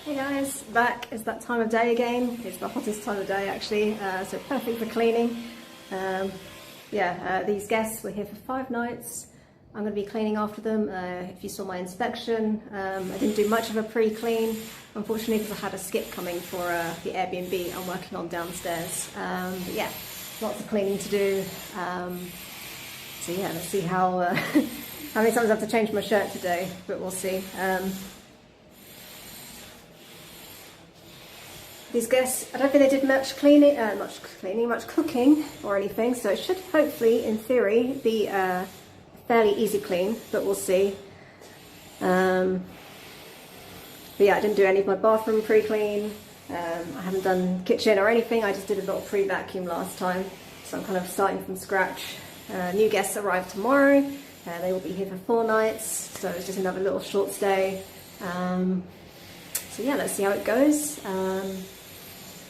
Hey guys, back. It's that time of day again. It's the hottest time of day actually, so perfect for cleaning. These guests were here for 5 nights. I'm going to be cleaning after them. If you saw my inspection, I didn't do much of a pre-clean, unfortunately, because I had a skip coming for the Airbnb I'm working on downstairs. But yeah, lots of cleaning to do. So yeah, let's see how how many times I have to change my shirt today, but we'll see. These guests, I don't think they did much cooking or anything, so it should hopefully, in theory, be a fairly easy clean, but we'll see. But yeah, I didn't do any of my bathroom pre-clean. I haven't done kitchen or anything. I just did a little pre-vacuum last time, so I'm kind of starting from scratch. New guests arrive tomorrow. They will be here for 4 nights, so it's just another little short stay. So yeah, let's see how it goes.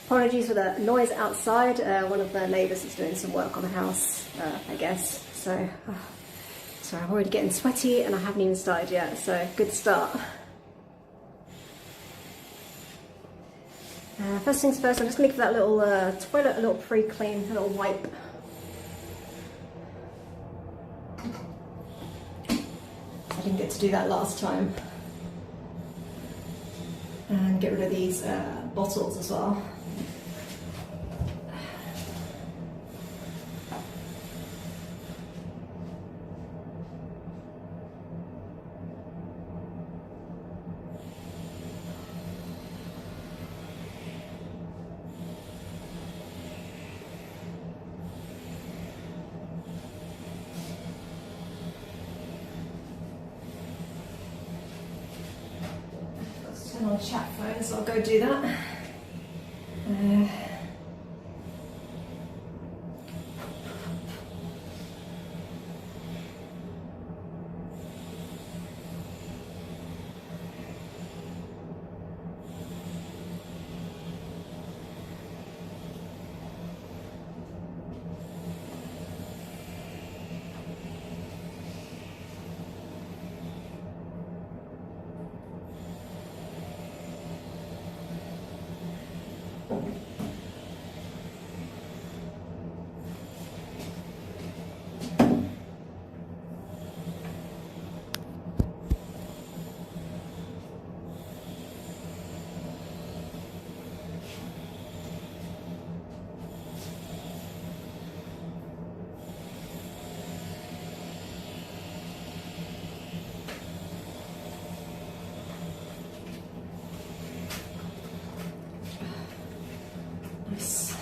Apologies for the noise outside. One of the neighbours is doing some work on the house, I guess. So, sorry, I'm already getting sweaty and I haven't even started yet, so good start. First things first, I'm just going to give that little toilet a little pre-clean, a little wipe. I didn't get to do that last time. And get rid of these bottles as well. On chat phone, so I'll go do that. Nice.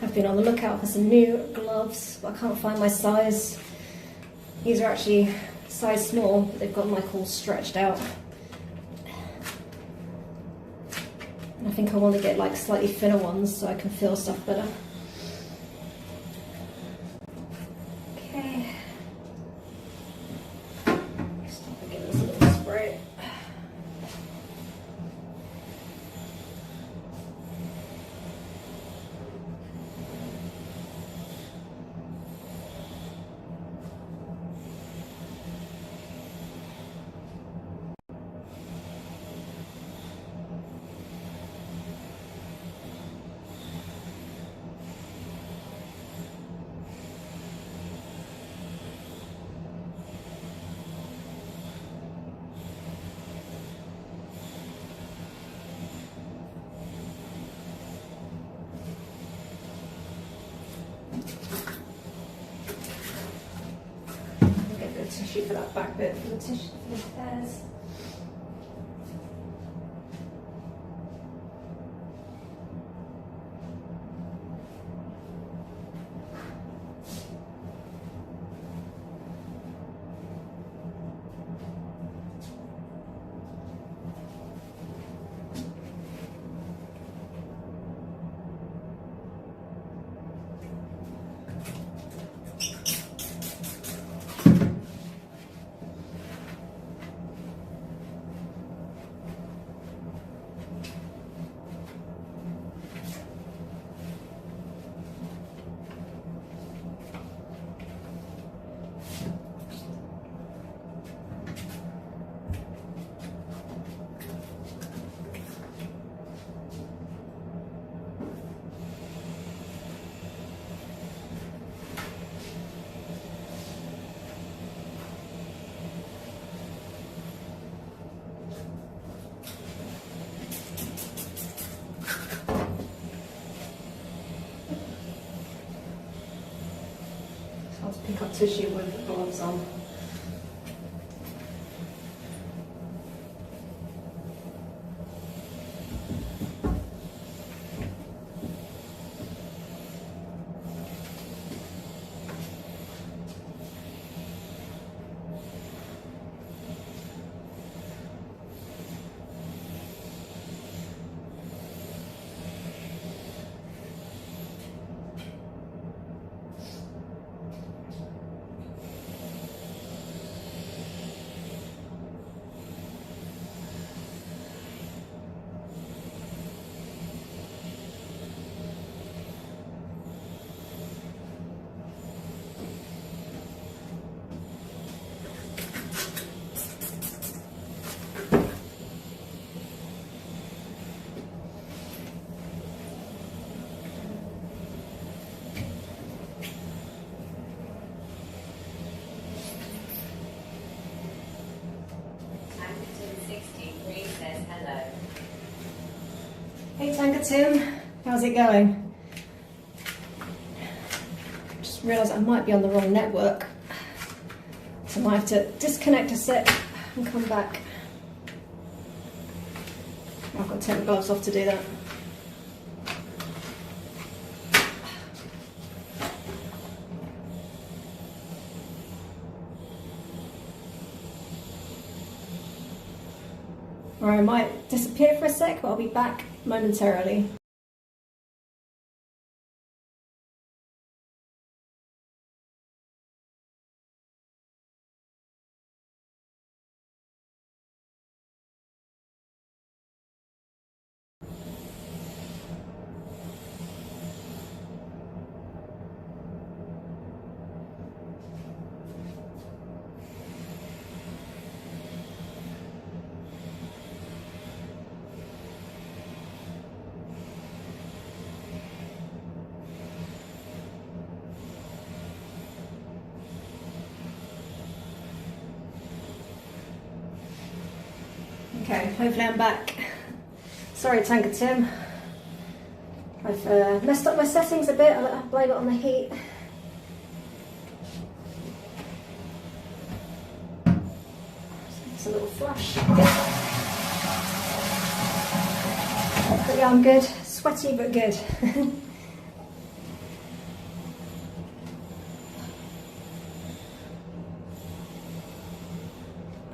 I've been on the lookout for some new gloves, but I can't find my size. These are actually size small, but they've got them like all stretched out. And I think I want to get like slightly thinner ones so I can feel stuff better. Okay. Stop and get this little spray. Tissue for that back bit for the tissue for the stairs. have tissue with gloves on. Hey Tanker Tim, how's it going? Just realised I might be on the wrong network, so I might have to disconnect a sec and come back. I've got to take my gloves off to do that. Or I might disappear for a sec, but I'll be back momentarily. Okay, hopefully I'm back. Sorry Tanker Tim. I've messed up my settings a bit. I blame it on the heat. It's a little flush. But yeah, I'm good. Sweaty but good.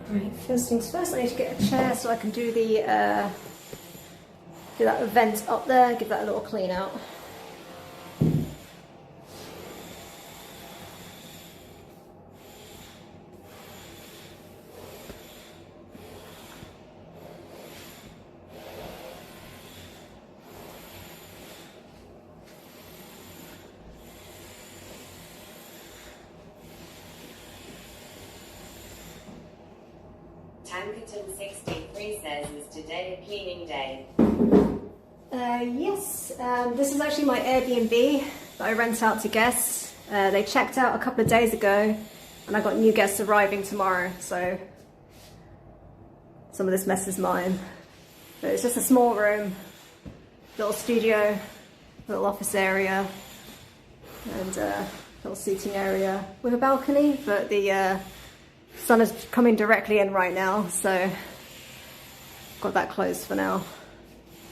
Right, first things first, I need to get a chair so I can do the do that vent up there, give that a little clean out. Tankerton 63 says, is today a cleaning day? Yes, this is actually my Airbnb that I rent out to guests. They checked out a couple of days ago and I got new guests arriving tomorrow, so some of this mess is mine. But it's just a small room, little studio, little office area and a little seating area with a balcony, but the sun is coming directly in right now, so got that closed for now.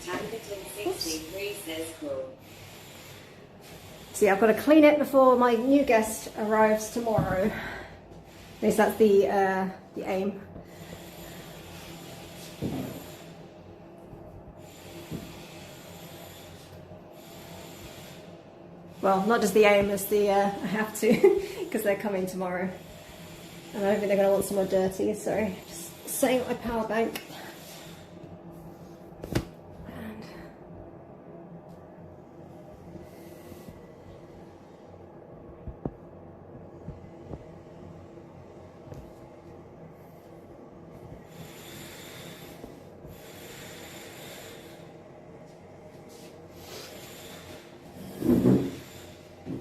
Tankerton 63 says cool. So yeah, I've got to clean it before my new guest arrives tomorrow. At least that's the aim. Well, not just the aim, it's the I have to, because they're coming tomorrow. And I don't think they're going to want somewhere dirty, so just setting up my power bank.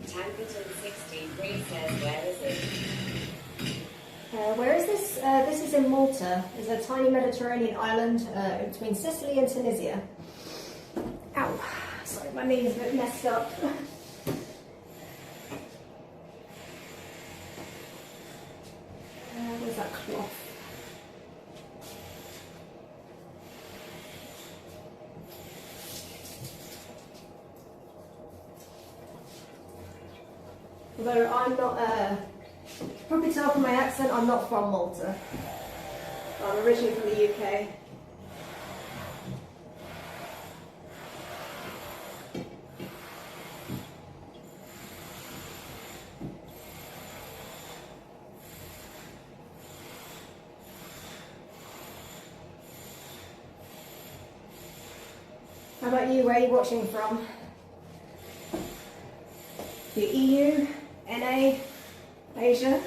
Tankerton 63 says, where is it? Where is this? This is in Malta. It's a tiny Mediterranean island between Sicily and Tunisia. Ow! Sorry, my knee's a bit messed up. cloth. Although I'm not, probably tell from my accent, I'm not from Malta. I'm originally from the UK. How about you? Where are you watching from? The EU, NA, Asia?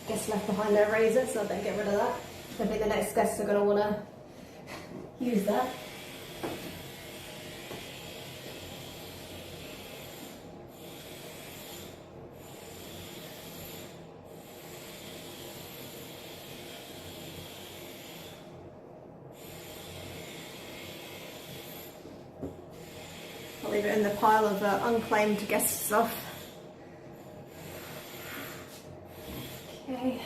Guests left behind their razor, so I better get rid of that. I think the next guests are going to want to use that. I'll leave it in the pile of unclaimed guest stuff. Okay,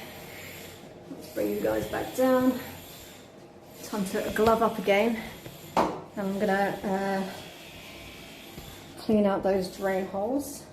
let's bring you guys back down. Time to glove up again. And I'm gonna clean out those drain holes.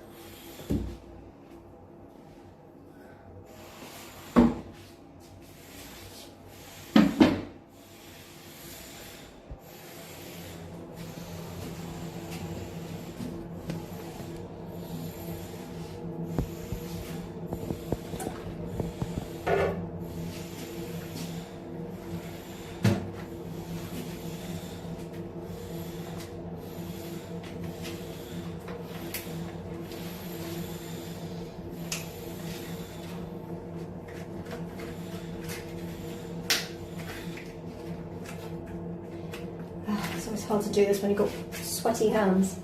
It's hard to do this when you've got sweaty hands.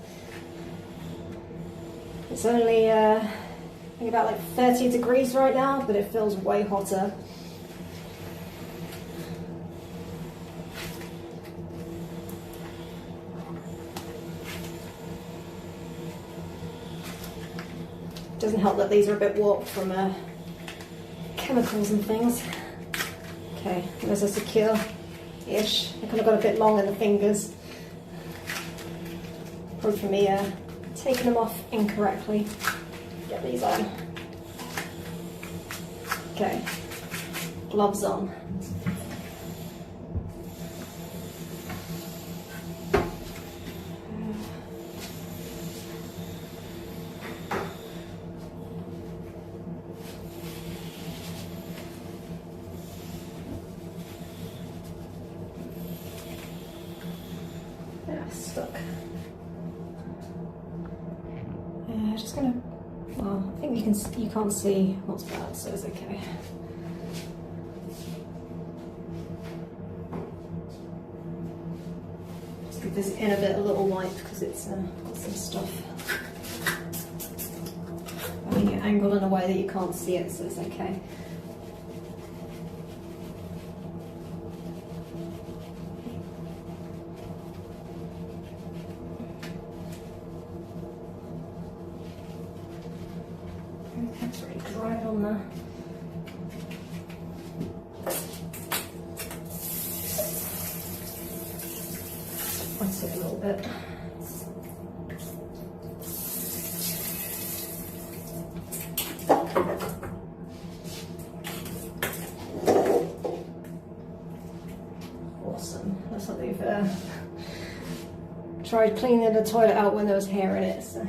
It's only I think about like 30 degrees right now, but it feels way hotter. Doesn't help that these are a bit warped from chemicals and things. Okay, those are secure-ish. They kind of got a bit long in the fingers. Probably for me taking them off incorrectly. Get these on. Okay, gloves on. Stuck. Just gonna. Well, I think you can't see what's bad, so it's okay. Just give this in a little wipe because it's got some stuff. I mean, you're angled in a way that you can't see it, so it's okay. That's really dried on there. Wet it a little bit. Awesome. Looks like they've tried cleaning the toilet out when there was hair in it. So.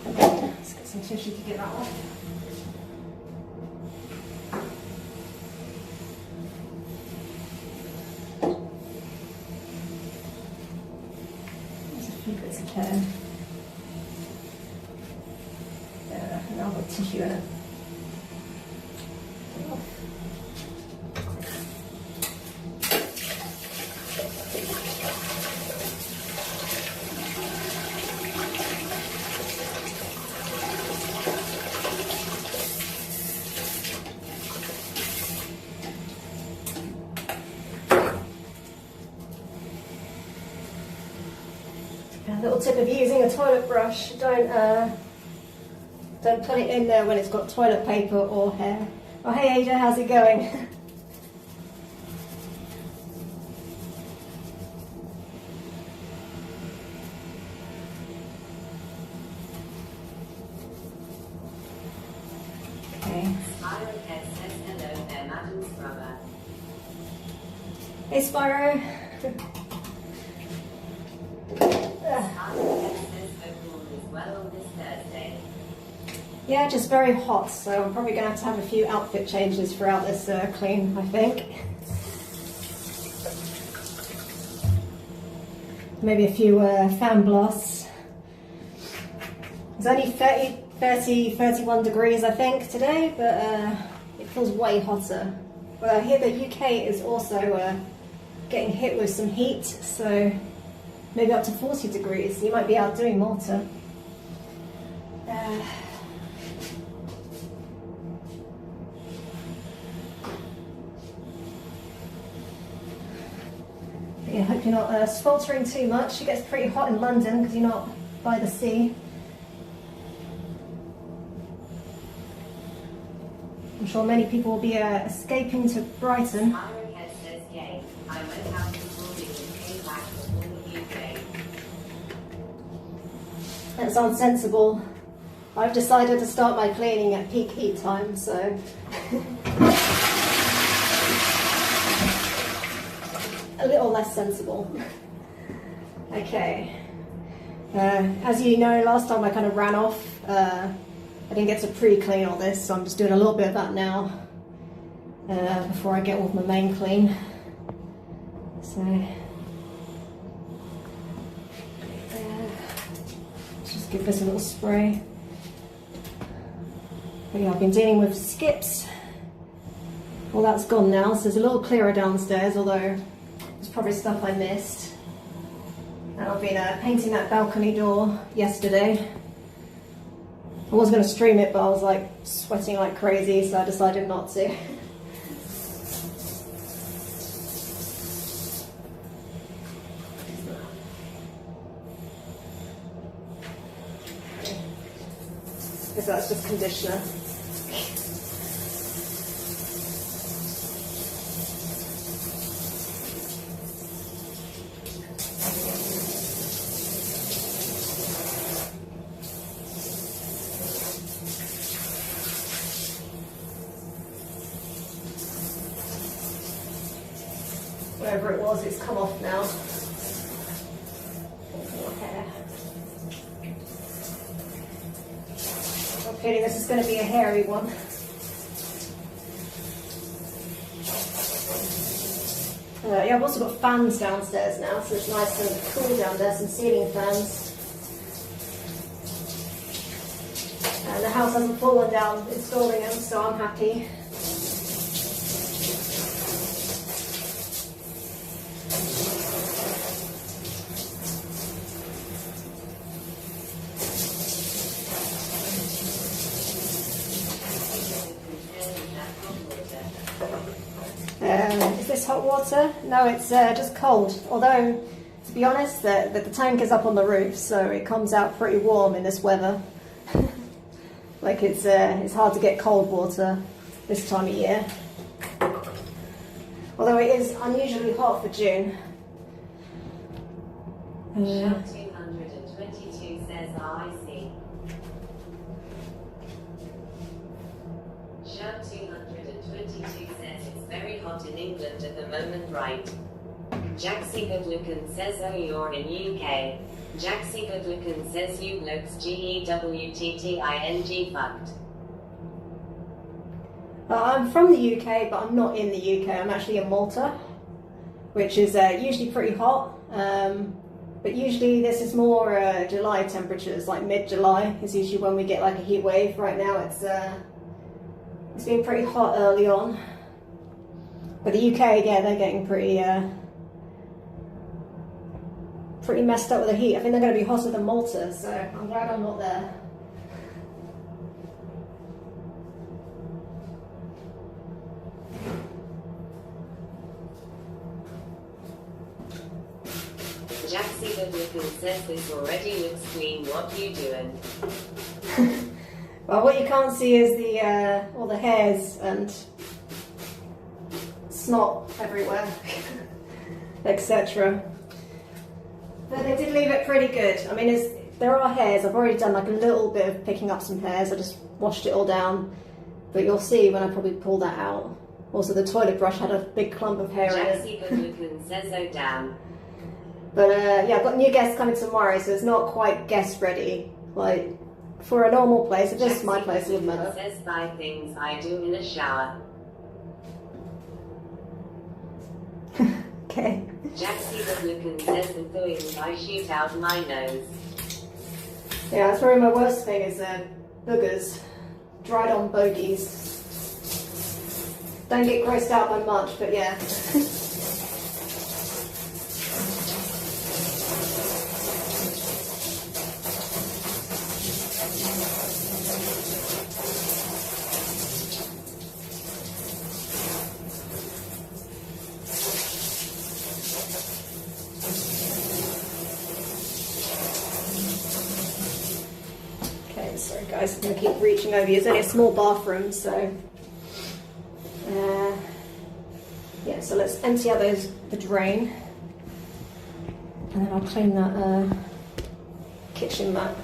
Let's get some tissue to get that off. There's a few bits of hair. tissue in it. A little tip of using a toilet brush, don't put it in there when it's got toilet paper or hair. Oh hey Ada, how's it going? Okay. Spyro Head says hello there, Madam's brother. Hey Spyro. Spyro Head says overall is well on this Thursday. Yeah, just very hot, so I'm probably going to have a few outfit changes throughout this clean, I think. Maybe a few fan blasts. It's only 31 degrees, I think, today, but it feels way hotter. Well, here the UK is also getting hit with some heat, so maybe up to 40 degrees. You might be out doing Malta. I hope you're not sweltering too much. It gets pretty hot in London because you're not by the sea. I'm sure many people will be escaping to Brighton. Spyro Head says yay. I went out this morning and came back with all the UK. That's unsensible. I've decided to start my cleaning at peak heat time, so... a little less sensible. Okay. As you know, last time I kind of ran off. I didn't get to pre-clean all this, so I'm just doing a little bit of that now before I get all of my main clean. So, let's just give this a little spray. But yeah, I've been dealing with skips. Well, that's gone now, so it's a little clearer downstairs, although there's probably stuff I missed. And I've been painting that balcony door yesterday. I was going to stream it, but I was like sweating like crazy, so I decided not to. So that's just conditioner. Whatever it was, it's come off now. I'm feeling this is going to be a hairy one. Yeah, I've also got fans downstairs now, so it's nice and cool down there, some ceiling fans. And the house hasn't fallen down installing them, so I'm happy. Is this hot water? No, it's just cold. Although, to be honest, the tank is up on the roof, so it comes out pretty warm in this weather. Like it's hard to get cold water this time of year. Although it is unusually hot for June. Shell 222 says I see. Shell 222 says it's very hot in England at the moment, right? Jaxie Goodlookin says oh you're in UK. Jaxie Goodlookin says you blokes GEWTTING fucked. I'm from the UK, but I'm not in the UK. I'm actually in Malta, which is usually pretty hot. But usually this is more July temperatures, like mid-July is usually when we get like a heat wave. Right now it's been pretty hot early on. But the UK, yeah, they're getting pretty messed up with the heat. I think they're going to be hotter than Malta, so I'm glad I'm not there. Jaxie the Looking says this already looks clean, what you doing? Well, what you can't see is the all the hairs and snot everywhere, etc. But they did leave it pretty good. I mean, there are hairs. I've already done like a little bit of picking up some hairs. I just washed it all down. But you'll see when I probably pull that out. Also, the toilet brush had a big clump of hair in it. Jaxie the Looking says, oh damn. But yeah, I've got new guests coming tomorrow, so it's not quite guest ready. Like, for a normal place, if this is my place, it wouldn't matter. Says 5 things I do in a shower. Okay. Jaxie the Looking says the things I shoot out my nose. Yeah, that's probably my worst thing is boogers. Dried on bogies. Don't get grossed out by much, but yeah. Okay, sorry guys, I'm going to keep reaching over you. It's only a small bathroom, so... yeah, so let's empty out the drain. And then I'll clean that kitchen mat.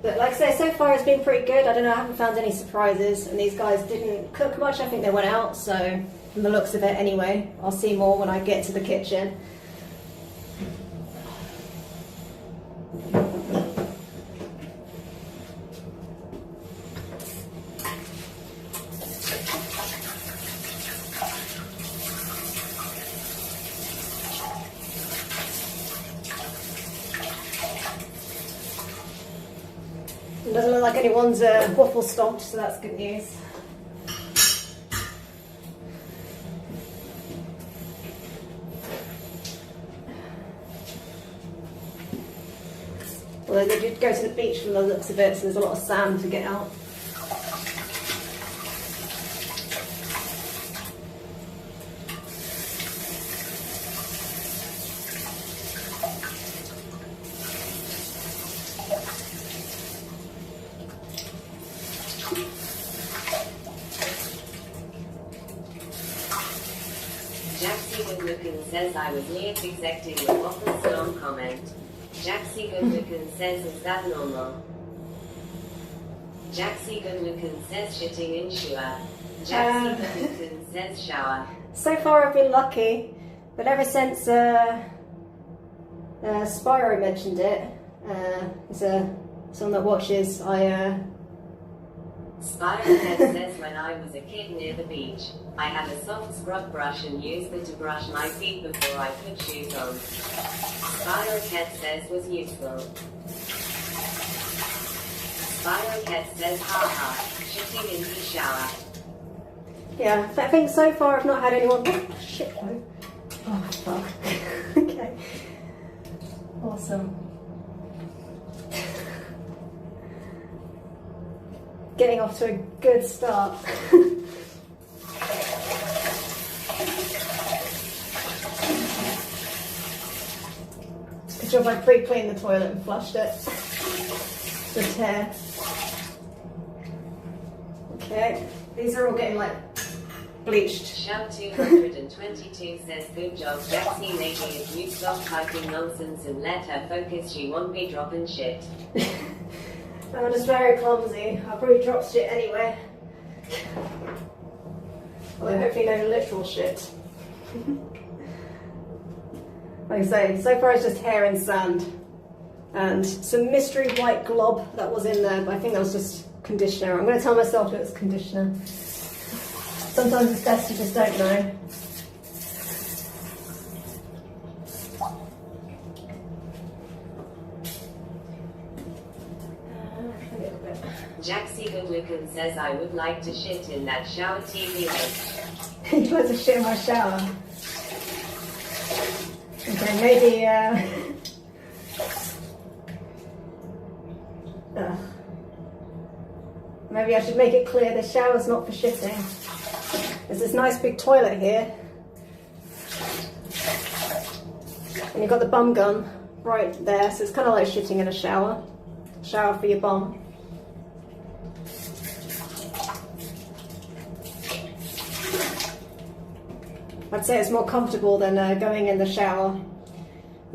But like I say, so far it's been pretty good. I don't know, I haven't found any surprises. And these guys didn't cook much. I think they went out, so from the looks of it anyway. I'll see more when I get to the kitchen. It doesn't look like anyone's waffle stomped, so that's good news. Although they did go to the beach from the looks of it, so there's a lot of sand to get out. Jaxie Goodlookin says I was near accepting the waffle storm comment. Jaxie Goodlookin says is that normal? Jaxie Goodlookin says shitting in shower. Jaxie Goodlookin says shower. So far I've been lucky, but ever since Spyro mentioned it, someone that watches, Spyro Head says when I was a kid near the beach, I had a soft scrub brush and used it to brush my feet before I put shoes on. Spyro Head says was useful. Spyro Head says haha, shitting in the shower. Yeah, I think so far I've not had anyone. Oh, shit, no. Oh, fuck. Okay. Awesome. Getting off to a good start. Good job I pre-cleaned the toilet and flushed it. The tear. Okay, these are all getting like bleached. Shell 222 says good job Jaxie, maybe if you stop typing nonsense and let her focus she won't be dropping shit. I'm just very clumsy. I'll probably drop shit anyway. Although hopefully no literal shit. Like I say, so far it's just hair and sand. And some mystery white glob that was in there, but I think that was just conditioner. I'm going to tell myself that it's conditioner. Sometimes it's best you just don't know. Jaxie Goodlookin says I would like to shit in that shower TVH. You'd like to shit in my shower? Okay, maybe, maybe I should make it clear the shower's not for shitting. There's this nice big toilet here. And you've got the bum gun right there, so it's kind of like shitting in a shower. Shower for your bum. I'd say it's more comfortable than going in the shower.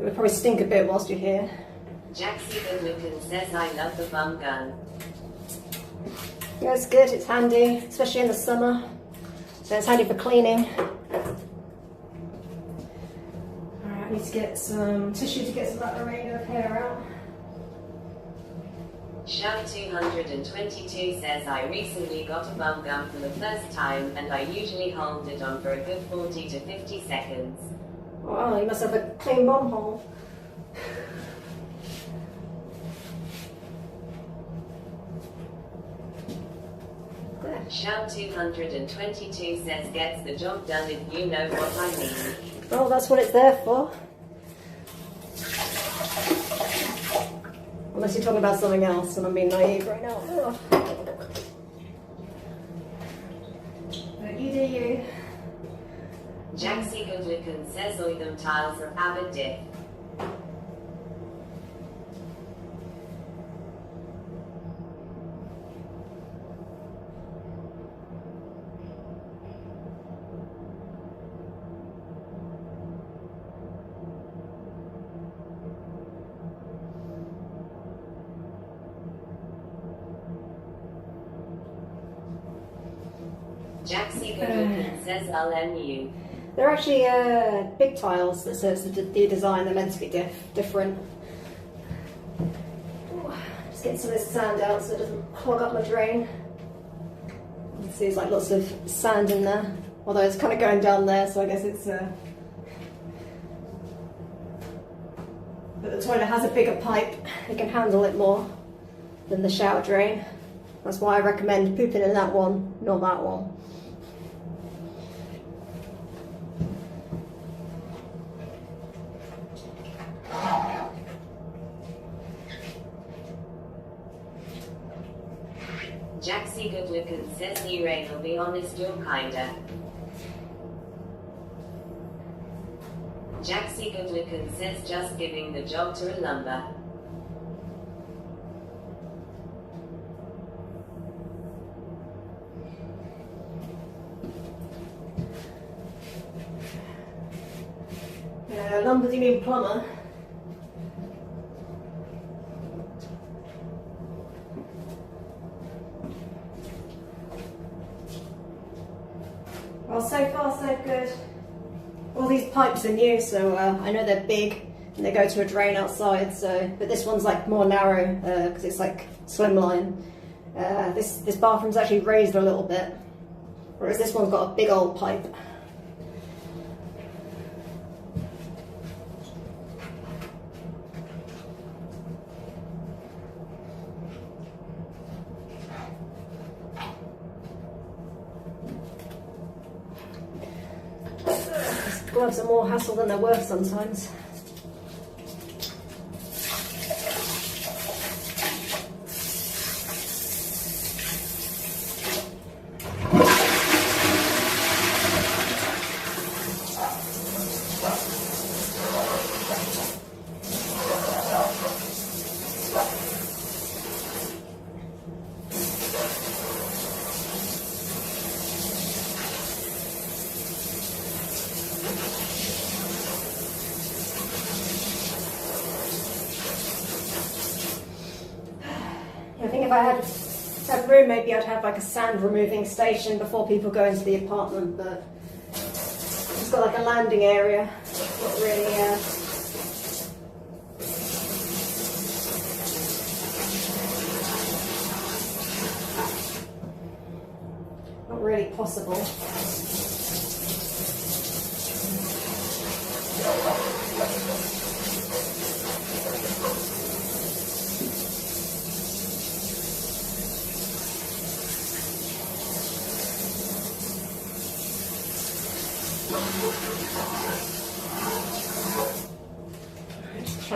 It would probably stink a bit whilst you're here. Jaxie Goodlookin says I love the bum gun. Yeah, it's good, it's handy, especially in the summer. So it's handy for cleaning. Alright, I need to get some tissue to get some of that remainder of hair out. Sham 222 says I recently got a bum gun for the first time and I usually hold it on for a good 40 to 50 seconds. Wow, you must have a clean bum hole. Sham 222 says gets the job done if you know what I mean. Well, that's what it's there for. Unless you're talking about something else and I'm being naive right now. Ugh. But you do you. Jaxie Goodlookin says oi them tiles are avid diff. Jaxie Goodlookin says I'll you. They're actually big tiles that says the design, they're meant to be different. Ooh, just getting some of this sand out so it doesn't clog up my drain. You can see there's like lots of sand in there, although it's kind of going down there, so I guess it's... But the toilet has a bigger pipe, it can handle it more than the shower drain. That's why I recommend pooping in that one, not that one. Jaxie Goodlookin says E-Rain will be honest, you're kinda. Jaxie Goodlookin says just giving the job to a lumber. Lumber, do you mean plumber? Well, so far so good. All these pipes are new, so I know they're big and they go to a drain outside. So, but this one's like more narrow because it's like slimline. This bathroom's actually raised a little bit, whereas this one's got a big old pipe. Gloves are more hassle than they're worth sometimes. I think if I had a room, maybe I'd have like a sand removing station before people go into the apartment, but it's got like a landing area. Not really, not really possible.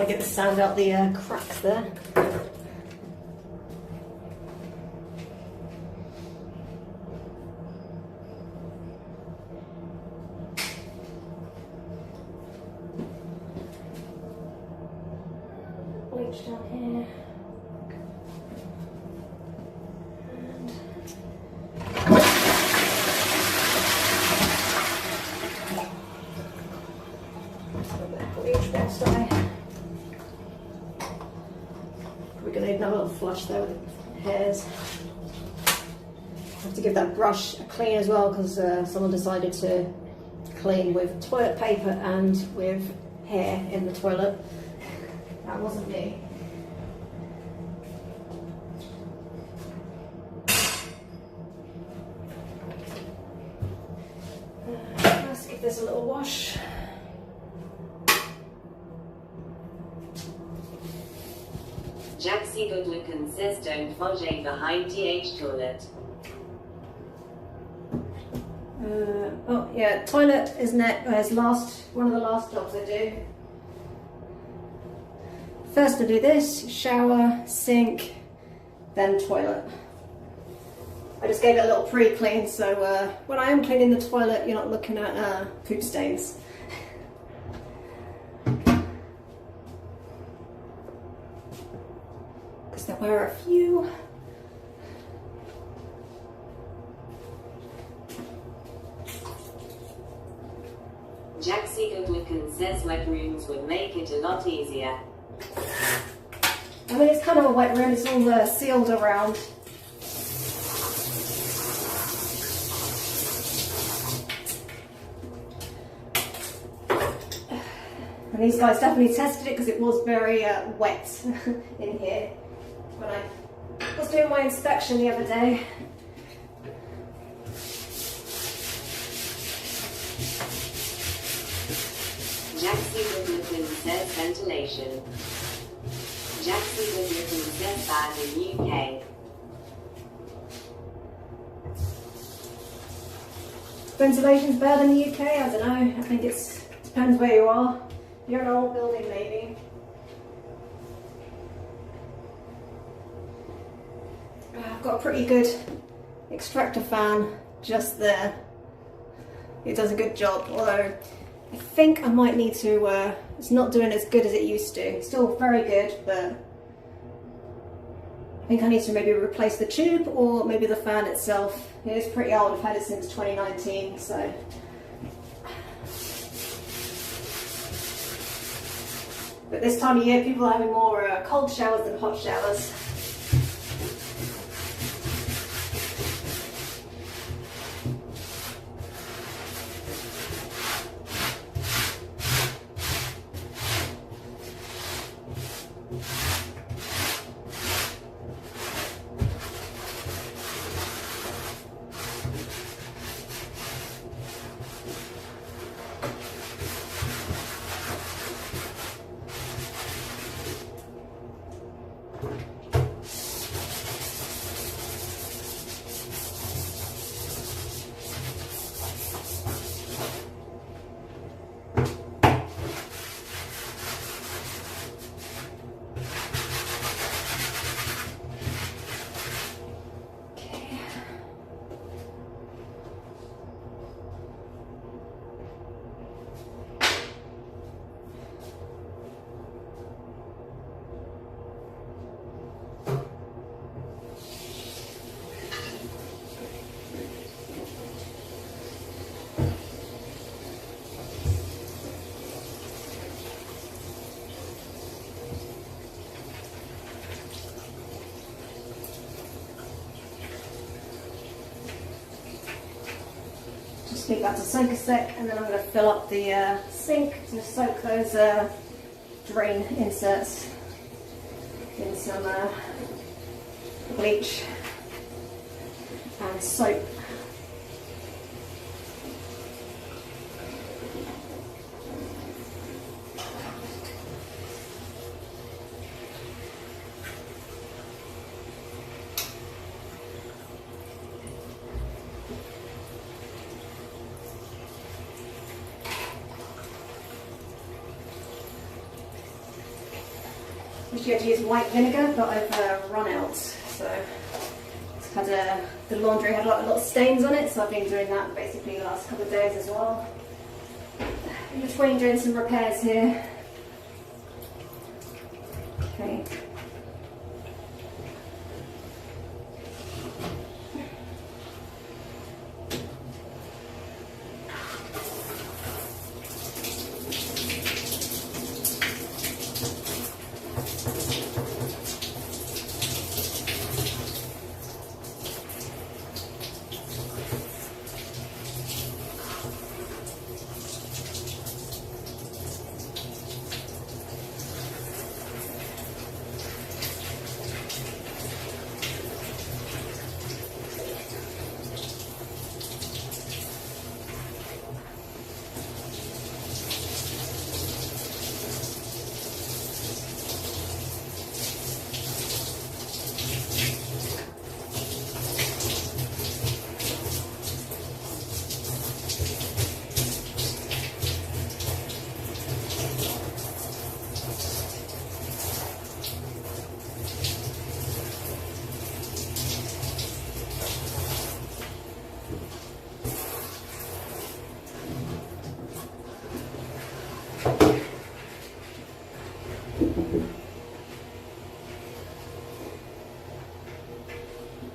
trying to get the sand out the cracks there. Bleach down here. We're going to need another little flush there with the hairs. I have to give that brush a clean as well because someone decided to clean with toilet paper and with hair in the toilet. That wasn't me. Let's give this a little wash. Jaxie Goodlookin says don't fudge behind TH toilet. Oh yeah, toilet is one of the last jobs I do. First I do this, shower, sink, then toilet. I just gave it a little pre-clean, so when I am cleaning the toilet, you're not looking at poop stains. Because there were a few. Jaxie Goodlookin says wet rooms would make it a lot easier. I mean, it's kind of a wet room, it's all sealed around. And these guys definitely tested it because it was very wet in here when I was doing my inspection the other day. Jaxie Goodlookin says ventilation. Jaxie Goodlookin says bad in UK. Ventilation's bad in the UK? I don't know. I think it depends where you are. If you're in an old building, maybe. I've got a pretty good extractor fan just there. It does a good job, although I think I might need to, it's not doing as good as it used to. It's still very good, but I think I need to maybe replace the tube or maybe the fan itself. It is pretty old, I've had it since 2019, so. But this time of year, people are having more cold showers than hot showers. Just leave that to soak a sec, and then I'm going to fill up the sink to soak those drain inserts in some bleach and soap. usually had to use white vinegar, but I've run out. So it's had the laundry had a lot of stains on it, so I've been doing that basically the last couple of days as well. In between doing some repairs here. Okay.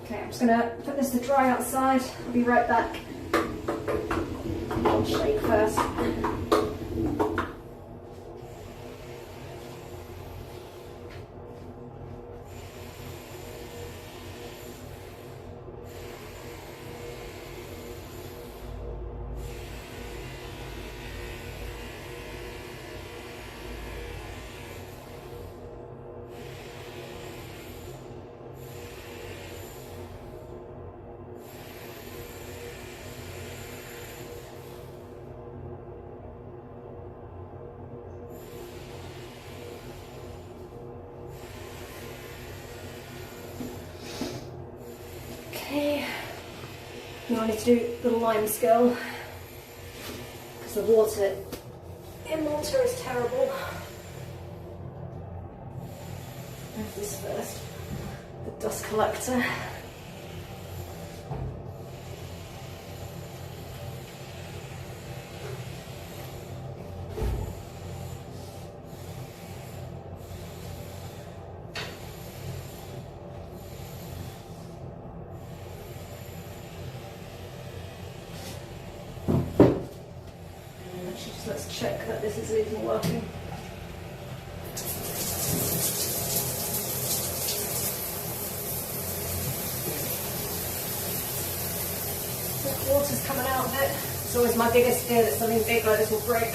Okay, I'm just going to put this to dry outside. I'll be right back. I'll shake first. Okay, now I need to do the lime skill because the water in water is terrible. Where's this first? The dust collector. Let's check that this is even working. The water's coming out of it. It's always my biggest fear that something big like this will break.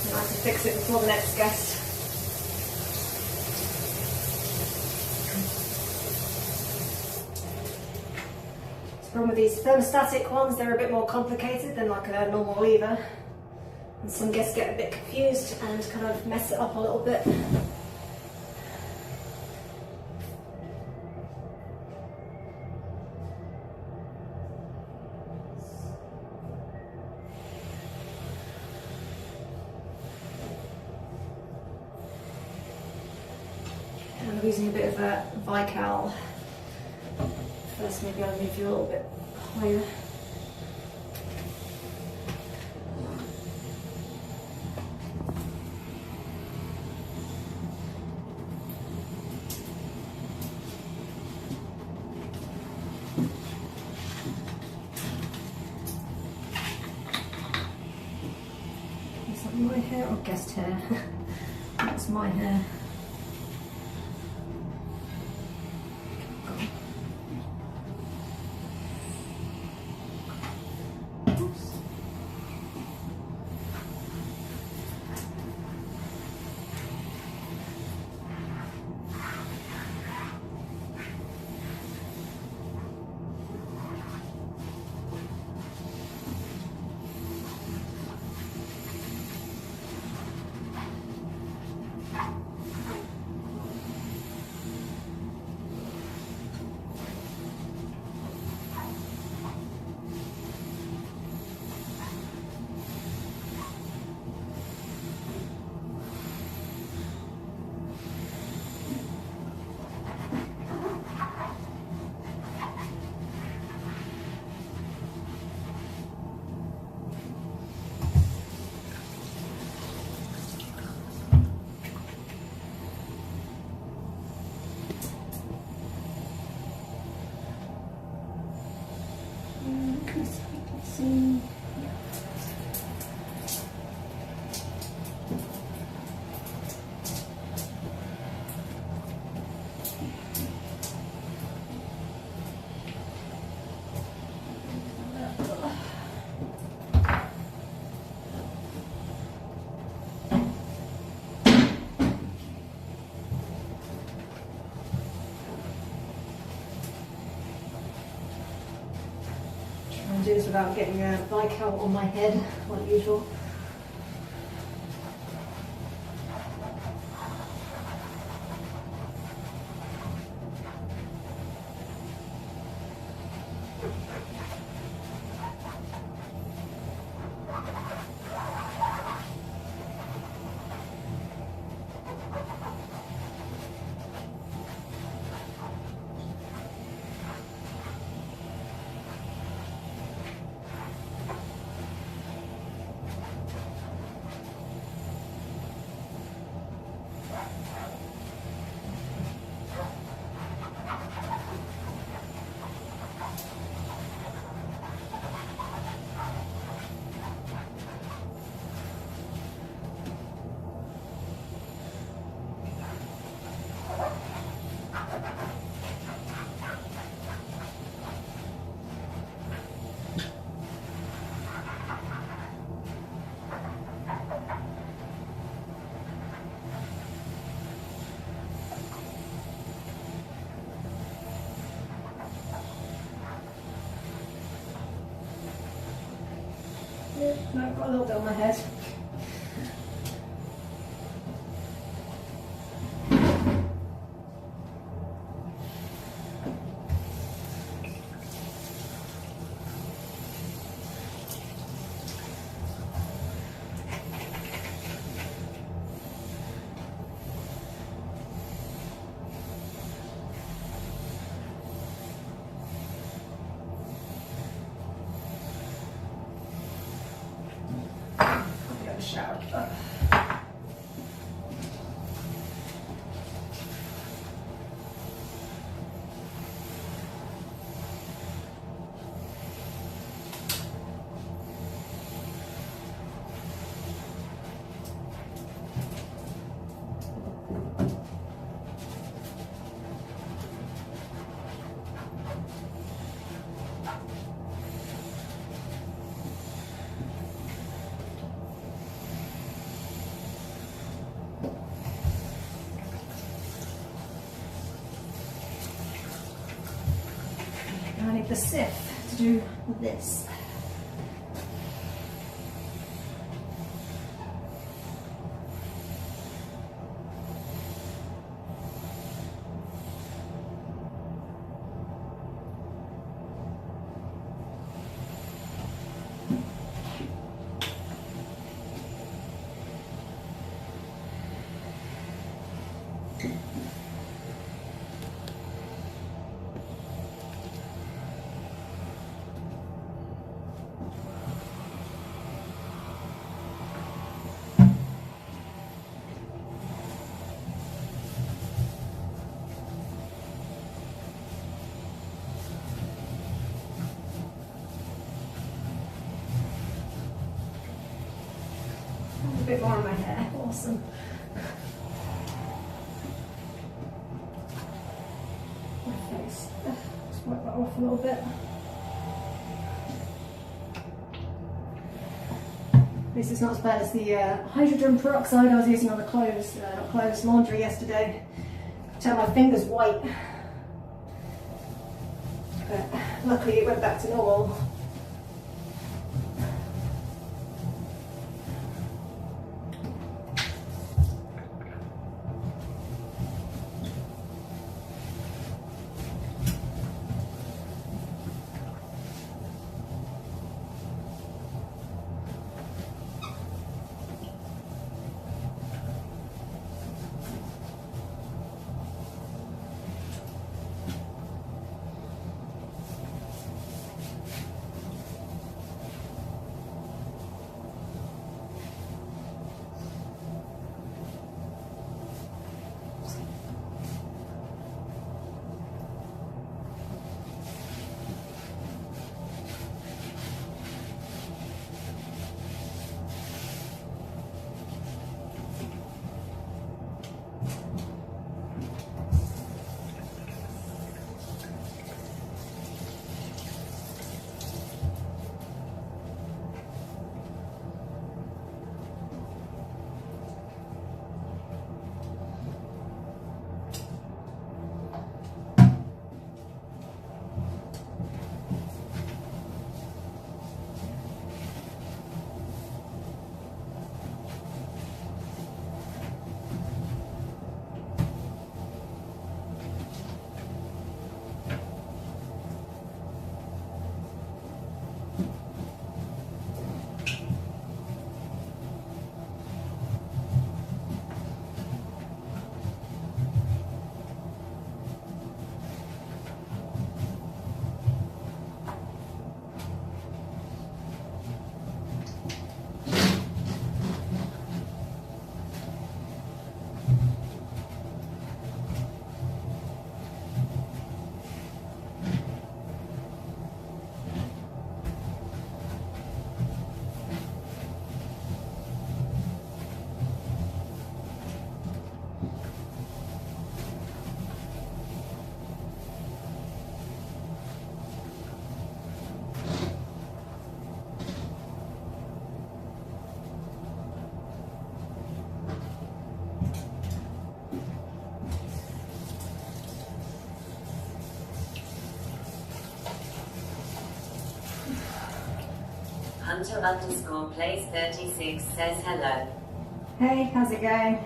And I have to fix it before the next guest. The problem with these thermostatic ones, they're a bit more complicated than like a normal lever. And some guests get a bit confused and kind of mess it up a little bit. And I'm using a bit of a Vical. First, maybe I'll move you a little bit higher. Is that my hair or guest hair? That's my hair. do this without getting a bike out on my head, like usual. No, I've got a little bit on my head. Shower. I need the sieve to do this. A bit more on my hair, awesome. My face, just wipe that off a little bit. This is not as bad as the hydrogen peroxide I was using on the clothes, laundry yesterday. Turn my fingers white. But luckily it went back to normal. Hunter underscore place 36 says hello. Hey, how's it going?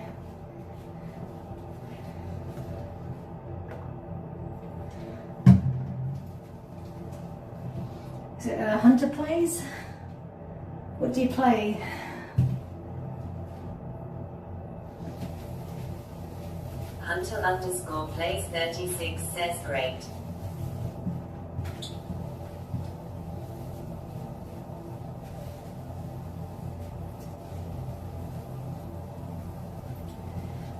Is it Hunter Plays? What do you play? Hunter underscore place 36 says great.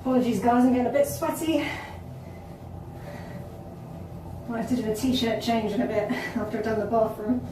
Apologies guys, I'm getting a bit sweaty. Might have to do a t-shirt change in a bit after I've done the bathroom.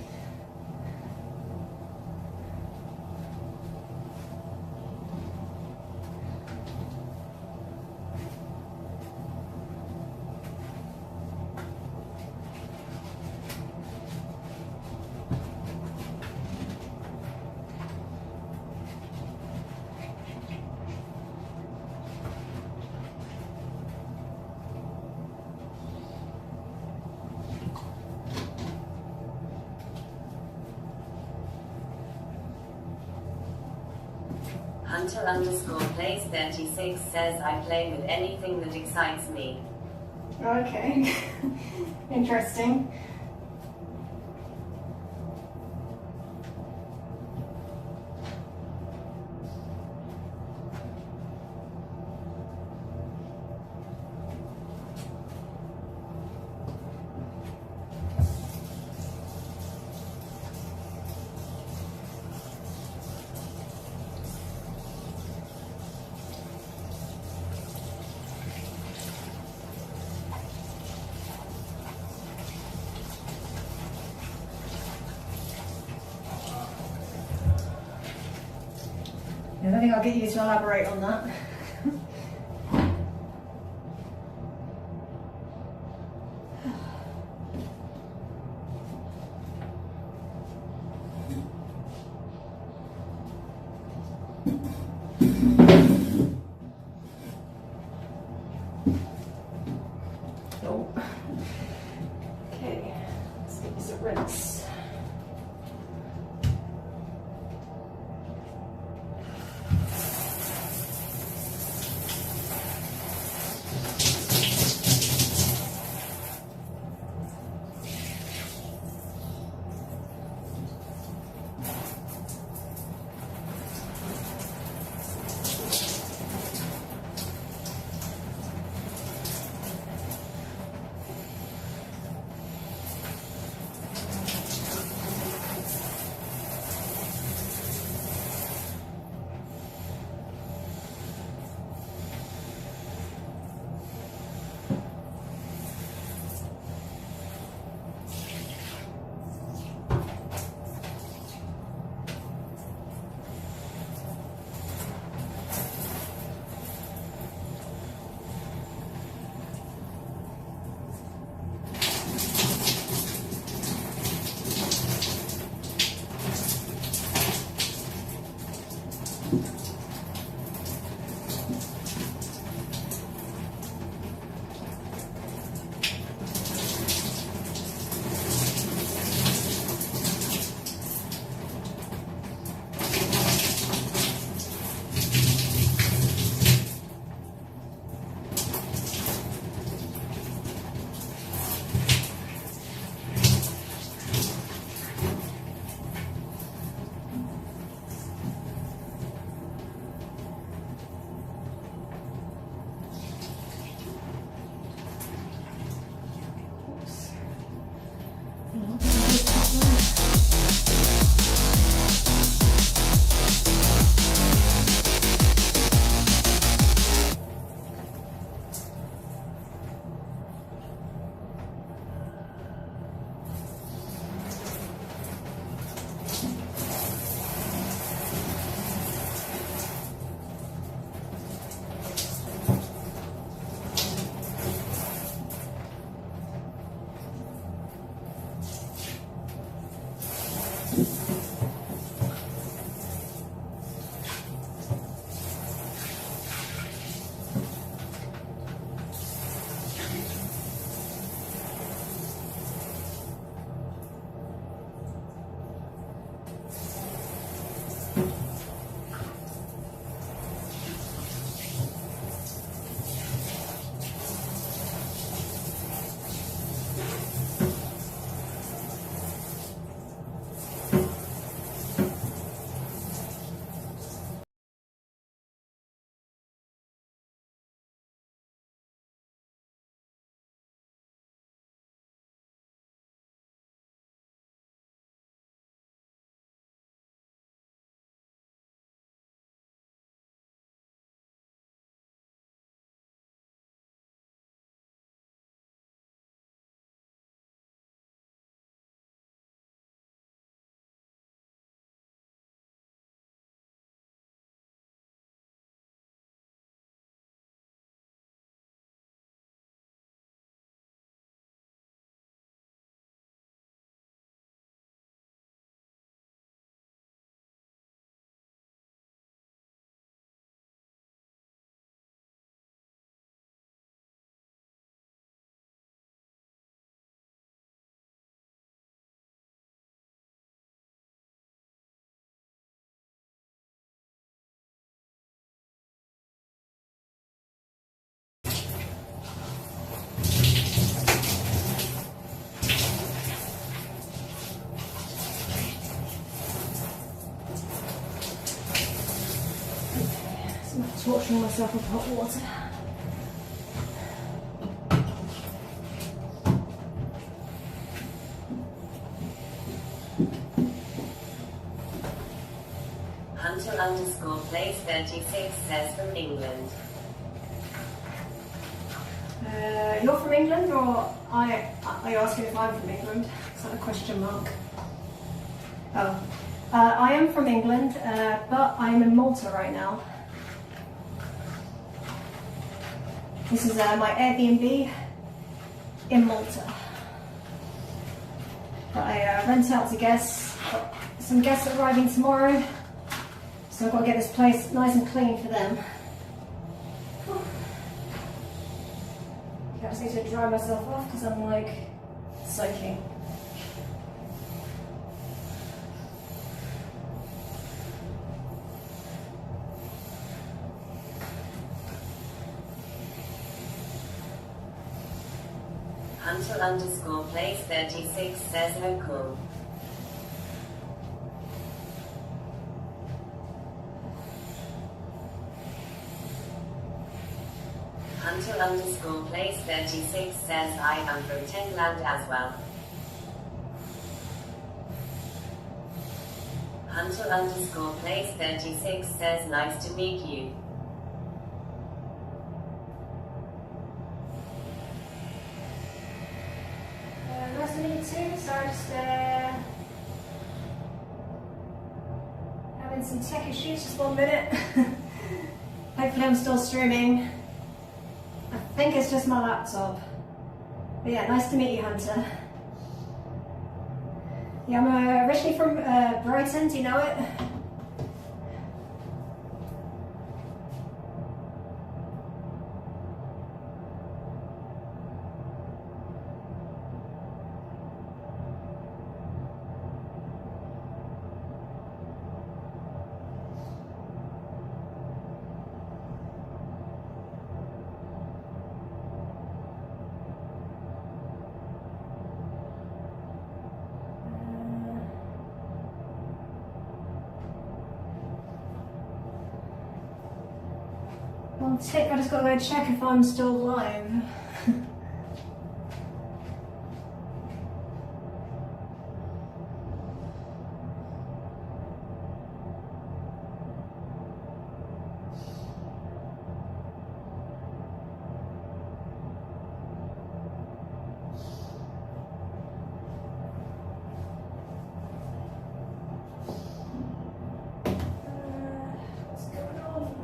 Hunter underscore place 36 says I play with anything that excites me. Okay, interesting. I don't think I'll get you to elaborate on that. Oh. Okay, let's get this a rinse. washing myself with hot water. Hunter_place36 says from England. You're from England, or are you asking if I'm from England? Is that a question mark? Oh. I am from England, but I'm in Malta right now. This is my Airbnb in Malta. But I rent out to guests. Got some guests arriving tomorrow, so I've got to get this place nice and clean for them. I just need to dry myself off because I'm like soaking. Hunter_place36 says oh cool. Hunter_place36 says I am from Thailand as well. Hunter_place36 says nice to meet you. Nice to meet you too. Sorry, just having some tech issues, just 1 minute. Hopefully I'm still streaming. I think it's just my laptop. But yeah, nice to meet you, Hunter. Yeah, I'm originally from Brighton, do you know it? One tick, I just got to go check if I'm still live. What's going on?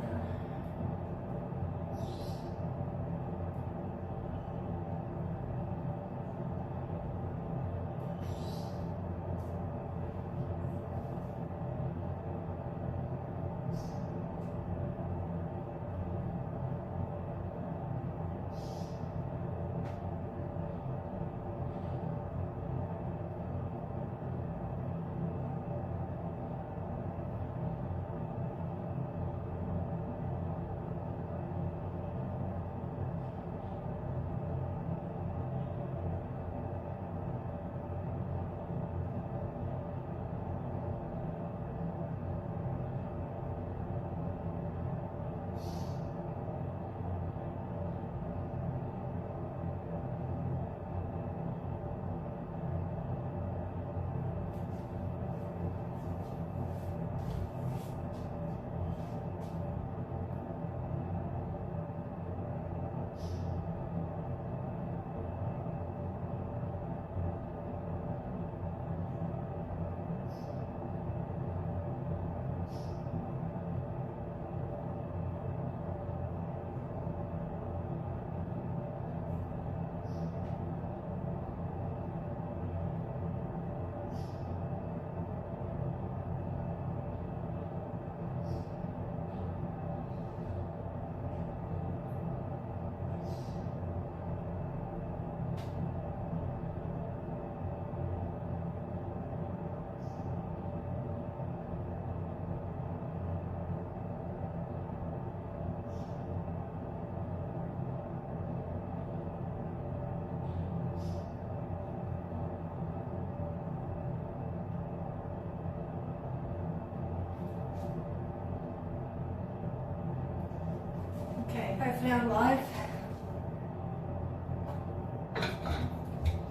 hopefully I'm live.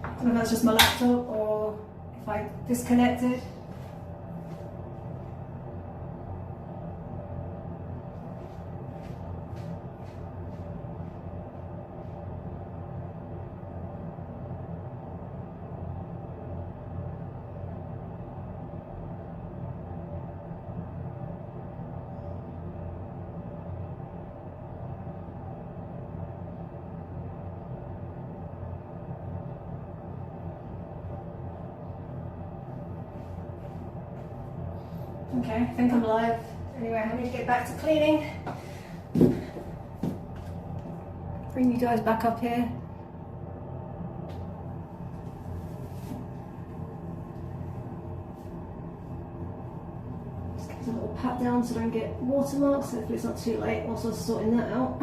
I don't know if that's just my laptop or if I disconnected. Okay, I think I'm live. Anyway, I need to get back to cleaning. Bring you guys back up here. Just give a little pat down so I don't get watermarks. Hopefully it's not too late whilst I was sorting that out.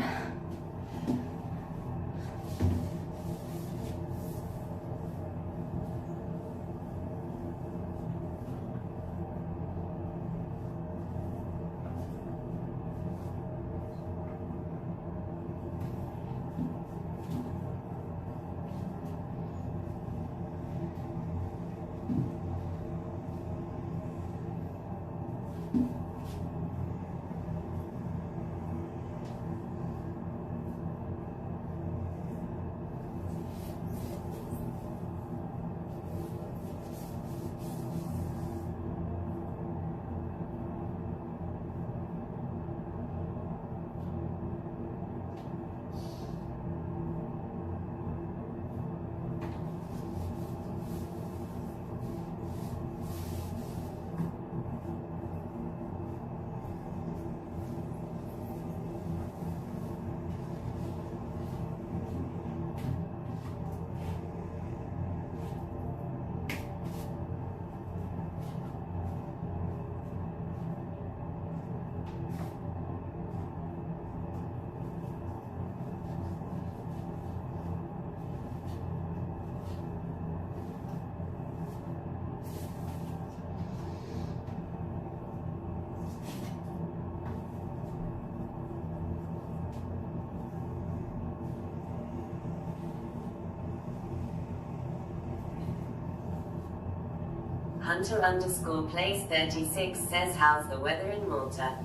Hunter_place36 says, how's the weather in Malta?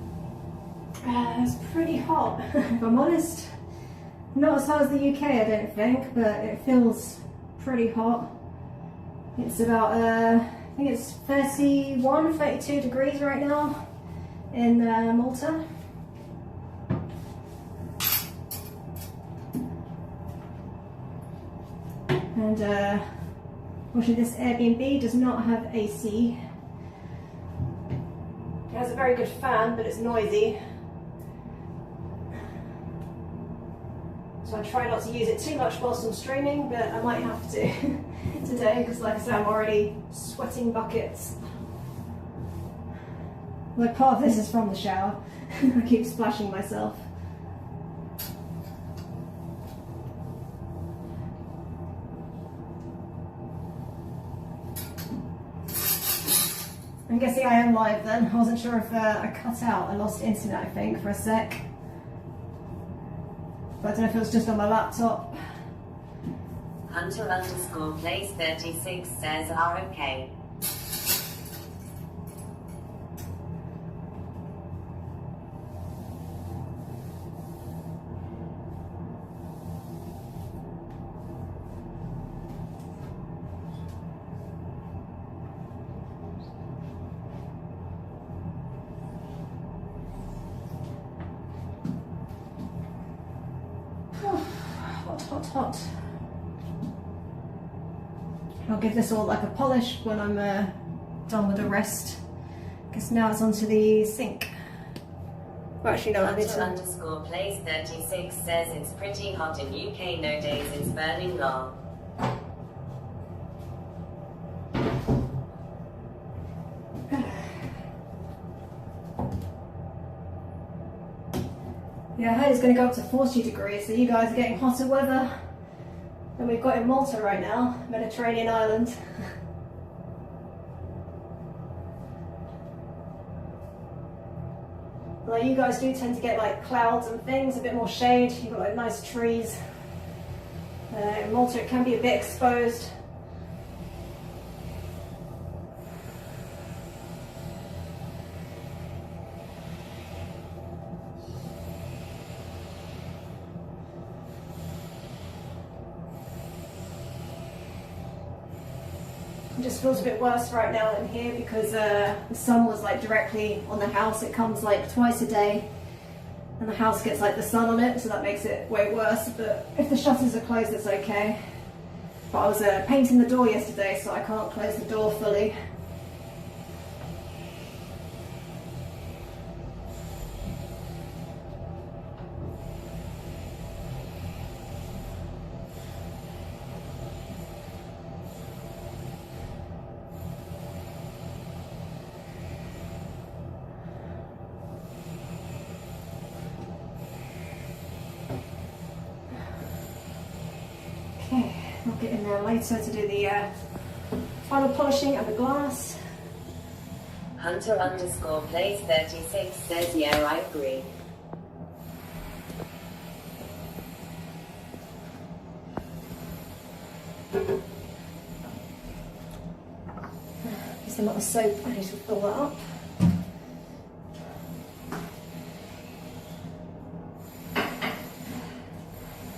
It's pretty hot, if I'm honest. Not as hot as the UK, I don't think, but it feels pretty hot. It's about, I think it's 31, 32 degrees right now in Malta. And unfortunately this Airbnb does not have AC. It has a very good fan, but it's noisy. So I try not to use it too much whilst I'm streaming, but I might have to today, because like I said, I'm already sweating buckets. Like part of this is from the shower. I keep splashing myself. I'm guessing I am live then. I wasn't sure if I cut out. I lost internet, I think, for a sec. But I don't know if it was just on my laptop. Hunter_place36 says, are okay. Hot. I'll give this all like a polish when I'm done with the rest. Because now it's onto the sink. Well, actually, no, I need to. Hunter_place36 says it's pretty hot in UK nowadays. It's burning long. Yeah, I heard it's going to go up to 40 degrees, so you guys are getting hotter weather than we've got in Malta right now, Mediterranean island. Like you guys do tend to get like clouds and things, a bit more shade. You've got like nice trees. In Malta it can be a bit exposed. It just feels a bit worse right now in here because the sun was like directly on the house. It comes like twice a day and the house gets like the sun on it, so that makes it way worse. But if the shutters are closed, it's okay. But I was painting the door yesterday, so I can't close the door fully. Okay, I'll get in there later to do the final polishing of the glass. Hunter_plays36 says, yeah, I agree. There's a lot of soap, I need to fill that up.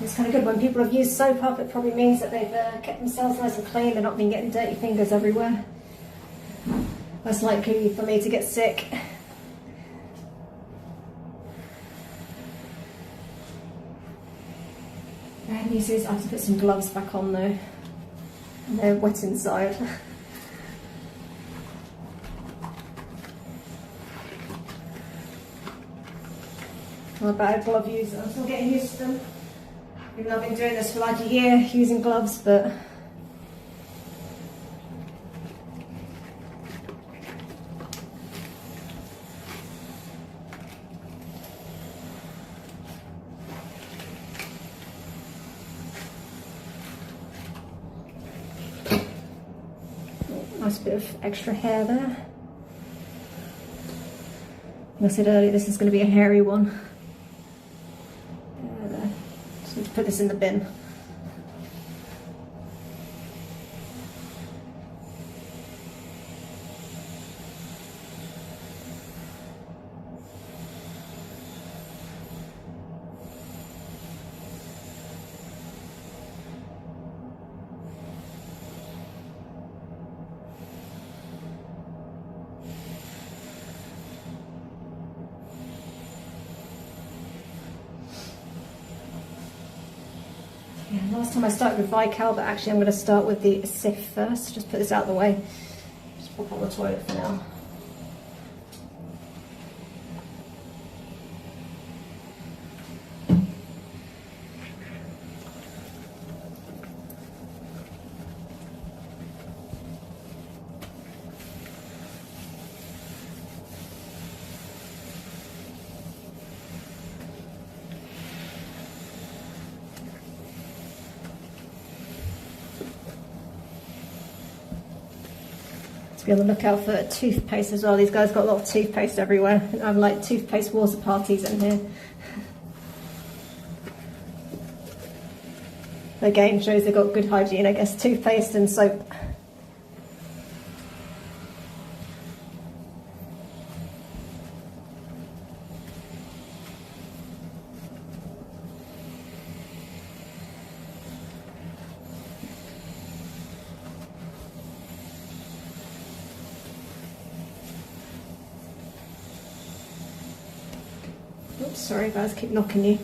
It's kind of good when people have used soap up, it probably means that they've kept themselves nice and clean, they're not been getting dirty fingers everywhere. Less likely for me to get sick. Bad news is I have to put some gloves back on though. And they're wet inside. I'm a bad glove user, I'm still getting used to them. Even though I've been doing this for like a year, using gloves, but nice bit of extra hair there. Like I said earlier, this is going to be a hairy one. Just need to put this in the bin. Yeah, last time I started with Vical, but actually I'm going to start with the Sif first. Just put this out of the way. Just pop on the toilet for now. Be on the lookout for toothpaste as well. These guys got a lot of toothpaste everywhere. I have like toothpaste water parties in here. Again, shows they've got good hygiene, I guess. Toothpaste and soap. Oops, sorry guys, keep knocking you.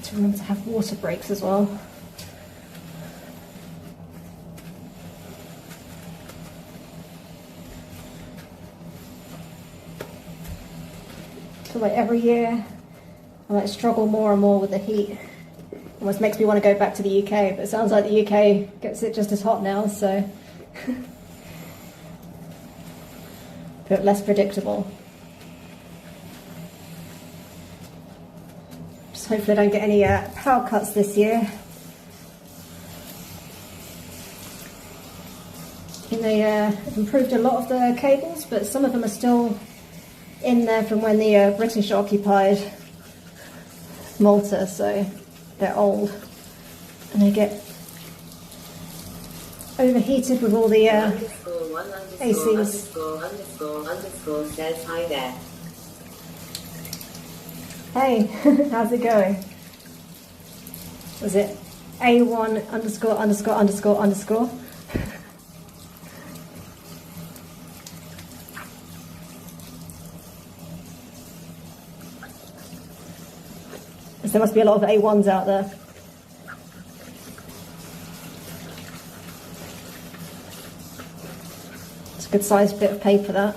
To remember to have water breaks as well. So like every year I like struggle more and more with the heat. Almost makes me want to go back to the UK, but it sounds like the UK gets it just as hot now, so but less predictable. Just hopefully I don't get any power cuts this year. Even though They have improved a lot of the cables, but some of them are still in there from when the British occupied Malta, so they're old. And they get overheated with all the ACs. _ says hi there. Hey, how's it going? Was it A1 ______? There must be a lot of A1s out there. It's a good sized bit of paper, that.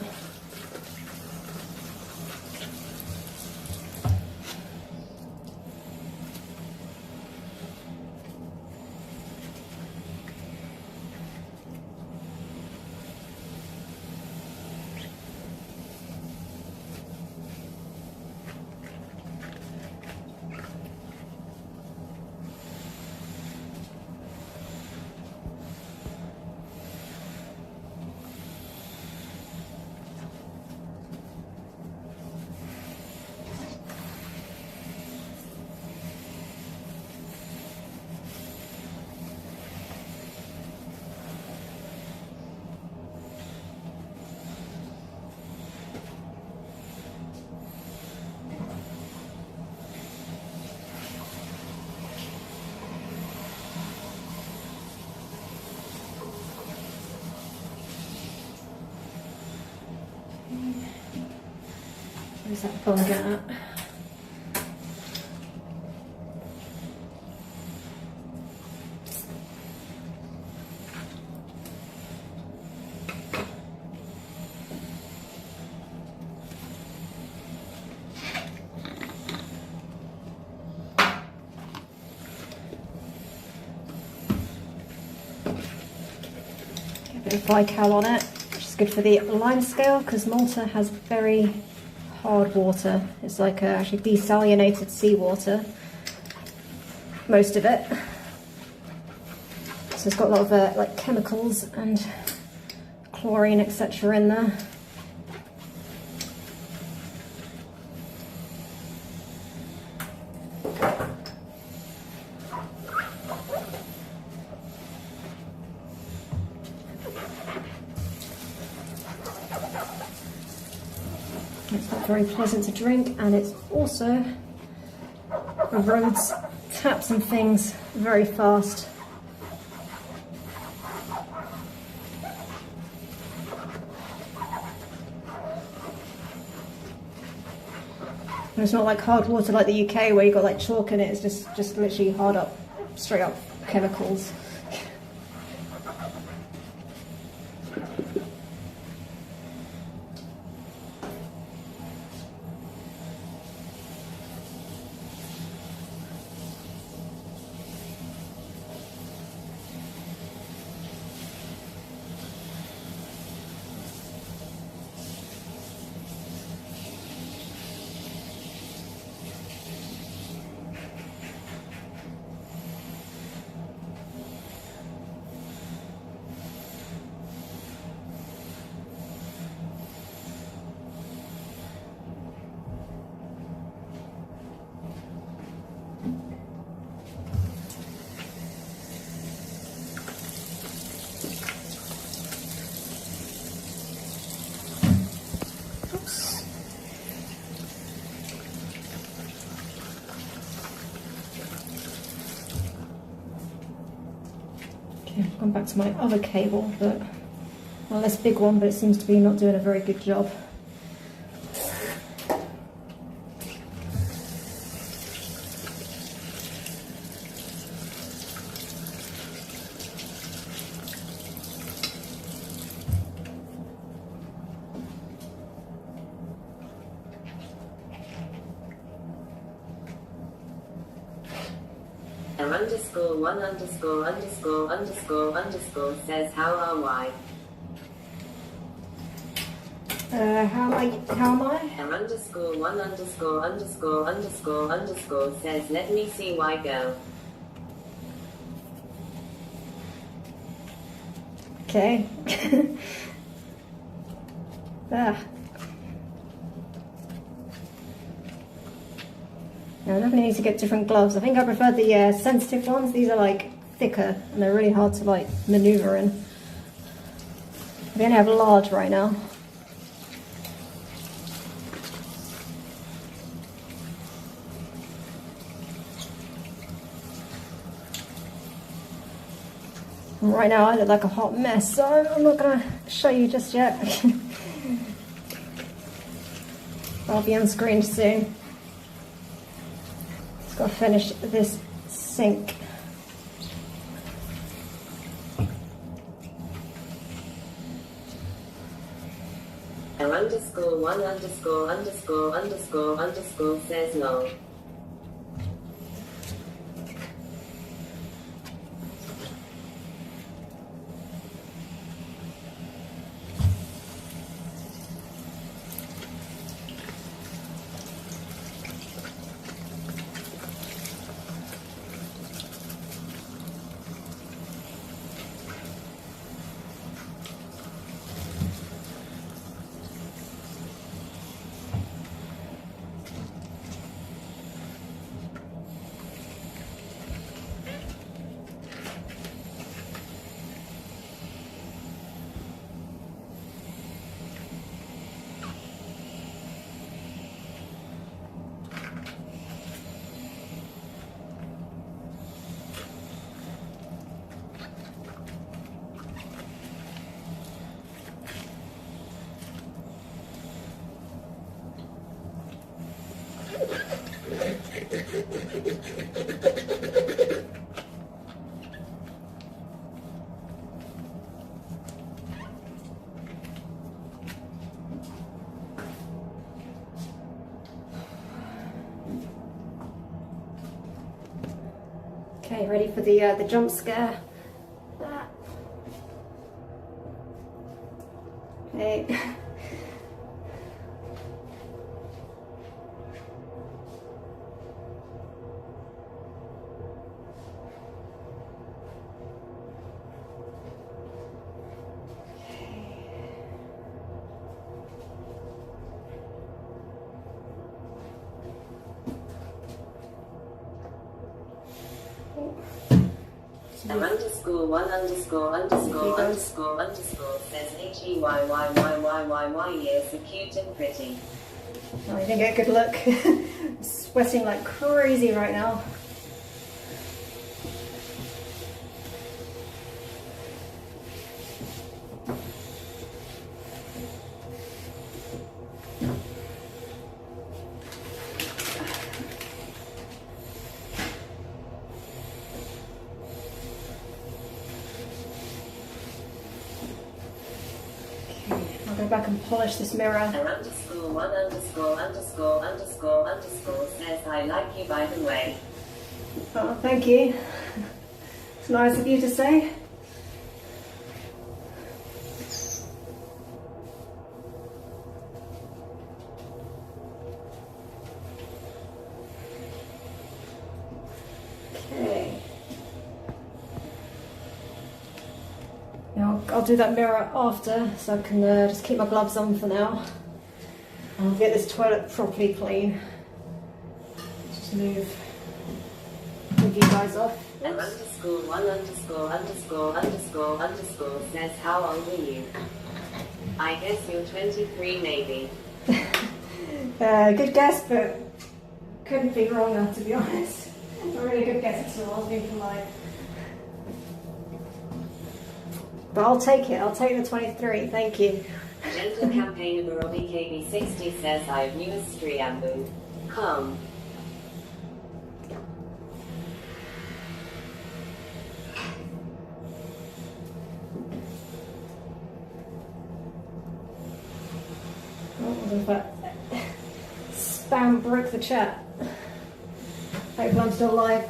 Where's that bung at? Get a bit of Vical on it, which is good for the lime scale because Malta has very hard water. It's like actually desalinated seawater, most of it. So it's got a lot of like chemicals and chlorine, etc. in there. It's not very pleasant to drink, and it's also erodes taps and things very fast. And it's not like hard water like the UK where you've got like chalk in it. It's just literally hard up, straight up chemicals. I've gone back to my other cable, but well, less big one, but it seems to be not doing a very good job. _1_____ says how are why. How am I? _1_____ says let me see why go. Okay. Ah. Now I'm definitely need to get different gloves. I think I prefer the sensitive ones. These are like thicker and they're really hard to like maneuver in. We only have large right now. And right now I look like a hot mess, so I'm not gonna show you just yet. I'll be on screen soon. Just gotta finish this sink. _1 __ says no. Okay, ready for the jump scare. Okay. _1 _ says HEYYYYYY is so cute and pretty. Oh, I didn't get a good look. I'm sweating like crazy right now. I'll go back and polish this mirror. _1 _ says I like you by the way. Oh, thank you. It's nice of you to say. Okay. Now I'll do that mirror after, so I can just keep my gloves on for now. I'll get this toilet properly clean. Just move you guys off. _1 _ says how old are you? I guess you're 23 maybe. Good guess, but couldn't be wronger, to be honest. Not really a good guess at all, I was being polite. But I'll take it, I'll take the 23, thank you. Gentle campaigner Robbie KB60 says I have newest Striambu. Come. Oh, what was that? Spam broke the chat. Hope I'm still live.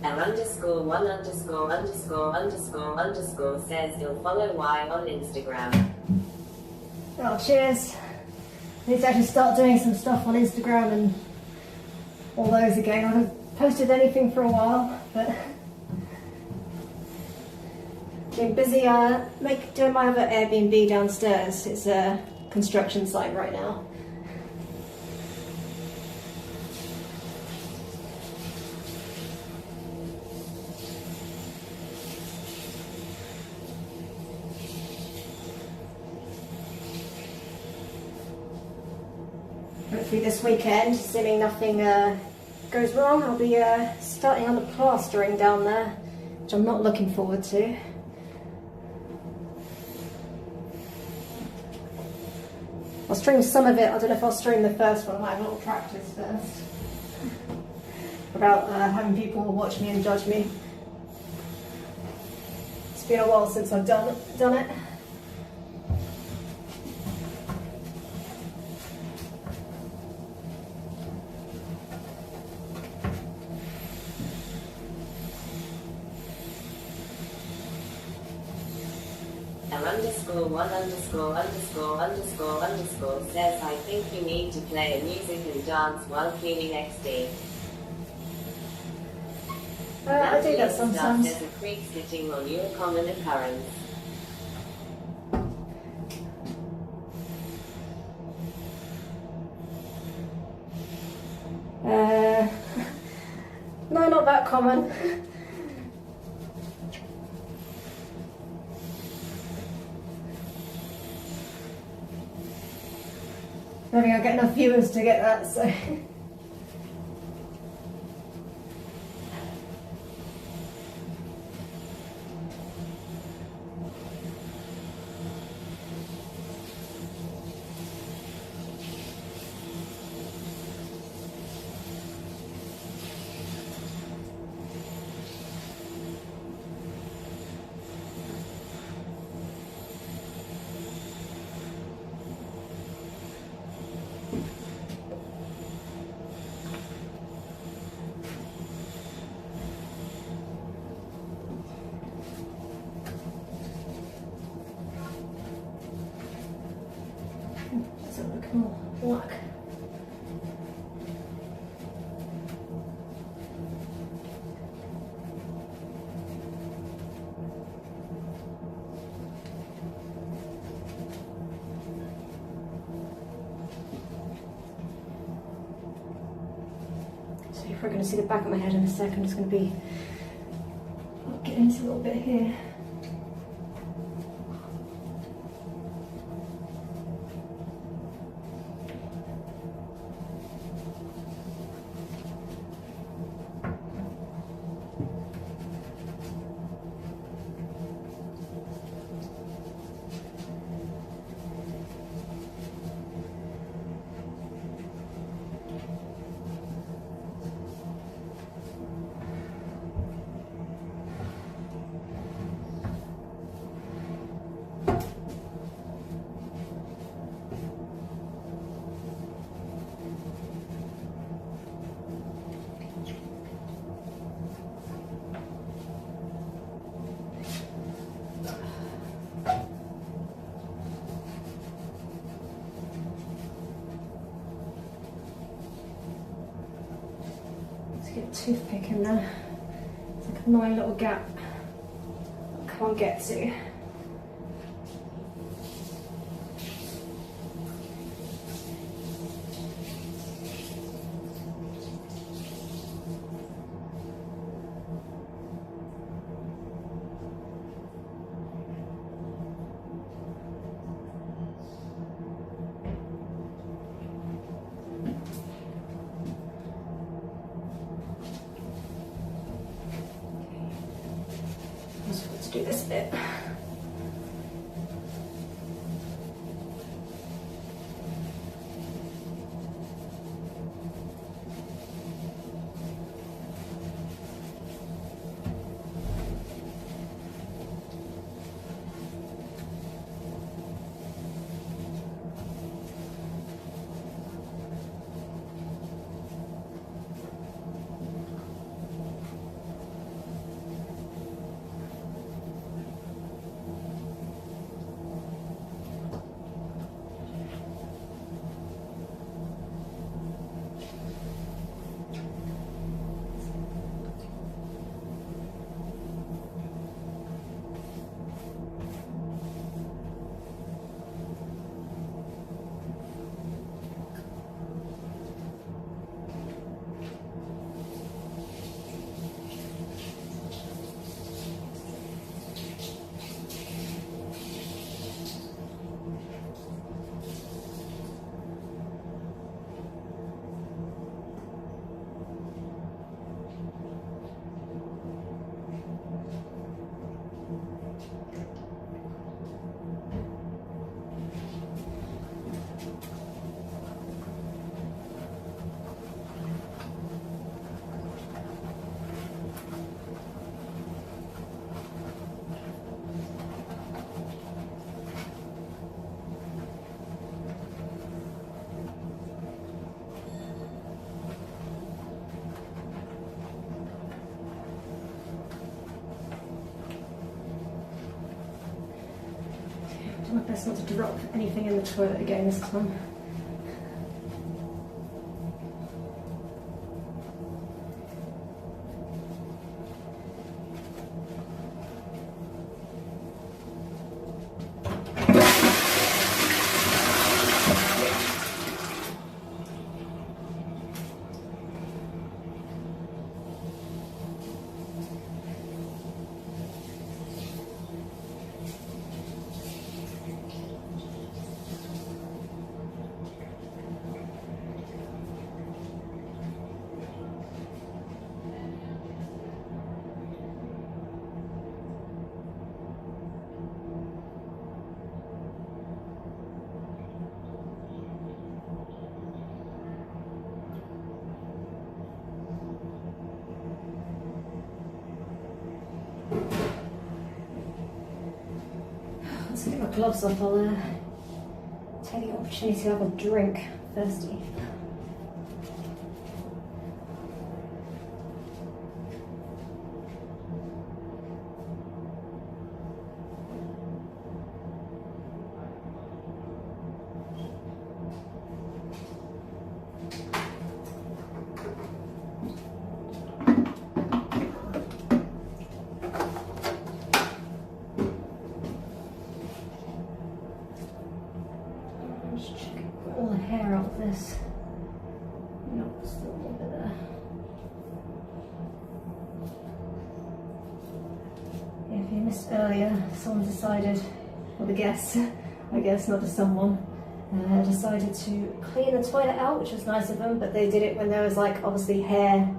M_1______ says he'll follow Y on Instagram. Oh, cheers. I need to actually start doing some stuff on Instagram and all those again. I haven't posted anything for a while, but been busy doing my other Airbnb downstairs. It's a construction site right now. Hopefully this weekend, assuming nothing goes wrong, I'll be starting on the plastering down there, which I'm not looking forward to. I'll stream some of it. I don't know if I'll stream the first one. I might have a little practice first. About having people watch me and judge me. It's been a while since I've done it. M_1______ says I think you need to play music and dance while cleaning XD. I do that sometimes. There's a creek sitting on you, a common occurrence. No, not that common. I don't think I'll get enough viewers to get that, so. Let's have a look more black. So if we're going to see the back of my head in a second, I'm just going to be getting into a little bit here. Get a toothpick in there. It's like a annoying little gap I can't get to. Let's do this bit. Best not to drop anything in the toilet again this time. Let's get my gloves off. I'll take the opportunity to have a drink. Thirsty. Just check all the hair out of this. Nope, still a little bit there. Yeah, if you missed earlier, someone decided, well, the guest, I guess, not just someone, decided to clean the toilet out, which was nice of them, but they did it when there was like obviously hair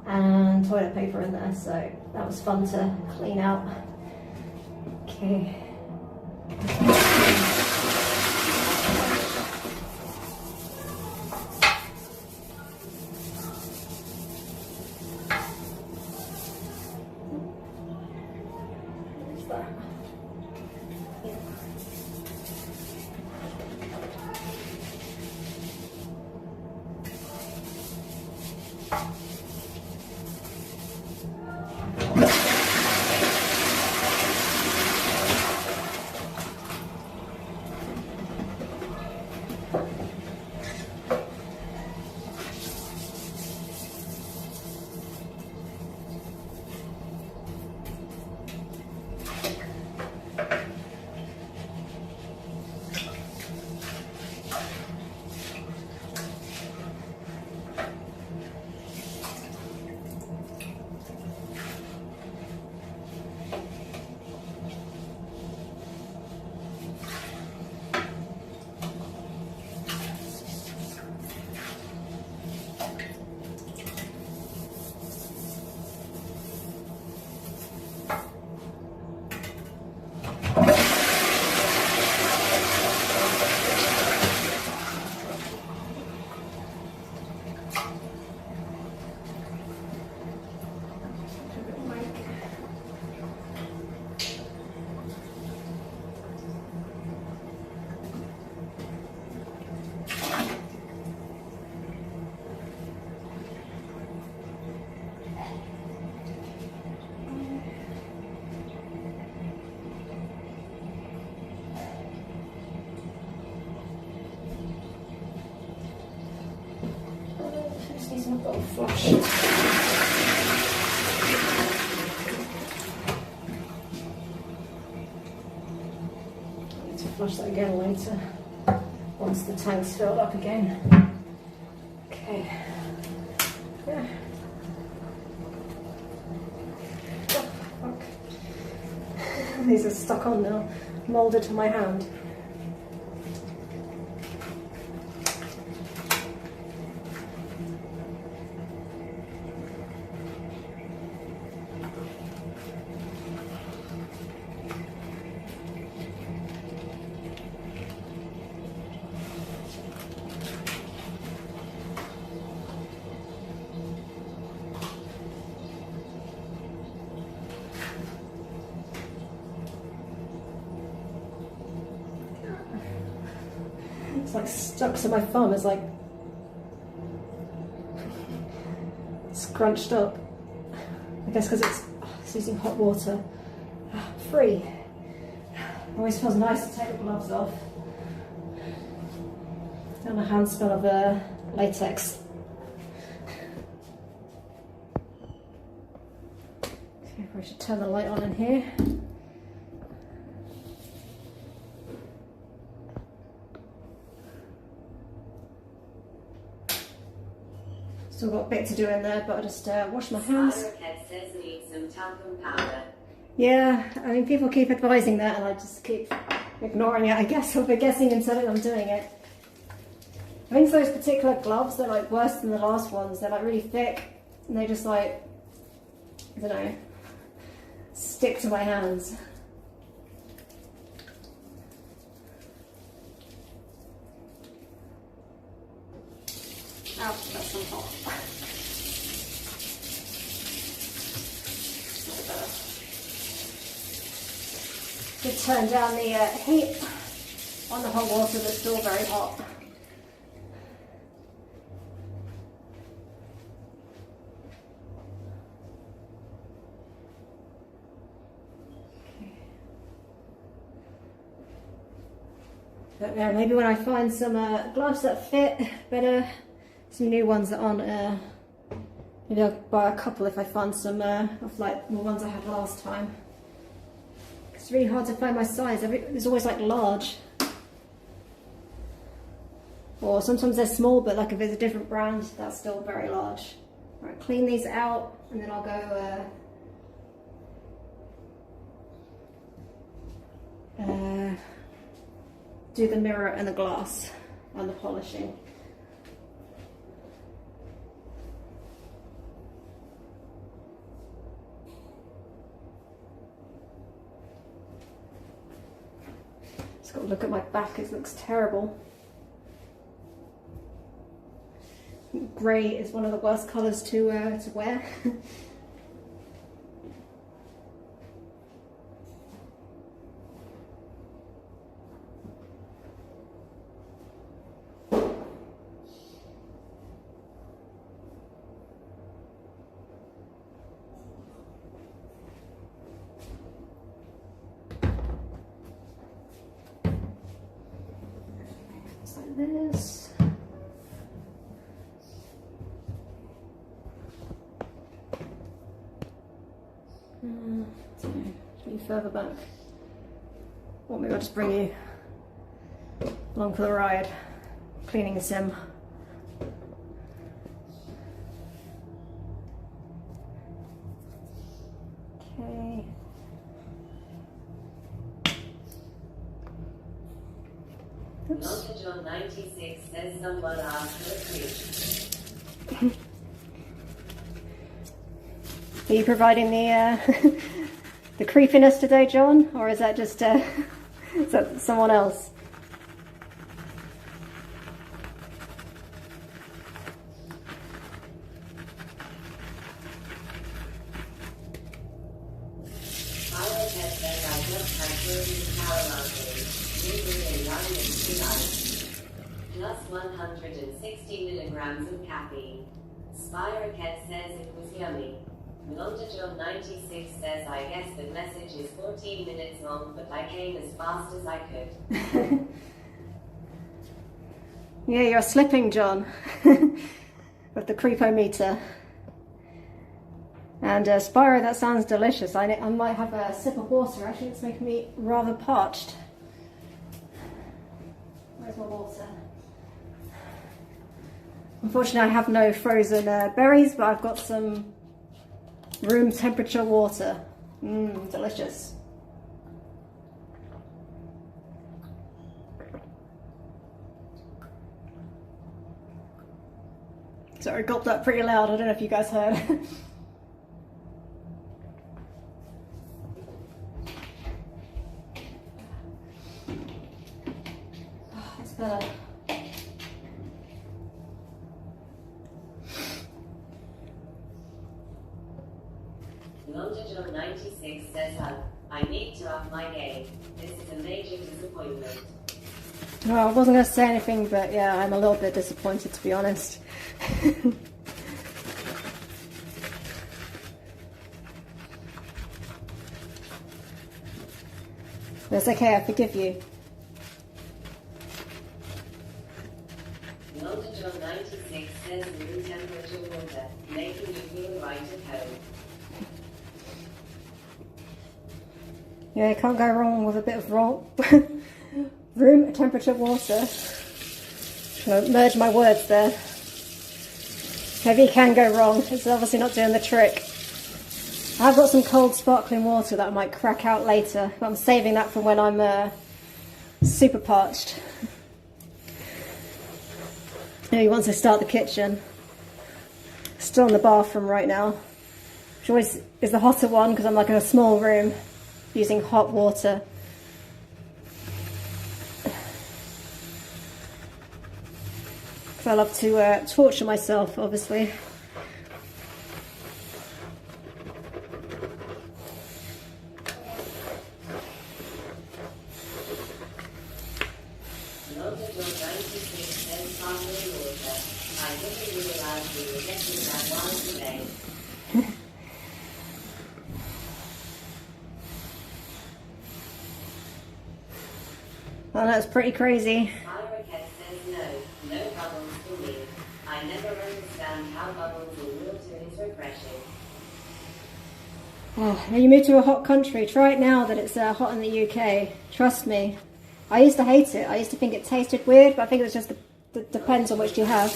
and toilet paper in there, so that was fun to clean out. Okay. I've got a flush. I need to flush that again later, once the tank's filled up again. Okay. Yeah. Oh, fuck. These are stuck on now, moulded to my hand. It's like stuck to my thumb, it's like scrunched up. I guess because it's using hot water. Free. Always feels nice to take the gloves off. And my hands smell of latex. Okay, I should turn the light on in here. Still got a bit to do in there, but I just wash my hands. Says need some talcum powder. Yeah, I mean, people keep advising that, and I just keep ignoring it, I guess, or forgetting until I'm doing it. I think those particular gloves, they're like worse than the last ones. They're like really thick, and they just like, I don't know, stick to my hands. Ow, that's some hot. Could turn down the heat on the hot water, but still very hot. But yeah, maybe when I find some gloves that fit better, some new ones that aren't, maybe I'll buy a couple if I find some of like the ones I had last time. It's really hard to find my size. It's always like large. Or sometimes they're small, but like if it's a different brand, that's still very large. Right, clean these out, and then I'll go do the mirror and the glass and the polishing. Just got to look at my back, it looks terrible. Grey is one of the worst colours to wear. Just like this. Further back. Or maybe I'll just bring you along for the ride, cleaning the sim. Okay. Oops. John 96 says someone asked for a creep. Are you providing the the creepiness today, John, or is that just is that someone else? Plus 160 milligrams of caffeine. Spiroket says it was yummy. John 96 says, I guess the message is 14 minutes long, but I came as fast as I could. Yeah, you're slipping, John, with the creepometer. And Spyro, that sounds delicious. I might have a sip of water. Actually, it's making me rather parched. Where's my water? Unfortunately, I have no frozen berries, but I've got some room temperature water. Delicious. Sorry, I gulped that pretty loud. I don't know if you guys heard. Oh, that's better. John 96 says, I need to up my game. This is a major disappointment. Well, I wasn't going to say anything, but yeah, I'm a little bit disappointed, to be honest. That's okay, I forgive you. London 96 says room temperature water, making you feel right at home. Yeah, you can't go wrong with a bit of room temperature water. I'm gonna merge my words there. Maybe you can go wrong. It's obviously not doing the trick. I've got some cold sparkling water that I might crack out later, but I'm saving that for when I'm super parched. Maybe once I start the kitchen. Still in the bathroom right now, which always is the hotter one because I'm like in a small room using hot water. Because I love to torture myself, obviously. Oh, that's pretty crazy. No bubbles for me. I never understand how bubbles in water is refreshing. Oh, now you move to a hot country. Try it now that it's hot in the UK. Trust me. I used to hate it. I used to think it tasted weird, but I think it's just depends on which you have.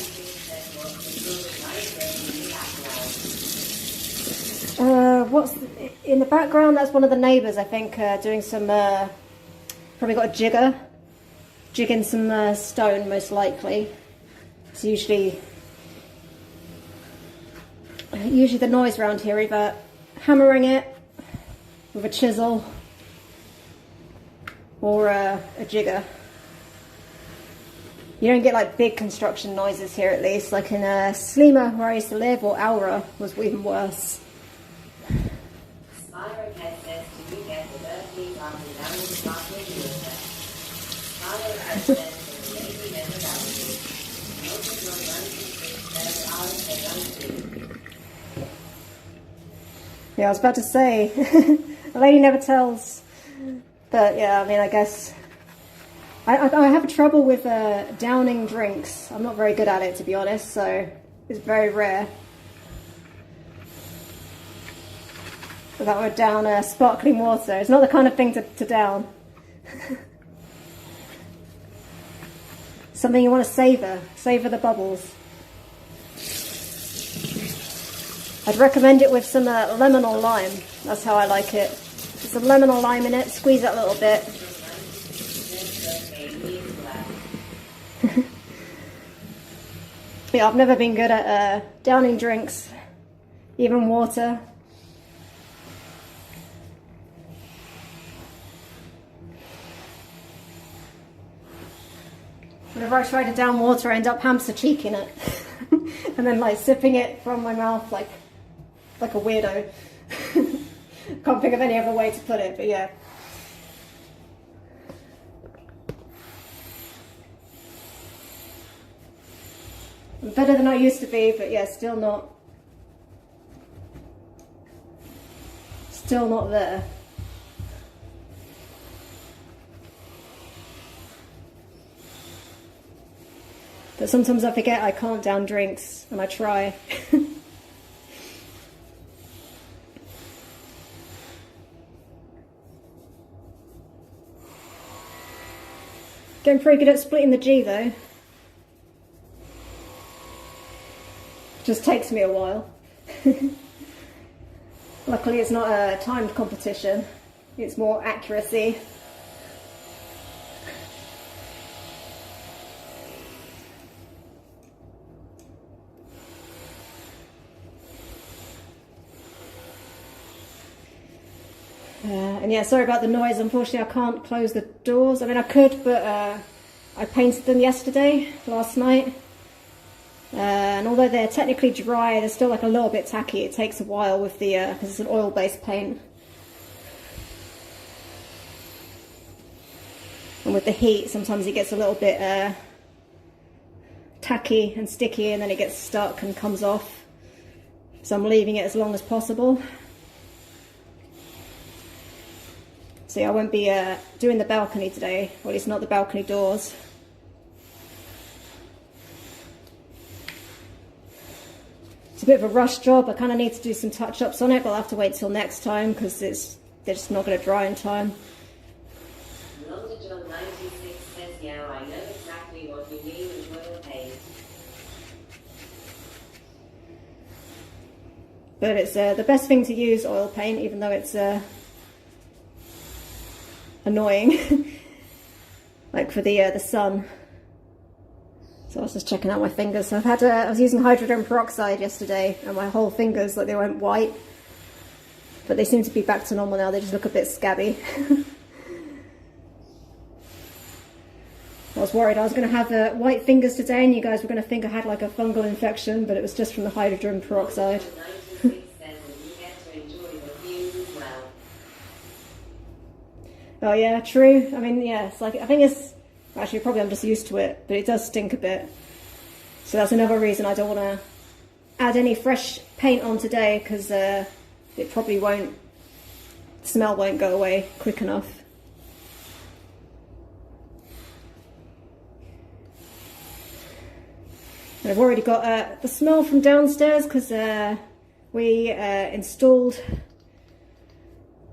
What's in the background? That's one of the neighbours, I think, doing some. Probably got a jigger, jigging some stone, most likely. It's usually the noise around here, either hammering it with a chisel or a jigger. You don't get like big construction noises here, at least. Like in Slima, where I used to live, or Aura was even worse. Yeah, I was about to say, a lady never tells, but yeah, I mean, I guess, I have trouble with downing drinks. I'm not very good at it, to be honest, so it's very rare that I would down sparkling water. It's not the kind of thing to down. Something you want to savor the bubbles. I'd recommend it with some lemon or lime. That's how I like it. Put some lemon or lime in it, squeeze it a little bit. Yeah, I've never been good at downing drinks, even water. Whenever I try to down water, I end up hamster cheeking it. And then like sipping it from my mouth like a weirdo. Can't think of any other way to put it, but yeah. I'm better than I used to be, but yeah, still not there. But sometimes I forget I can't down drinks, and I try. Getting pretty good at splitting the G though. Just takes me a while. Luckily it's not a timed competition, it's more accuracy. And yeah, sorry about the noise. Unfortunately, I can't close the doors. I mean, I could, but I painted them last night. And although they're technically dry, they're still like a little bit tacky. It takes a while with the, because it's an oil-based paint. And with the heat, sometimes it gets a little bit tacky and sticky, and then it gets stuck and comes off. So I'm leaving it as long as possible. See, I won't be doing the balcony today, well, at least not the balcony doors. It's a bit of a rush job. I kind of need to do some touch-ups on it, but I'll have to wait till next time because they're just not going to dry in time. John 96 says, yeah, I know exactly what you mean with oil paint. But it's the best thing to use, oil paint, even though it's annoying, like for the sun. So I was just checking out my fingers. So I was using hydrogen peroxide yesterday, and my whole fingers, like, they went white, but they seem to be back to normal now. They just look a bit scabby. I was worried I was going to have white fingers today, and you guys were going to think I had like a fungal infection, but it was just from the hydrogen peroxide. Oh yeah, true. I mean, yeah, it's like, I think it's, actually probably I'm just used to it, but it does stink a bit. So that's another reason I don't want to add any fresh paint on today, because it probably won't, the smell won't go away quick enough. And I've already got the smell from downstairs because we installed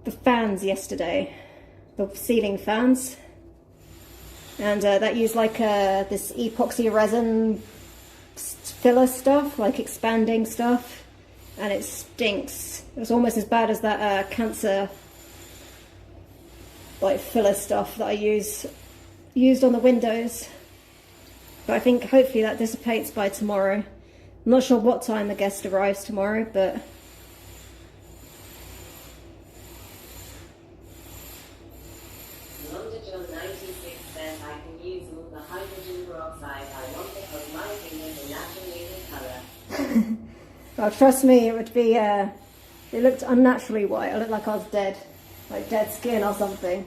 the fans yesterday. The ceiling fans, and that used like this epoxy resin filler stuff, like expanding stuff, and it stinks. It was almost as bad as that cancer like filler stuff that I used on the windows. But I think hopefully that dissipates by tomorrow. I'm not sure what time the guest arrives tomorrow, but John 96 says I can use all the hydrogen peroxide I want because my fingers are naturally the colour. Well, trust me, it would be, it looked unnaturally white. I looked like I was dead, like dead skin or something.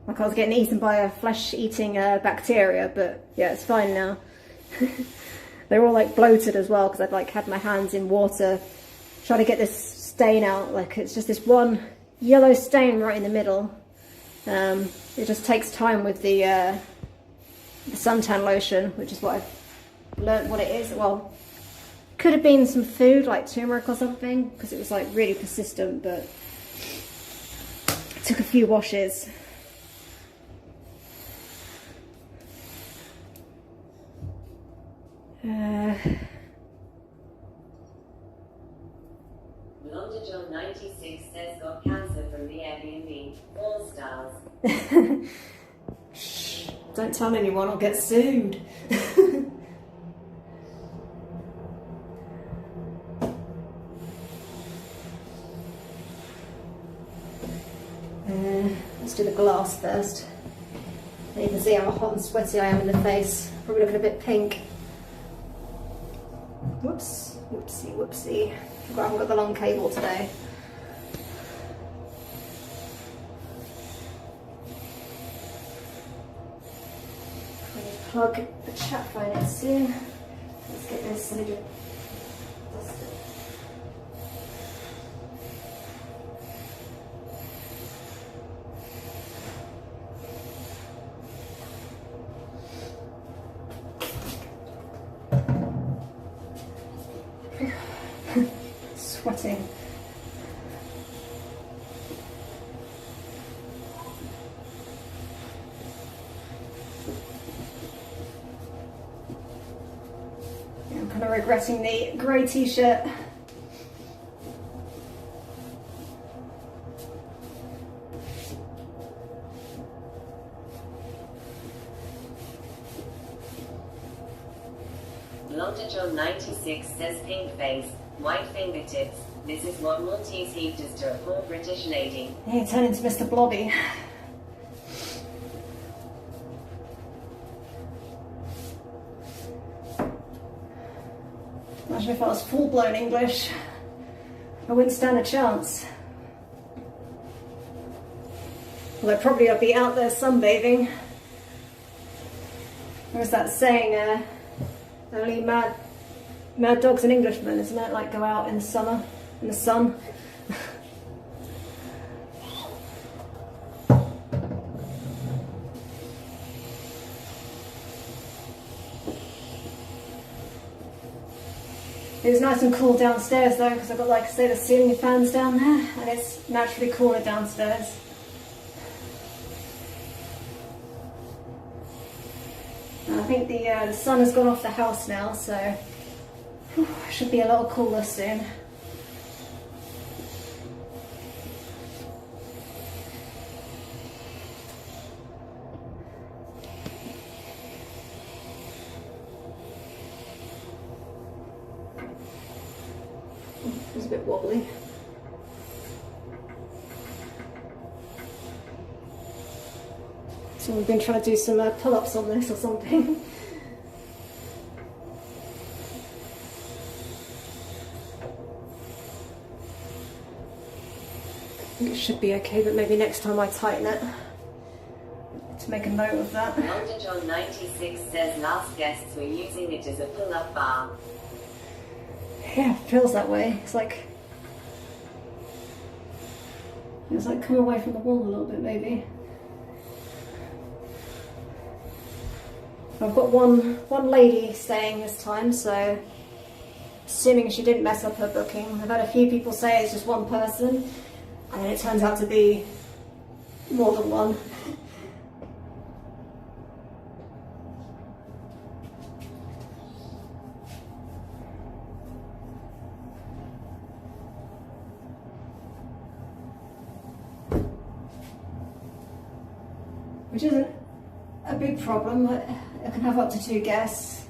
Like I was getting eaten by a flesh-eating bacteria, but yeah, it's fine now. They were all like bloated as well because I'd like had my hands in water trying to get this stain out. Like it's just this one yellow stain right in the middle. It just takes time with the suntan lotion, which is what I've learnt what it is. Well, could have been some food like turmeric or something because it was like really persistent, but it took a few washes. John 96 says got cancer from the Airbnb. 4 stars. Shh, don't tell anyone, I'll get sued. Let's do the glass first. And you can see how hot and sweaty I am in the face. Probably looking a bit pink. Whoops, whoopsie, whoopsie. I haven't got the long cable today. I need to plug the chat phone in soon. Let's get this dusted. Sweating. Yeah, I'm kind of regretting the grey t-shirt. John 96 says pink face, white fingertips. This is what Maltese heat does to a poor British lady. You turn into Mr. Blobby. Imagine if I was full-blown English. I wouldn't stand a chance. Although probably I'd be out there sunbathing. There's that saying, only mad dogs and Englishmen, isn't it? Like go out in the summer, in the sun. It was nice and cool downstairs though, because I've got, like I say, the ceiling fans down there, and it's naturally cooler downstairs. And I think the sun has gone off the house now, so it should be a lot cooler soon. It's a bit wobbly. So we've been trying to do some pull-ups on this or something. I think it should be okay, but maybe next time I tighten it. To make a note of that. London John 96 says last guests were using it as a pull-up bar. Yeah, it feels that way. It's like come away from the wall a little bit, maybe. I've got one lady staying this time, so assuming she didn't mess up her booking. I've had a few people say it's just one person, and then it turns out to be more than one. Which isn't a big problem. I can have up to 2 guests.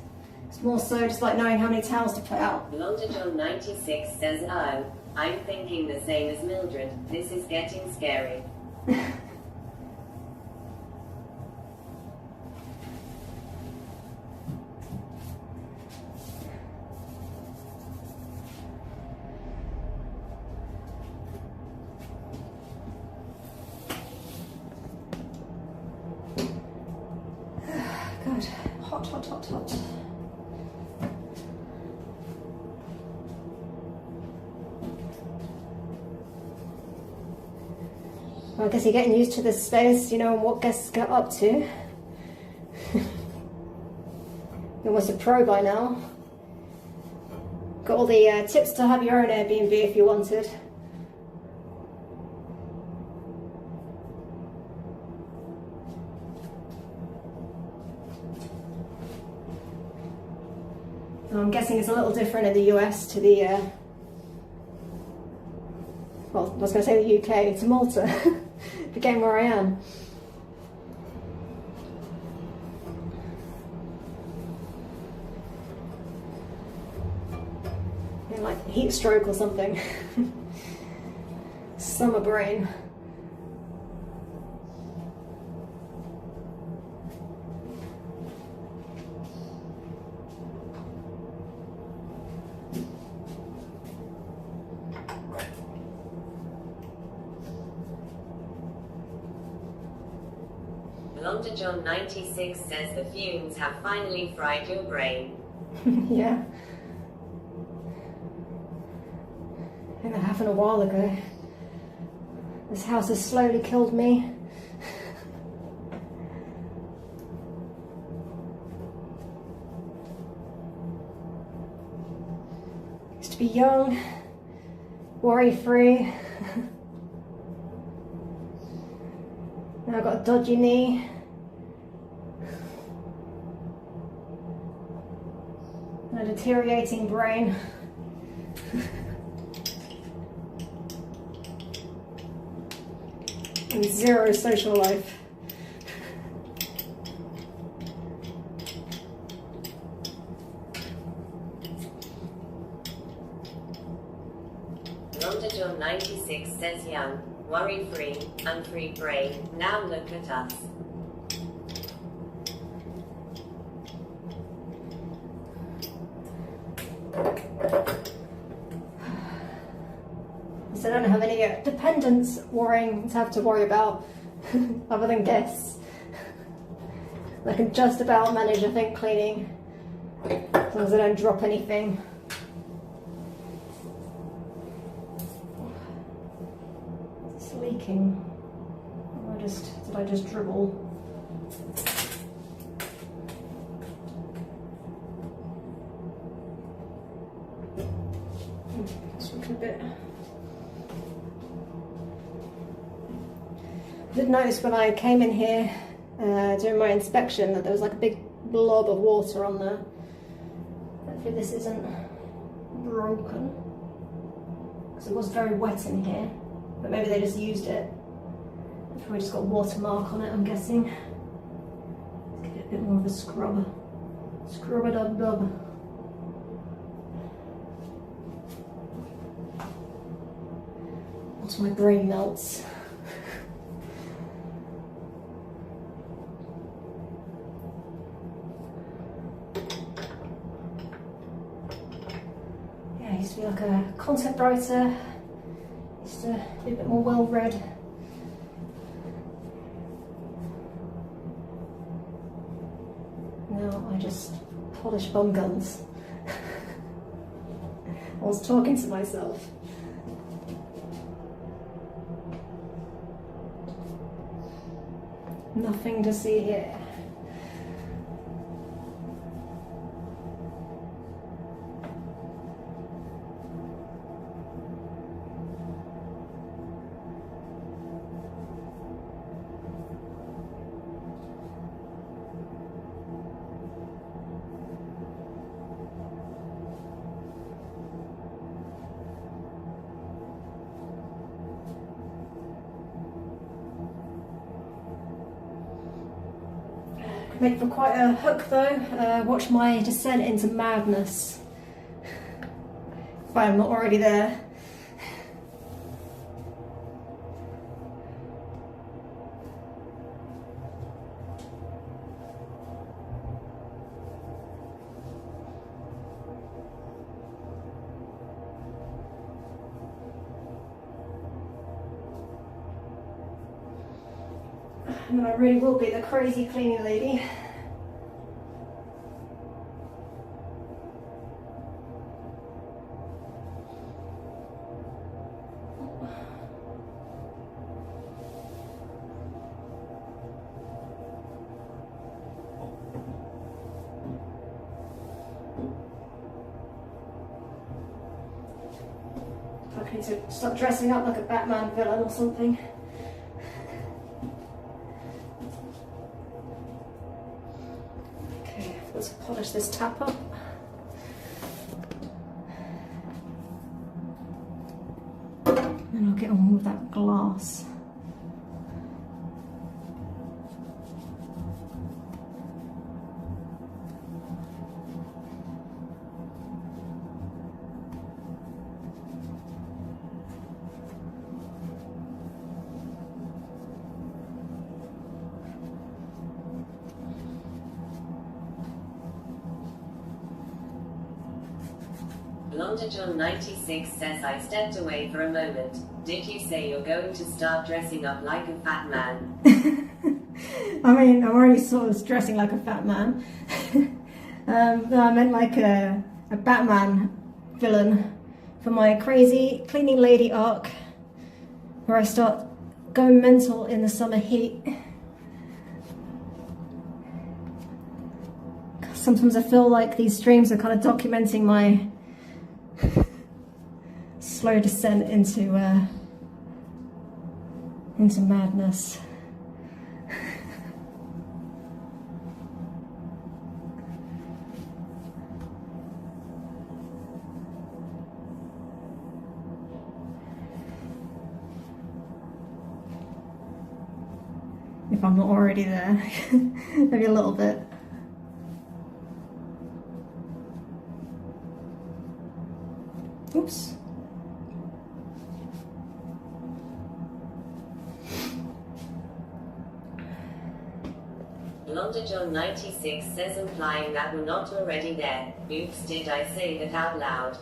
It's more so just like knowing how many towels to put out. London John 96 says, oh, I'm thinking the same as Mildred. This is getting scary. God, hot, hot, hot, hot. Well, I guess you're getting used to this space, you know, and what guests get up to. You're almost a pro by now. Got all the tips to have your own Airbnb if you wanted. I'm guessing it's a little different in the US to the, well, I was going to say the UK, to Malta, again where I am. Yeah, like heat stroke or something. Summer brain. London John 96 says the fumes have finally fried your brain. Yeah. I think that happened a while ago. This house has slowly killed me. Used to be young, worry-free. Now I've got a dodgy knee. And a deteriorating brain. And 0 social life. London John 96 says young, worry-free, unfree brain. Now look at us. So I don't have any dependents worrying to have to worry about other than guests. I can just about manage, I think, cleaning as long as I don't drop anything. It's leaking. Or did I just dribble? It's looking a bit. I did notice when I came in here during my inspection that there was like a big blob of water on there. Hopefully this isn't broken, because it was very wet in here, but maybe they just used it. It's probably just got a watermark on it, I'm guessing. Let's give it a bit more of a scrub. Scrub-a-dub-dub. Once my brain melts. Yeah, I used to be like a content writer. Used to be a bit more well-read. Now I just polish bum guns. I was talking to myself. Nothing to see here. Make for quite a hook though. Watch my descent into madness. If I'm not already there. And then I really will be the crazy cleaning lady. I need to start dressing up like a Batman villain or something. Let's polish this tap up. And I'll get on with that glass. Blonde John 96 says I stepped away for a moment. Did you say you're going to start dressing up like a fat man? I mean, I'm already sort of dressing like a fat man. No, I meant like a Batman villain for my crazy cleaning lady arc, where I start going mental in the summer heat. Sometimes I feel like these streams are kind of documenting my slow descent into madness. If I'm not already there, maybe a little bit. Oops. Blonde John 96 says implying that we're not already there. Oops, did I say that out loud?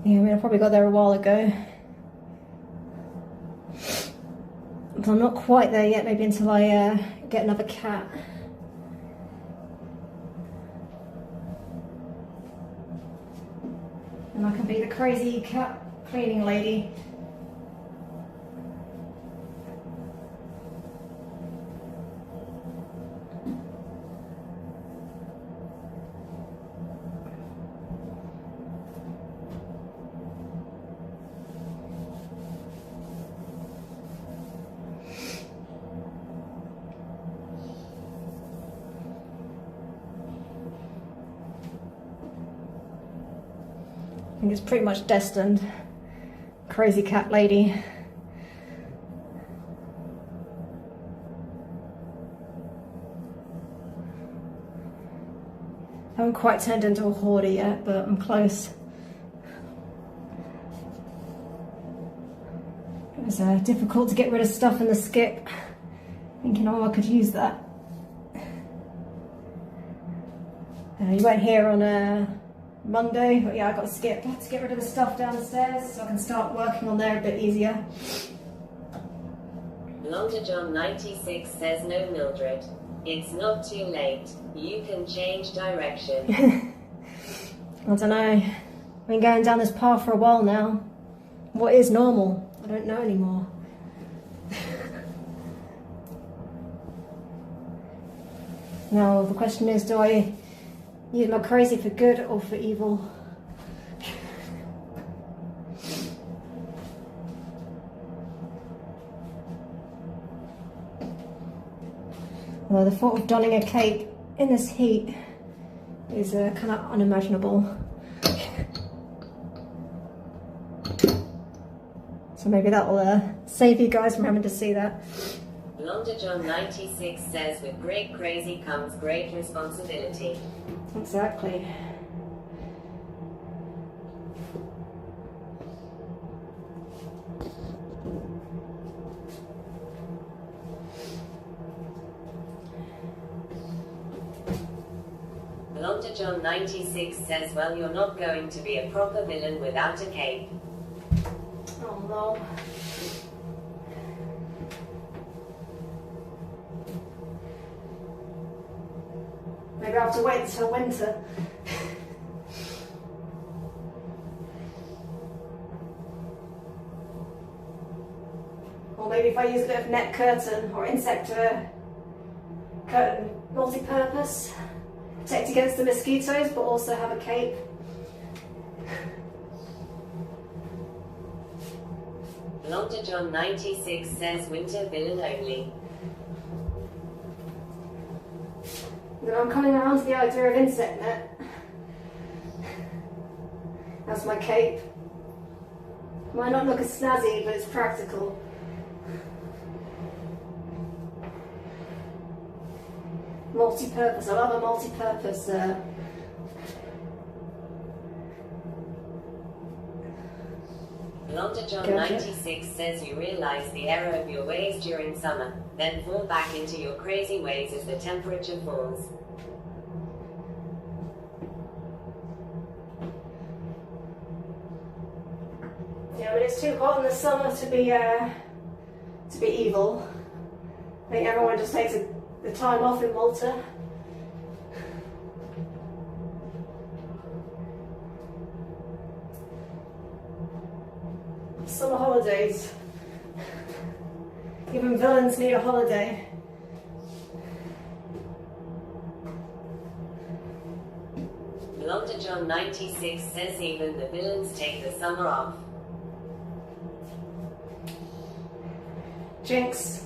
Yeah, I mean, I probably got there a while ago. But I'm not quite there yet, maybe until I get another cat. And I can be the crazy cat cleaning lady. I think it's pretty much destined. Crazy cat lady. I haven't quite turned into a hoarder yet, but I'm close. It was difficult to get rid of stuff in the skip. Thinking, oh, I could use that. You won't hear on Monday, but yeah, I got a skip. I had to get rid of the stuff downstairs so I can start working on there a bit easier. Londa John 96 says no, Mildred. It's not too late. You can change direction. I don't know. I've been going down this path for a while now. What is normal? I don't know anymore. Now the question is, do I use my crazy for good or for evil? Well, the thought of donning a cape in this heat is kind of unimaginable. So maybe that will save you guys from having to see that. Londa John 96 says with great crazy comes great responsibility. Exactly. Londa John 96 says, well, you're not going to be a proper villain without a cape. Oh no. Maybe I'll have to wait until winter. Or maybe if I use a bit of net curtain or insect curtain, multi-purpose, protect against the mosquitoes but also have a cape. Londa John 96 says winter villain only. Then I'm coming around to the idea of insect net. That's my cape. Might not look as snazzy, but it's practical. Multi-purpose. I love a multi-purpose. Londa John 96 says you realize the error of your ways during summer, then fall back into your crazy ways as the temperature falls. Yeah, but it's too hot in the summer to be evil. I think everyone just takes the time off in Malta. Summer holidays. Even villains need a holiday. Londa John 96 says even the villains take the summer off. Jinx.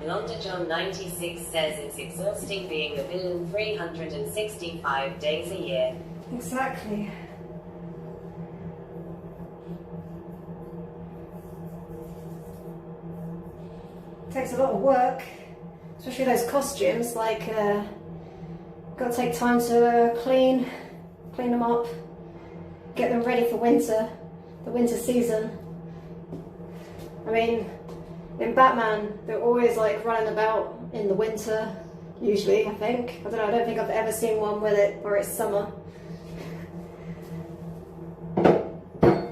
Londa John 96 says it's exhausting being a villain 365 days a year. Exactly. Takes a lot of work, especially those costumes. Like, got to take time to clean them up, get them ready for winter, the winter season. I mean, in Batman, they're always like running about in the winter, usually, I think. I don't know, I don't think I've ever seen one with it where it's summer.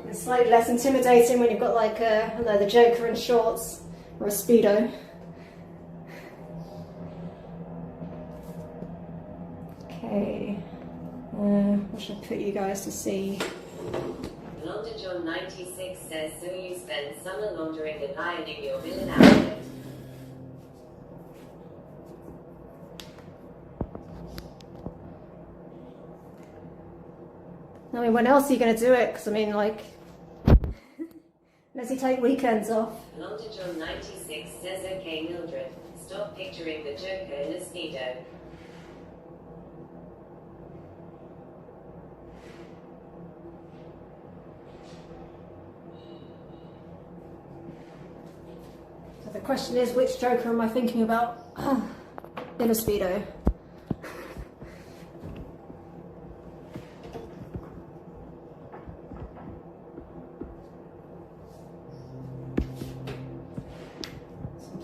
It's slightly less intimidating when you've got like I don't know, the Joker in shorts or a Speedo. Okay, what should I put you guys to see? Launder John 96 says, so you spend summer laundering and ironing your villain outfit. I mean, when else are you going to do it? Because I mean, like, unless you take weekends off. Launder John 96 says, okay Mildred, stop picturing the Joker in a Speedo. So the question is, which Joker am I thinking about in a Speedo?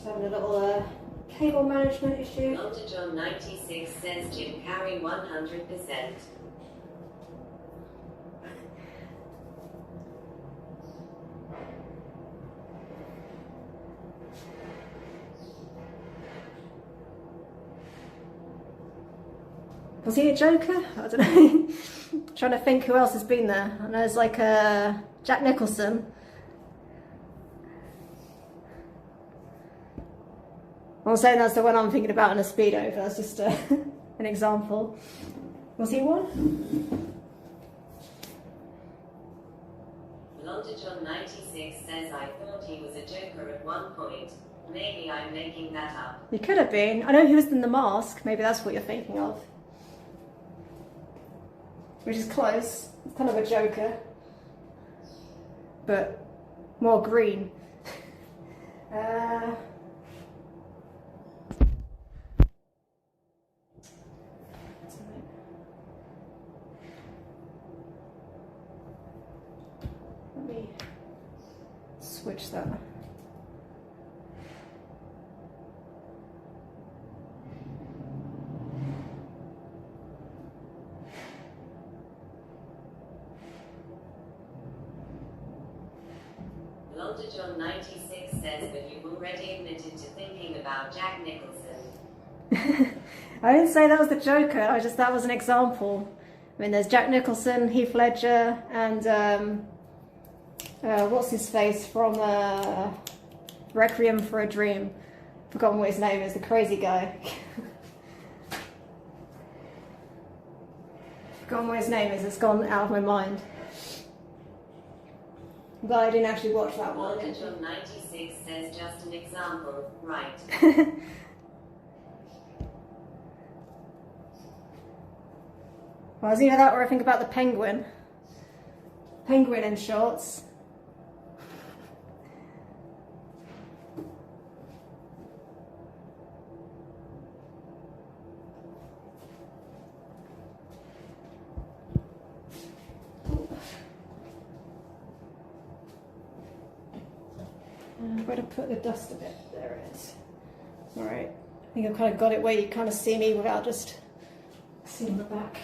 Having a little cable management issue. Launder John 96 says Jim Carrey 100%. Was he a Joker? I don't know. Trying to think who else has been there. I know there's like Jack Nicholson. I'm saying that's the one I'm thinking about in a Speedo, but that's just an example. Was he one? Launder John 96 says, I thought he was a Joker at one point. Maybe I'm making that up. He could have been. I know he was in The Mask. Maybe that's what you're thinking of. Which is close. It's kind of a Joker. But more green. Let me switch that. Launder John 96 says, but you've already admitted to thinking about Jack Nicholson. I didn't say that was the Joker, that was an example. I mean, there's Jack Nicholson, Heath Ledger, and what's his face from Requiem for a Dream. Forgotten what his name is, the crazy guy. Forgotten what his name is, it's gone out of my mind. But I didn't actually watch that one. Launder John 96 says, just an example, right? Well, it's either that or I think about the penguin. Penguin in shorts. Where to put the dust a bit? There it is. Alright, I think I've kind of got it where you kind of see me without just seeing the back.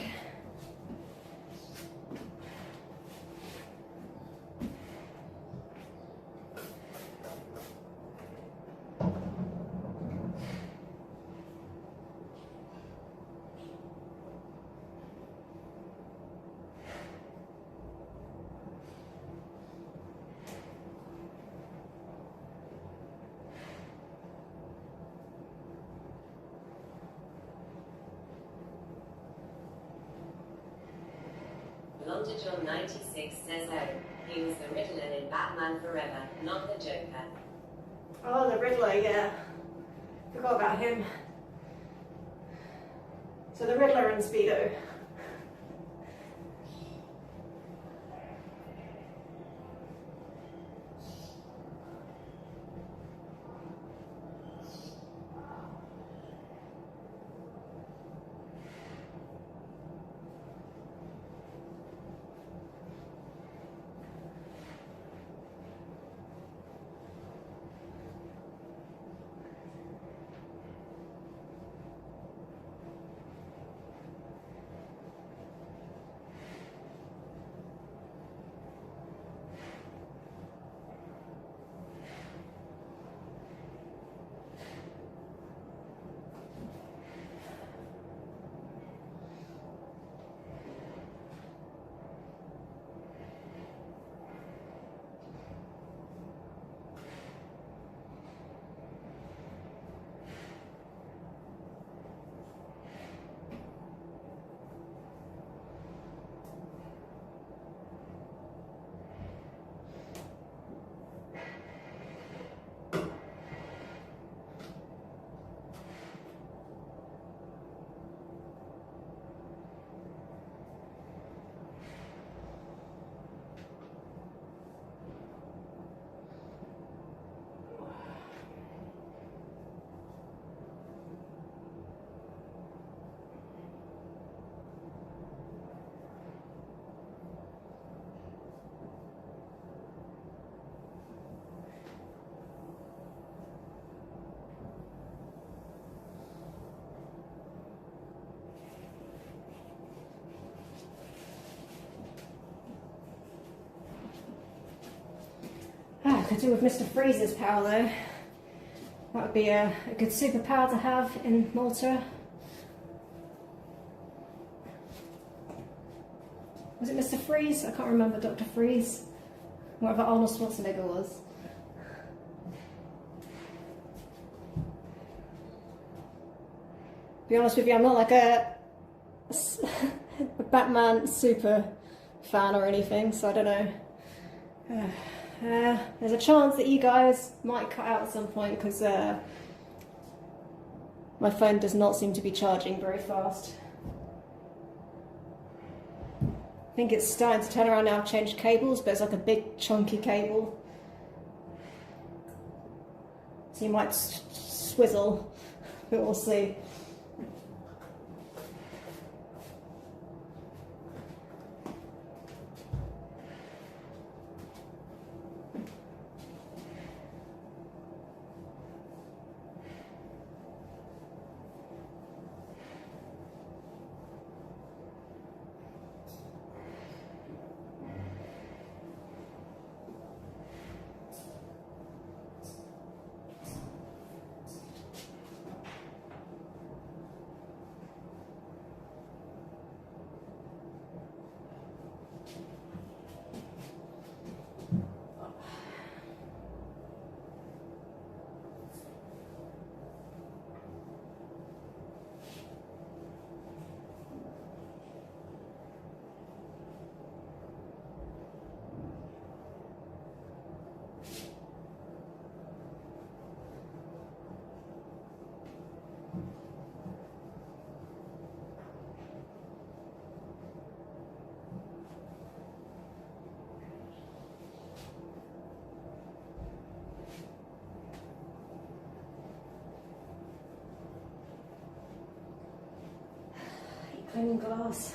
Launder John 96 says, oh, he was the Riddler in Batman Forever, not the Joker. Oh, the Riddler, yeah. Forgot about him. So the Riddler in Speedo. I could do with Mr. Freeze's power though. That would be a good superpower to have in Malta. Was it Mr. Freeze? I can't remember. Dr. Freeze. Whatever Arnold Schwarzenegger was. To be honest with you, I'm not like a Batman super fan or anything, so I don't know. There's a chance that you guys might cut out at some point because my phone does not seem to be charging very fast. I think it's starting to turn around now. I've changed cables, but it's like a big chunky cable. So you might swizzle, but we'll see. Cleaning glass.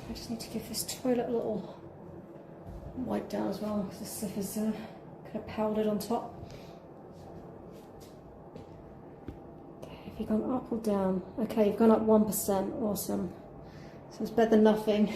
I just need to give this toilet a little wipe down as well because the stuff is kind of powdered on top. Okay, have you gone up or down? Okay, you've gone up 1%. Awesome. So it's better than nothing.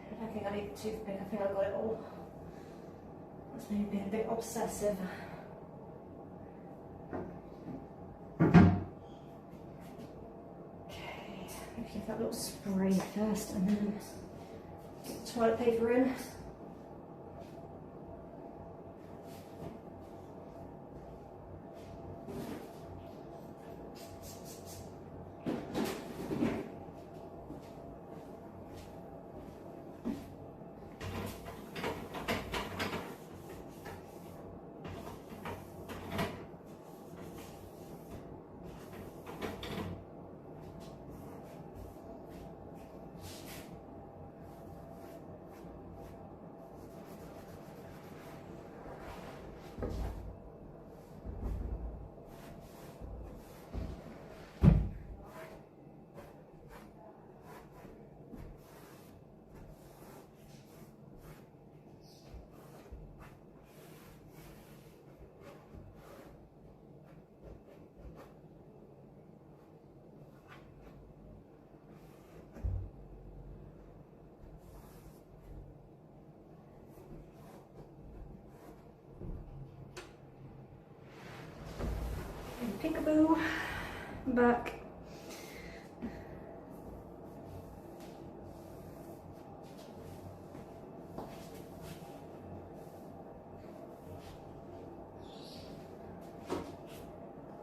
I don't think I need a toothpick, I think I got it all. That's maybe being a bit obsessive. Okay, maybe give that a little spray first and then get the toilet paper in. Peekaboo, I'm back.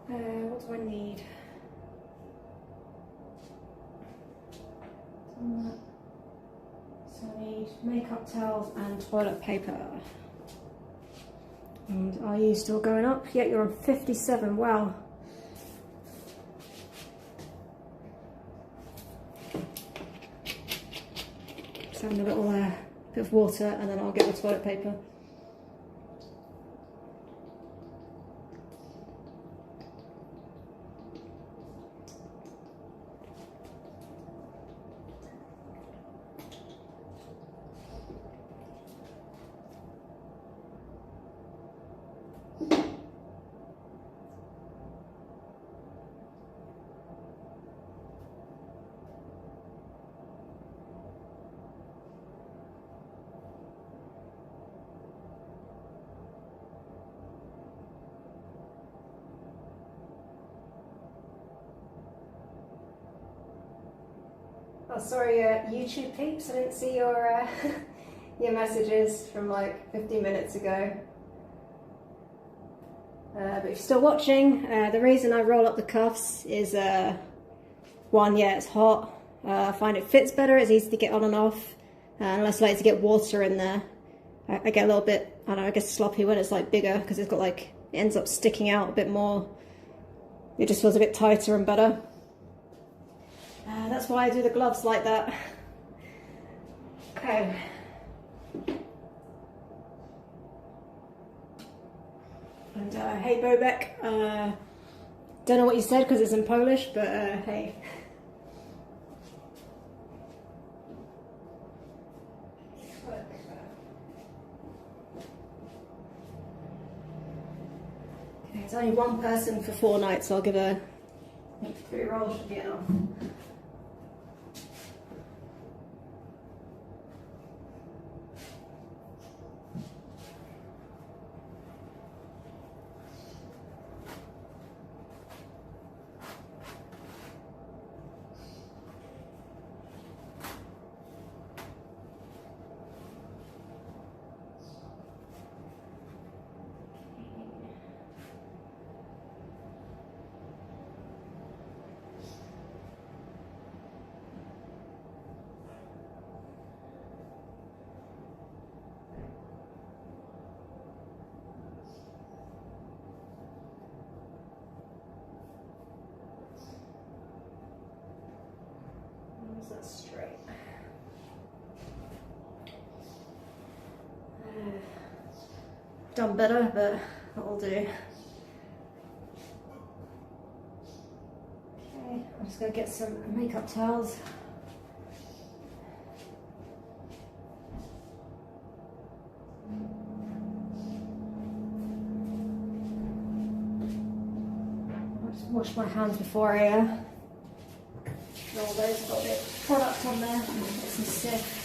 What do I need? So I need makeup towels and toilet paper. And are you still going up? Yeah, you're on 57, wow. Just having a little bit of water and then I'll get the toilet paper. Oh, sorry, YouTube peeps, I didn't see your your messages from like 15 minutes ago. But if you're still watching, the reason I roll up the cuffs is one, yeah, it's hot. I find it fits better, it's easy to get on and off, and less likely to get water in there. I get a little bit, I don't know, I guess sloppy when it's like bigger because it's got like, it ends up sticking out a bit more. It just feels a bit tighter and better. That's why I do the gloves like that. Okay. And hey Bobek, don't know what you said because it's in Polish, but hey. Okay, it's only one person for 4 nights, so I'll give her 3 rolls should be enough. That's straight. Done better, but that'll do. Okay, I'm just going to get some makeup towels. I'll just wash my hands before I roll those. I've got a bit of product on there. Get some stiff.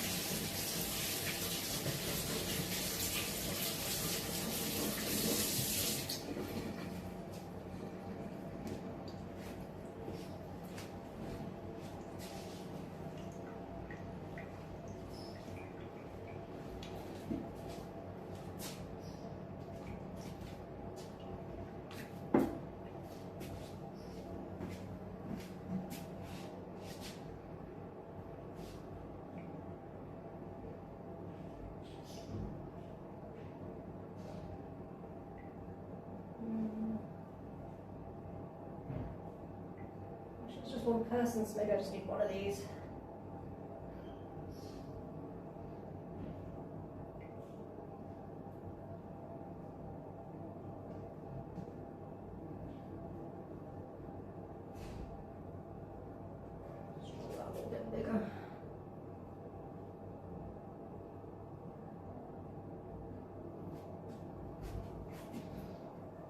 It's just one person, so maybe I just need one of these.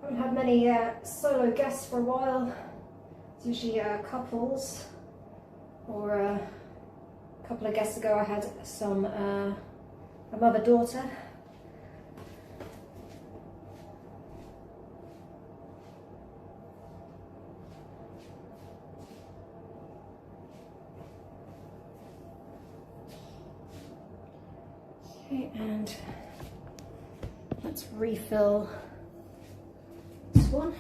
haven't had many solo guests for a while. It's usually couples, or a couple of guests ago I had some a mother-daughter. Okay, and let's refill this one.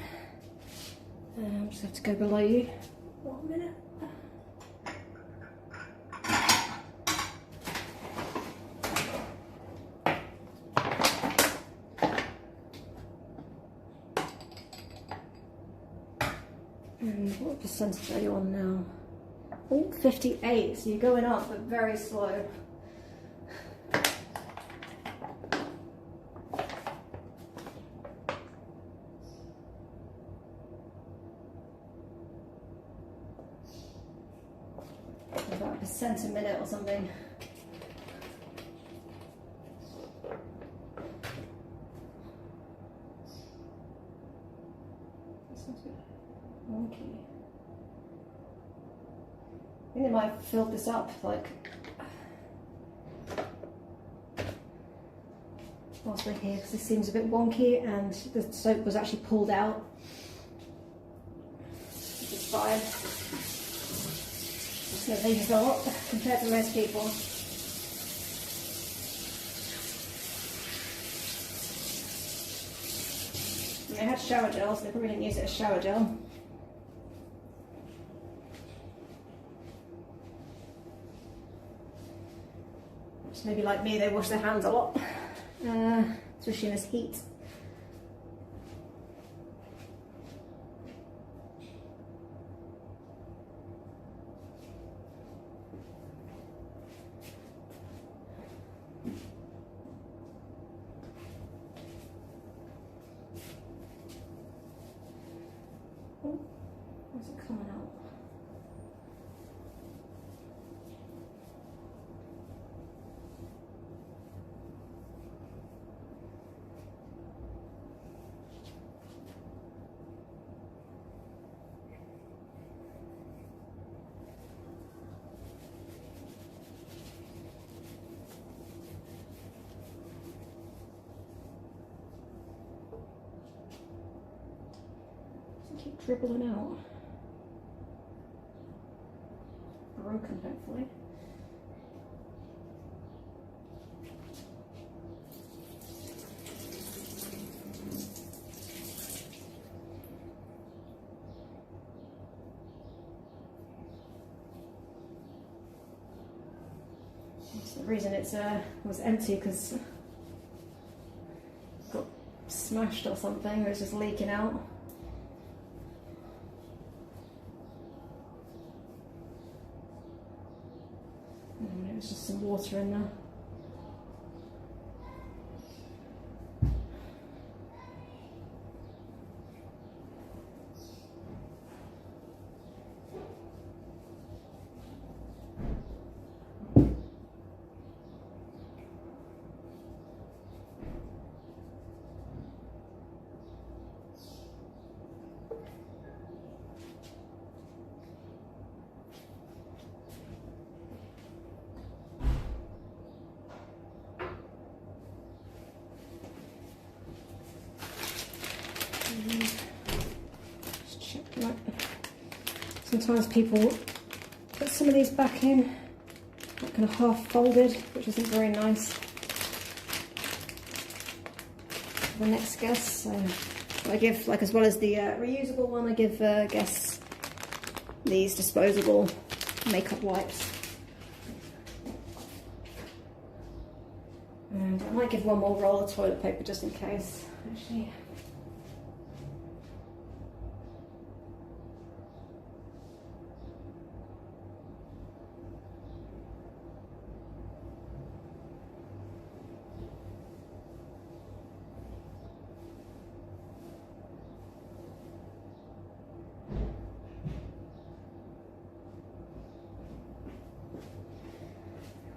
Just have to go below you 1 minute. And what percentage are you on now? Oh, 58, so you're going up, but very slow. About 1% a minute or something. That sounds a bit wonky. I think they might have filled this up like whilst we're here, because this seems a bit wonky and the soap was actually pulled out, which is fine. So these are a lot compared to most people. I had shower gel, so they probably didn't use it as shower gel. Just maybe like me, they wash their hands a lot, especially in this heat. Where's it coming out? Doesn't keep dribbling out. Broken, hopefully. That's the reason it was empty, because it got smashed or something, or it's just leaking out. There's just some water in there. Just check that. Sometimes people put some of these back in, like kind of half folded, which isn't very nice for the next guest. So I give, like, as well as the reusable one, I give guests these disposable makeup wipes. And I might give one more roll of toilet paper just in case, actually.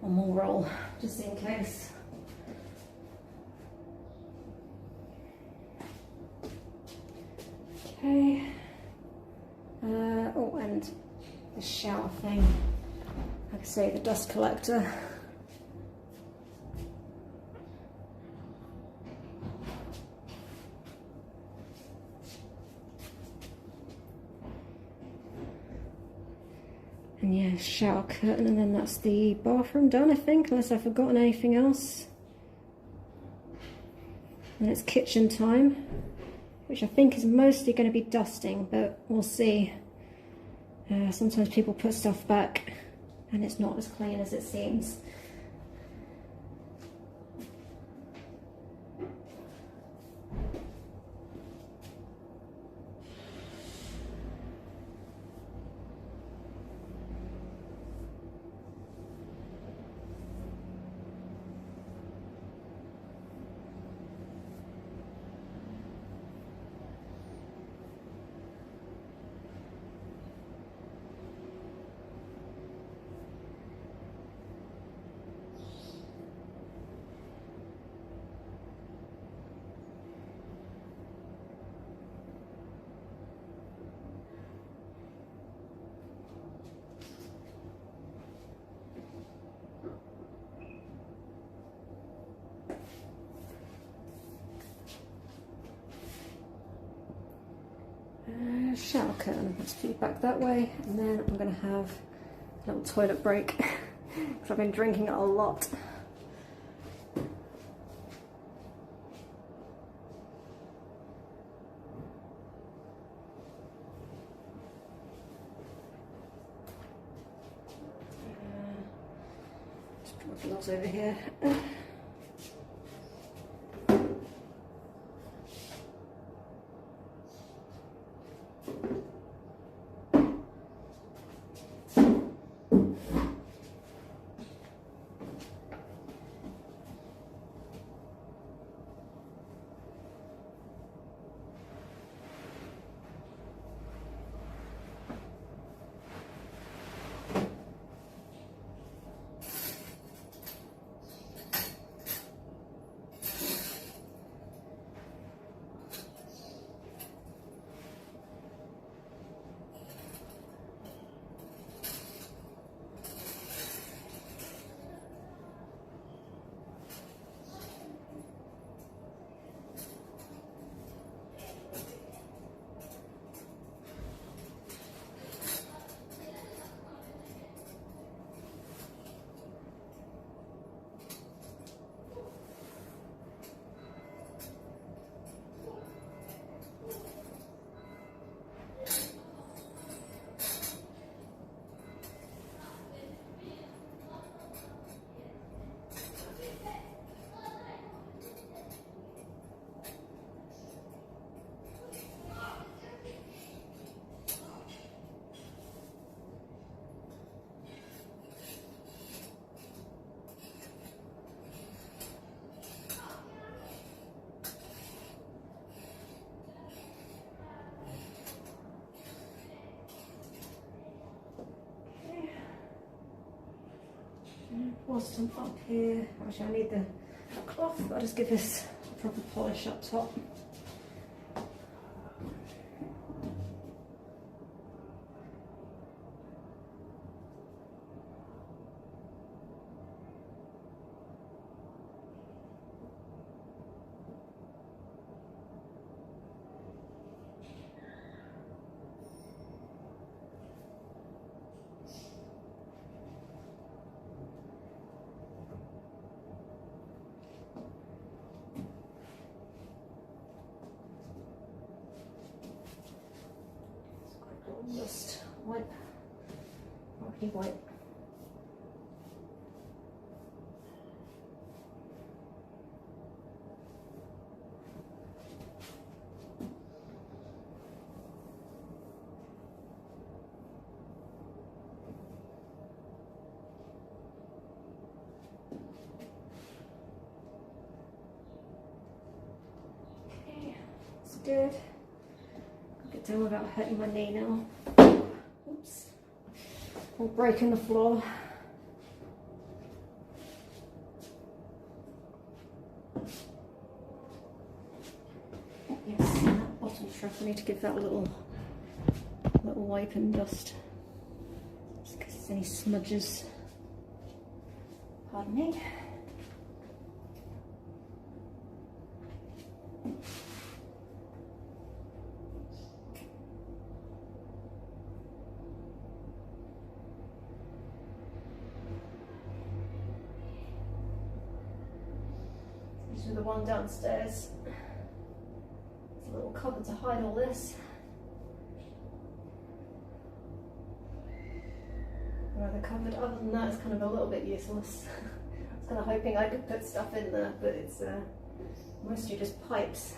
One more roll, just in case. and the shower thing, like I say, the dust collector. And yeah, shower curtain, and then that's the bathroom done, I think, unless I've forgotten anything else. And it's kitchen time, which I think is mostly going to be dusting, but we'll see. Sometimes people put stuff back and it's not as clean as it seems. Shower curtain, let's put it back that way, and then I'm going to have a little toilet break because I've been drinking a lot. Just put my gloves over here. Whilst I'm up here, actually I need the cloth, but I'll just give this a proper polish up top. Just wipe, rocky wipe. Okay, that's good. Get done without hurting my knee now. Oops. Or breaking the floor. Yes, that bottom strap, I need to give that a little wipe and dust. any smudges. Pardon me. This is the one downstairs. It's a little cupboard to hide all this. The cupboard, other than that, is kind of a little bit useless. I was kind of hoping I could put stuff in there, but it's mostly just pipes.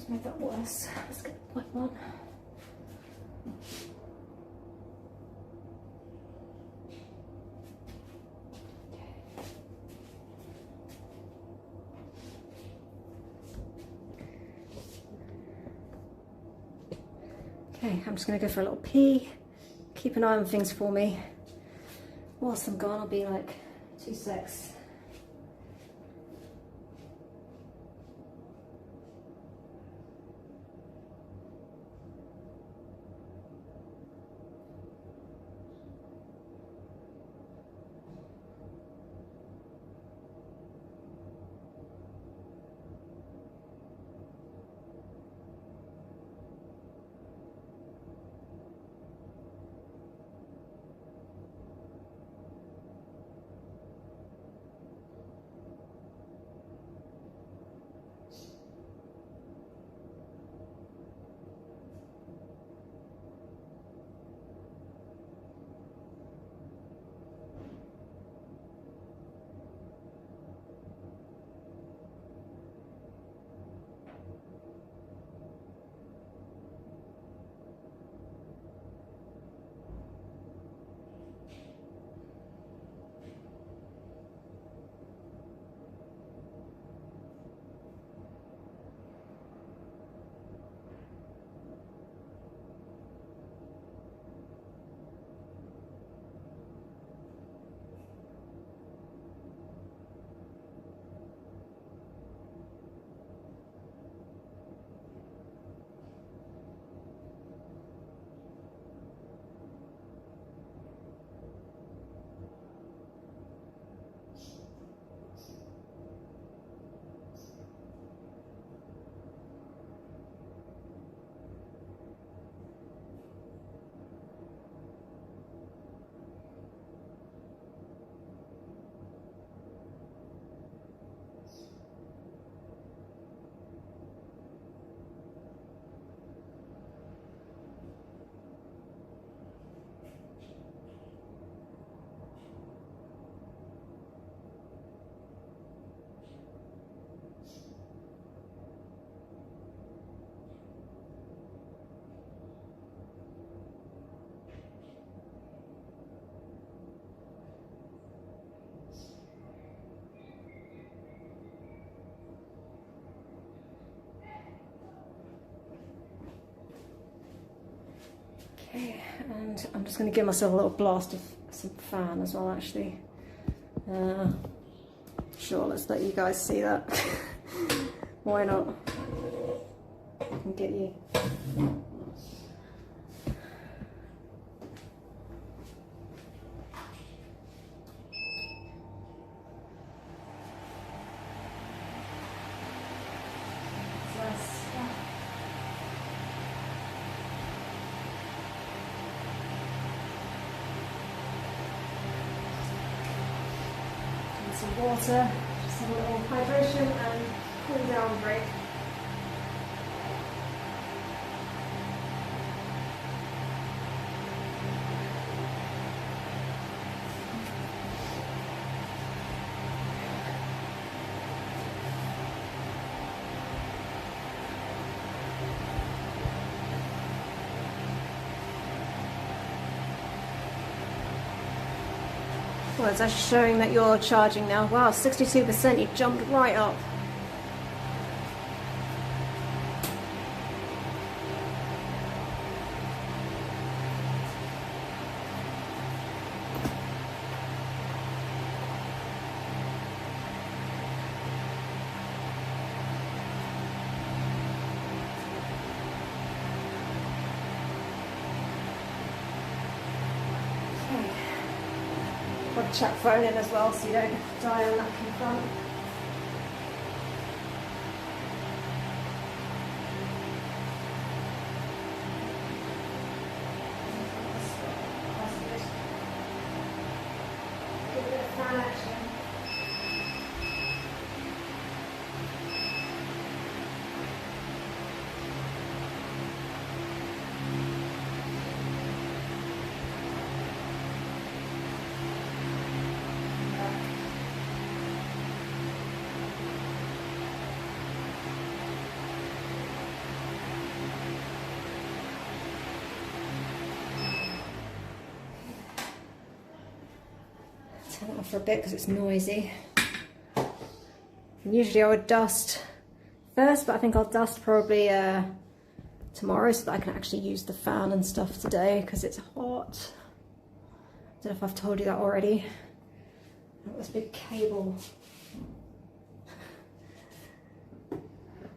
Make that worse. Let's get the pipe on. Okay, I'm just going to go for a little pee. Keep an eye on things for me. Whilst I'm gone, I'll be like 2 secs. Okay, and I'm just going to give myself a little blast of some fan as well, actually. Sure, let's let you guys see that. Why not? I can get you. Some water, just a little hydration and cool down break. Well, it's actually showing that you're charging now. Wow, 62%, you jumped right up. I'll chuck phone in as well so you don't die on that front. Give it a bit of fan action. Turn it off for a bit because it's noisy. And usually I would dust first, but I think I'll dust probably tomorrow so that I can actually use the fan and stuff today because it's hot. I don't know if I've told you that already. I've got this big cable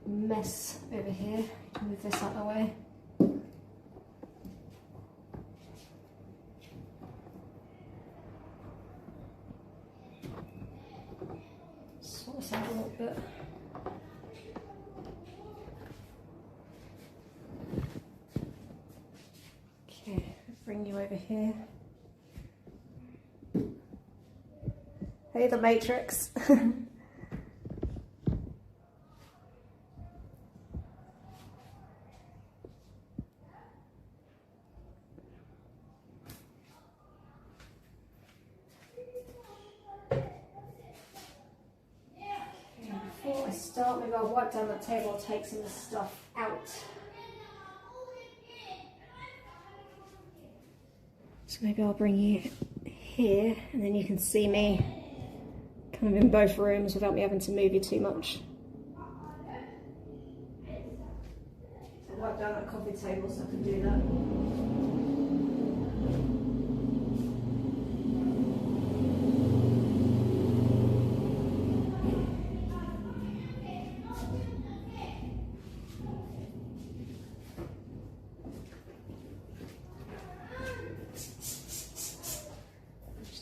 mess over here. Move this out of the way. Sort this out a little bit. Okay, bring you over here. Hey, the Matrix. Before I start, maybe I'll wipe down that table and take some of the stuff out. So maybe I'll bring you here and then you can see me kind of in both rooms without me having to move you too much. So wipe down that coffee table so I can do that.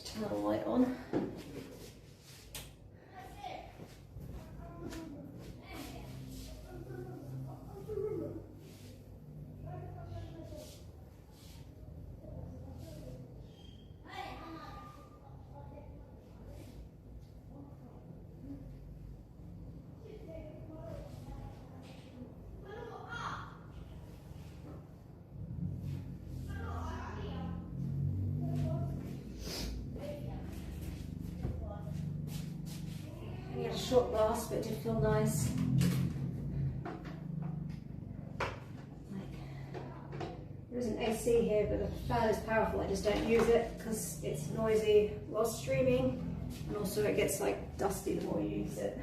Turn the light on. Short last, but it did feel nice. There is an AC here, but the fan is powerful. I just don't use it because it's noisy while streaming, and also it gets like dusty the more you use it.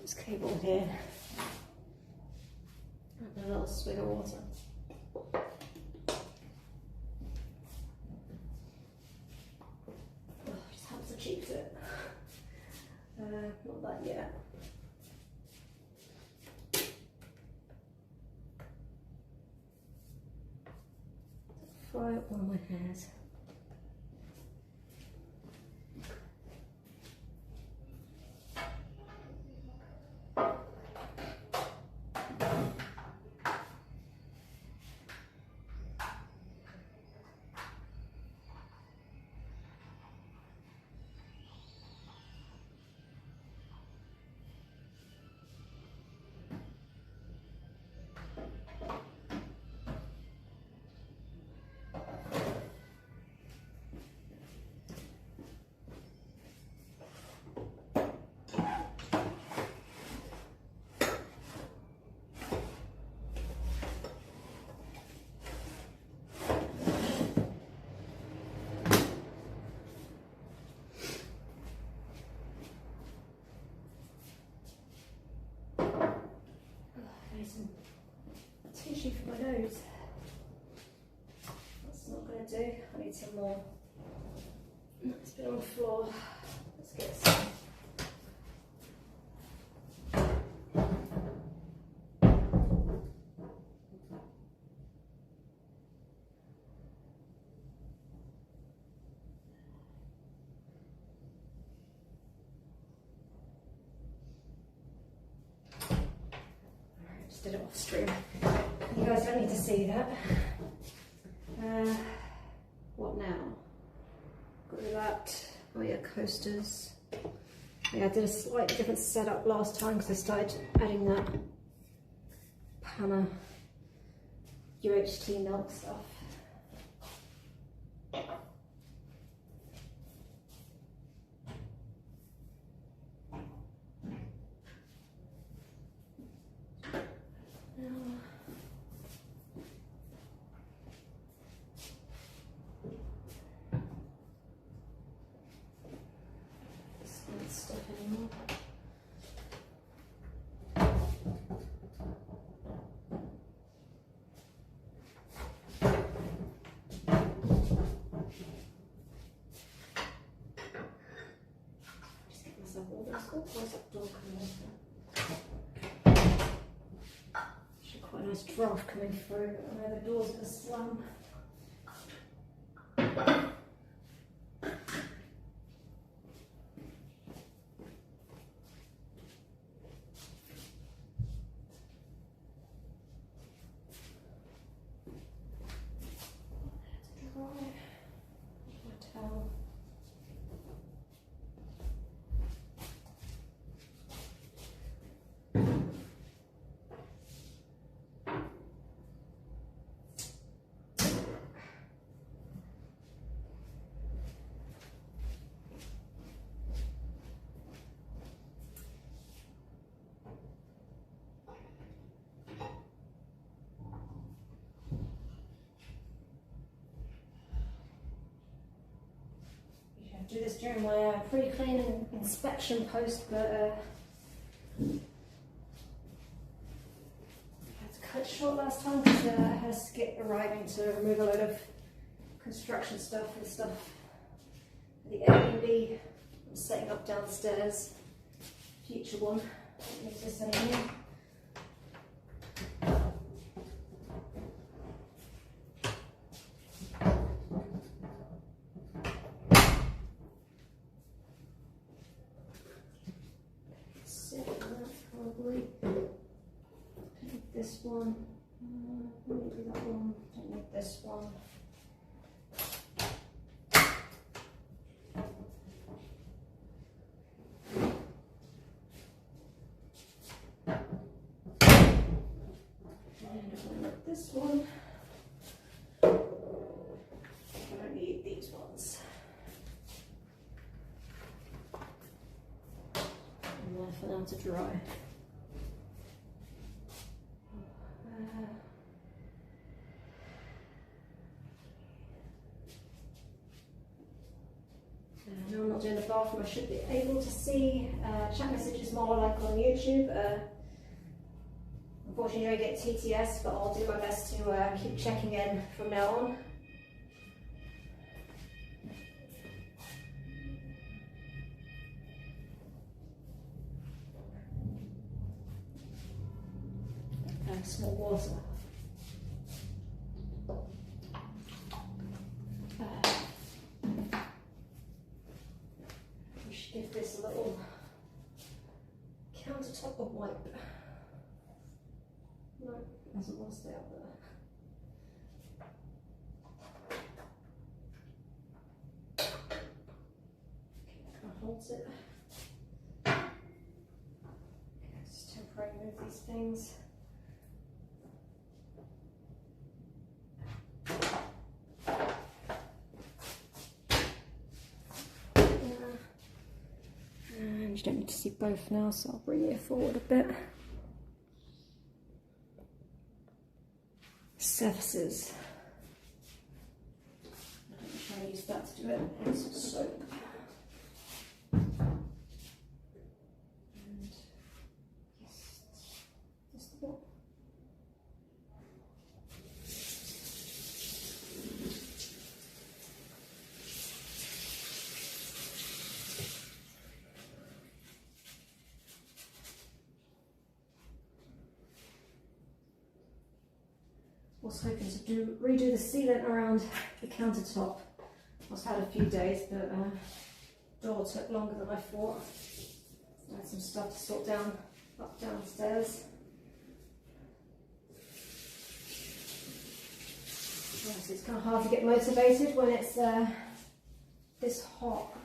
This cable here, and a little swig of water. Oh, just helps to cheap it. Not that yet. Fry up one of my hairs. my nose. That's not going to do. I need some more. It's been on the floor. Let's get some. Just did it off stream. You guys don't need to see that. What now? Got rid of that. Oh yeah, coasters. Yeah, I did a slightly different setup last time because I started adding that Pana UHT milk stuff. Stuff anymore. Just get myself all this. Oh, where's that door coming in? Should quite a nice draft coming through. I know the door's gonna slam. Do this during my pre-clean inspection post, but I had to cut it short last time because I had a skip arriving to remove a load of construction stuff and stuff for the Airbnb I'm setting up downstairs. Future one, don't use this anymore. Probably. Don't need this one. Don't need that one. Don't need this one. And I don't need this one. I don't need these ones. And there for them to dry. Now I'm not doing the bathroom, I should be able to see chat messages more like on YouTube. Unfortunately I get TTS, but I'll do my best to keep checking in from now on. Small water. We should give this a little countertop a wipe. No, it doesn't want to stay up there. Okay, that holds it. Okay, just temporarily move these things. And you don't need to see both now, so I'll bring it forward a bit. Surfaces. I'm trying to use that to do it. And some soap. And yes, just the one. Was hoping to redo the sealant around the countertop. I've had a few days, but door took longer than I thought. I had some stuff to sort downstairs. Yes, it's kind of hard to get motivated when it's this hot.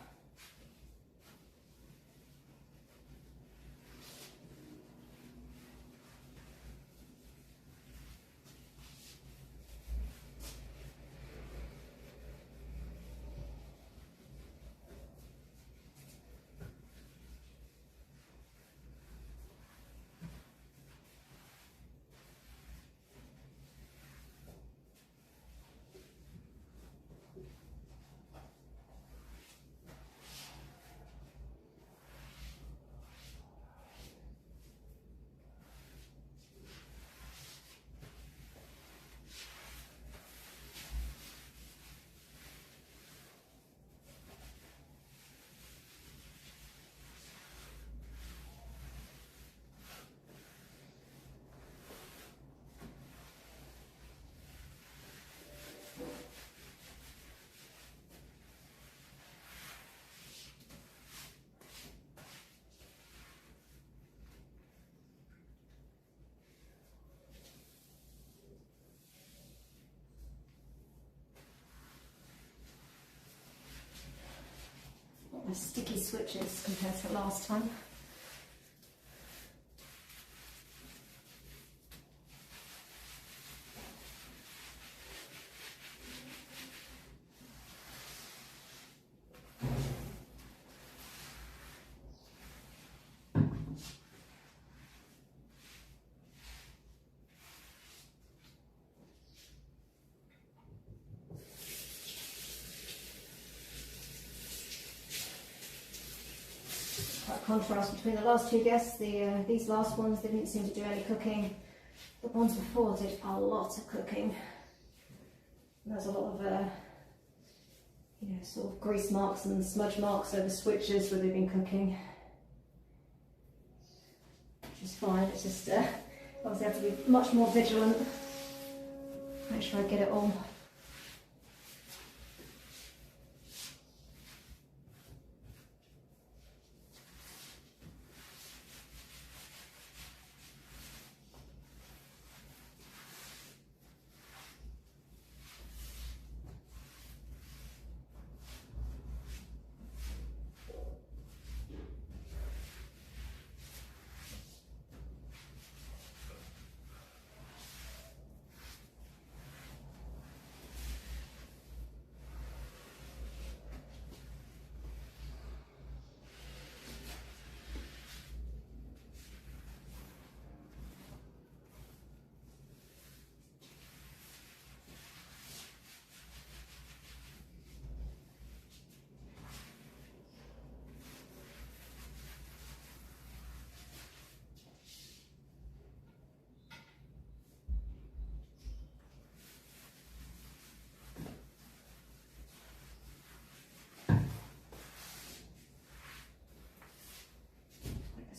The sticky switches compared to last time. Contrast between the last two guests. These last ones didn't seem to do any cooking. The ones before did a lot of cooking. And there's a lot of sort of grease marks and smudge marks over switches where they've been cooking, which is fine. It's just obviously I have to be much more vigilant. Make sure I get it all.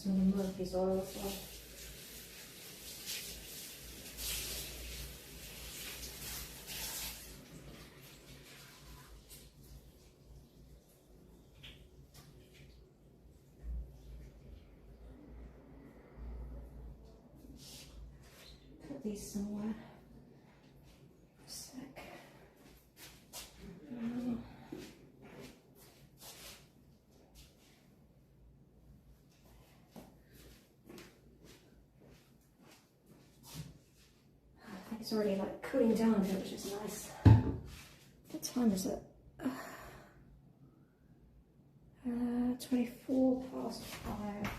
Some of the Murphy's oil as well. Put these somewhere. A sec. It's already like cooling down here, which is nice. What time is it? 24 past 5.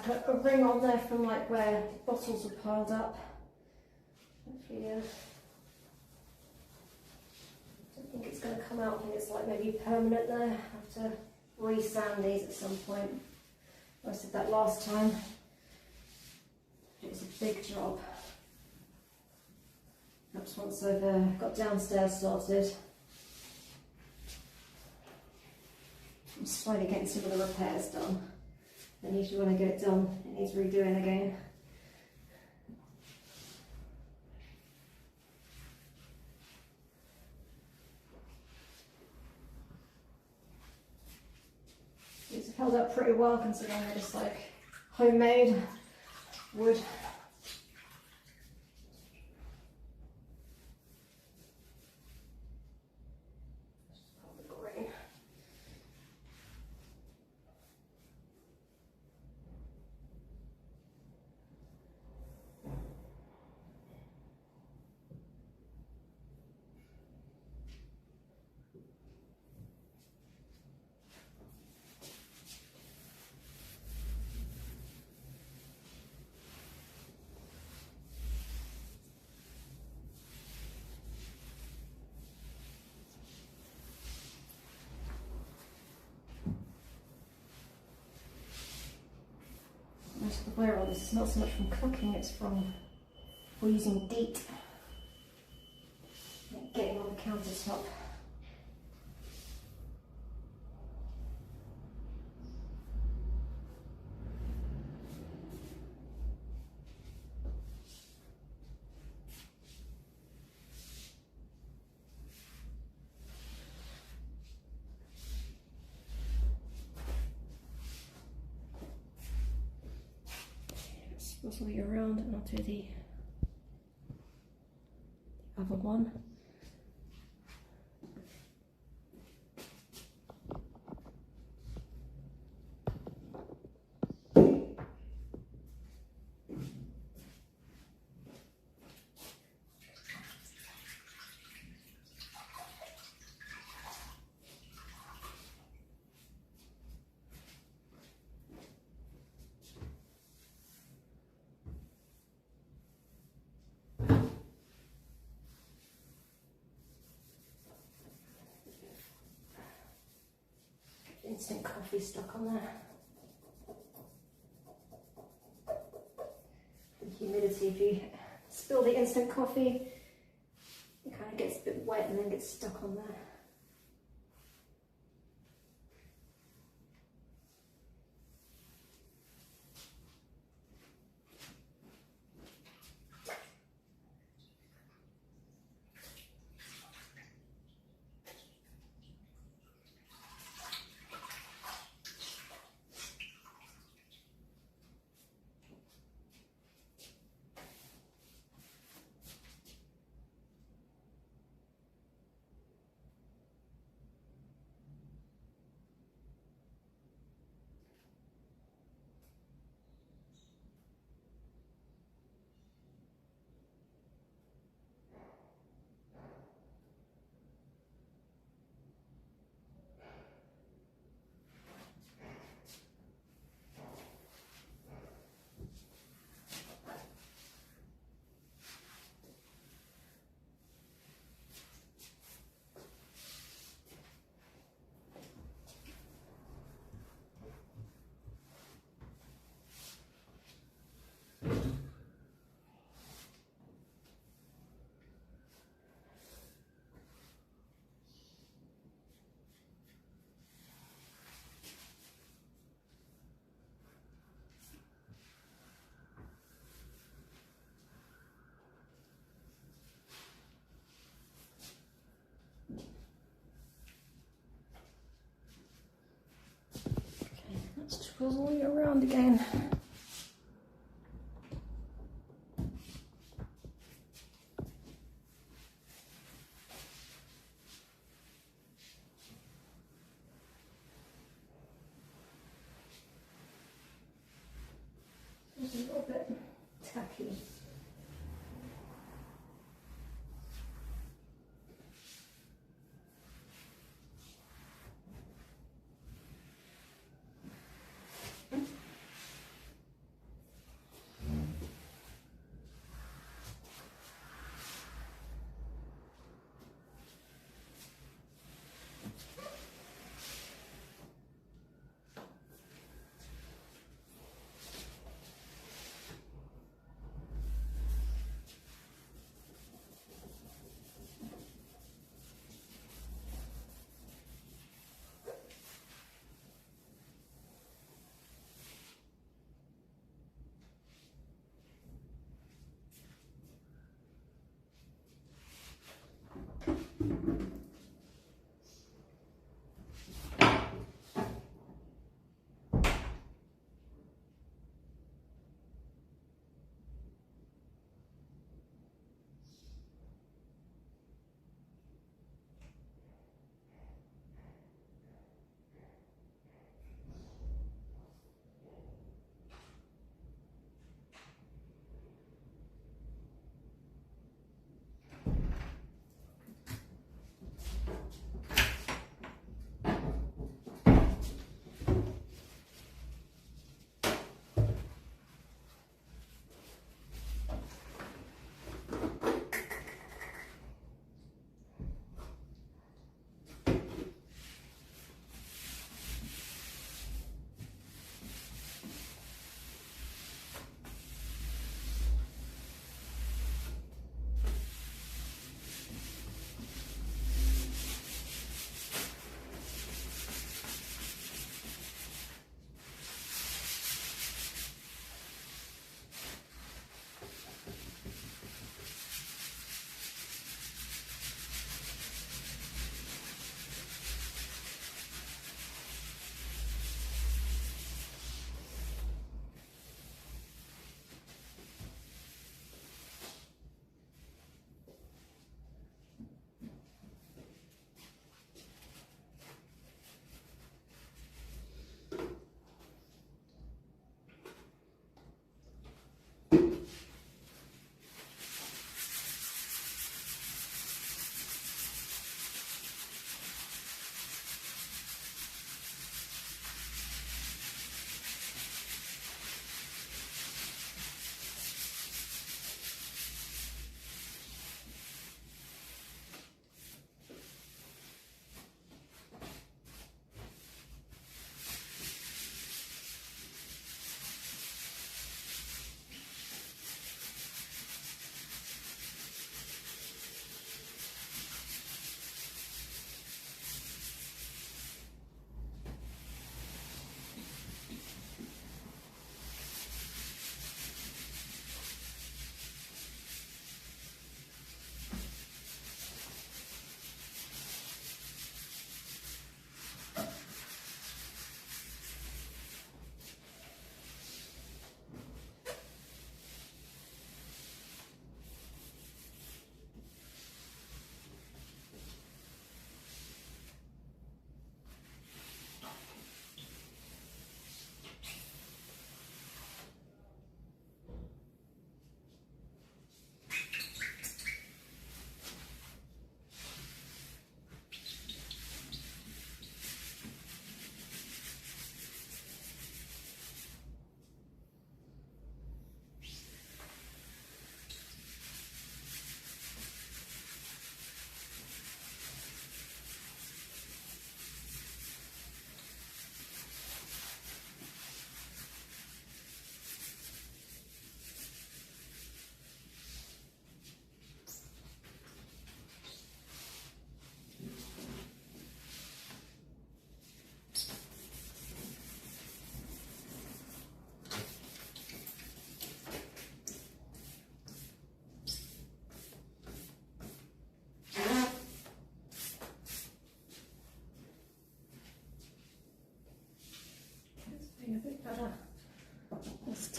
put a ring on there from like where bottles are piled up. Hopefully, I don't think it's going to come out. I think it's like maybe permanent there. I have to re-sand these at some point. I did that last time. It was a big job. Perhaps once I've got downstairs sorted, I'm slowly getting some of the repairs done. And usually when I get it done, it needs redoing again. These have held up pretty well considering they're just like homemade wood. Most of the wear on this is not so much from cooking, it's from using DEET. Getting on the countertop. This will be around and I'll do the other one. Instant coffee stuck on there. The humidity, if you spill the instant coffee, it kind of gets a bit wet and then gets stuck on there. Let's twizzle you around again. It's a little bit tacky.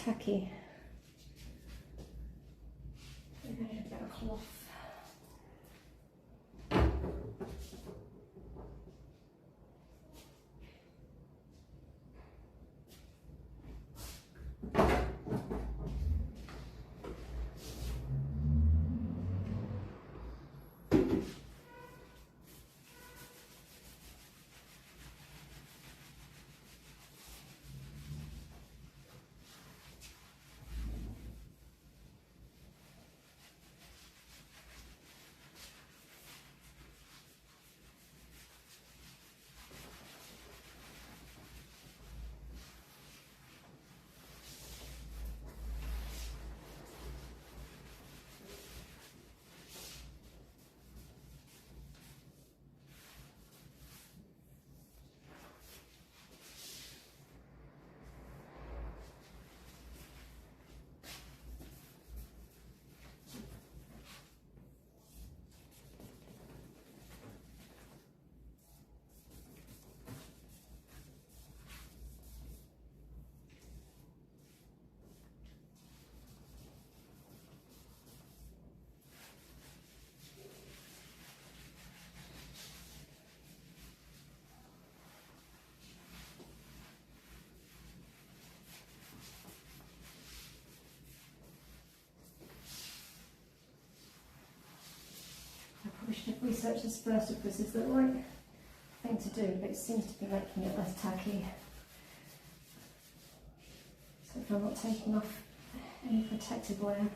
tacky. Maybe I need a bit of cloth. I should have researched this first if this is the right thing to do, but it seems to be making it less tacky. So if I'm not taking off any protective wire.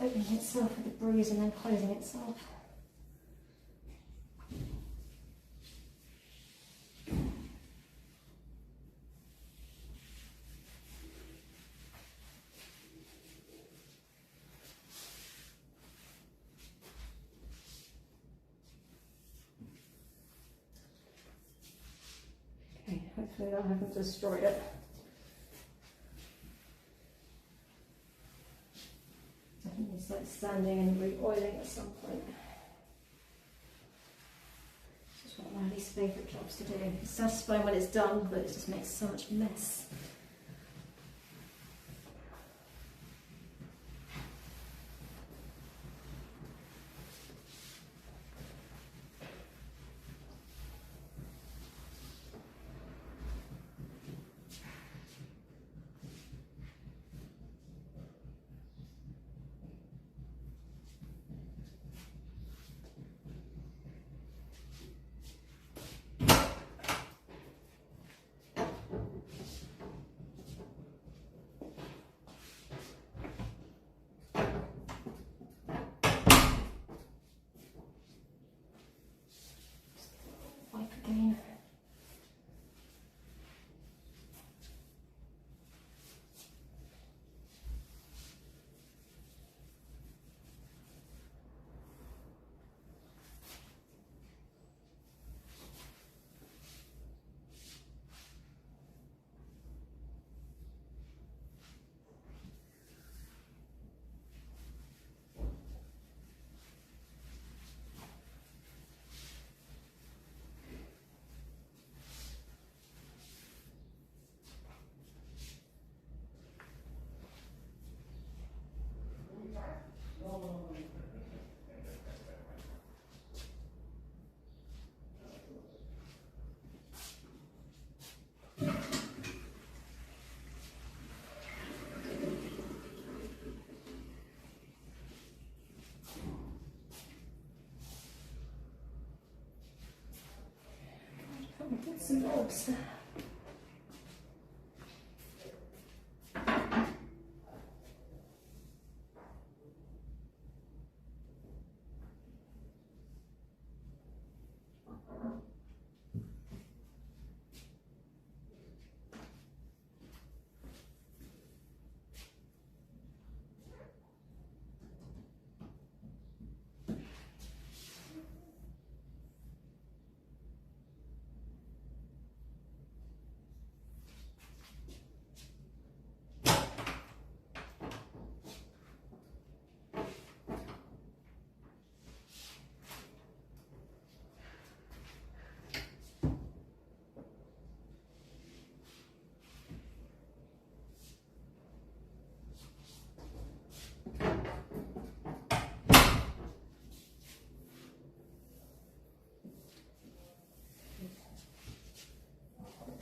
Opening itself with a bruise and then closing itself. Okay, hopefully that hasn't destroyed it. It's like sanding and re-oiling at some point. This is one of my least favourite jobs to do. It's satisfying when it's done, but it just makes so much mess. bits and bobs.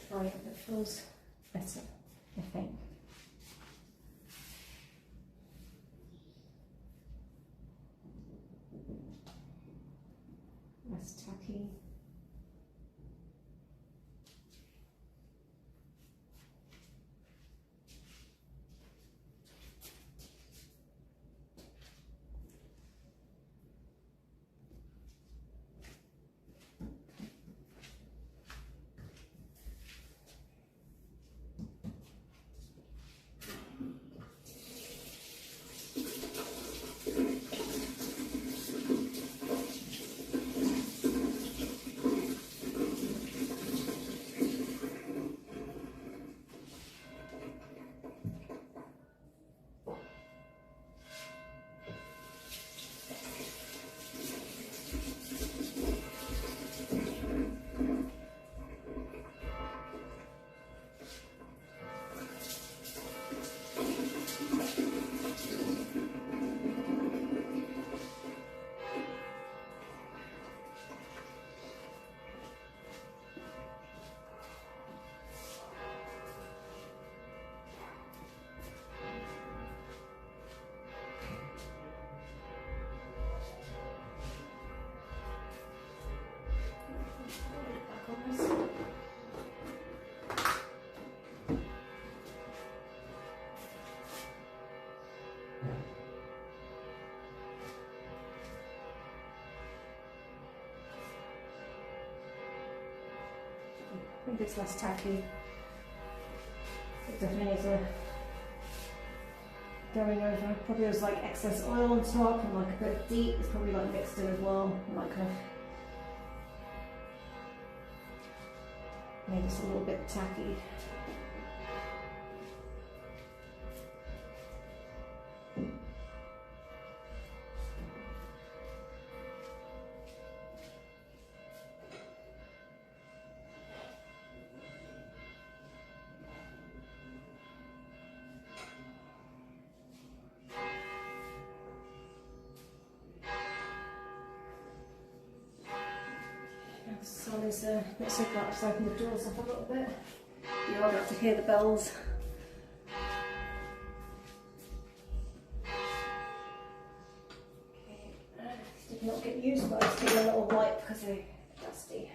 Try it, it feels better, I think. Less tacky. I think it's less tacky. It definitely needs a going over. Probably there's like excess oil on top and like a bit of deep. It's probably like mixed in as well. Like kind of maybe it's a little bit tacky. The sun is not so bright, just open the doors up a little bit. You are going to hear the bells. Okay, these did not get used, but I just give them a little wipe because they're dusty.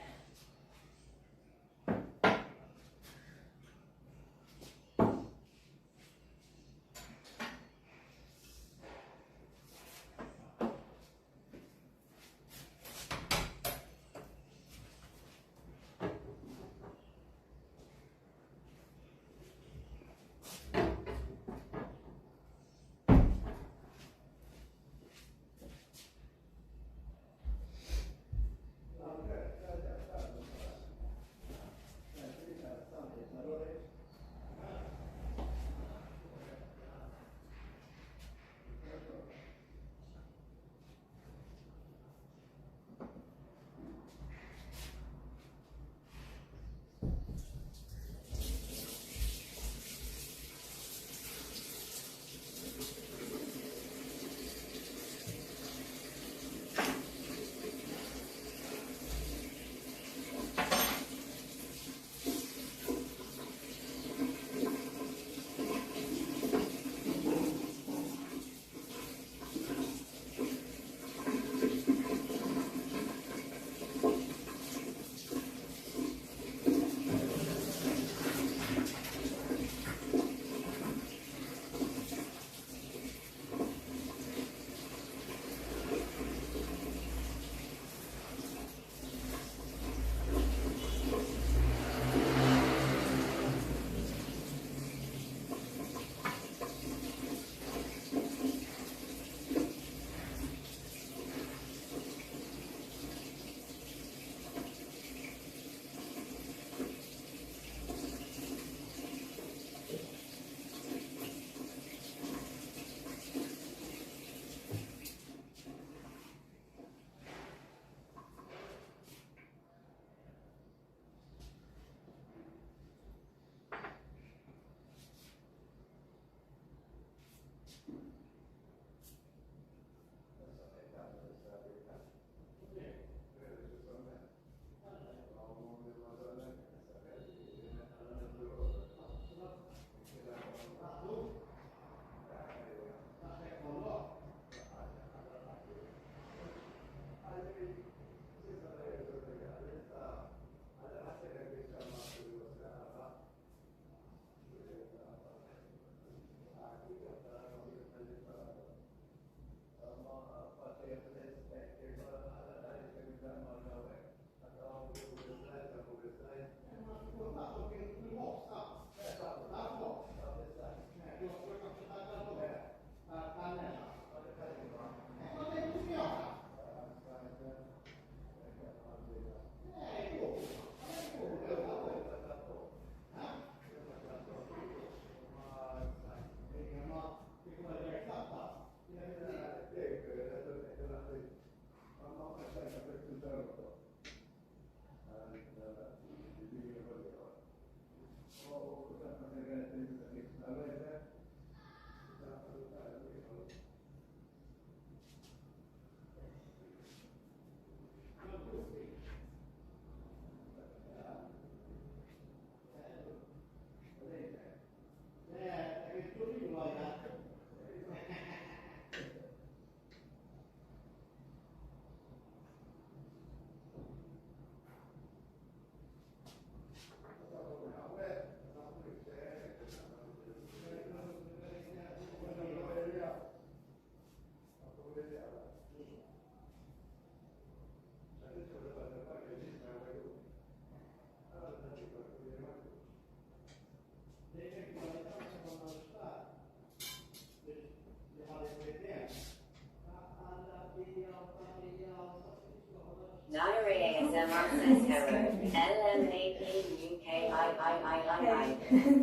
Hi.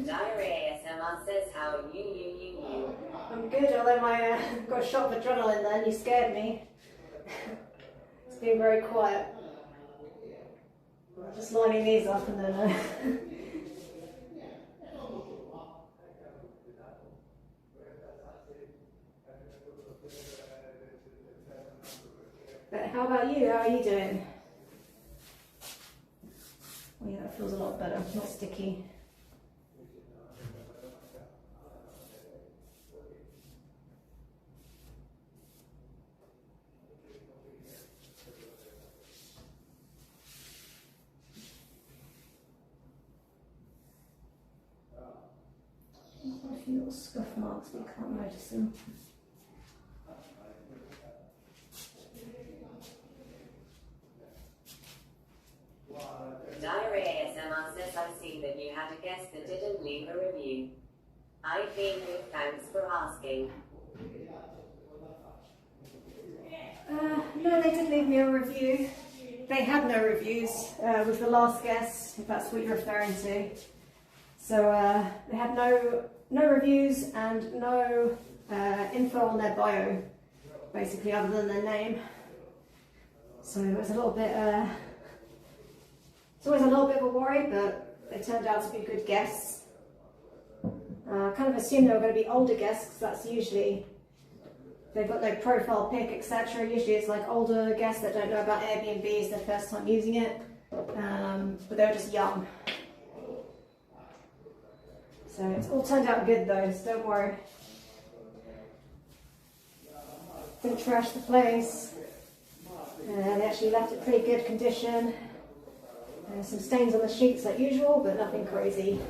Diary ASMR says how are you. I'm good, although I got a shot of adrenaline then, you scared me. It's been very quiet. I'm just lining these up and then... But how about you? How are you doing? Oh yeah, that feels a lot better, not sticky. A few little scuff marks, but you can't notice them. Diary ASMR says I've seen that you had a guest that didn't leave a review. I've been good, thanks for asking. No, they did leave me a review. They had no reviews with the last guest, if that's what you're referring to. So they had no reviews and no info on their bio, basically, other than their name. So it was a little bit, it's always a little bit of a worry, but they turned out to be good guests. I kind of assumed they were going to be older guests, because that's usually, they've got no profile pic, etc. Usually it's like older guests that don't know about Airbnb, it's their first time using it, but they were just young. So it's all turned out good though, so don't worry. Didn't trash the place. They actually left it pretty good condition. Some stains on the sheets like usual, but nothing crazy.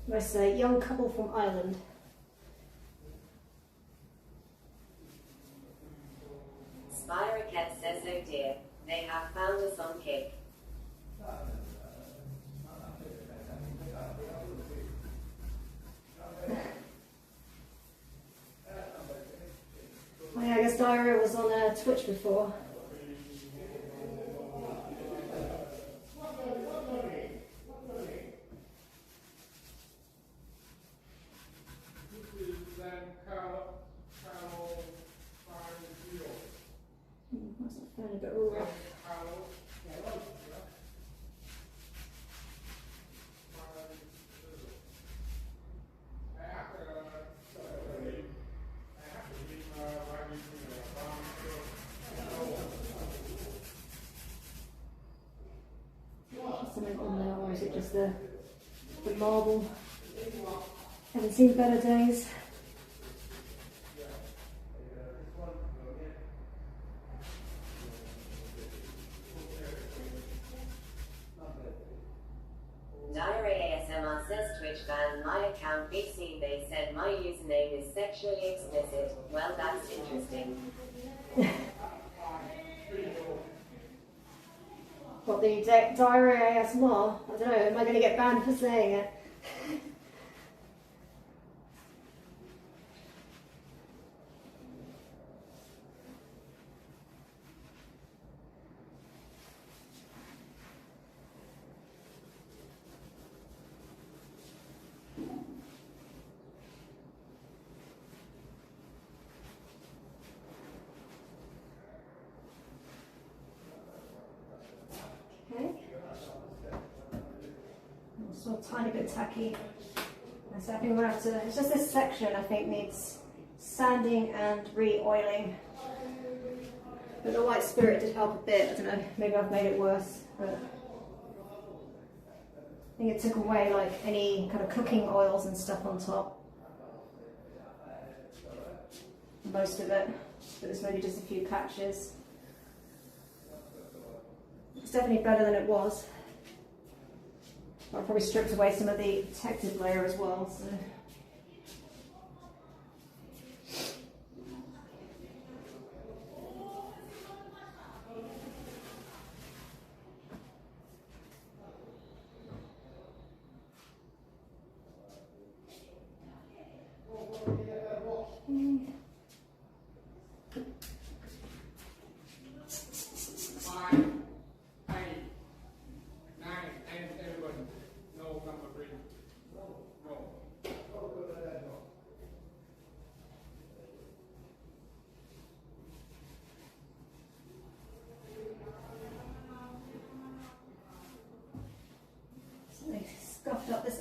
Nice young couple from Ireland. Spyrocat says, oh dear, they have found us on Kick. Oh yeah, I guess Diarrhea was on Twitch before. That's not fairly, but rough. Something on there, or is it just the marble? Haven't seen better days. Diary ASMR says Twitch banned my account BC. They said my username is sexually explicit. Well, that's interesting. What, the Diary ASMR? I don't know, am I going to get banned for saying it? Still a tiny bit tacky. So I think we're going to have to, it's just this section I think needs sanding and re-oiling. But the white spirit did help a bit, I don't know, maybe I've made it worse. But I think it took away like any kind of cooking oils and stuff on top. Most of it, but there's maybe just a few patches. It's definitely better than it was. I probably stripped away some of the protective layer as well. So.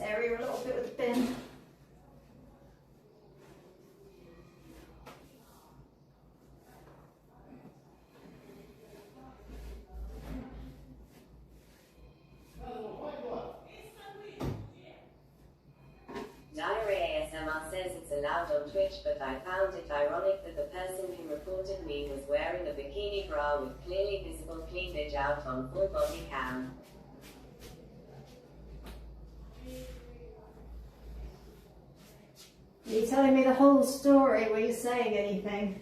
area a little bit with the bin. Diary ASMR says it's allowed on Twitch, but I found it ironic that the person who reported me was wearing a bikini bra with clearly visible cleavage out on full body cam. Are you telling me the whole story? Were you saying anything?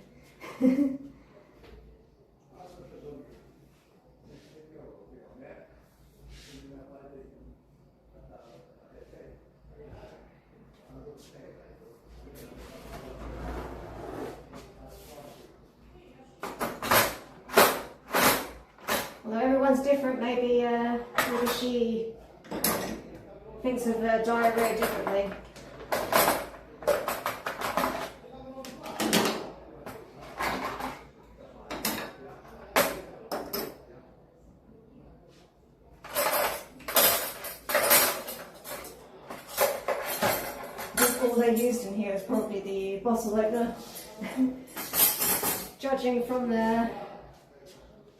Although everyone's different, maybe she thinks of diarrhea differently. All they used in here is probably the bottle opener. Judging from the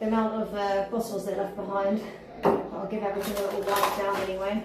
amount of bottles they left behind, I'll give everything a little wipe down anyway.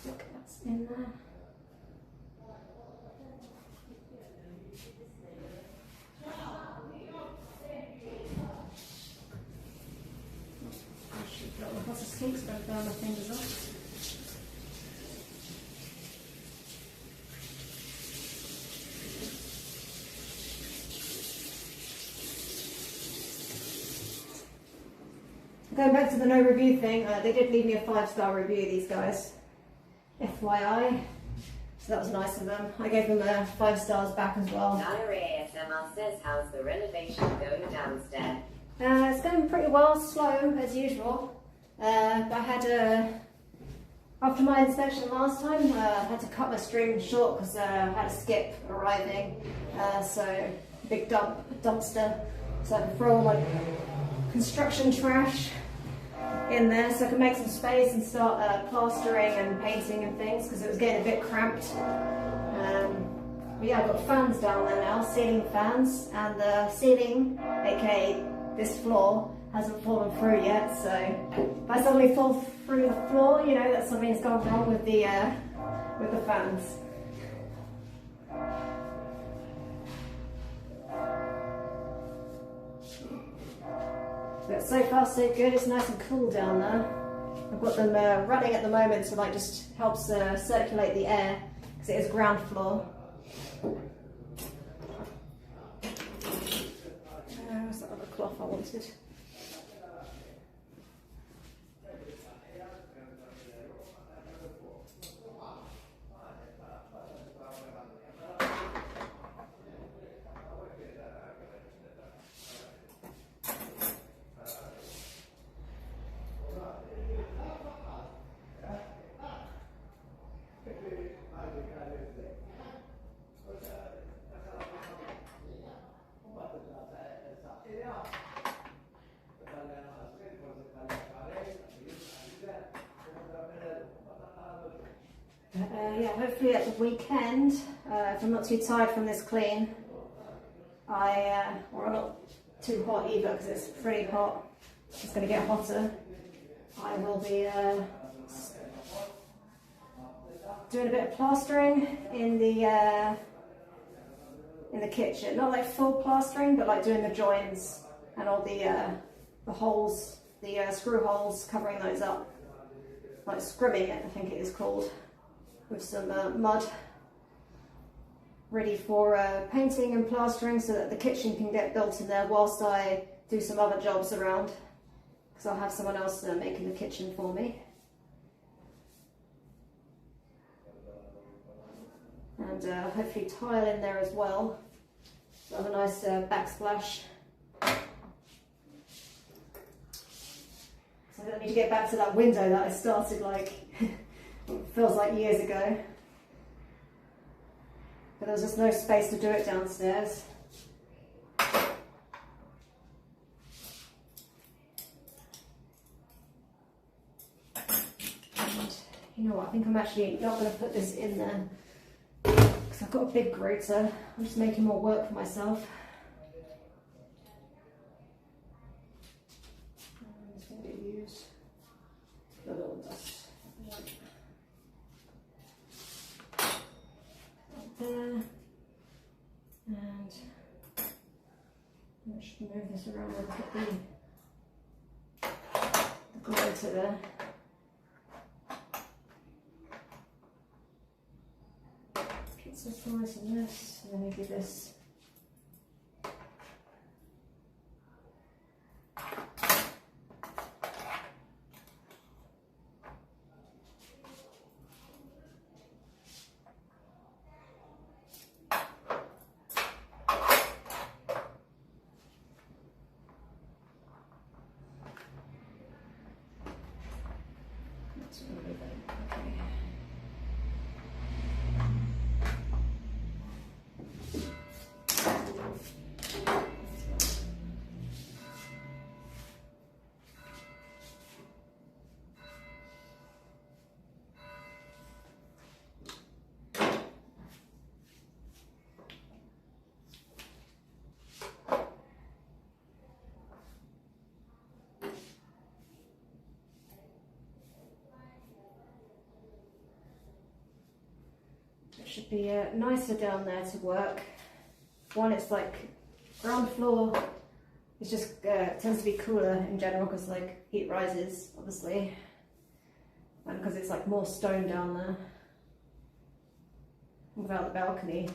That's in there. Lots of skinks going down my fingers off. Going back to the no review thing, they did leave me a 5-star review, these guys. FYI. So that was nice of them. I gave them 5 stars back as well. Diary ASMR says, how's the renovation going downstairs? It's going pretty well, slow as usual. I had after my inspection last time, I had to cut my string short because I had a skip arriving. So big dumpster, so I can throw all my construction trash in there so I can make some space and start plastering and painting and things because it was getting a bit cramped. But yeah, I've got fans down there now, ceiling fans, and the ceiling, aka this floor, hasn't fallen through yet, so if I suddenly fall through the floor, you know that something's gone wrong with the fans. But so far so good, it's nice and cool down there. I've got them running at the moment, so like just helps circulate the air, because it is ground floor. What's that other cloth I wanted? Yeah, hopefully at the weekend, if I'm not too tired from this clean, or not too hot either because it's pretty hot, it's going to get hotter, I will be doing a bit of plastering in the kitchen. Not like full plastering, but like doing the joins and all the holes the screw holes, covering those up, like scrimming it, I think it is called, with some mud, ready for painting and plastering so that the kitchen can get built in there whilst I do some other jobs around, because I'll have someone else making the kitchen for me. And hopefully tile in there as well, so have a nice backsplash. So I need to get back to that window that I started like, feels like years ago. But there was just no space to do it downstairs. And you know what, I think I'm actually not going to put this in there, because I've got a big grater. I'm just making more work for myself. I'm just going to use a little dust. There, and I should move this around and put the grater there. Get some slice in this, and then maybe this. Should be nicer down there to work. One, it's like ground floor, it's just tends to be cooler in general because like heat rises obviously, and because it's like more stone down there without the balcony.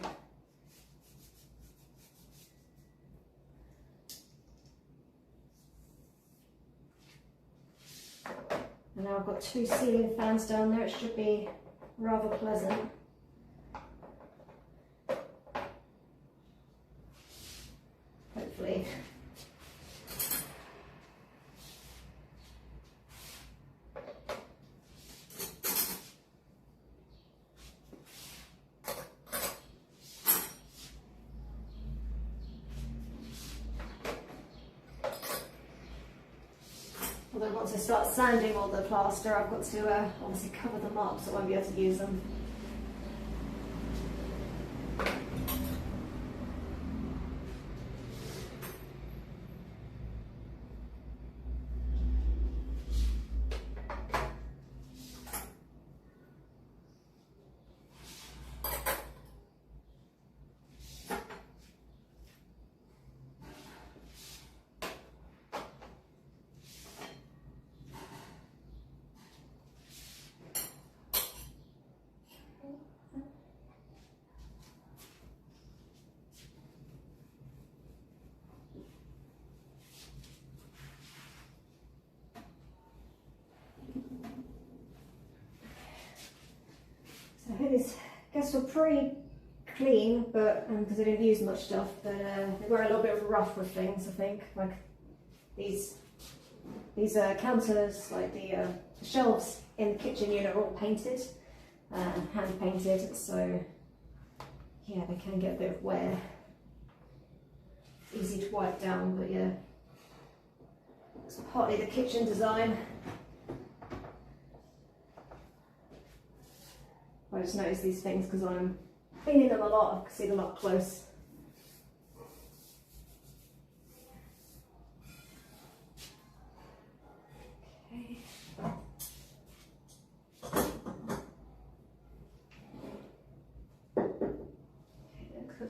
And now I've got 2 ceiling fans down there. It should be rather pleasant. Hopefully. Although once I start sanding all the plaster, I've got to obviously cover them up so I won't be able to use them. I think these guests were pretty clean, but because I didn't use much stuff, but they were a little bit rough with things. I think like these counters, like the shelves in the kitchen unit, are all painted, hand painted. So yeah, they can get a bit of wear. It's easy to wipe down, but yeah, it's partly the kitchen design. I just notice these things because I'm cleaning them a lot. I can see them up close. Okay.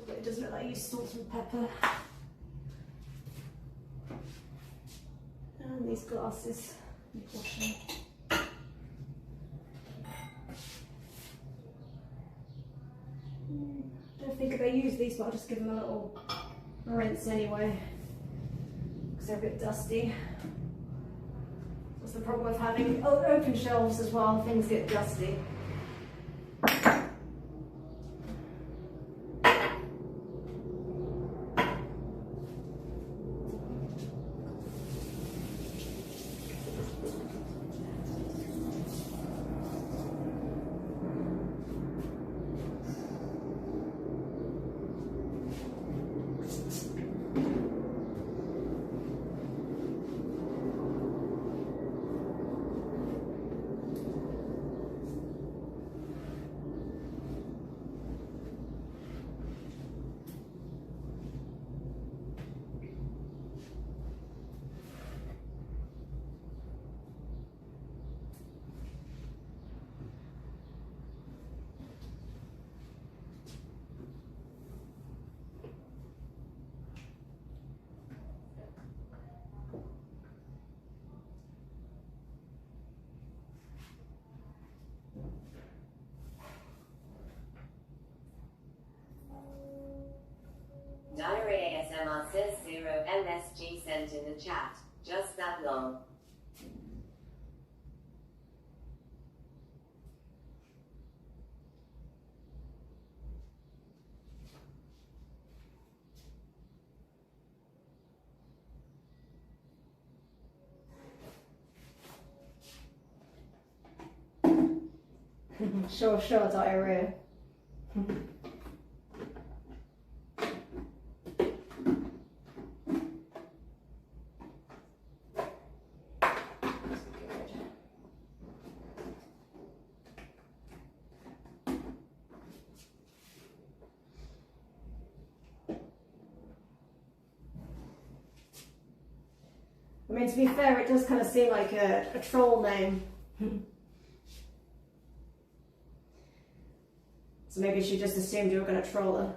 It doesn't look like you used salt and pepper. And these glasses. Unfortunately. I don't think they use these, but I'll just give them a little rinse anyway, because they're a bit dusty. That's the problem with having open shelves as well, things get dusty. Diary ASMR says 0 MSG sent in the chat. Just that long. Sure, diarrhea. I mean, to be fair, it does kind of seem like a troll name. So maybe she just assumed you were going to troll her.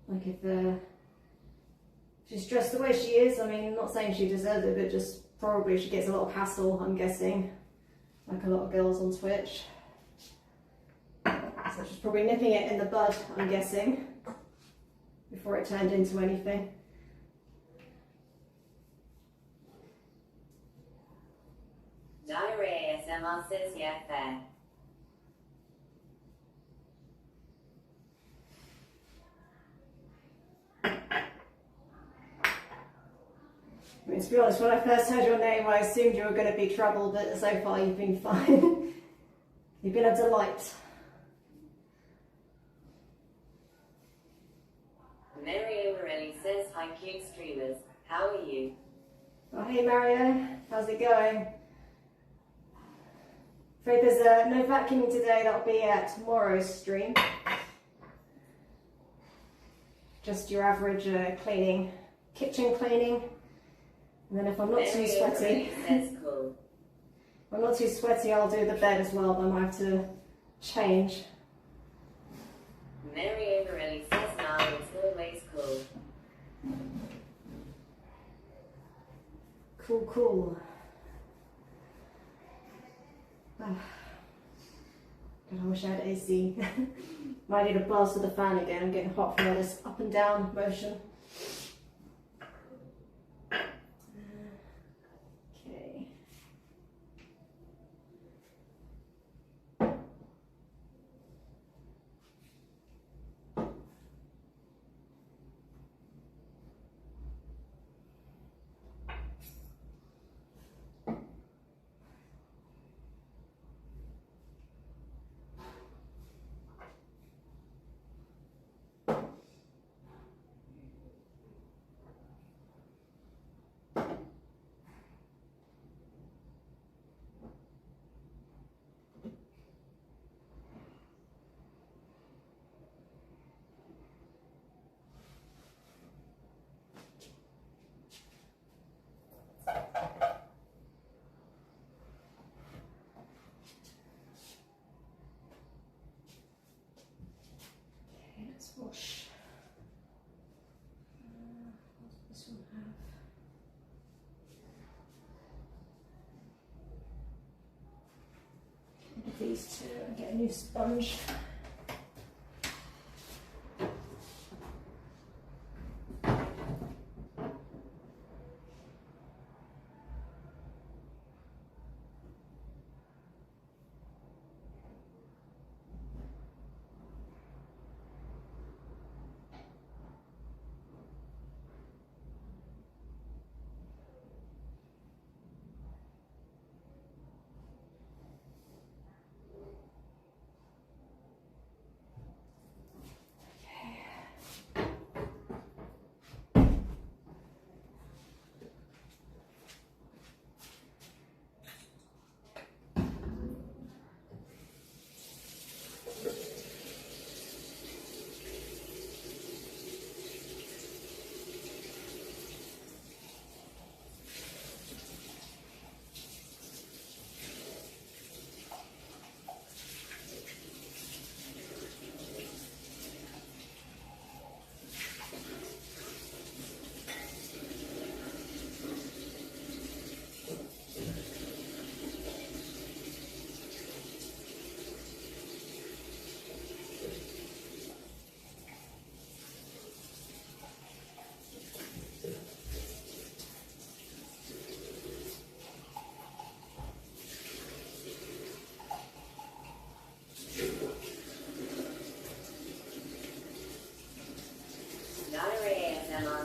Like if she's dressed the way she is, I mean, I'm not saying she deserves it, but just probably she gets a lot of hassle, I'm guessing. Like a lot of girls on Twitch. So she's probably nipping it in the bud, I'm guessing, before it turned into anything. Diary ASMR says yeah, fair. I mean, to be honest, when I first heard your name, I assumed you were going to be trouble, but so far you've been fine. You've been a delight. Mario Morelli says, hi cute streamers, how are you? Oh, hey Mario, how's it going? Afraid there's no vacuuming today, that'll be tomorrow's stream. Just your average cleaning, kitchen cleaning. And then if I'm not too sweaty, cool. if I'm not too sweaty, I'll do the bed as well, but I might have to change. Mary Morelli says, nah, it's always cool. Cool. God, I wish I had AC. Might need a blast of the fan again. I'm getting hot from all this up and down motion. Okay. these two and get a new sponge.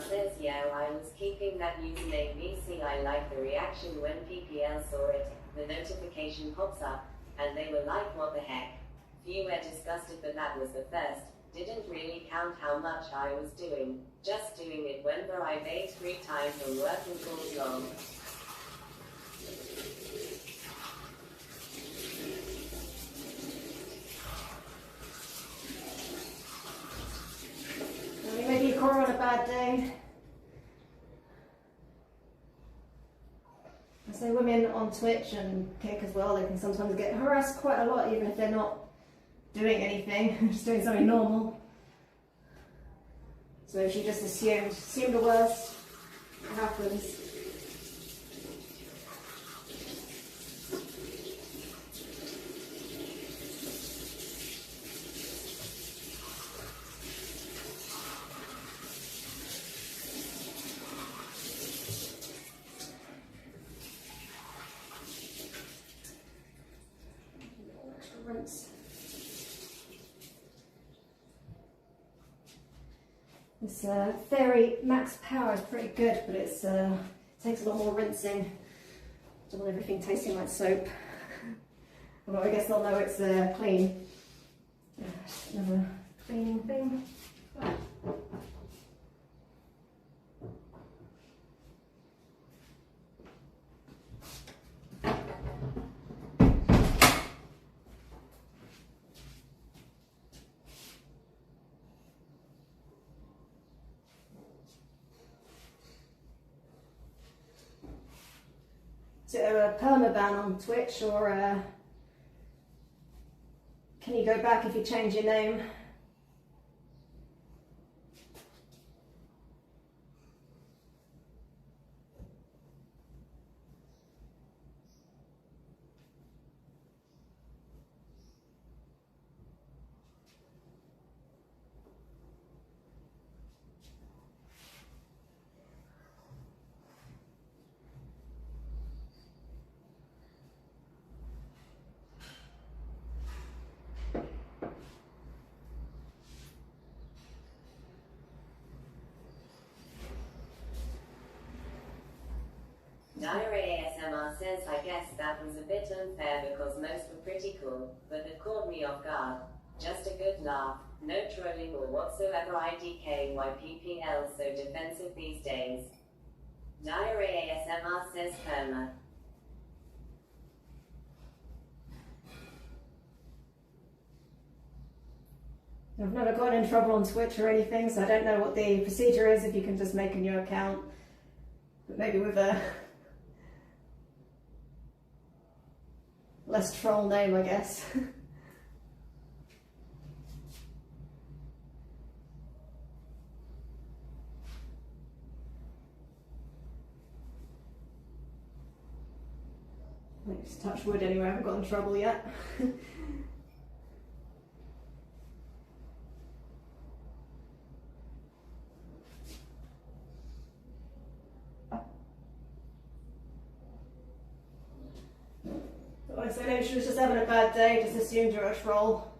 Says, yeah, I was keeping that username VC. I like the reaction when PPL saw it. The notification pops up, and they were like, what the heck? Few were disgusted, but that was the first. Didn't really count how much I was doing. Just doing it whenever I made free time from work and calls long. Maybe you call her on a bad day. I say women on Twitch and Kick as well, they can sometimes get harassed quite a lot even if they're not doing anything, just doing something normal. So she just assumed the worst. It happens. This Fairy Max Power is pretty good, but it takes a lot more rinsing. Don't want everything tasting like soap. Although I guess they'll know it's clean. Another cleaning thing. Is it a permaban on Twitch, or can you go back if you change your name? Diary ASMR says, I guess that was a bit unfair because most were pretty cool, but it caught me off guard. Just a good laugh, no trolling or whatsoever. IDKYPPL so defensive these days. Diary ASMR says perma. I've never gotten in trouble on Twitch or anything, so I don't know what the procedure is if you can just make a new account. But maybe with a less troll name, I guess. Let's touch wood anyway, I haven't got in trouble yet. So I know she was just having a bad day, just assumed you're a troll.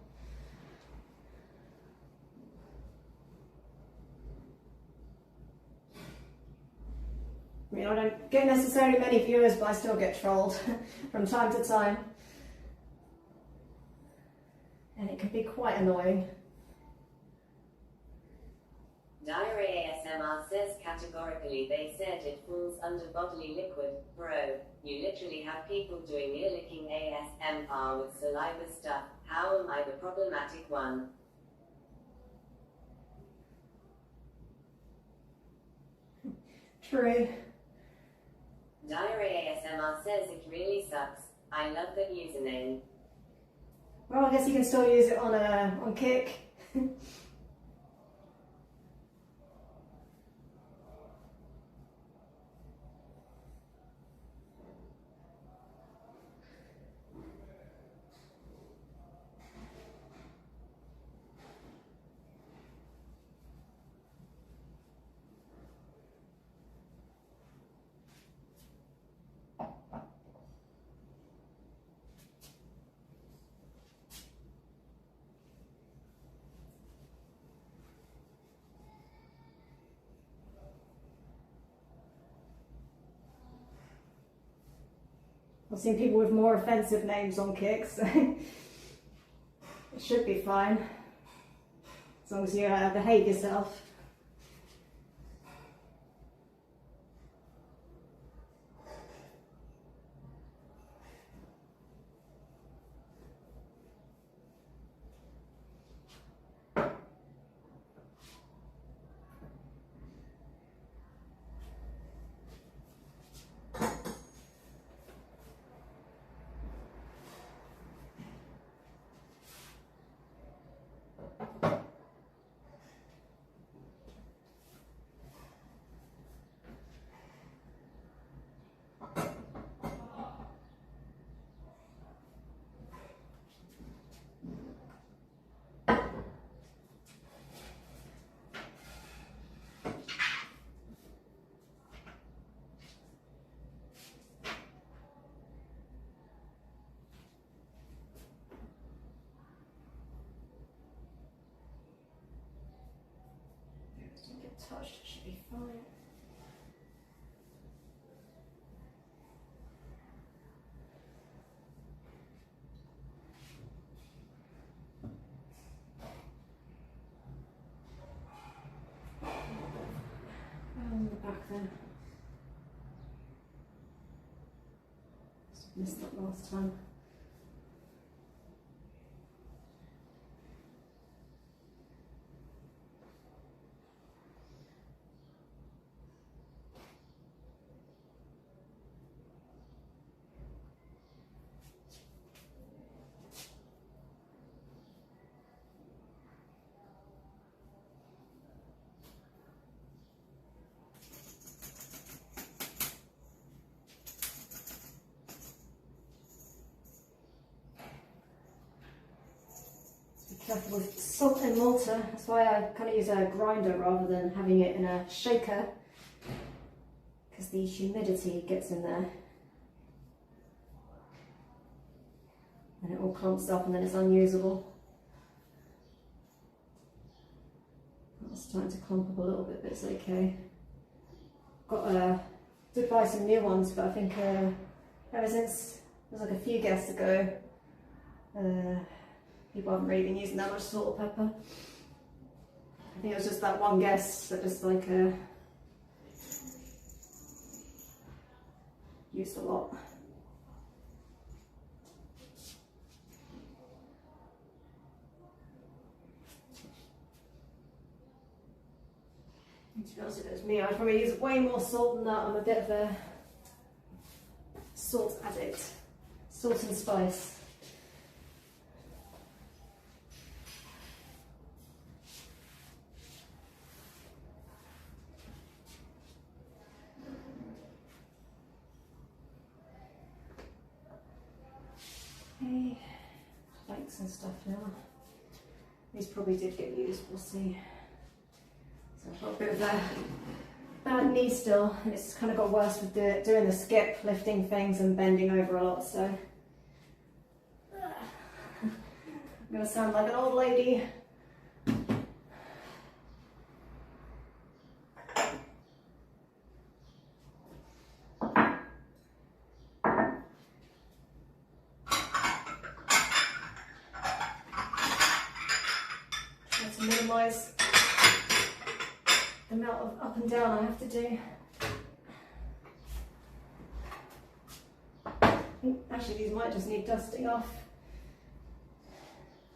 I mean, I don't get necessarily many viewers, but I still get trolled from time to time. And it can be quite annoying. Diary ASMR says categorically they said it falls under bodily liquid. Bro, you literally have people doing ear licking ASMR with saliva stuff. How am I the problematic one? True. Diary ASMR says it really sucks. I love that username. Well, I guess you can still use it on Kick. I've seen people with more offensive names on Kick, so it should be fine, as long as you behave yourself. Don't get touched, it should be fine. On the back then. Just missed that last time. Careful with salt and mortar, that's why I kind of use a grinder rather than having it in a shaker, because the humidity gets in there and it all clumps up and then it's unusable. It's starting to clump up a little bit, but it's okay. Did buy some new ones, but I think ever since it was like a few guests ago, people haven't really been using that much salt or pepper. I think it was just that one guest that just like used a lot. And to be honest, if it was me, I'd probably use way more salt than that. I'm a bit of a salt addict. Salt and spice. and stuff now. These probably did get used, we'll see. So I've got a bit of a bad knee still, and it's kind of got worse with doing the skip, lifting things and bending over a lot, so. I'm gonna sound like an old lady. To minimise the amount of up and down I have to do. Actually, these might just need dusting off.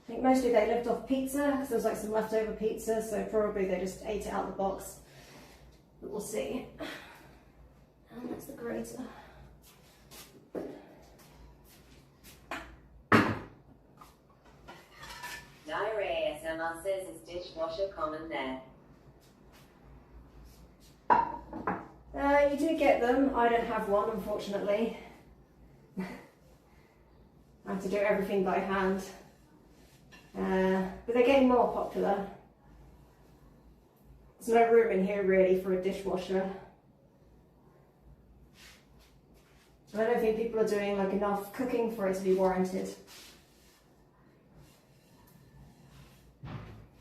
I think mostly they lived off pizza because there was like some leftover pizza, so probably they just ate it out of the box. But we'll see. And that's the grater. Diary ASMR says is dishwasher common there? You do get them. I don't have one, unfortunately. I have to do everything by hand. But they're getting more popular. There's no room in here really for a dishwasher. I don't think people are doing like enough cooking for it to be warranted.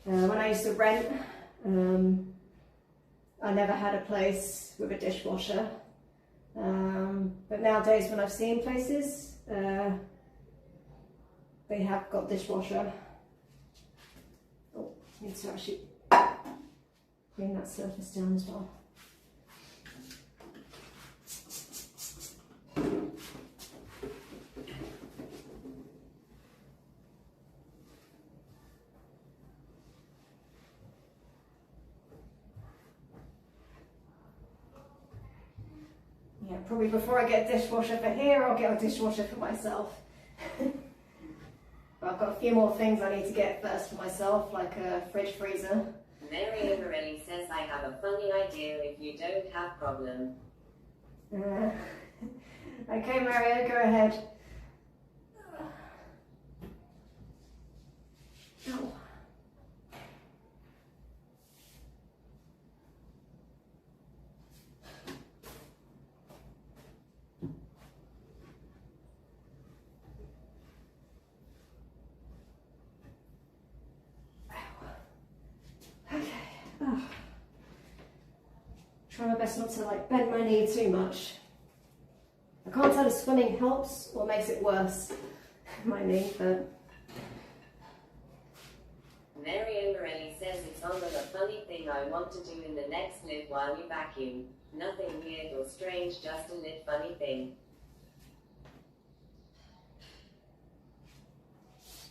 When I used to rent, I never had a place with a dishwasher. But nowadays when I've seen places, they have got dishwasher. Oh, need to actually bring that surface down as well. Yeah, probably before I get a dishwasher for here, I'll get a dishwasher for myself. But I've got a few more things I need to get first for myself, like a fridge freezer. Mary Overelli says I have a funny idea if you don't have problem. Okay, Mario, go ahead. Ow. Try my best not to like bend my knee too much. I can't tell if swimming helps or makes it worse, my knee, but... Mary Morelli says it's on the funny thing I want to do in the next live while you vacuum. Nothing weird or strange, just a lit funny thing.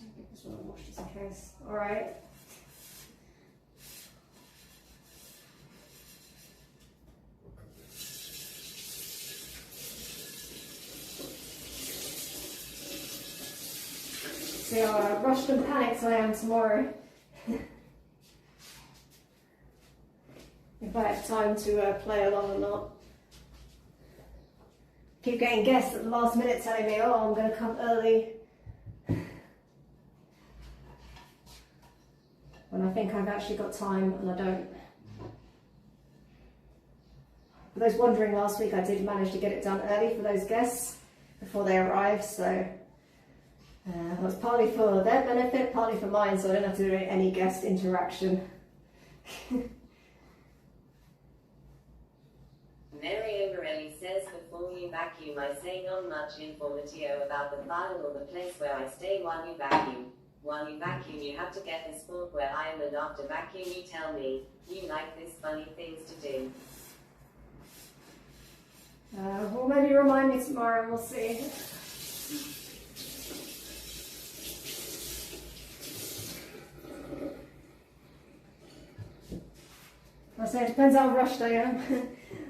I get this one washed just in case. Alright. See how rushed and panicked I am tomorrow. If I have time to play along or not. Keep getting guests at the last minute telling me, oh, I'm going to come early. When I think I've actually got time and I don't. For those wondering, last week I did manage to get it done early for those guests before they arrived, so it was partly for their benefit, partly for mine, so I don't have to do any guest interaction. Mary Overelli says before you vacuum I say not much informatio about the file or the place where I stay while you vacuum. While you vacuum you have to get the spot where I am, and after vacuum you tell me, you like this funny things to do. Well, maybe remind me tomorrow and we'll see. I say it depends how rushed I am.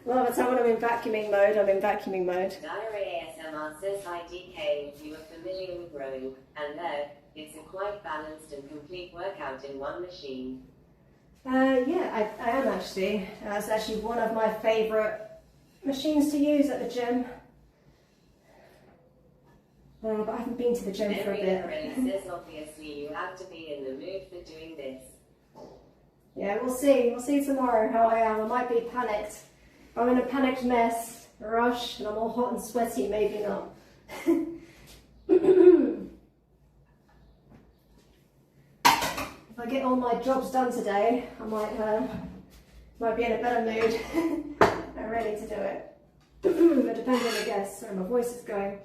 A lot of the time when I'm in vacuuming mode, I'm in vacuuming mode. Diary ASMR says hi DK, if you are familiar with Broom, and there, it's a quite balanced and complete workout in one machine. Yeah, I am actually. It's actually one of my favourite machines to use at the gym. But I haven't been to the gym for a bit. Mary says obviously you have to be in the mood for doing this. Yeah, we'll see. We'll see tomorrow how I am. I might be panicked. If I'm in a panicked mess, a rush, and I'm all hot and sweaty, maybe not. If I get all my jobs done today, I might be in a better mood and ready to do it. But depending, I guess. Sorry, my voice is going.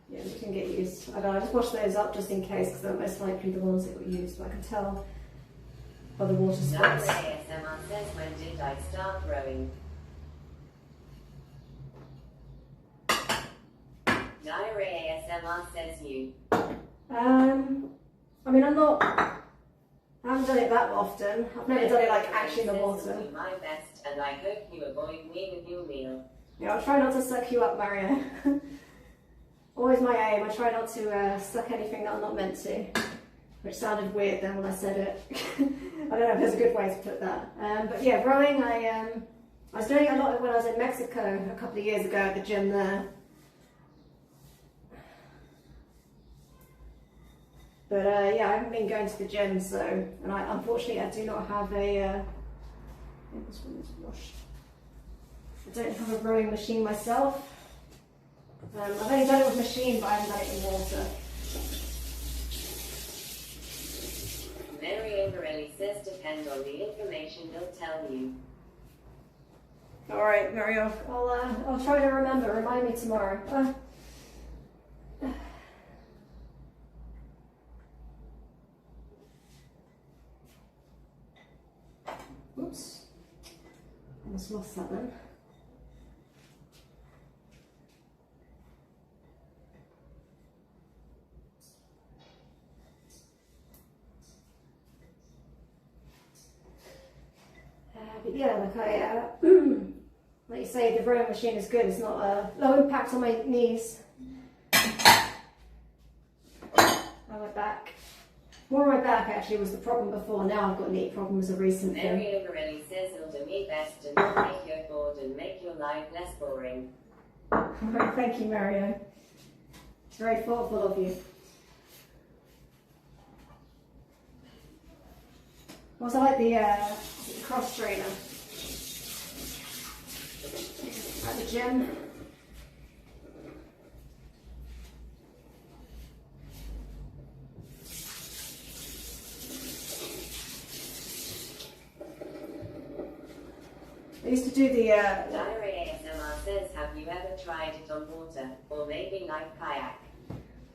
Yeah, we can get used. I don't know, I just wash those up just in case because they're most likely the ones that were used, but I can tell by the water spots. ASMR says, when did I start growing? Diary ASMR says you. I mean, I haven't done it that often. I've never done it like actually in the water. Do my best, and I hope you avoid me with your meal. Yeah, I'll try not to suck you up, Mario. Always my aim. I try not to suck anything that I'm not meant to. Which sounded weird then when I said it. I don't know if there's a good way to put that. But yeah, rowing, I was doing it a lot when I was in Mexico a couple of years ago at the gym there. But yeah, I haven't been going to the gym, so, and unfortunately I do not have a, this one is washed. I don't have a rowing machine myself. I've only done it with machine, but I haven't done it in water. Mary Overelli says depend on the information they'll tell you. Alright, Mario, I'll try to remember. Remind me tomorrow. Oops. Almost lost that then. But yeah, like you say, the rowing machine is good. It's not low impact on my knees. On my back. More on my back actually was the problem before. Now I've got knee problems of recent thing. Mary Overelli says it'll do me best and not make you bored and make your life less boring. Right, thank you, Mario. It's very thoughtful of you. Also, I like the cross trainer at the gym. I used to do the Diary ASMR says, have you ever tried it on water, or maybe like kayak?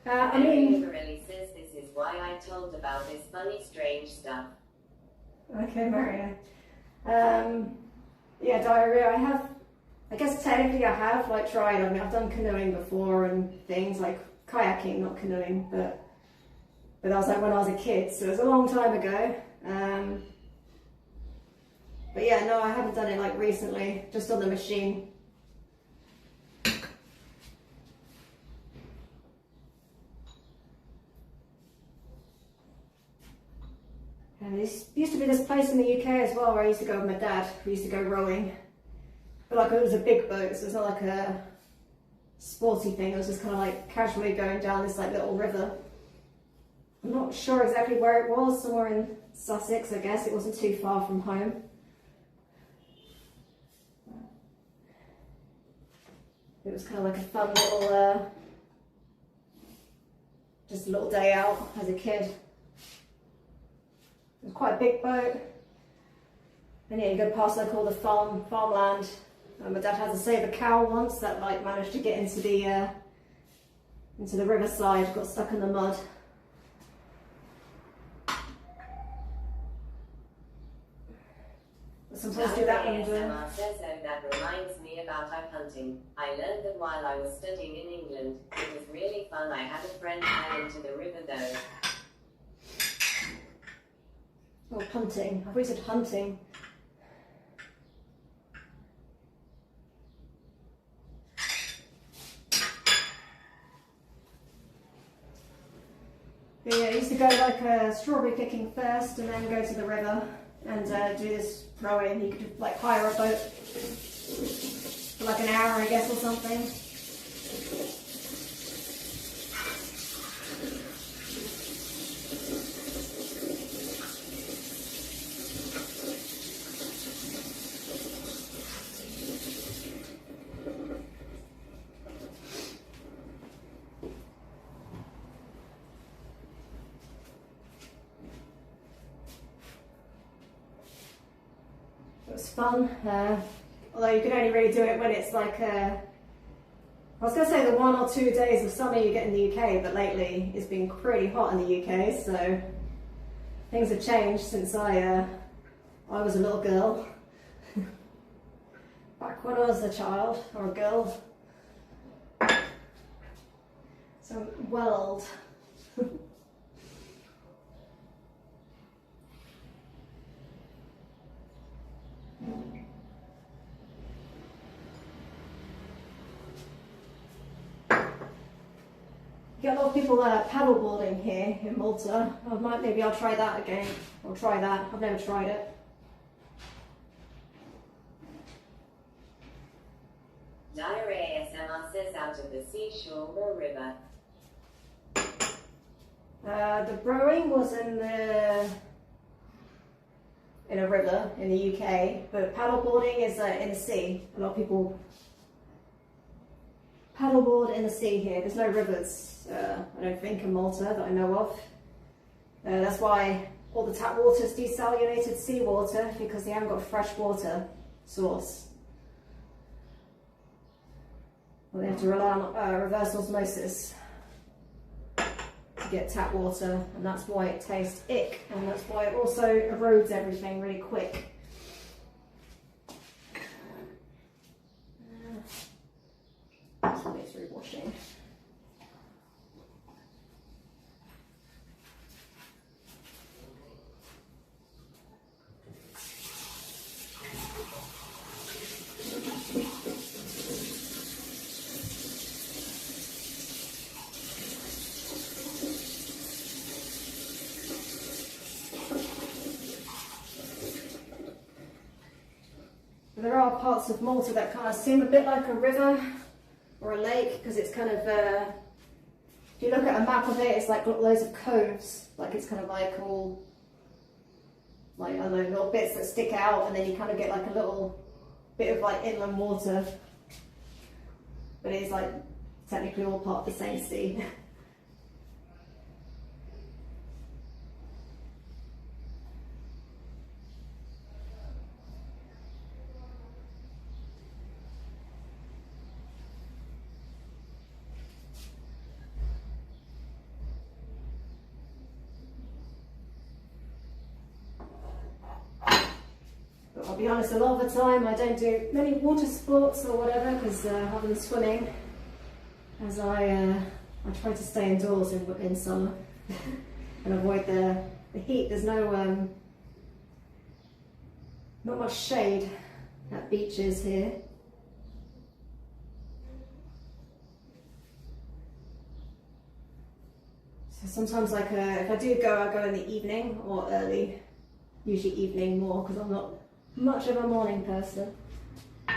I mean, Overelli says this is why I told about this funny, strange stuff. Okay, Mario. Yeah, diarrhea. I guess technically I have like tried. I mean, I've done canoeing before and things like kayaking, not canoeing, but that was like when I was a kid, so it was a long time ago. But yeah, no, I haven't done it like recently, just on the machine. There used to be this place in the UK as well where I used to go with my dad. We used to go rowing. But like it was a big boat, so it's not like a sporty thing. It was just kind of like casually going down this like little river. I'm not sure exactly where it was, somewhere in Sussex, I guess. It wasn't too far from home. It was kind of like a fun little, just a little day out as a kid. It was quite a big boat. And yeah, you go past like all the farmland. My dad had to save a cow once that like managed to get into the riverside, got stuck in the mud. But sometimes do that when says that reminds me about duck hunting. I learned that while I was studying in England. It was really fun. I had a friend fell into the river though. Oh, punting. I thought you said hunting. But yeah, I used to go like strawberry picking first and then go to the river and do this rowing. You could like hire a boat. A like an hour, I guess, or something. It was fun, although you can only really do it when it's like, I was going to say the 1 or 2 days of summer you get in the UK, but lately it's been pretty hot in the UK, so things have changed since I was a little girl. Back when I was a child, or a girl. So I'm well old. You get a lot of people paddleboarding here in Malta. Maybe I'll try that again. I'll try that. I've never tried it. Diary ASMR says out of the seashore or river. The rowing was in a river in the UK, but paddleboarding is in the sea. A lot of people paddleboard in the sea here. There's no rivers, I don't think, in Malta that I know of. That's why all the tap water is desalinated seawater, because they haven't got a fresh water source. Well, they have to rely on reverse osmosis to get tap water, and that's why it tastes ick, and that's why it also erodes everything really quick. So it's rewashing. There are parts of Malta that kind of seem a bit like a river or a lake, because it's kind of, if you look at a map of it, it's like got loads of coves, like it's kind of like all, like, I don't know, little bits that stick out, and then you kind of get like a little bit of like inland water, but it's like technically all part of the same sea. I'll be honest, a lot of the time I don't do many water sports or whatever, because other than swimming, as I try to stay indoors in summer and avoid the heat. There's no not much shade at beaches here. So sometimes, like, if I do go, I go in the evening or early, usually evening more, because I'm not much of a morning person. I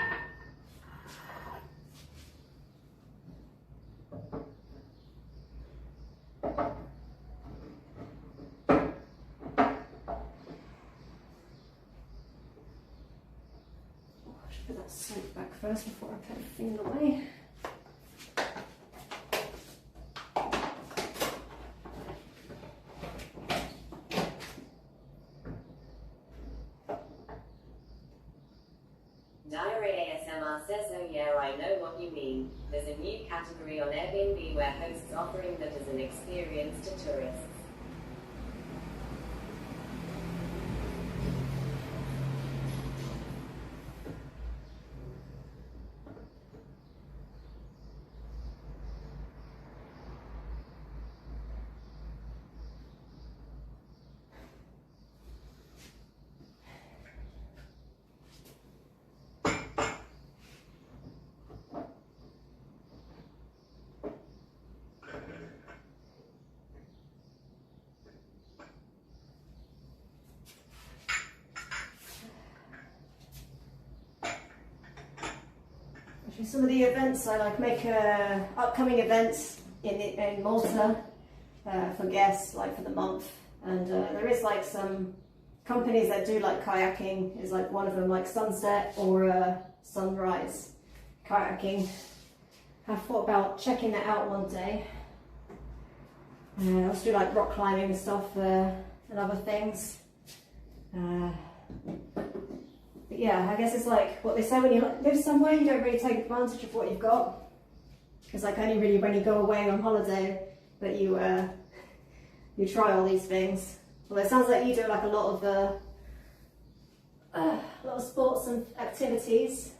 should put that soap back first before I put everything away. Diary ASMR says, oh yeah, I know what you mean. There's a new category on Airbnb where hosts offering that as an experience to tourists. some of the events. I like make upcoming events in Malta for guests, like for the month. And there is like some companies that do like kayaking. Is like one of them, like sunset or sunrise kayaking. I thought about checking that out one day. I also do like rock climbing and stuff and other things. But yeah, I guess it's like what they say, when you live somewhere, you don't really take advantage of what you've got. It's like only really when you go away on holiday that you try all these things. Well, it sounds like you do like a lot of sports and activities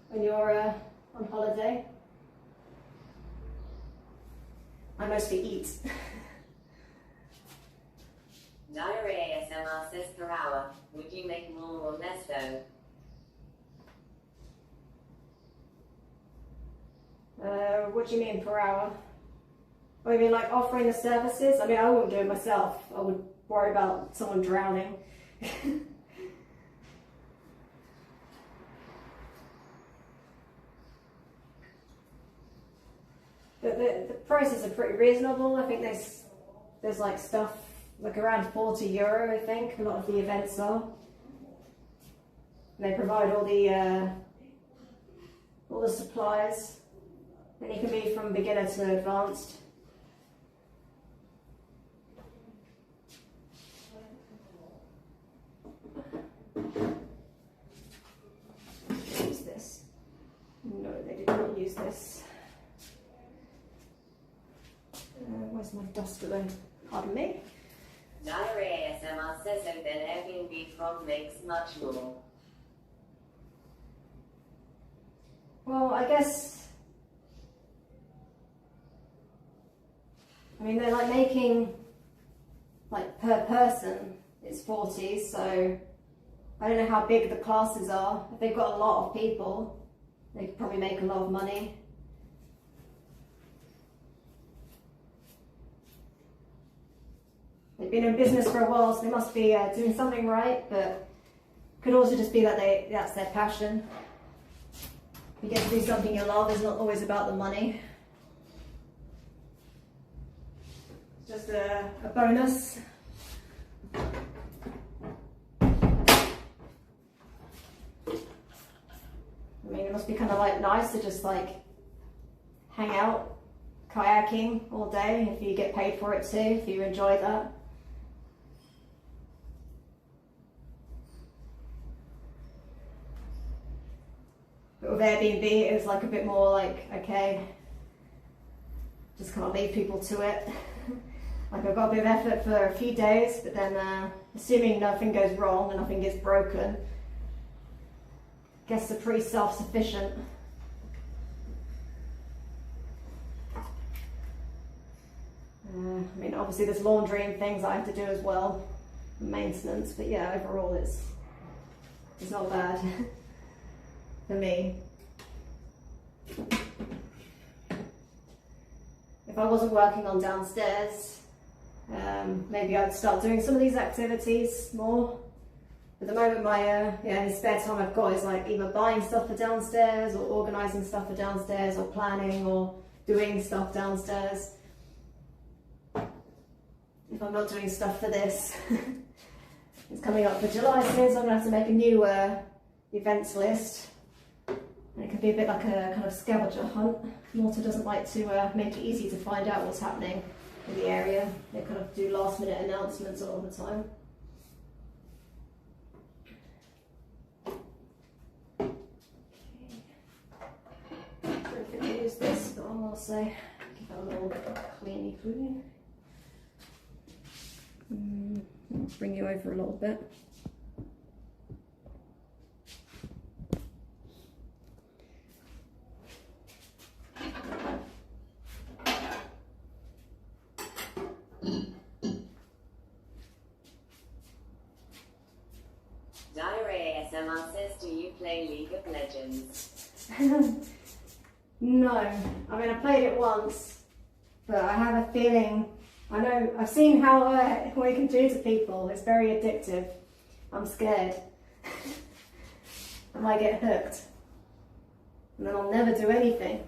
when you're on holiday. I mostly eat. Diary ASMR says per hour. Would you make more or less though? What do you mean per hour? Oh, you mean like offering the services? I mean, I wouldn't do it myself. I would worry about someone drowning. But the prices are pretty reasonable. I think there's like stuff like around €40, I think, a lot of the events are. And they provide all the supplies. And you can be from beginner to advanced. Use this. No, they did not use this. Where's my duster then? Pardon me. Diary ASMR says so then Airbnb from makes much more. Well, I guess, I mean, they're like making, like per person, it's 40, so I don't know how big the classes are. If they've got a lot of people, they could probably make a lot of money. They've been in business for a while, so they must be doing something right, but could also just be that that's their passion. You get to do something you love, it's not always about the money. It's just a bonus. I mean, it must be kind of like nice to just like hang out kayaking all day if you get paid for it too, if you enjoy that. But with Airbnb, it was like a bit more like, okay, just can't leave people to it. Like I've got a bit of effort for a few days, but then assuming nothing goes wrong and nothing gets broken, I guess they're pretty self-sufficient. I mean, obviously there's laundry and things I have to do as well, maintenance, but yeah, overall it's not bad. For me. If I wasn't working on downstairs, maybe I'd start doing some of these activities more. At the moment, my any spare time I've got is like either buying stuff for downstairs, or organising stuff for downstairs, or planning, or doing stuff downstairs. If I'm not doing stuff for this, it's coming up for July soon, so I'm gonna have to make a new events list. And it can be a bit like a kind of scavenger hunt. Malta doesn't like to make it easy to find out what's happening in the area. They kind of do last minute announcements all the time. I don't think I use this, but I'll also give it a little cleany clean. Bring you over a little bit. Diary ASMR says, do you play League of Legends? No, I mean I played it once, but I have a feeling, I've seen how what it can do to people. It's very addictive. I'm scared. I might get hooked. and then I'll never do anything.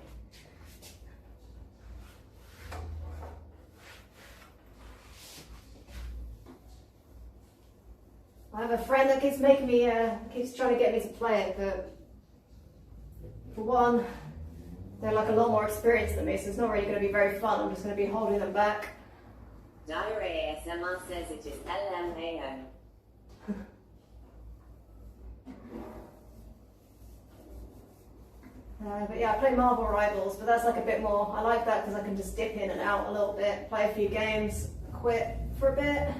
I have a friend that keeps making me, keeps trying to get me to play it, but for one, they're like a lot more experienced than me, so it's not really going to be very fun. I'm just going to be holding them back. Diary ASMR says it is LMAO. But yeah, I play Marvel Rivals, but that's like a bit more, I like that because I can just dip in and out a little bit, play a few games, quit for a bit.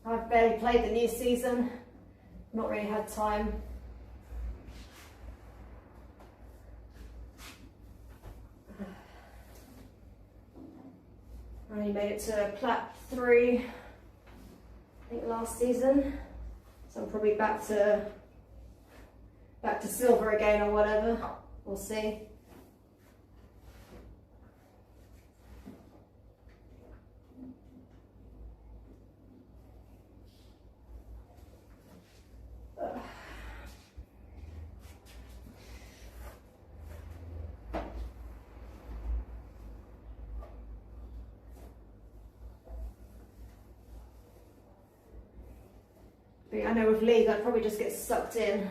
I've barely played the new season, not really had time. I only made it to Plat 3, I think last season, so I'm probably back to silver again or whatever, we'll see. But yeah, I know with League I'd probably just get sucked in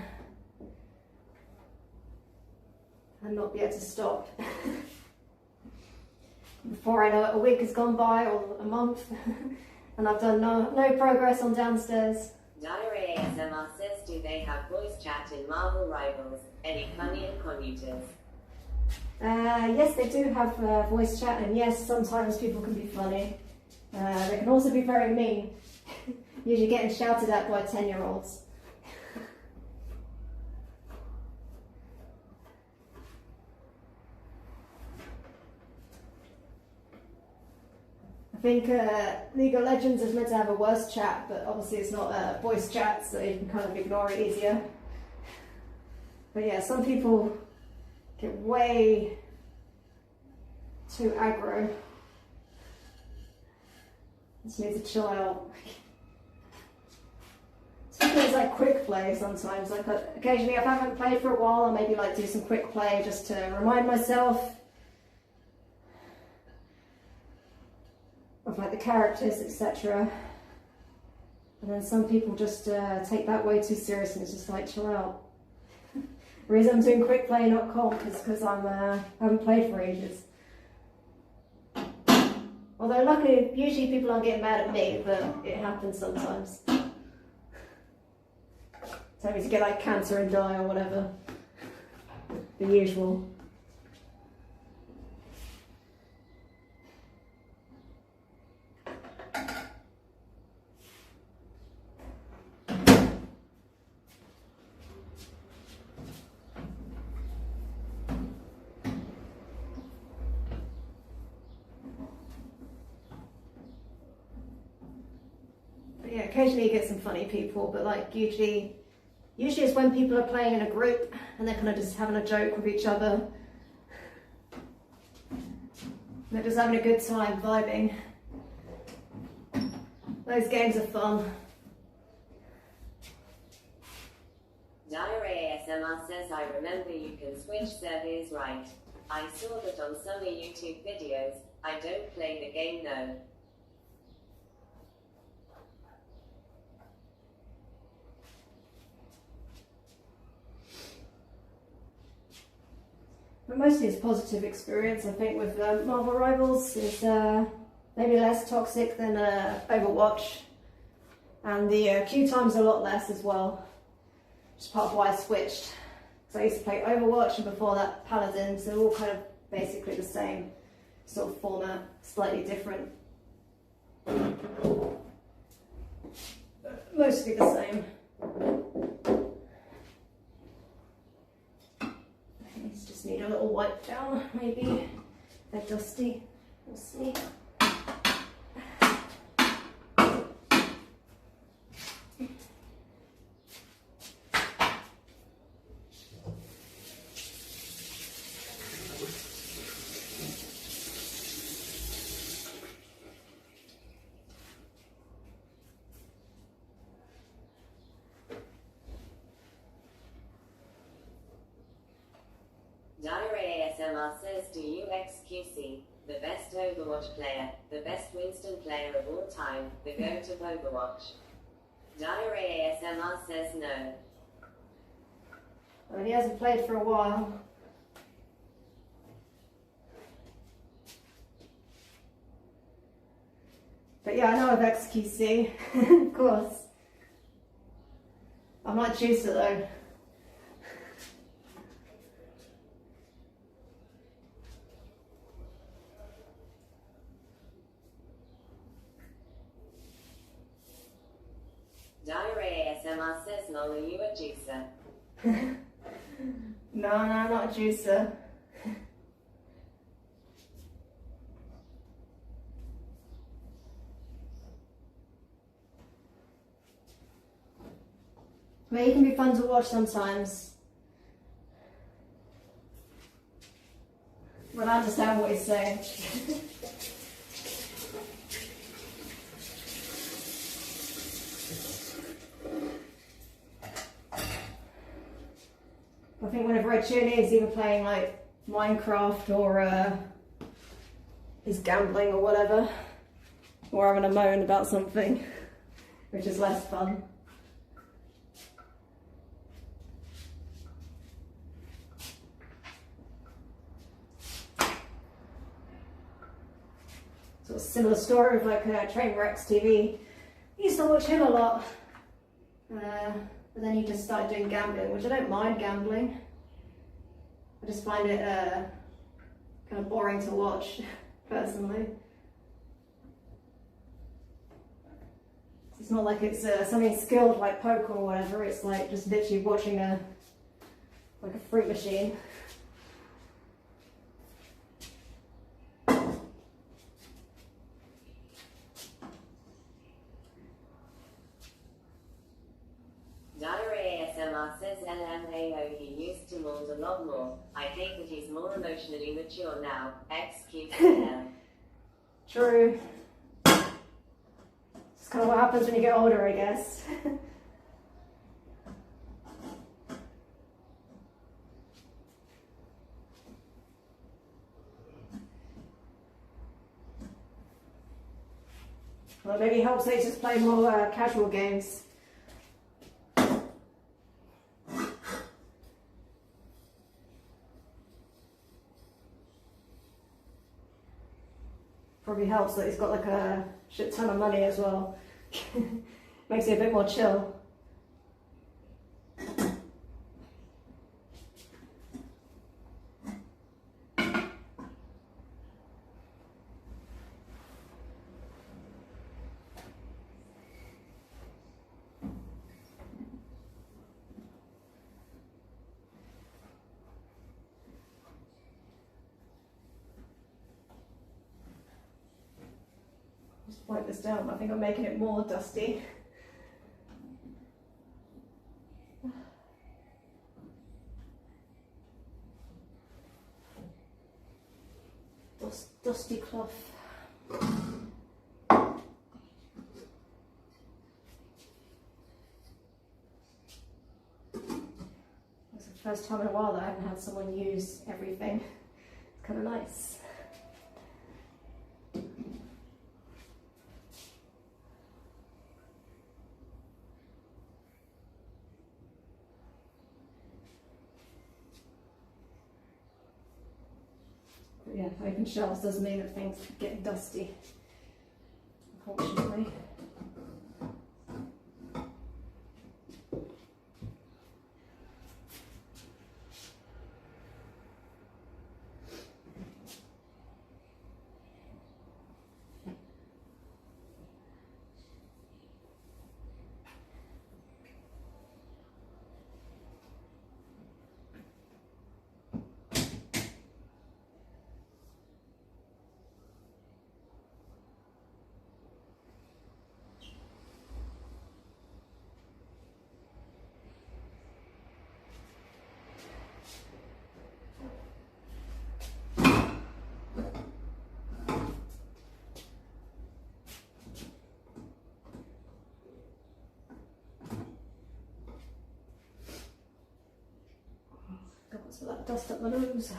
and not be able to stop. Before I know it, a week has gone by or a month and I've done no progress on downstairs. Diary ASMR says, do they have voice chat in Marvel Rivals? Any funny encoders? Yes, they do have voice chat, and yes, sometimes people can be funny. They can also be very mean, usually getting shouted at by 10-year-olds. I think League of Legends is meant to have a worse chat, but obviously it's not a voice chat, so you can kind of ignore it easier. But yeah, some people get way too aggro. Just need to chill out. Sometimes like quick play sometimes, like occasionally if I haven't played for a while, I'll maybe like do some quick play just to remind myself of like the characters, etc. And then some people just take that way too seriously and it's just like chill out. The reason I'm doing quick play, not comp, is because I haven't played for ages. Although luckily, usually people aren't getting mad at me, but it happens sometimes. Tell me to get like cancer and die or whatever. The usual. Yeah, occasionally you get some funny people, but like usually it's when people are playing in a group and they're kind of just having a joke with each other. They're just having a good time, vibing. Those games are fun. Diary ASMR says, I remember you can switch servers, right? I saw that on some YouTube videos. I don't play the game though. But mostly it's positive experience, I think, with Marvel Rivals. It's maybe less toxic than Overwatch, and the queue time's a lot less as well, which is part of why I switched. So I used to play Overwatch, and before that Paladin, so they're all kind of basically the same sort of format, slightly different. Mostly the same. Just need a little wipe down, maybe. They're dusty. We'll see. ASMR says, do you XQC? The best Overwatch player, the best Winston player of all time, the GOAT of Overwatch. Diary ASMR says no. Well, he hasn't played for a while. But yeah, I know of XQC, of course. I'm not Juicer though. Diary ASMR says, lol, are you a juicer? No, I'm not a juicer. But he can be fun to watch sometimes. But I understand what he's saying. I think whenever I tune in, he's either playing like Minecraft or he's gambling or whatever, or having a moan about something, which is less fun. Sort of similar story with like Trainwrecks TV. I used to watch him a lot. But then he just started doing gambling, which I don't mind gambling. I just find it kind of boring to watch, personally. It's not like it's something skilled like poker or whatever. It's like just literally watching a fruit machine. Diary ASMR says LMAO, he used to mold a lot more. I hate that he's more emotionally mature now. XQCL. True. It's kind of what happens when you get older, I guess. Well, maybe it helps they just play more casual games. Probably helps that he's got like a shit ton of money as well. Makes it a bit more chill. Just wipe this down. I think I'm making it more dusty. Dusty cloth. It's the first time in a while that I haven't had someone use everything. It's kind of nice. But yeah, open shelves does mean that things get dusty, unfortunately. Got some of that dust up my nose.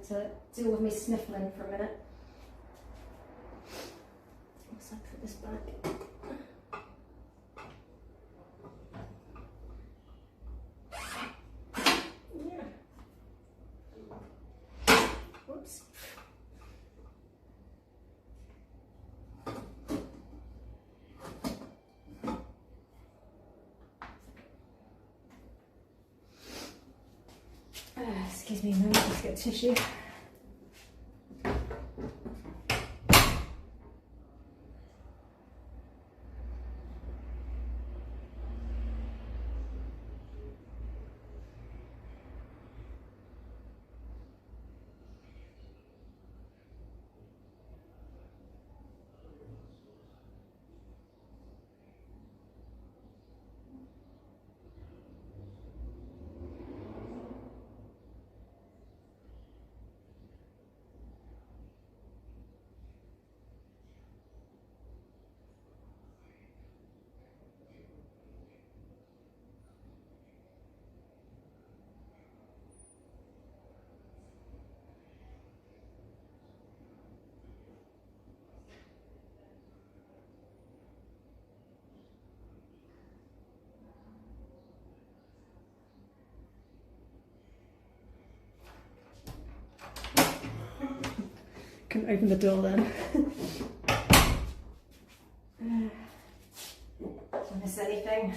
have to deal with me sniffling for a minute. Once I put this back. Yeah. Whoops. Excuse me a moment, let's get tissue. Couldn't open the door then. Did I miss anything?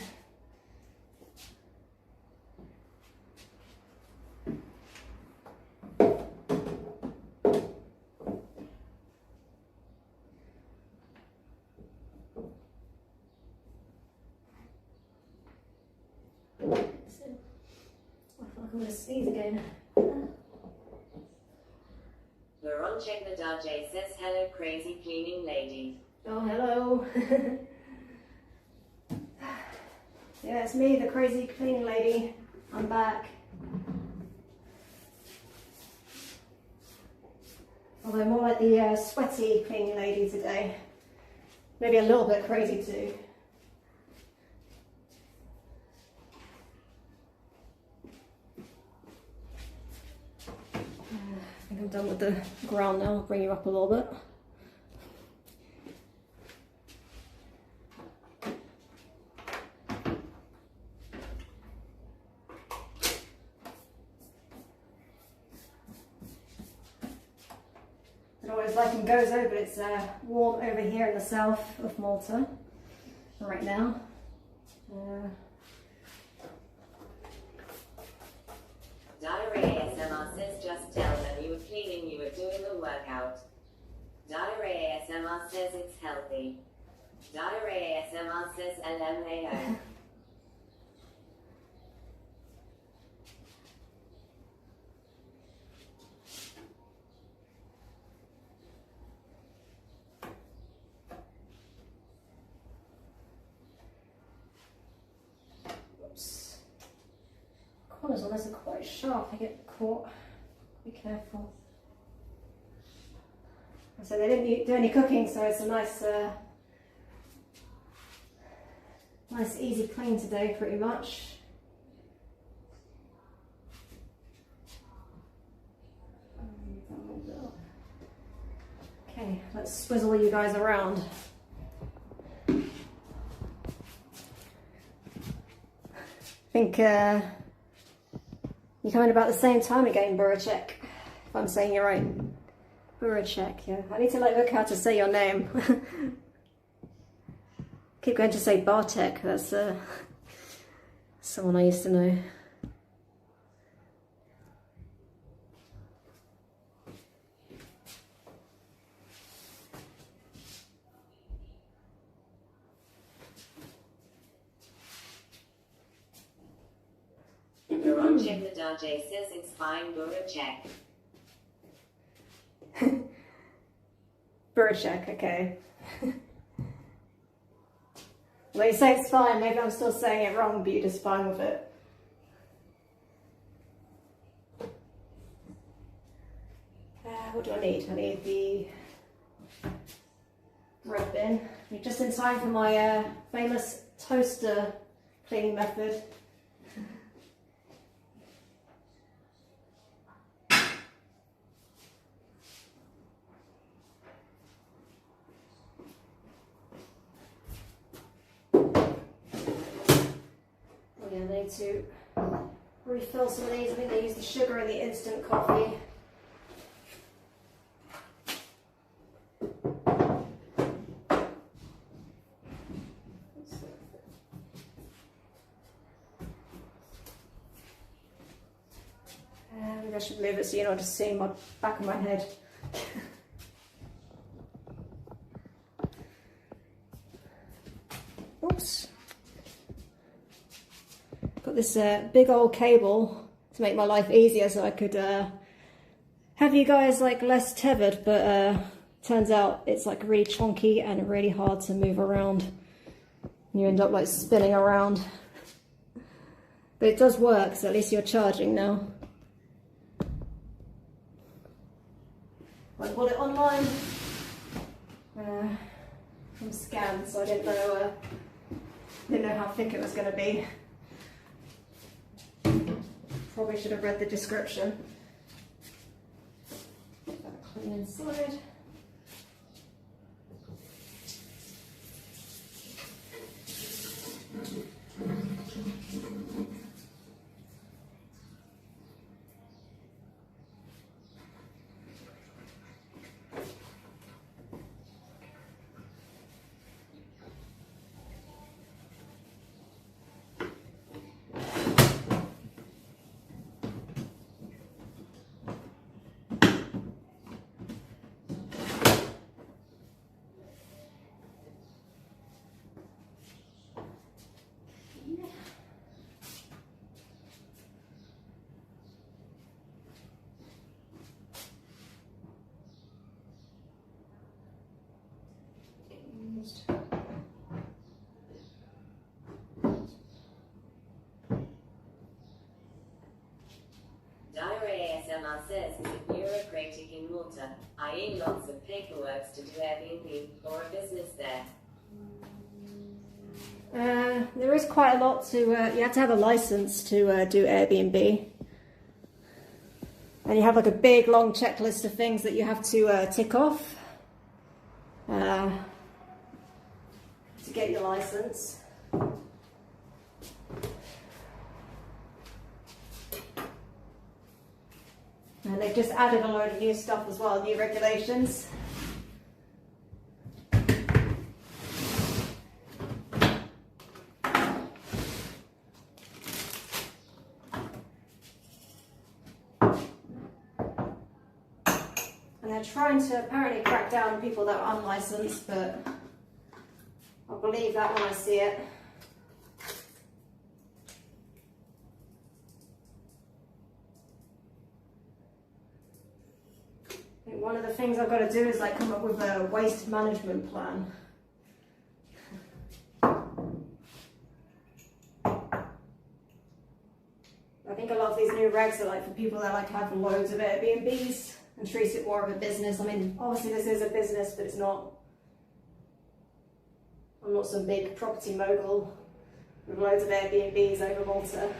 I feel like I'm going to sneeze again. Check the Dajay says hello crazy cleaning lady. Oh, hello. Yeah, it's me, the crazy cleaning lady. I'm back. Although more like the sweaty cleaning lady today. Maybe a little bit crazy too. I think I'm done with the ground now. I'll bring you up a little bit. It always like and goes over, but it's warm over here in the south of Malta right now. Diary ASMR says just tell them you were cleaning, you were doing the workout. Diary ASMR says it's healthy. Diary ASMR says LMAO. Whoops. Corners on this are quite sharp, I get caught. Be careful. So they didn't do any cooking, so it's a nice, nice easy clean today, pretty much. Okay, let's swizzle you guys around. I think you're coming about the same time again, Buracek, if I'm saying it right. Buracek, yeah. I need to look how to say your name. Keep going to say Bartek, that's someone I used to know. Buracek the Dajay says it's fine, Buracek. Buracek, okay. Well, you say it's fine, maybe I'm still saying it wrong, but you're just fine with it. What do I need? I need the bread bin. You're just in time for my famous toaster cleaning method. I need to refill some of these. I think they use the sugar in the instant coffee. Maybe I should move it so you're not just seeing my back of my head. Oops. Got this big old cable to make my life easier so I could have you guys like less tethered, but turns out it's like really chunky and really hard to move around. You end up like spinning around. But it does work, so at least you're charging now. I bought it online from Scan, so I didn't know how thick it was going to be. Probably should have read the description. Get that clean inside. Diary ASMR says is a bureaucratic in Malta, i.e. lots of paperwork to do Airbnb or a business there. There is quite a lot to, you have to have a license to do Airbnb. And you have like a big long checklist of things that you have to tick off to get your license. And they've just added a load of new stuff as well, new regulations. And they're trying to apparently crack down on people that are unlicensed, but I'll believe that when I see it. One of the things I've got to do is like come up with a waste management plan. I think a lot of these new regs are like for people that like have loads of Airbnbs and treat it more of a business. I mean, obviously this is a business, but it's not. I'm not some big property mogul with loads of Airbnbs over Malta.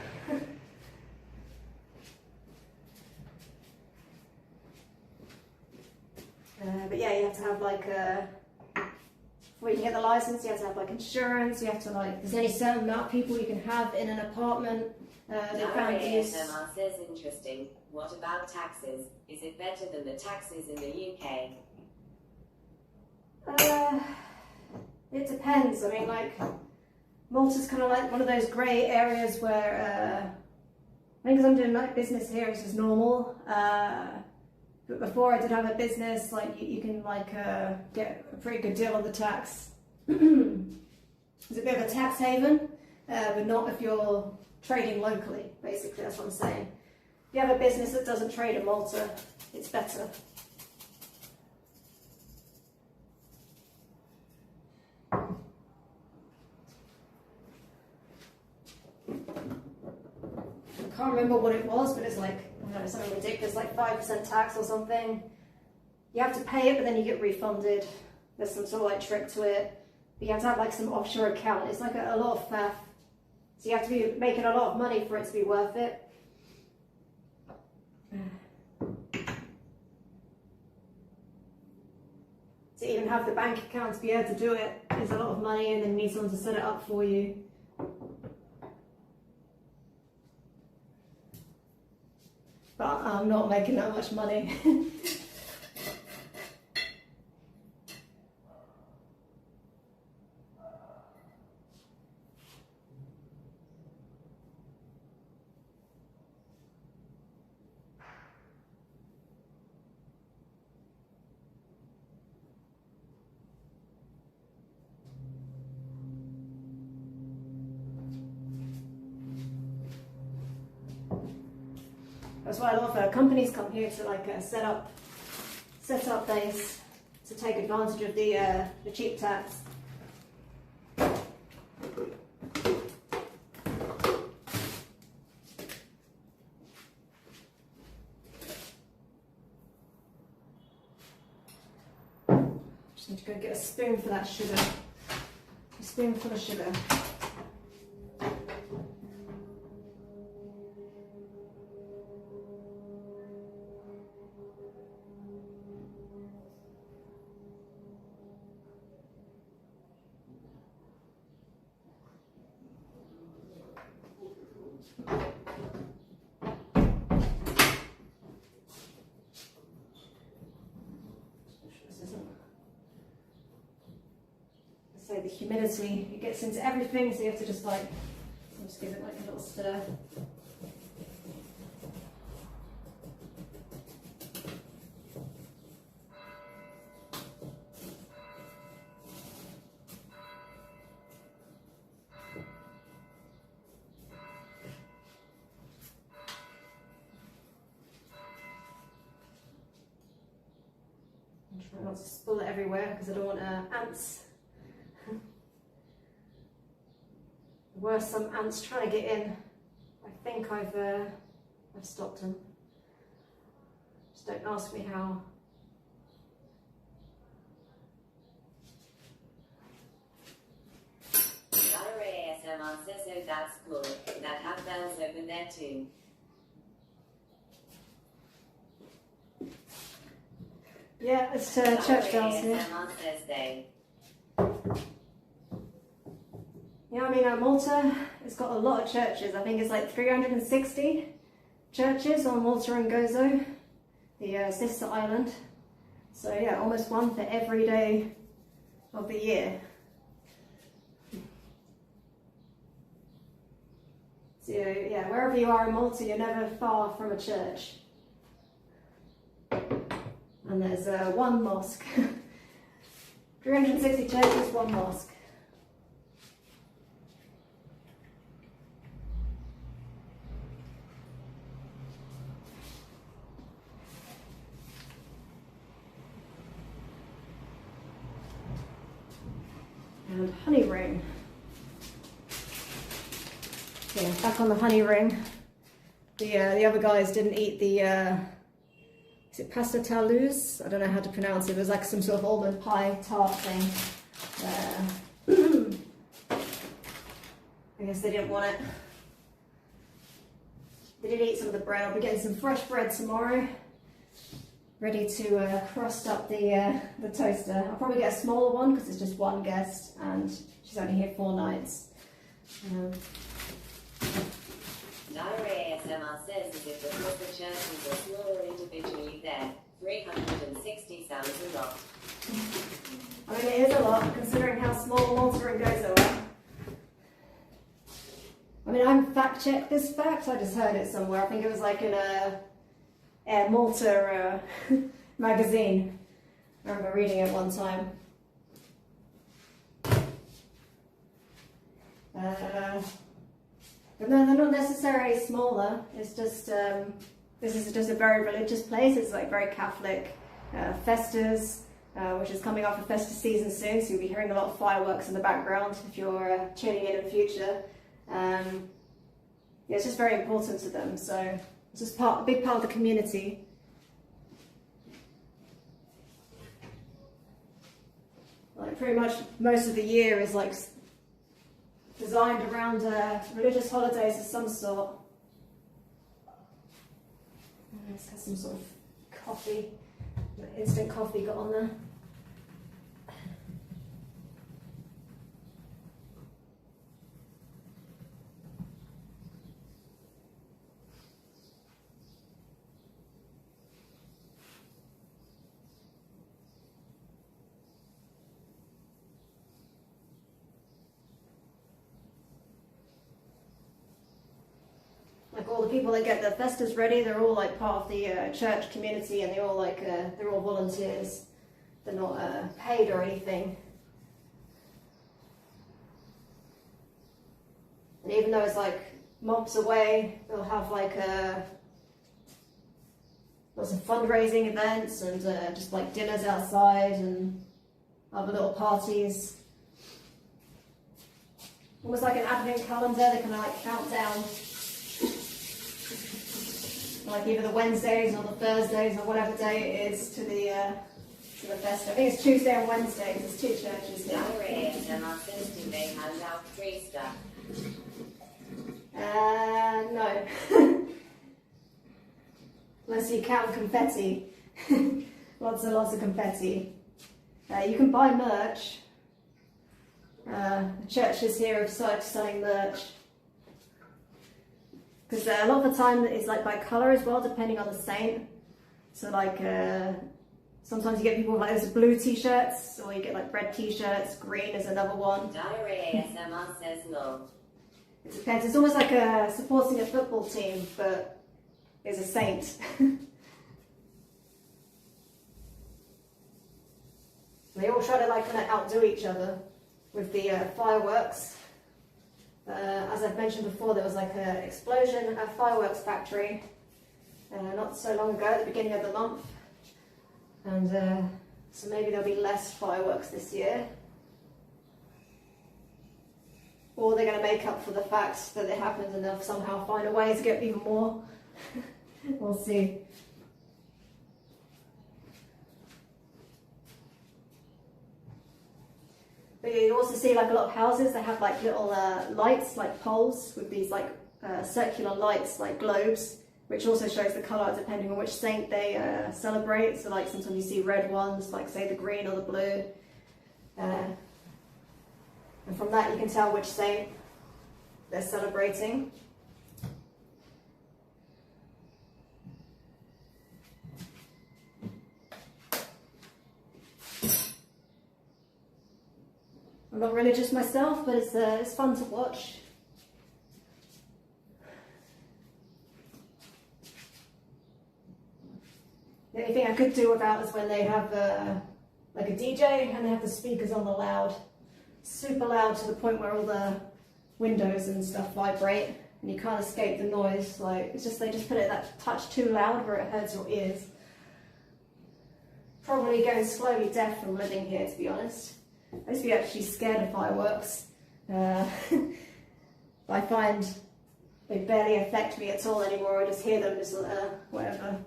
But yeah, you have to have like before you can get the license, you have to have like insurance. You have to like, there's only a certain amount of people you can have in an apartment. ASMR says interesting. What about taxes? Is it better than the taxes in the UK? It depends. I mean, like Malta's kind of like one of those grey areas where I think because I'm doing like business here, it's just normal. But before I did have a business, like you can like get a pretty good deal on the tax. It's a bit of a tax haven, but not if you're trading locally, basically, that's what I'm saying. If you have a business that doesn't trade in Malta, it's better. I can't remember what it was, but it's like, I don't know, something ridiculous, like 5% tax or something. You have to pay it, but then you get refunded. There's some sort of like trick to it. But you have to have like some offshore account. It's like a lot of faff. So you have to be making a lot of money for it to be worth it. To even have the bank account to be able to do it is a lot of money, and then you need someone to set it up for you. I'm not making that much money. That's why a lot of companies come here to like set up base to take advantage of the cheap tax. Just need to go get a spoon for that sugar. A spoonful of sugar. So the humidity, it gets into everything, so you have to just like, just give it like a little stir. I'm trying not to spill it everywhere because I don't want ants. There were some ants trying to get in. I think I've stopped them. Just don't ask me how. ASMR says, oh that's cool, that have bells over there too. Yeah, it's church bells here. ASMR says they. Yeah, I mean, Malta, it's got a lot of churches. I think it's like 360 churches on Malta and Gozo, the sister island. So yeah, almost one for every day of the year. So yeah, wherever you are in Malta, you're never far from a church. And there's one mosque. 360 churches, one mosque. And honey ring. Yeah, back on the honey ring. The other guys didn't eat the is it pasta talus? I don't know how to pronounce it. It was like some sort of almond pie tart thing. I guess they didn't want it. They did eat some of the bread. I'll be getting some fresh bread tomorrow, ready to crust up the toaster. I'll probably get a smaller one because it's just one guest and she's only here 4 nights. Diary ASMR says as if the corporate churches were smaller individually there. 360 sounds a lot. I mean, it is a lot considering how small Malta and Gozo are. I mean, I haven't fact-checked this fact, I just heard it somewhere. I think it was like in a Malta magazine. I remember reading it one time. But no, they're not necessarily smaller. It's just this is just a very religious place. It's like very Catholic. Festas, which is coming off of Festa season soon, so you'll be hearing a lot of fireworks in the background if you're tuning in the future. Yeah, it's just very important to them. So it's just a big part of the community. Like pretty much most of the year is like designed around religious holidays of some sort. Let's get some sort of coffee, instant coffee got on there. all the people that get the festas ready, they're all like part of the church community, and they're all volunteers. They're not paid or anything. And even though it's like months away, they'll have like lots of fundraising events and just like dinners outside and other little parties. Almost like an advent calendar, they kind of like count down. Like either the Wednesdays or the Thursdays or whatever day it is to the festa. I think it's Tuesday and Wednesdays, there's two churches now. Do they hand out free stuff? No. Unless you count confetti. Lots and lots of confetti. You can buy merch. The churches here have started selling merch. Because a lot of the time it's like by colour as well, depending on the saint. So like sometimes you get people with like those blue t-shirts, or you get like red t-shirts, green is another one. Diary ASMR says no. It depends. It's almost like supporting a football team, but is a saint. They all try to like kind of outdo each other with the fireworks. As I've mentioned before, there was like an explosion at a fireworks factory not so long ago at the beginning of the month, and so maybe there'll be less fireworks this year, or they're going to make up for the fact that it happened and they'll somehow find a way to get even more. We'll see. But you also see like a lot of houses, they have like little lights, like poles with these like circular lights, like globes, which also shows the colour depending on which saint they celebrate. So like sometimes you see red ones, like say the green or the blue. And from that you can tell which saint they're celebrating. I'm not religious myself, but it's fun to watch. The only thing I could do without is when they have like a DJ and they have the speakers on the loud, super loud to the point where all the windows and stuff vibrate and you can't escape the noise. Like it's just they just put it that touch too loud where it hurts your ears. Probably going slowly deaf from living here, to be honest. I used to be actually scared of fireworks. I find they barely affect me at all anymore. I just hear them, just whatever.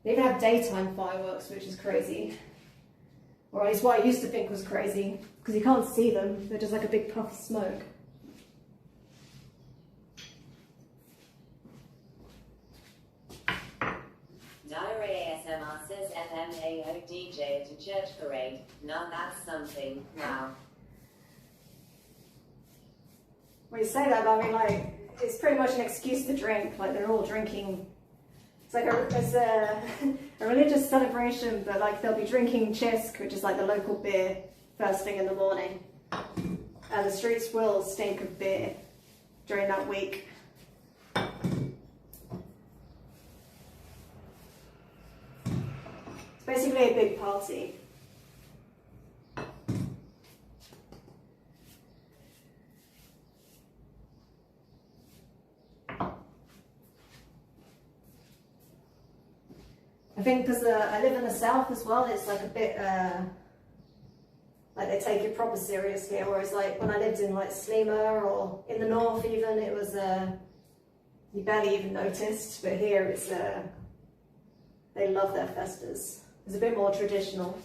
They even have daytime fireworks, which is crazy. Or at least what I used to think was crazy, because you can't see them. They're just like a big puff of smoke. Diary ASMR says FMAO DJ at a church parade. Now that's something. Wow. When you say that, I mean, like, it's pretty much an excuse to drink. Like, they're all drinking. It's like a religious celebration, but like they'll be drinking chisk, which is like the local beer, first thing in the morning. And the streets will stink of beer during that week. It's basically a big party. I think because I live in the south as well, it's like a bit, like they take it proper serious here, whereas like when I lived in like Slima or in the north even, it was, you barely even noticed, but here it's, they love their festas. It's a bit more traditional.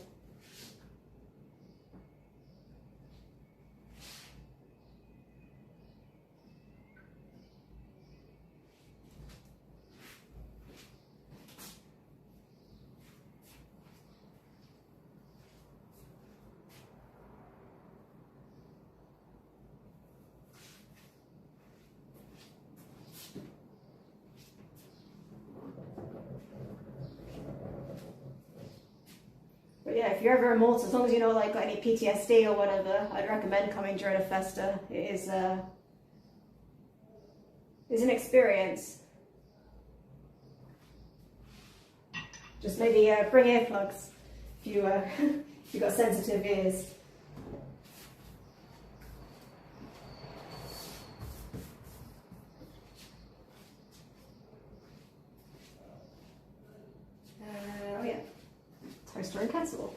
But yeah, if you're ever in Malta, as long as you know like got any PTSD or whatever, I'd recommend coming during a festa. It is an experience. Just maybe bring earplugs if you if you've got sensitive ears. Oh yeah, toaster and kettle.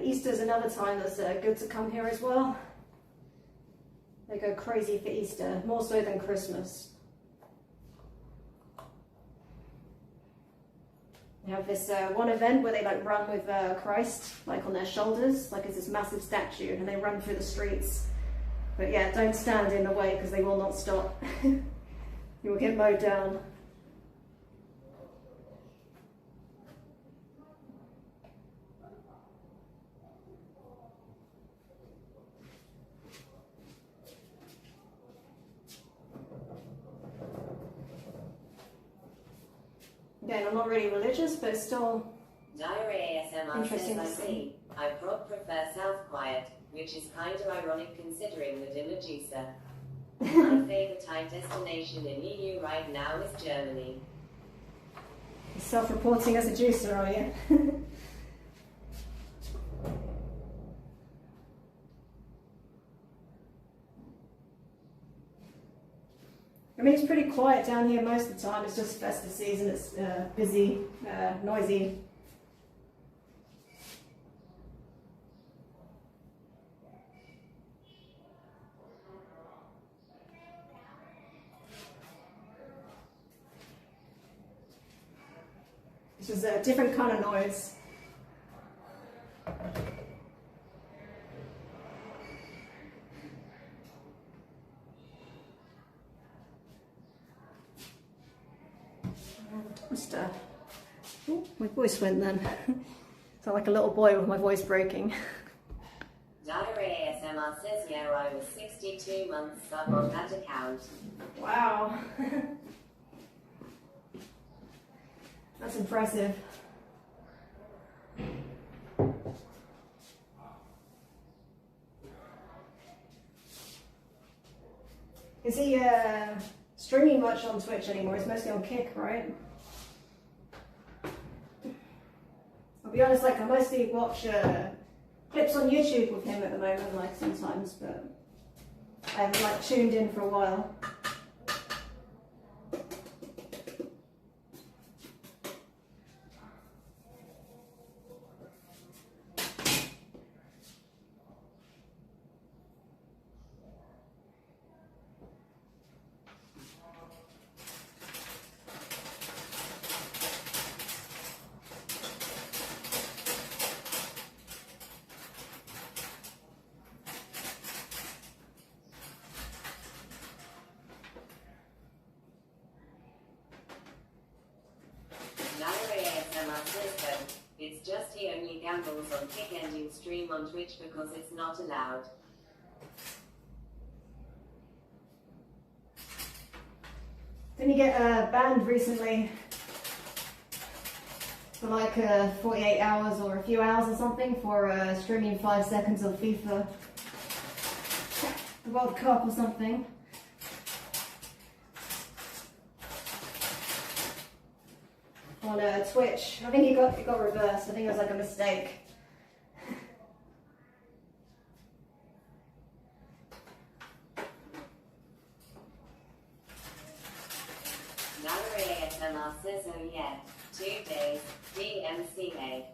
Easter's another time that's good to come here as well. They go crazy for Easter, more so than Christmas. They have this one event where they like run with Christ, like on their shoulders, like it's this massive statue, and they run through the streets. But yeah, don't stand in the way because they will not stop. You will get mowed down. Again, I'm not really religious, but it's still Diary ASMR interesting to says see. I prefer South Quiet, which is kind of ironic considering the dinner juicer. My favourite destination in EU right now is Germany. Self-reporting as a juicer, are you? I mean, it's pretty quiet down here most of the time. It's just festive season. It's busy, noisy. It's just a different kind of noise. Just, oh, my voice went then. Sound like a little boy with my voice breaking. Diary ASMR says yeah, I was 62 months sub on that account. Wow. That's impressive. Is he streaming much on Twitch anymore? He's mostly on Kick, right? I'll be honest, like I mostly watch clips on YouTube with him at the moment, like sometimes, but I haven't like tuned in for a while. It's just he only gambles on Kick ending stream on Twitch because it's not allowed. Didn't he get banned recently for like 48 hours or a few hours or something for streaming 5 seconds of FIFA, the World Cup or something? On Twitch. I think it got reversed. I think it was like a mistake. Diary ASMR says oh yeah, 2 days, DMCA.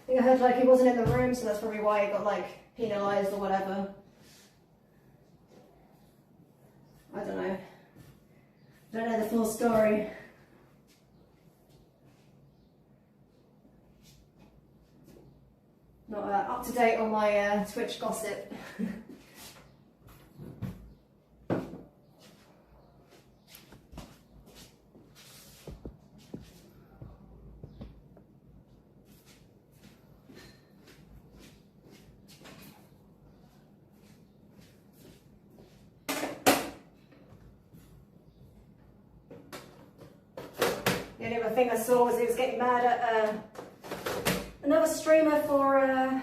I think I heard like he wasn't in the room, so that's probably why he got like penalised or whatever. I don't know. I don't know the full story. Not up to date on my Twitch gossip. The only other thing I saw was he was getting mad at another streamer for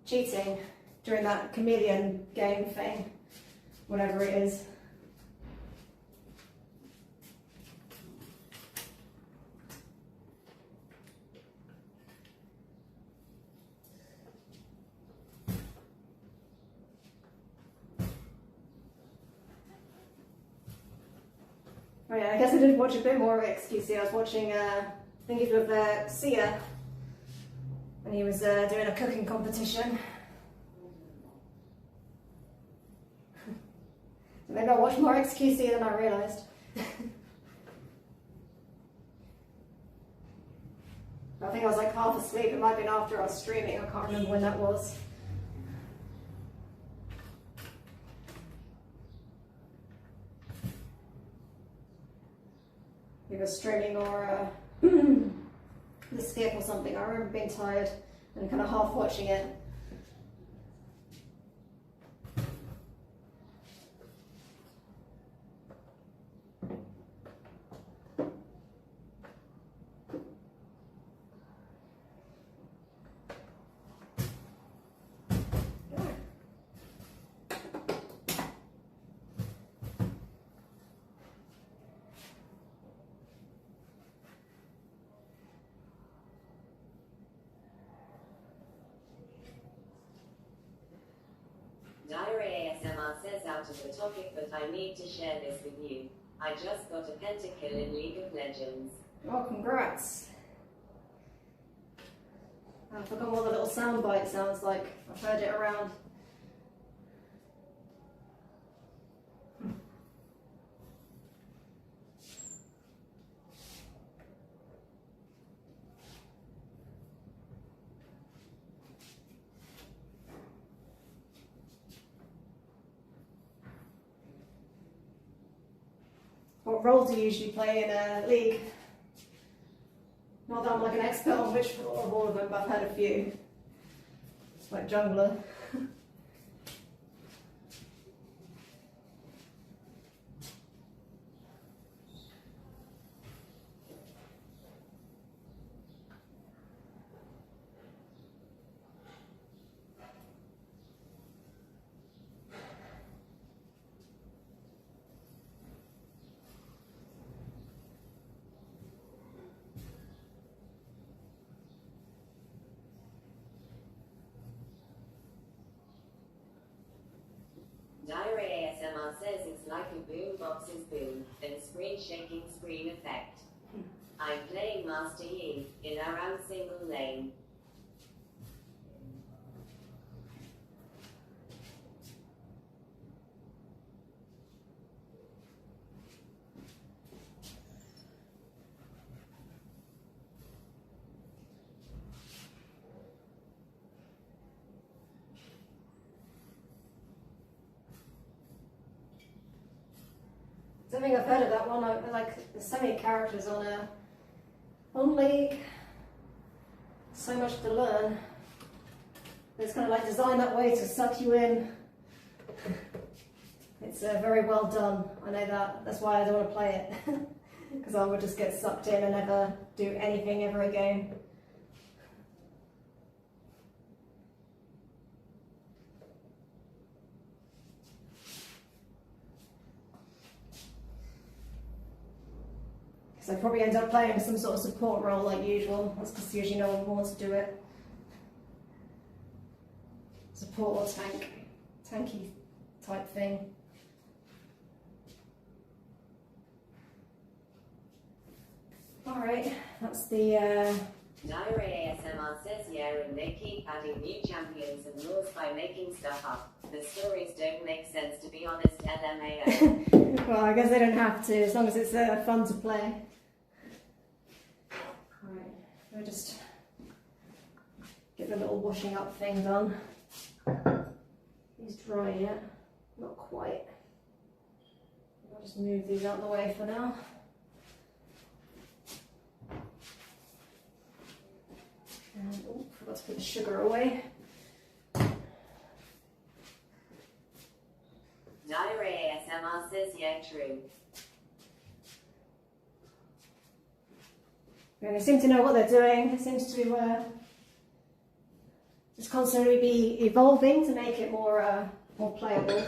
cheating during that chameleon game thing, whatever it is. Oh yeah, I guess I did watch a bit more of XQC. I was watching, I think it was with Sia, and he was doing a cooking competition. Maybe I watched more XQC than I realised. I think I was like half asleep. It might have been after I was streaming. I can't remember when that was. Either streaming or the skip or something. I remember being tired and kind of half watching it. Diary ASMR says out of the topic, but I need to share this with you. I just got a pentakill in League of Legends. Oh, congrats. I forgot what the little soundbite sounds like. I've heard it around. What role do you usually play in a league? Not that I'm like an expert on which of all of them, but I've had a few. It's like jungler. Diary ASMR says it's like a boom box's boom and screen shaking screen effect. I'm playing Master Yi in around single lane. I think I've heard of that one. Like, there's so many characters on League. So much to learn. It's kind of like designed that way to suck you in. It's very well done. I know that. That's why I don't want to play it. Because I would just get sucked in and never do anything ever again. So I probably end up playing some sort of support role like usual. That's because usually no one wants to do it. Support or tanky type thing. Alright, that's the Diary ASMR says yeah, and they keep adding new champions and laws by making stuff up. The stories don't make sense, to be honest, LMAO. well, I guess they don't have to, as long as it's fun to play. Alright, we'll just get the little washing up thing done. He's dry yet, not quite. I'll just move these out of the way for now. And, oh, forgot to put the sugar away. Diary ASMR says yeah, true. And they seem to know what they're doing. It seems to just constantly be evolving to make it more playable.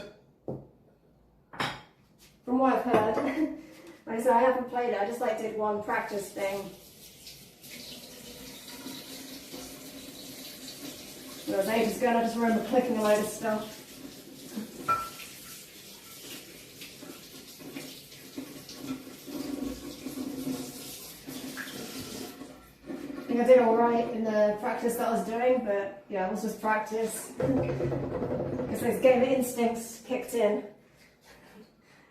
From what I've heard, like I said, I haven't played it. I just like did one practice thing. It was ages ago, and I just remember clicking a load of stuff. I think I did alright in the practice that I was doing, but yeah, it was just practice. Because those game instincts kicked in.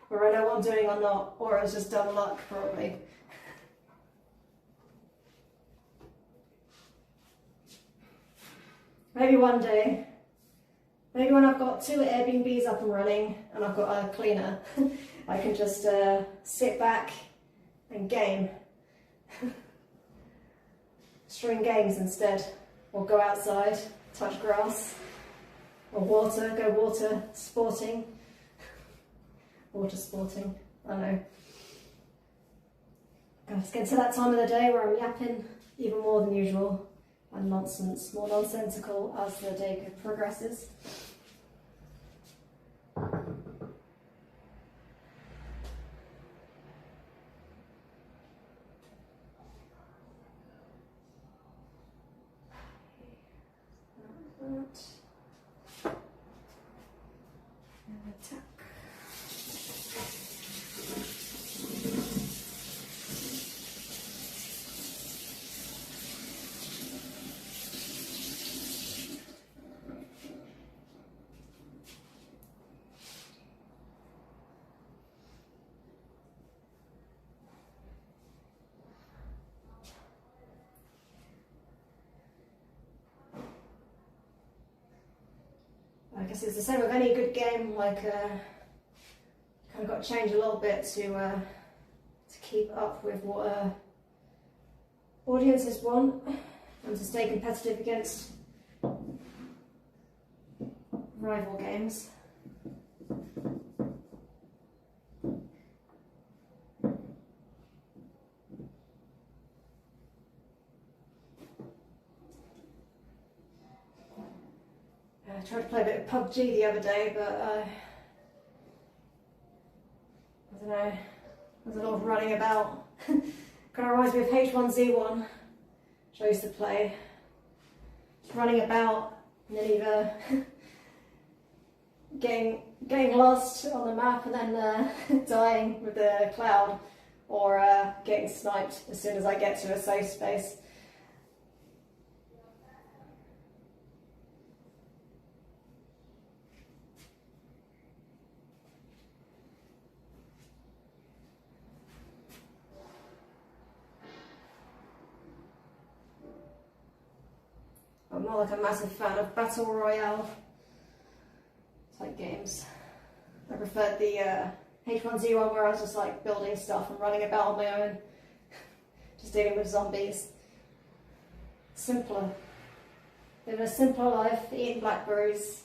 Whether I know what I'm doing or not, or it was just dumb luck, probably. Maybe one day, maybe when I've got 2 Airbnbs up and running and I've got a cleaner, I can just sit back and game. String games instead, or go outside, touch grass, or water, go water sporting. Water sporting, I know. It's getting to that time of the day where I'm yapping even more than usual. And nonsense, more nonsensical as the day progresses. Attack. I guess it's the same with any good game, like kind of got to change a little bit to keep up with what audiences want and to stay competitive against rival games. I tried to play a bit of PUBG the other day, but I don't know, there's a lot of running about. Kind of reminds me of H1Z1, which I used to play. Running about, and then either getting lost on the map and then dying with the cloud, or getting sniped as soon as I get to a safe space. I'm not like a massive fan of battle royale type games. I preferred the H1Z1 where I was just like building stuff and running about on my own, just dealing with zombies. Simpler. Living a simpler life, eating blackberries,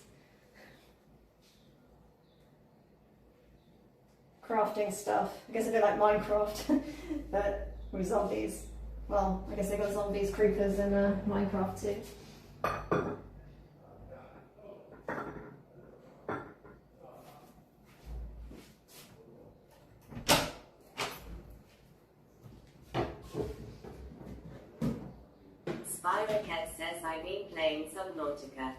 crafting stuff. I guess a bit like Minecraft, but with zombies. Well, I guess they got zombies, creepers in Minecraft too. Spyrocat says I've been playing Subnautica.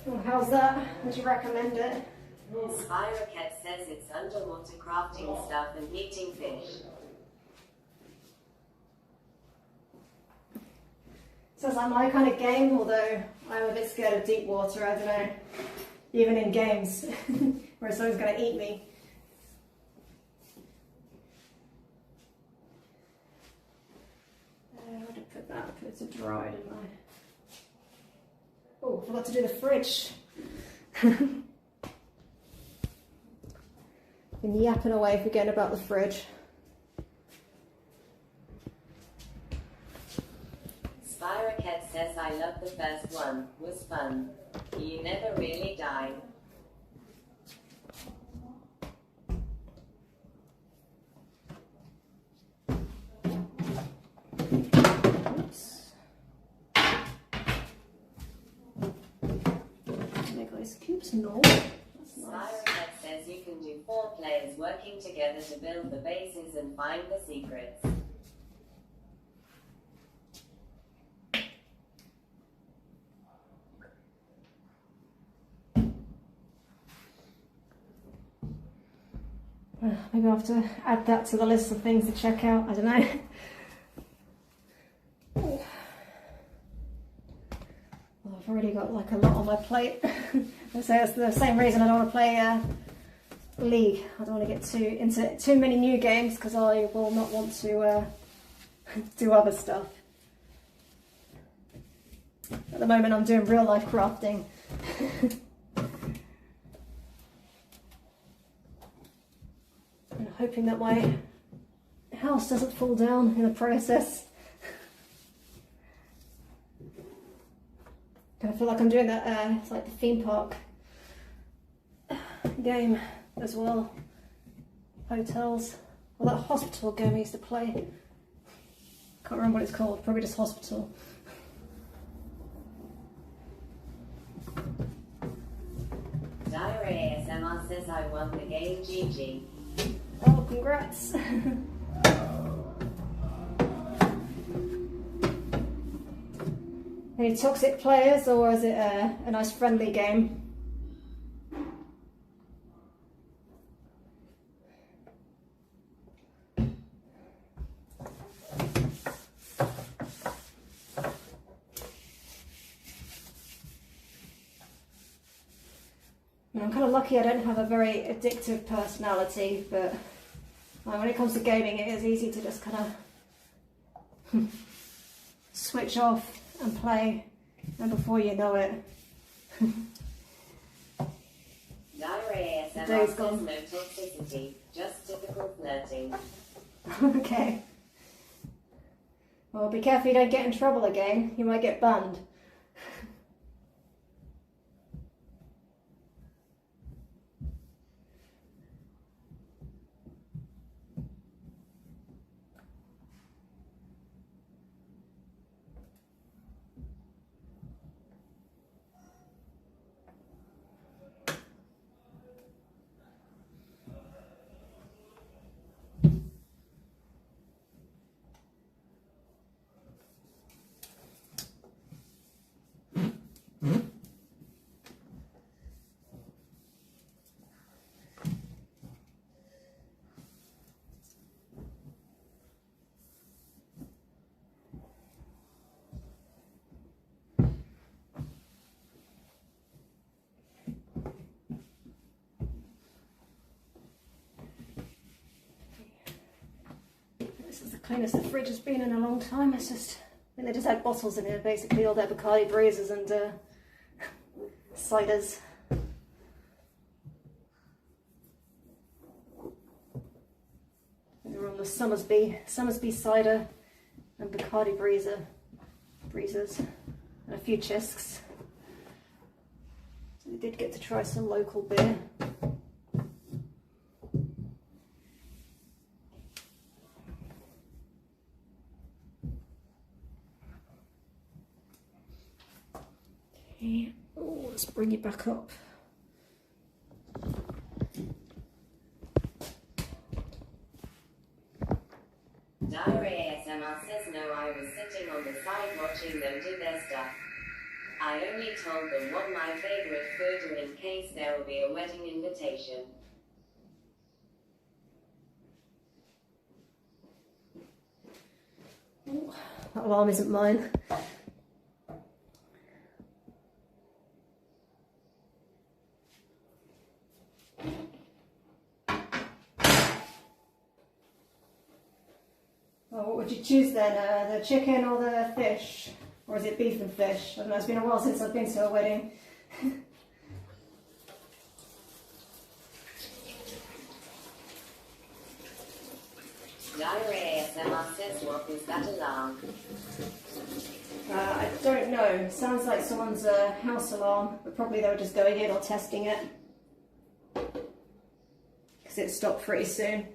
Oh, how's that? Would you recommend it? Spyrocat says it's underwater crafting stuff and eating fish. Sounds like my kind of game, although I'm a bit scared of deep water, I don't know. Even in games, where someone's going to eat me. Where did I put that? Put it to dry, didn't I? Oh, I forgot to do the fridge. Been yapping away forgetting about the fridge. Spyrocat says I love the first one, was fun. You never really die. ice cubes? No. That's nice. Spyrocket says you can do 4 players working together to build the bases and find the secrets. Maybe I'll have to add that to the list of things to check out. I don't know. Well, I've already got like a lot on my plate. So that's the same reason I don't want to play League. I don't want to get into too many new games because I will not want to do other stuff. At the moment I'm doing real life crafting. I'm hoping that my house doesn't fall down in the process. I feel like I'm doing that, it's like the theme park game as well. Hotels. Well, that hospital game I used to play. Can't remember what it's called, probably just hospital. Diary ASMR says I won the game, GG. Oh, congrats. Any toxic players, or is it a nice friendly game? I'm kind of lucky I don't have a very addictive personality, but when it comes to gaming it is easy to just kind of switch off and play, and before you know it, Diary ASMR day's says gone. no toxicity, just typical flirting. Okay. Well, be careful you don't get in trouble again, you might get banned. This is the cleanest the fridge has been in a long time. It's just, I think they just had bottles in here, basically all their Bacardi breezes and ciders. They're on the Summersby cider and Bacardi breezes and a few chisks. So we did get to try some local beer. Okay. Oh, let's bring you back up. Diary ASMR says no, I was sitting on the side watching them do their stuff. I only told them what my favorite food are in case there will be a wedding invitation. Oh, that alarm isn't mine. Well, what would you choose then? The chicken or the fish? Or is it beef and fish? I don't know, it's been a while since I've been to a wedding. Diary ASMR says what was that alarm? I don't know. Sounds like someone's house alarm, but probably they were just going in or testing it. Because it stopped pretty soon.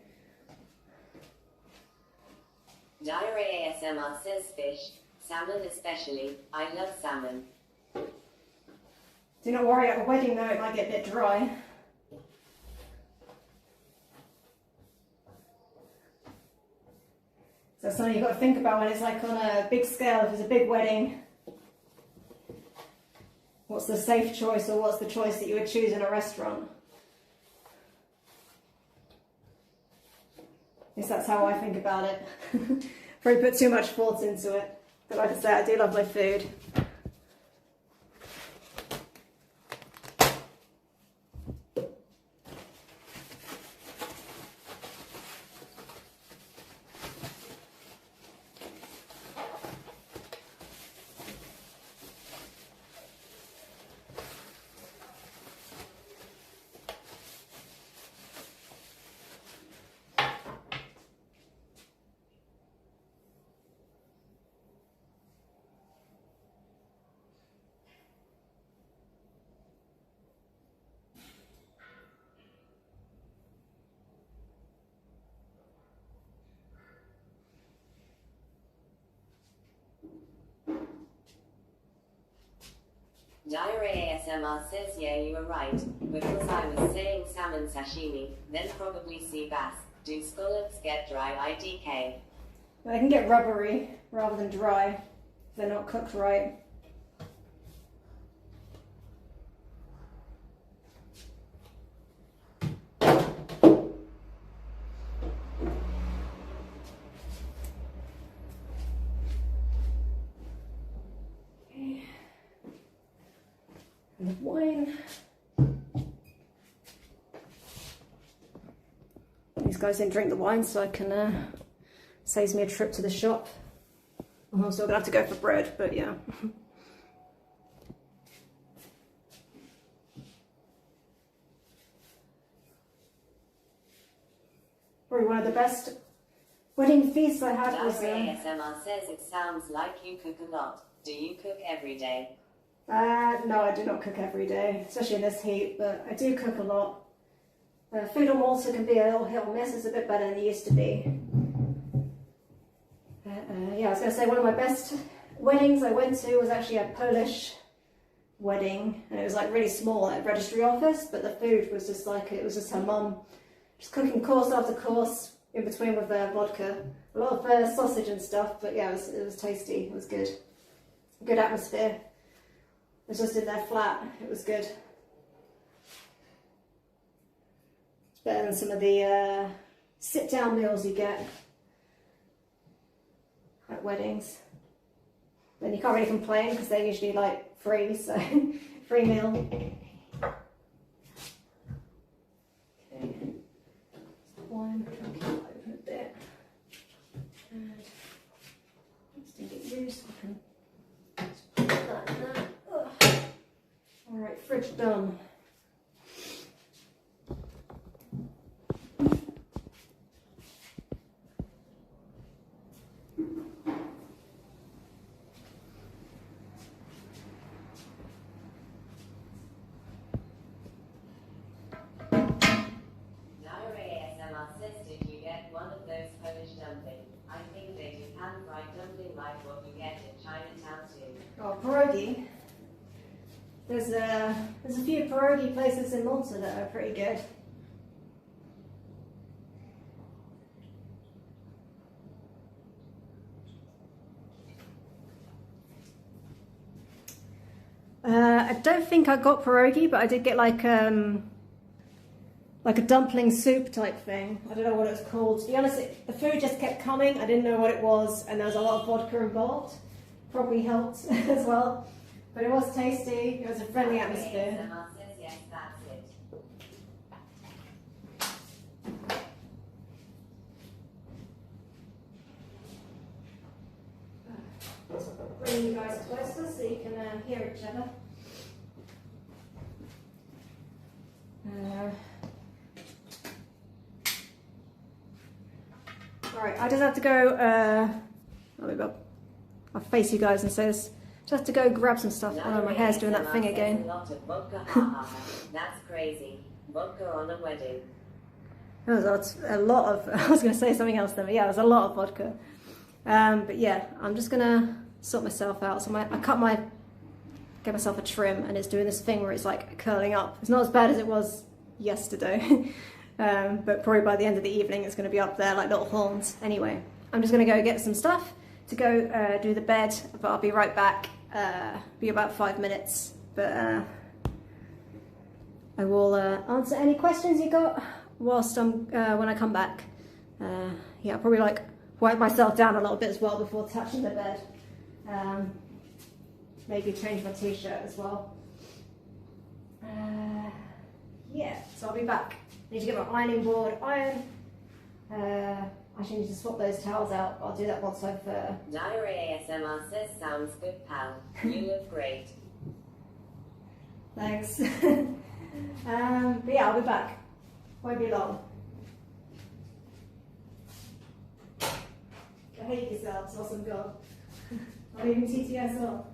Diary ASMR says fish, salmon especially. I love salmon. Do not worry, at a wedding though, it might get a bit dry. So that's something you've got to think about when it's like on a big scale, if it's a big wedding. What's the safe choice, or what's the choice that you would choose in a restaurant? At least that's how I think about it. Probably put too much thought into it. But like I say, I do love my food. Diary ASMR says, yeah, you were right. Because I was saying salmon sashimi, then probably sea bass. Do scallops get dry IDK? They can get rubbery rather than dry if they're not cooked right. And the wine. These guys didn't drink the wine, so I can saves me a trip to the shop. I'm still gonna have to go for bread, but yeah. Probably one of the best wedding feasts I had was. ASMR says it sounds like you cook a lot. Do you cook every day? No, I do not cook every day, especially in this heat, but I do cook a lot. Food on Malta can be a little hit or miss. It's a bit better than it used to be. Yeah, I was going to say one of my best weddings I went to was actually a Polish wedding, and it was like really small at a registry office, but the food was just like, it was just her mum just cooking course after course in between with vodka. A lot of sausage and stuff, but yeah, it was tasty. It was good. Good atmosphere. It was just in their flat. It was good. It's better than some of the sit-down meals you get at weddings. Then you can't really complain because they're usually like free, so free meal. Okay. Wine, drinking open a bit. And just to get used, I can just put that in there. Alright, fridge done. Did you get one of those Polish dumplings? I think they do pan-fried dumpling like what you get in Chinatown too. Oh, pierogi. There's a few pierogi places in Malta that are pretty good. I don't think I got pierogi, but I did get like a dumpling soup type thing. I don't know what it was called. To be honest, the food just kept coming. I didn't know what it was, and there was a lot of vodka involved. Probably helped as well. But it was tasty. It was a friendly atmosphere. Yes, that's it. Bring you guys closer so you can hear each other. Alright, I just have to go, I'll face you guys and says, just have to go grab some stuff. Oh, my hair's doing that thing again. A lot of vodka. That's crazy. Vodka on a wedding. It was a lot of, I was going to say something else then, but yeah, it was a lot of vodka. But yeah, I'm just going to sort myself out. So I cut my get myself a trim, and it's doing this thing where it's like curling up. It's not as bad as it was yesterday, but probably by the end of the evening it's going to be up there like little horns. Anyway, I'm just going to go get some stuff to go do the bed, but I'll be right back. Be about 5 minutes, but I will answer any questions you got whilst I'm when I come back. Yeah, I'll probably like wipe myself down a little bit as well before touching the bed. Maybe change my t-shirt as well. Yeah, so I'll be back. I need to get my ironing board iron. I actually need to swap those towels out. I'll do that once I've... Naira ASMR says, sounds good, pal. You look great. Thanks. But yeah, I'll be back. Won't be long. I hate yourselves, awesome God. Not even TTS off.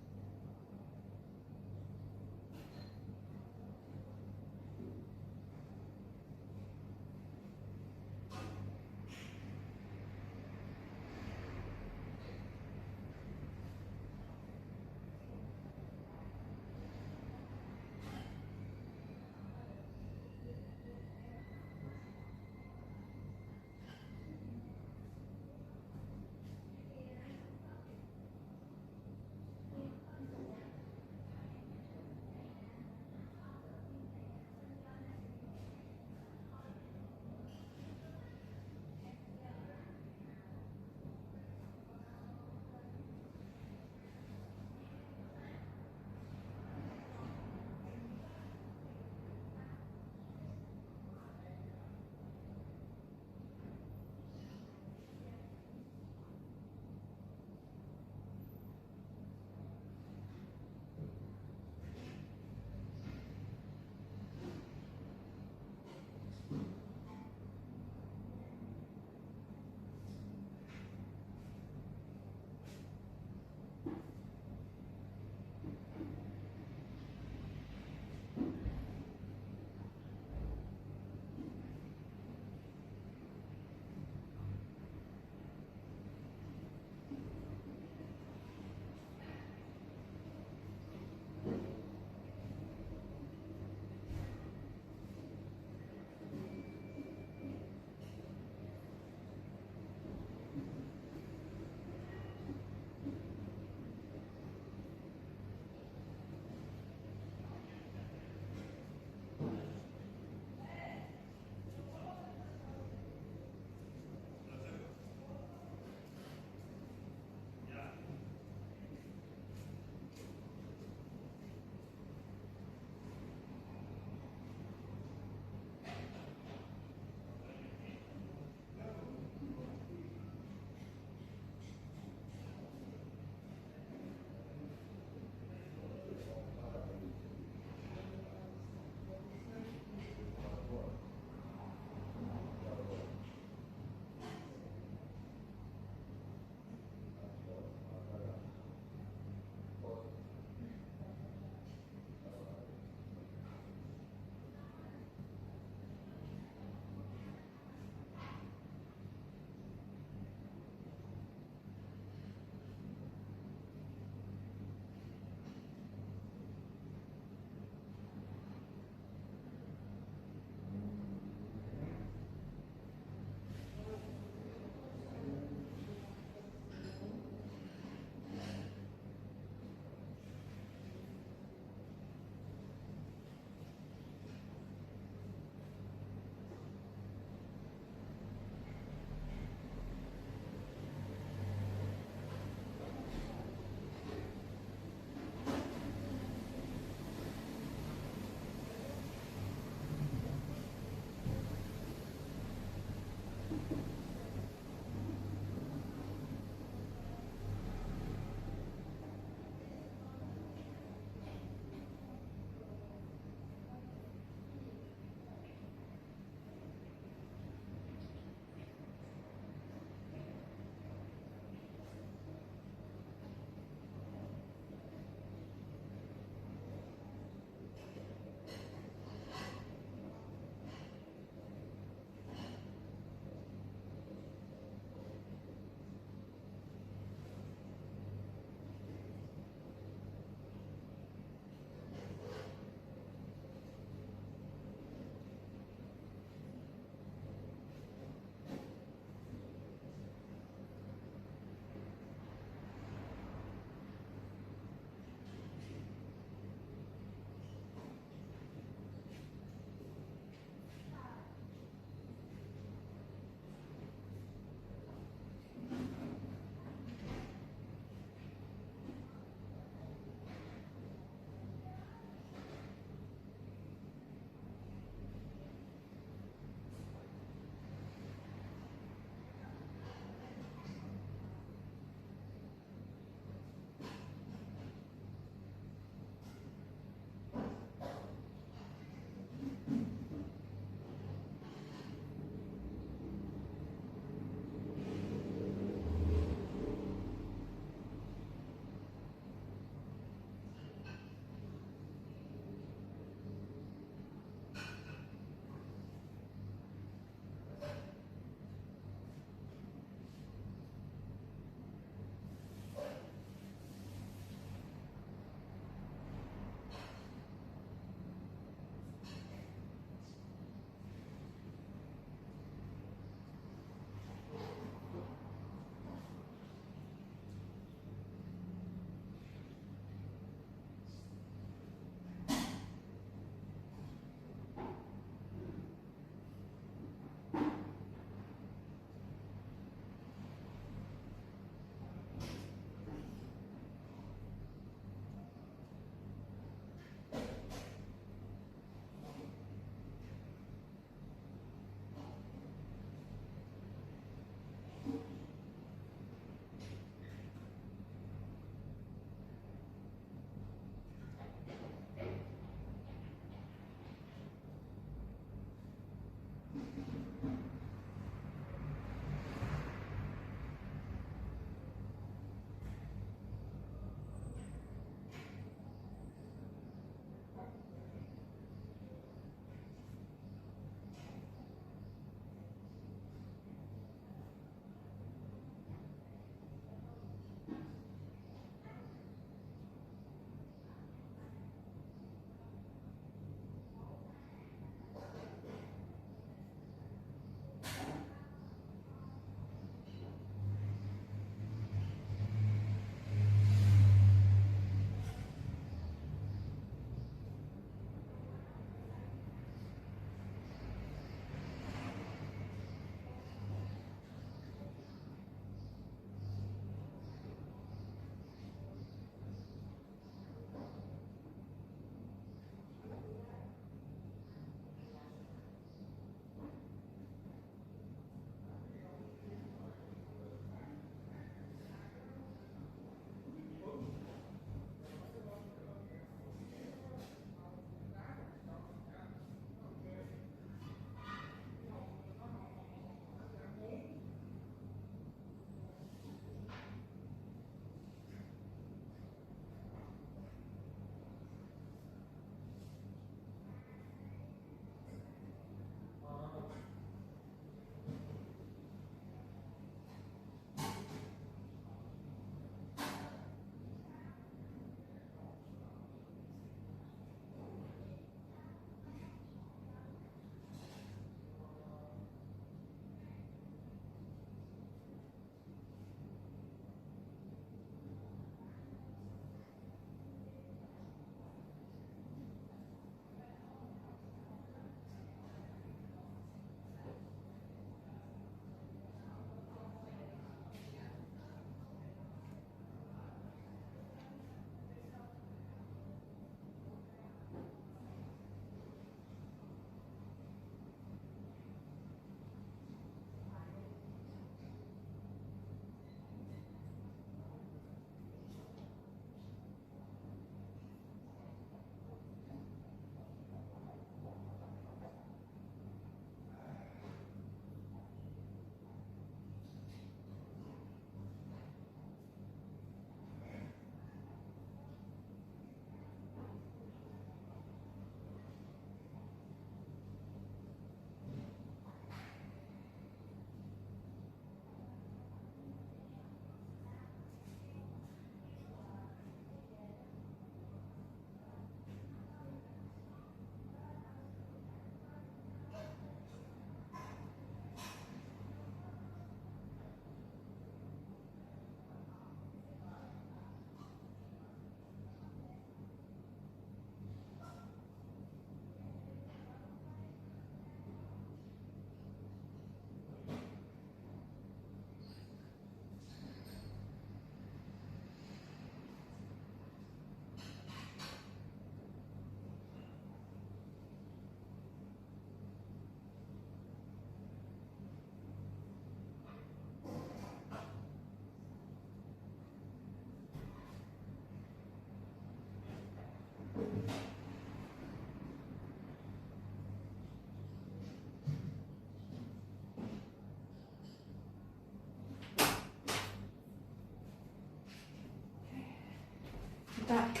back.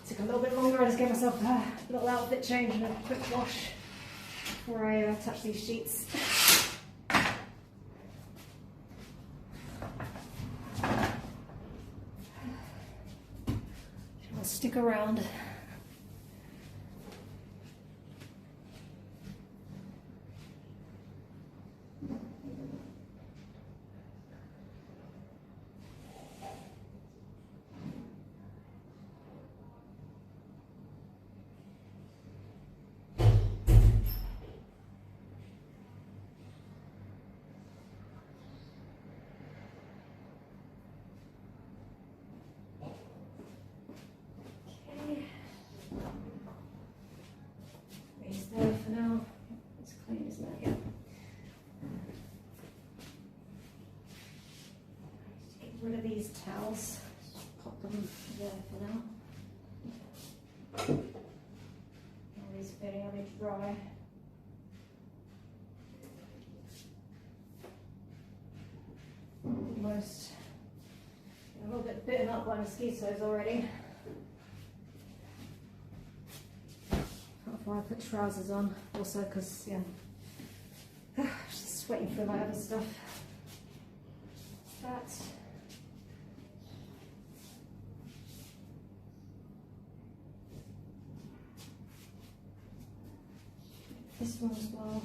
Took a little bit longer. I just gave myself a little outfit change and a quick wash before I touch these sheets. I'll stick around. There for now. It's clean, isn't it? Yeah. Just get rid of these towels. Just pop them there for now. All these are getting really dry. Almost a little bit bitten up by mosquitoes already. I put trousers on, also because, yeah, just waiting for my other stuff. That. This one as well.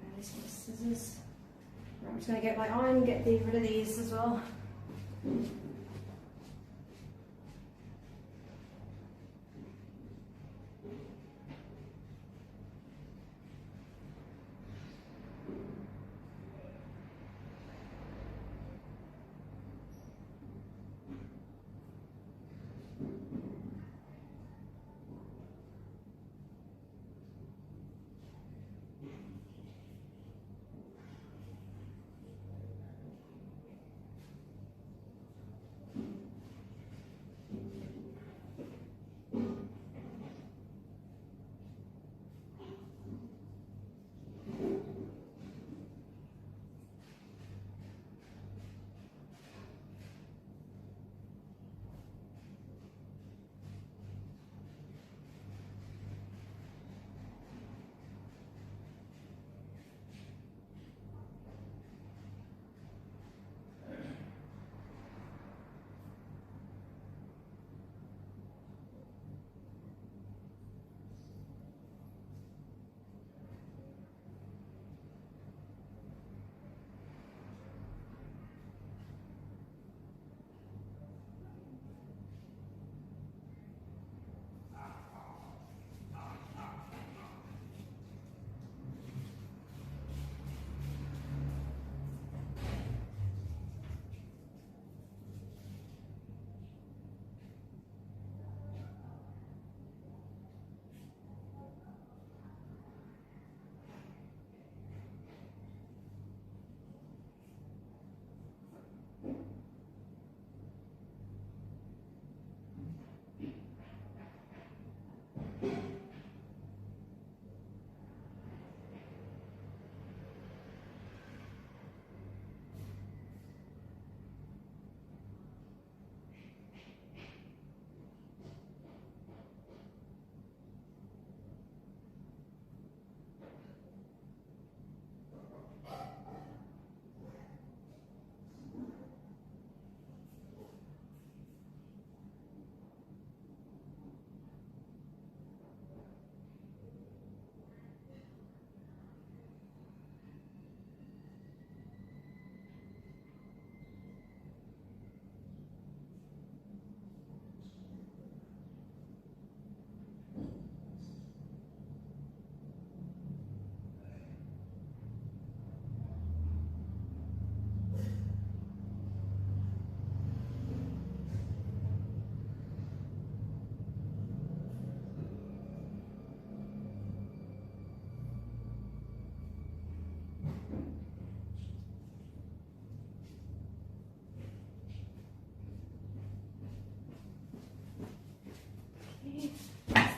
And these are the scissors. Right, I'm just going to get my iron, get rid of these as well.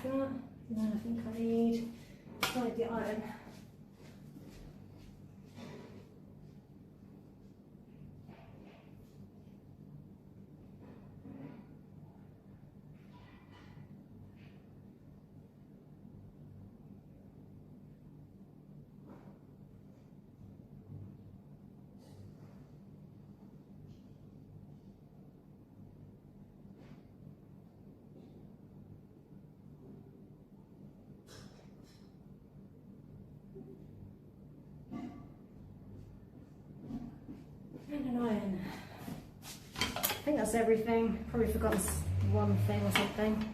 And then I think I need the iron. And an iron. I think that's everything. Probably forgotten one thing or something.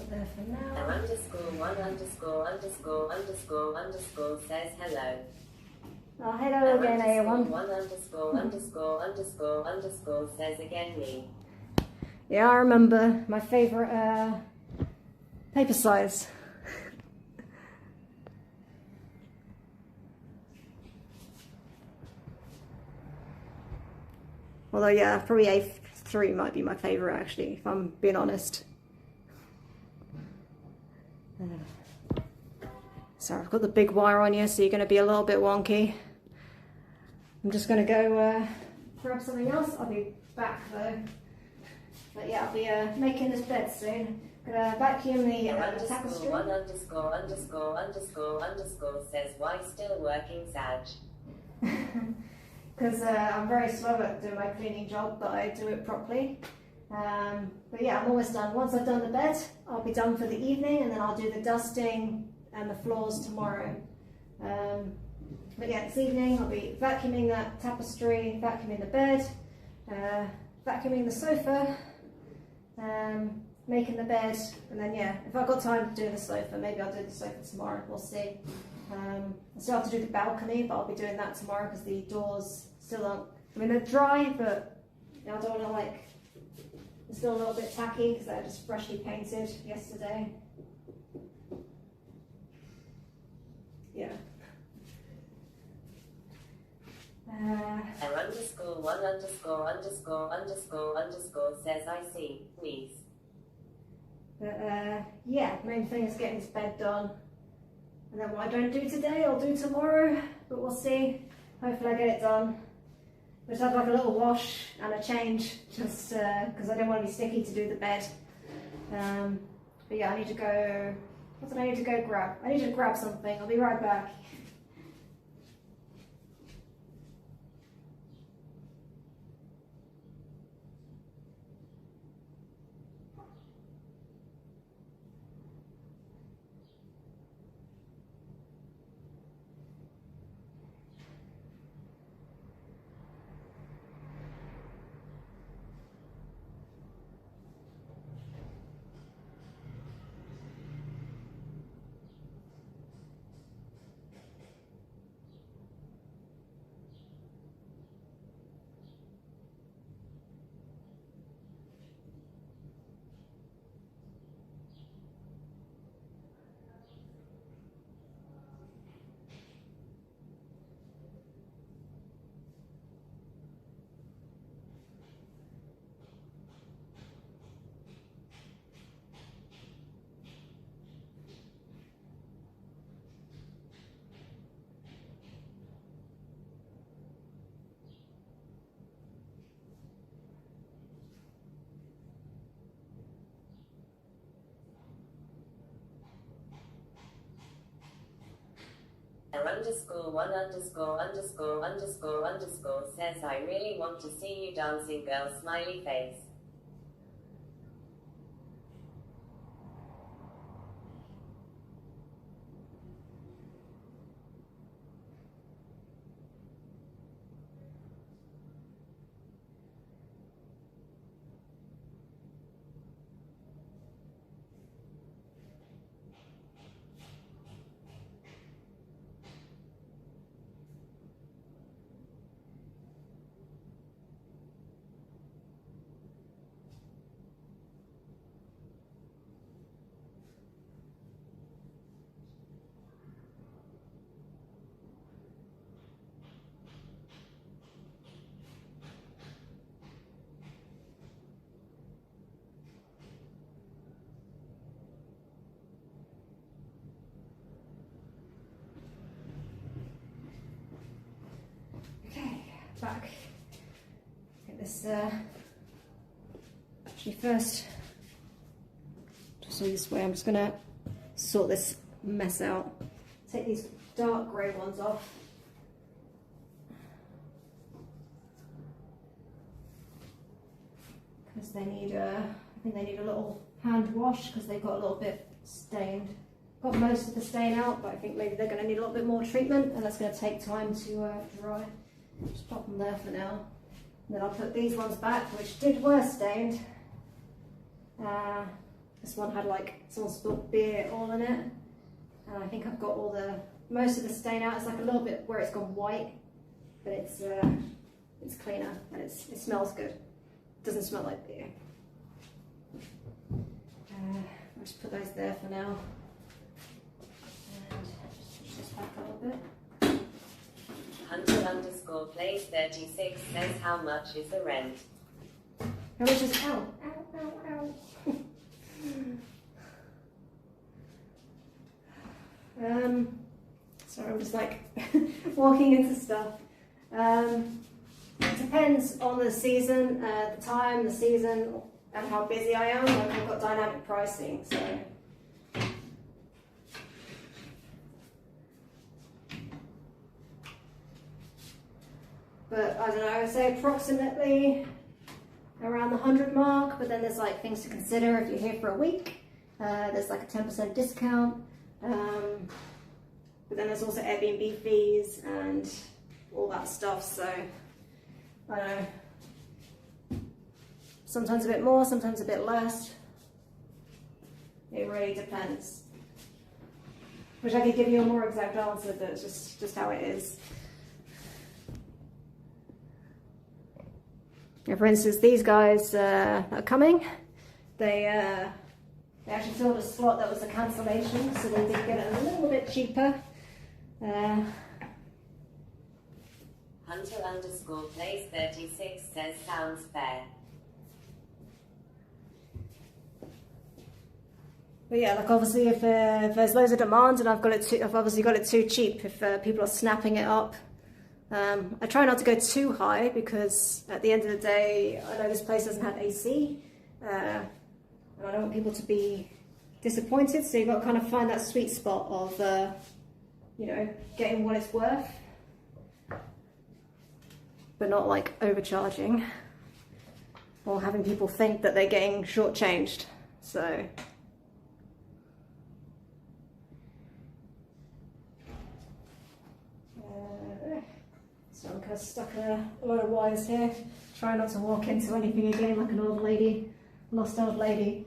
There for now. _1_____ says hello. Oh, hello again, everyone. _1_____ says again me. Yeah, I remember my favourite paper size. Although, yeah, probably A3 might be my favourite, actually, if I'm being honest. Sorry, I've got the big wire on you, so you're going to be a little bit wonky. I'm just going to go grab something else. I'll be back, though. But yeah, I'll be making this bed soon. I'm going to vacuum the tapestry. ______ says why still working, Sag? Because I'm very slow at doing my cleaning job, but I do it properly. But yeah, I'm almost done. Once I've done the bed, I'll be done for the evening, and then I'll do the dusting and the floors tomorrow. But yeah, this evening I'll be vacuuming that tapestry, vacuuming the bed, vacuuming the sofa, making the bed, and then yeah, if I've got time to do the sofa, maybe I'll do the sofa tomorrow, we'll see. I still have to do the balcony, but I'll be doing that tomorrow because the doors still aren't, I mean they're dry, but I don't want to like, they're still a little bit tacky because they're just freshly painted yesterday. Yeah. _1_____ says I see, please. But yeah, main thing is getting this bed done. And then what I don't do today, I'll do tomorrow, but we'll see. Hopefully I get it done. But just have like a little wash and a change, just because I don't want to be sticky to do the bed. But yeah, I need to go, what did I need to go grab? I need to grab something, I'll be right back. _1_____ says I really want to see you dancing, girl, smiley face. Back. Get this actually first, just this way, I'm just gonna sort this mess out. Take these dark grey ones off. Because they need I think they need a little hand wash because they've got a little bit stained. got most of the stain out, but I think maybe they're going to need a little bit more treatment, and that's going to take time to dry. Just pop them there for now. And then I'll put these ones back, which were stained. This one had like someone spilled beer all in it, and I think I've got most of the stain out. It's like a little bit where it's gone white, but it's cleaner and it smells good. It doesn't smell like beer. I'll just put those there for now. And just push this back a little bit. Hunter_plays36 says how much is the rent? How much is ow, ow, ow, ow. Sorry, I'm just like walking into stuff. It depends on the season, the time, the season, and how busy I am. Like I've got dynamic pricing, so. But I don't know, I would say approximately around the 100 mark, but then there's like things to consider if you're here for a week. There's like a 10% discount. But then there's also Airbnb fees and all that stuff, so I don't know. Sometimes a bit more, sometimes a bit less. It really depends. Wish I could give you a more exact answer, but it's just how it is. Yeah, for instance, these guys are coming. They actually filled a slot that was a cancellation, so they did get it a little bit cheaper. Hunter_plays36 says sounds fair. But yeah, like obviously if there's loads of demand and I've obviously got it too cheap if people are snapping it up. I try not to go too high because at the end of the day, I know this place doesn't have AC, and I don't want people to be disappointed. So you've got to kind of find that sweet spot of, you know, getting what it's worth, but not like overcharging or having people think that they're getting shortchanged. So. So I'm kind of stuck in a lot of wires here. Try not to walk into anything again like an old lady, lost old lady.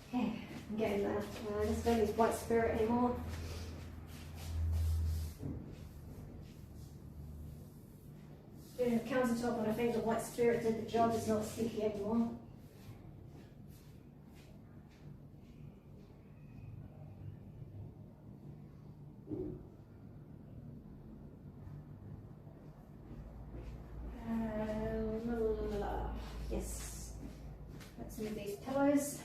Okay, I'm getting there. I just don't use white spirit anymore. Doing a countertop, and I think the white spirit did the job. It's not sticky anymore. Yes. Let's move these pillows.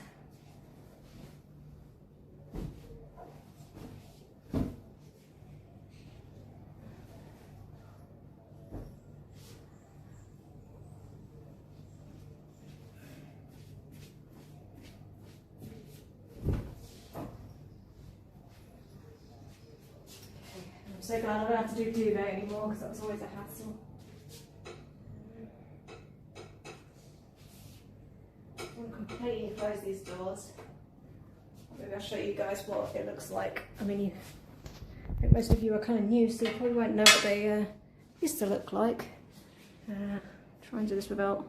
I'm so glad I don't have to do duvet anymore because that was always a hassle. Completely close these doors. Maybe I'll show you guys what it looks like. I mean, I think most of you are kind of new, so you probably won't know what they used to look like. Try and do this without.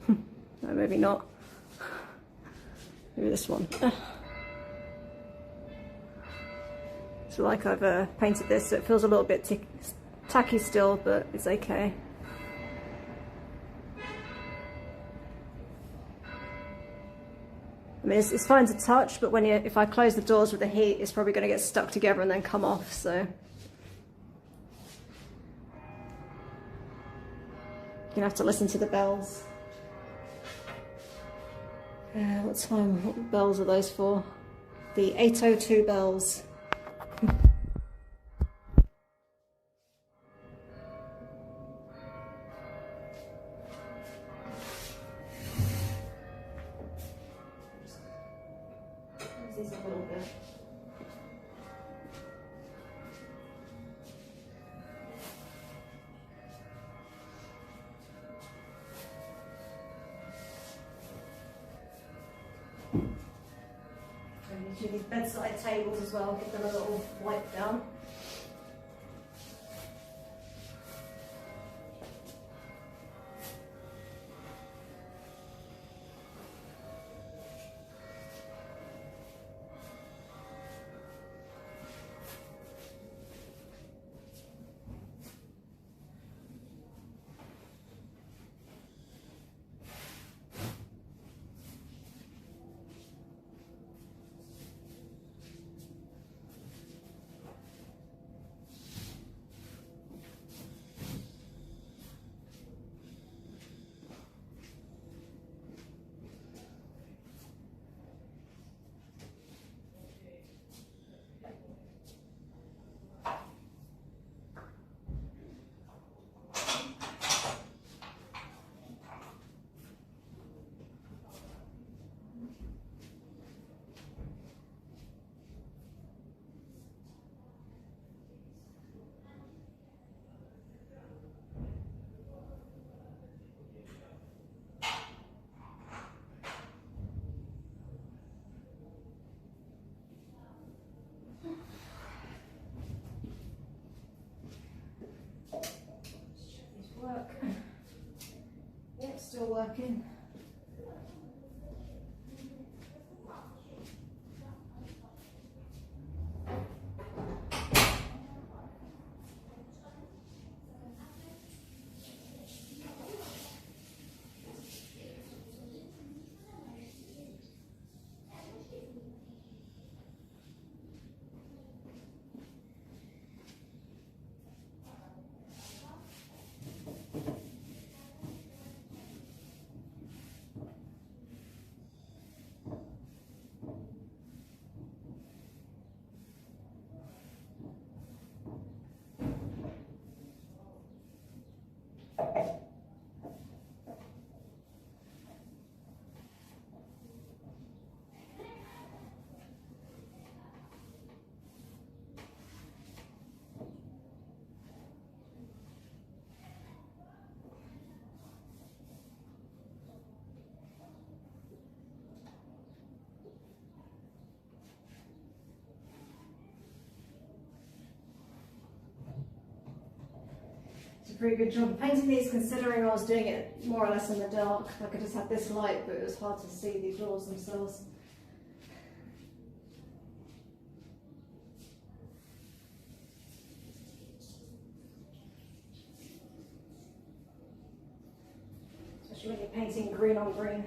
No, maybe not. Maybe this one. So like I've painted this, so it feels a little bit tacky still, but it's okay. I mean, it's fine to touch, but if I close the doors with the heat, it's probably going to get stuck together and then come off, so. You're going to have to listen to the bells. What bells are those for? The 802 bells. These a little bit. do these bedside tables as well, give them a little wipe down. Work. Yep, still working. Pretty good job painting these, considering I was doing it more or less in the dark. I could just have this light, but it was hard to see these drawers themselves. Especially when you're painting green on green.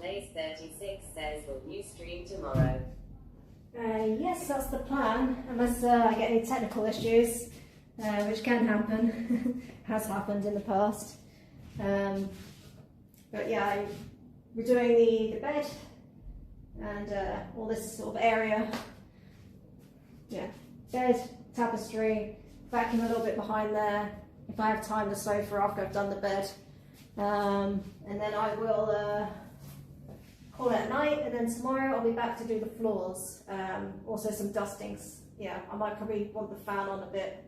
_place36 says, will you stream tomorrow? Yes, that's the plan, unless I get any technical issues, which can happen, has happened in the past. But yeah, we're doing the bed and all this sort of area. Yeah, bed, tapestry, vacuum a little bit behind there. If I have time to sofa after I've done the bed. And then I will call it at night, and then tomorrow I'll be back to do the floors. Also some dustings. Yeah, I might probably want the fan on a bit.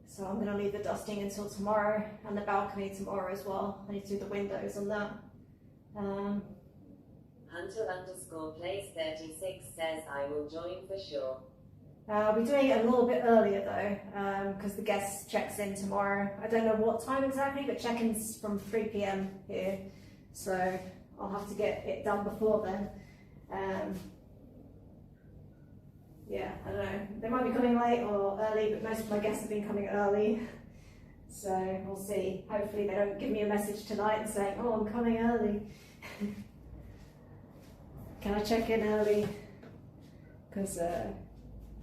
So I'm going to leave the dusting until tomorrow, and the balcony tomorrow as well. I need to do the windows on that. Hunter_place36 says I will join for sure. I'll be doing it a little bit earlier though, because the guest checks in tomorrow. I don't know what time exactly, but check-in's from 3 p.m. here, so I'll have to get it done before then. Yeah, I don't know. They might be coming late or early, but most of my guests have been coming early. So we'll see. Hopefully they don't give me a message tonight saying, oh, I'm coming early. Can I check in early? Because,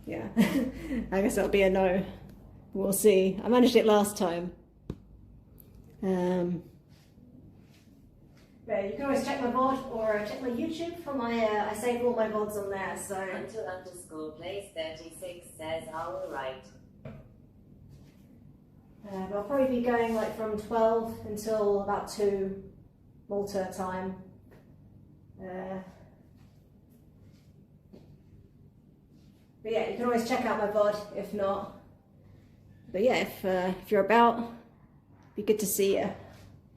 yeah, I guess it'll be a no. We'll see. I managed it last time. But you can always check my VOD or check my YouTube for my, I save all my VODs on there, so. Hunter_place36 says all right. I'll probably be going like from 12 until about 2 Malta time. But yeah, you can always check out my VOD if not. But yeah, if you're about, it'd be good to see you.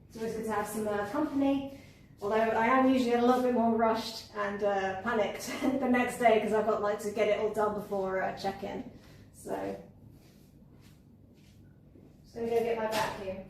It's always good to have some company. Although I am usually a little bit more rushed and panicked the next day because I've got like to get it all done before check-in. So, just gonna go get my vacuum.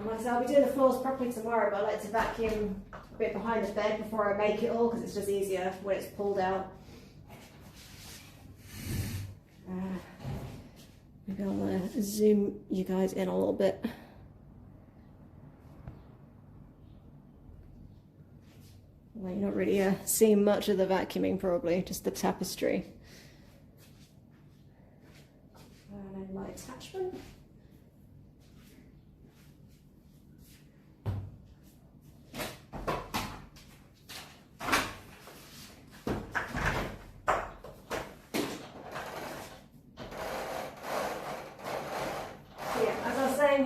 Like I said, I'll be doing the floors properly tomorrow, but I like to vacuum a bit behind the bed before I make it all because it's just easier when it's pulled out. Maybe I'll zoom you guys in a little bit. Well, you're not really seeing much of the vacuuming probably, just the tapestry. And then my attachment.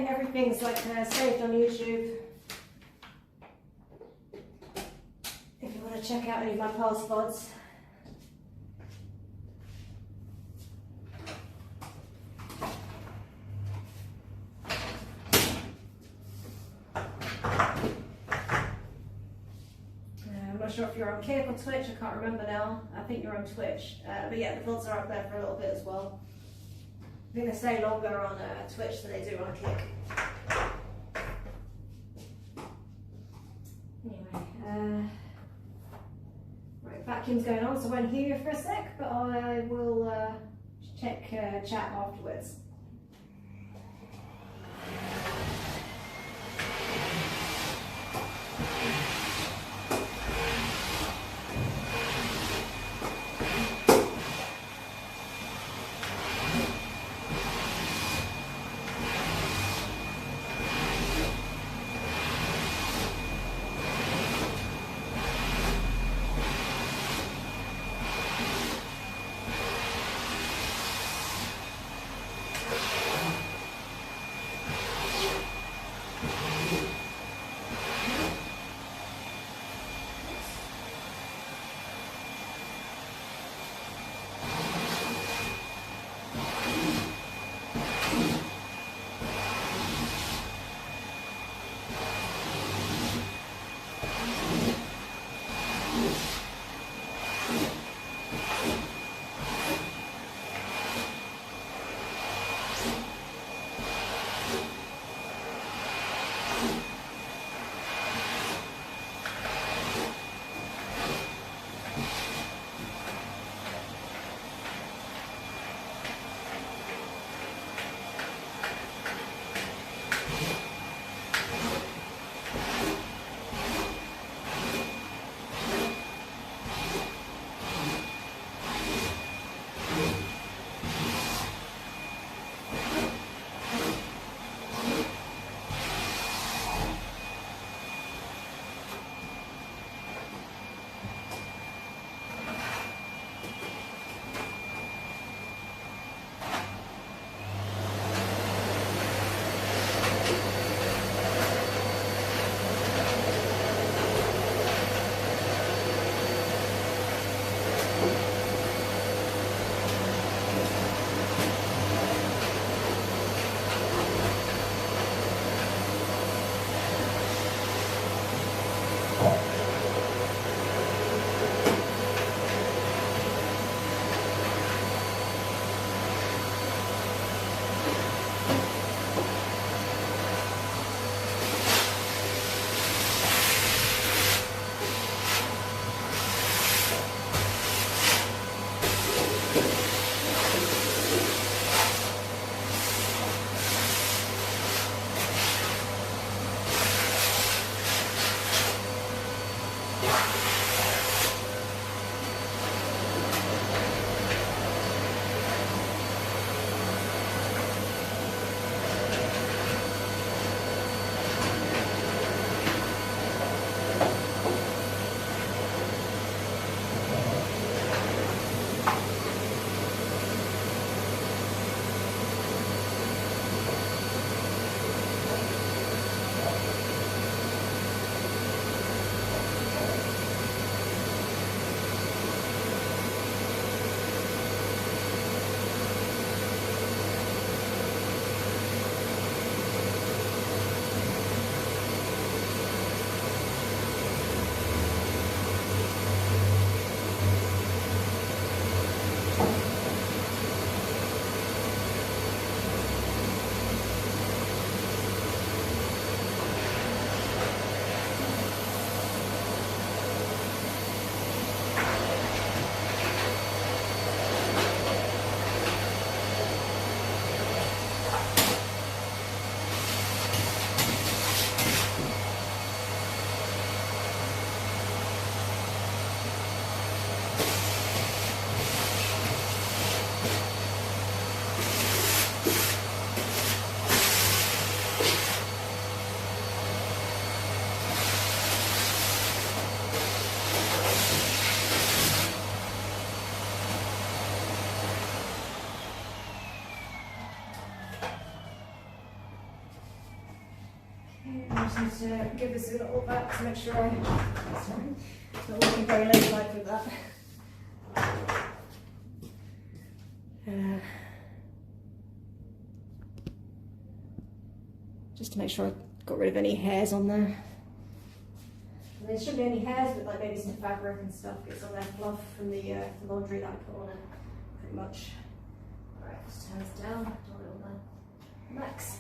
Everything's like saved on YouTube. If you want to check out any of my past VODs. I'm not sure if you're on Kick or Twitch, I can't remember now. I think you're on Twitch. But yeah, the VODs are up there for a little bit as well. I think they stay longer on Twitch than they do on Kick. Anyway, right, vacuum's going on, so I won't hear you for a sec, but I will check chat afterwards. Just need to give this a little back to make sure it's not looking very ladylike with that. Just to make sure I got rid of any hairs on there. And there shouldn't be any hairs, but like maybe some fabric and stuff gets on there, fluff from the laundry that I put on it, pretty much. Alright, just turn this down, do a little max.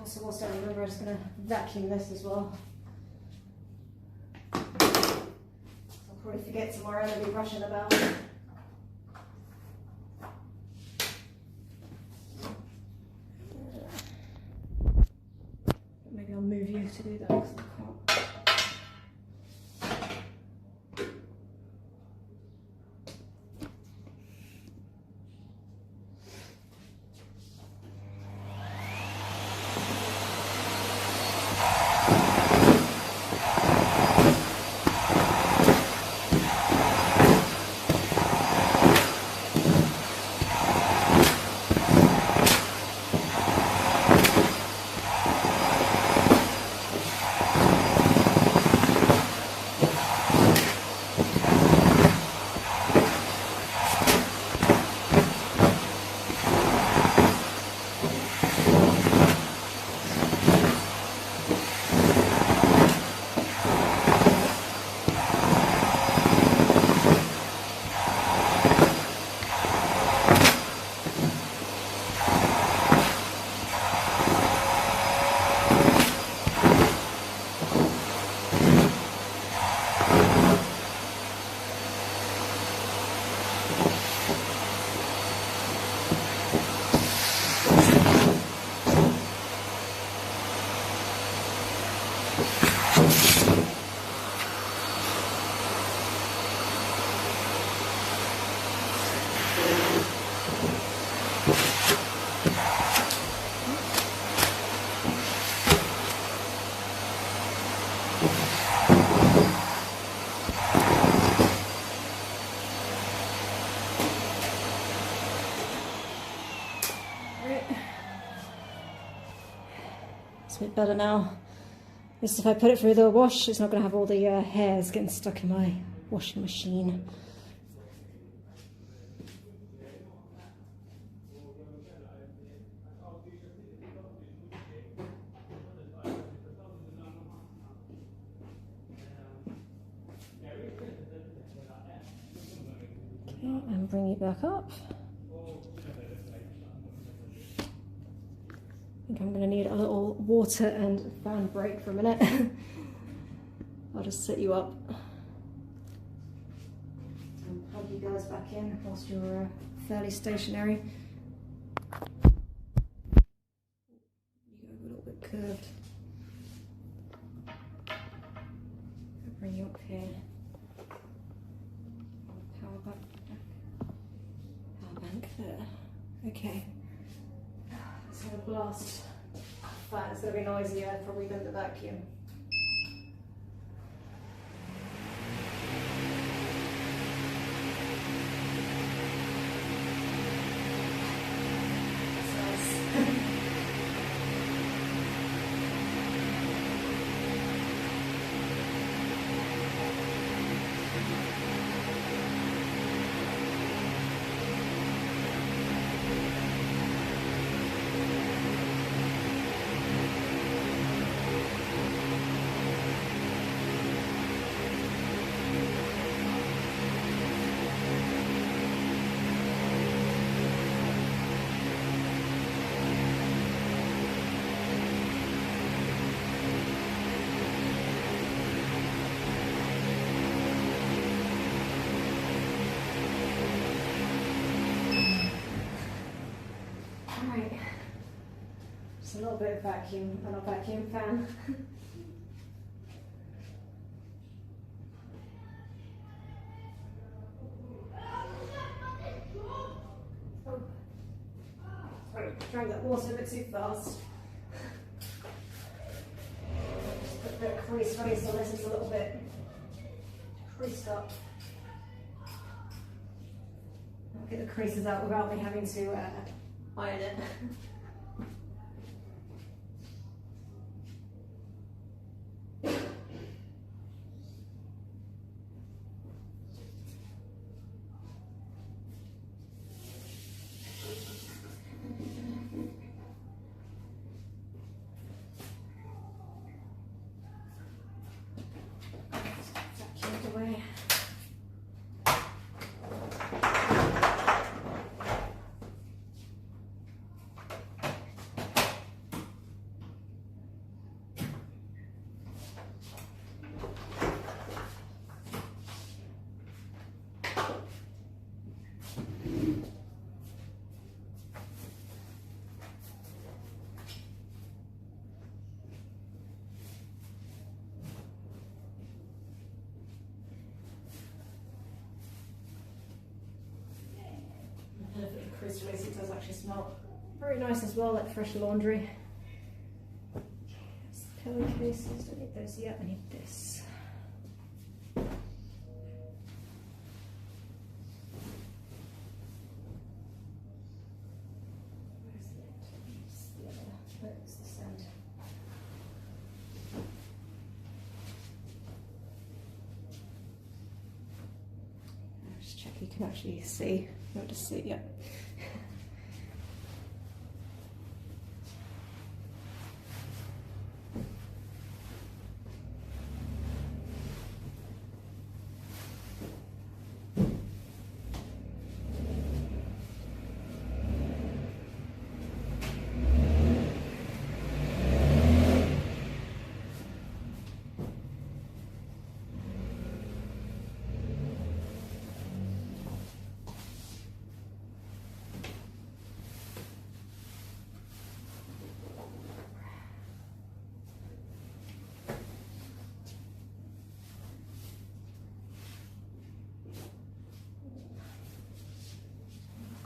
Also, whilst I remember, I'm just going to vacuum this as well. I'll probably forget tomorrow, I'll be rushing about. Maybe I'll move you to do that because I can't. It's a bit better now. At least if I put it through the wash, it's not going to have all the hairs getting stuck in my washing machine. Okay, and bring you back up. I think I'm going to need a little water and fan break for a minute. I'll just sit you up and plug you guys back in whilst you're fairly stationary. You go a little bit curved. I'll bring you up here. Power bank there. Okay. It's going to blast fan. It's going to be noisier probably than the vacuum. Right, just a little bit of vacuum and a vacuum fan. Oh, sorry, drank that water a bit too fast. Just put a bit of crease on this, so this is a little bit creased up. I'll get the creases out without me having to iron it. Vacuumed away. Crease release, it does actually smell very nice as well, like fresh laundry. Pillowcases, don't need those yet, I need this. Where's the other? Where's the sand? Just check you can actually see. Not to see yet.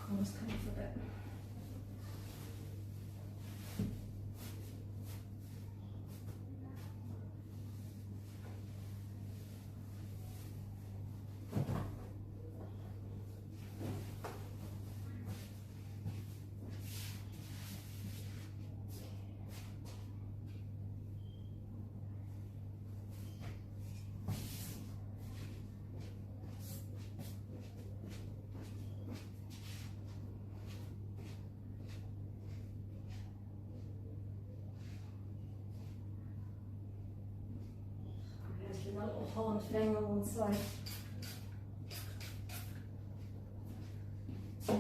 Corners come off a bit. My little horn thing on one side. My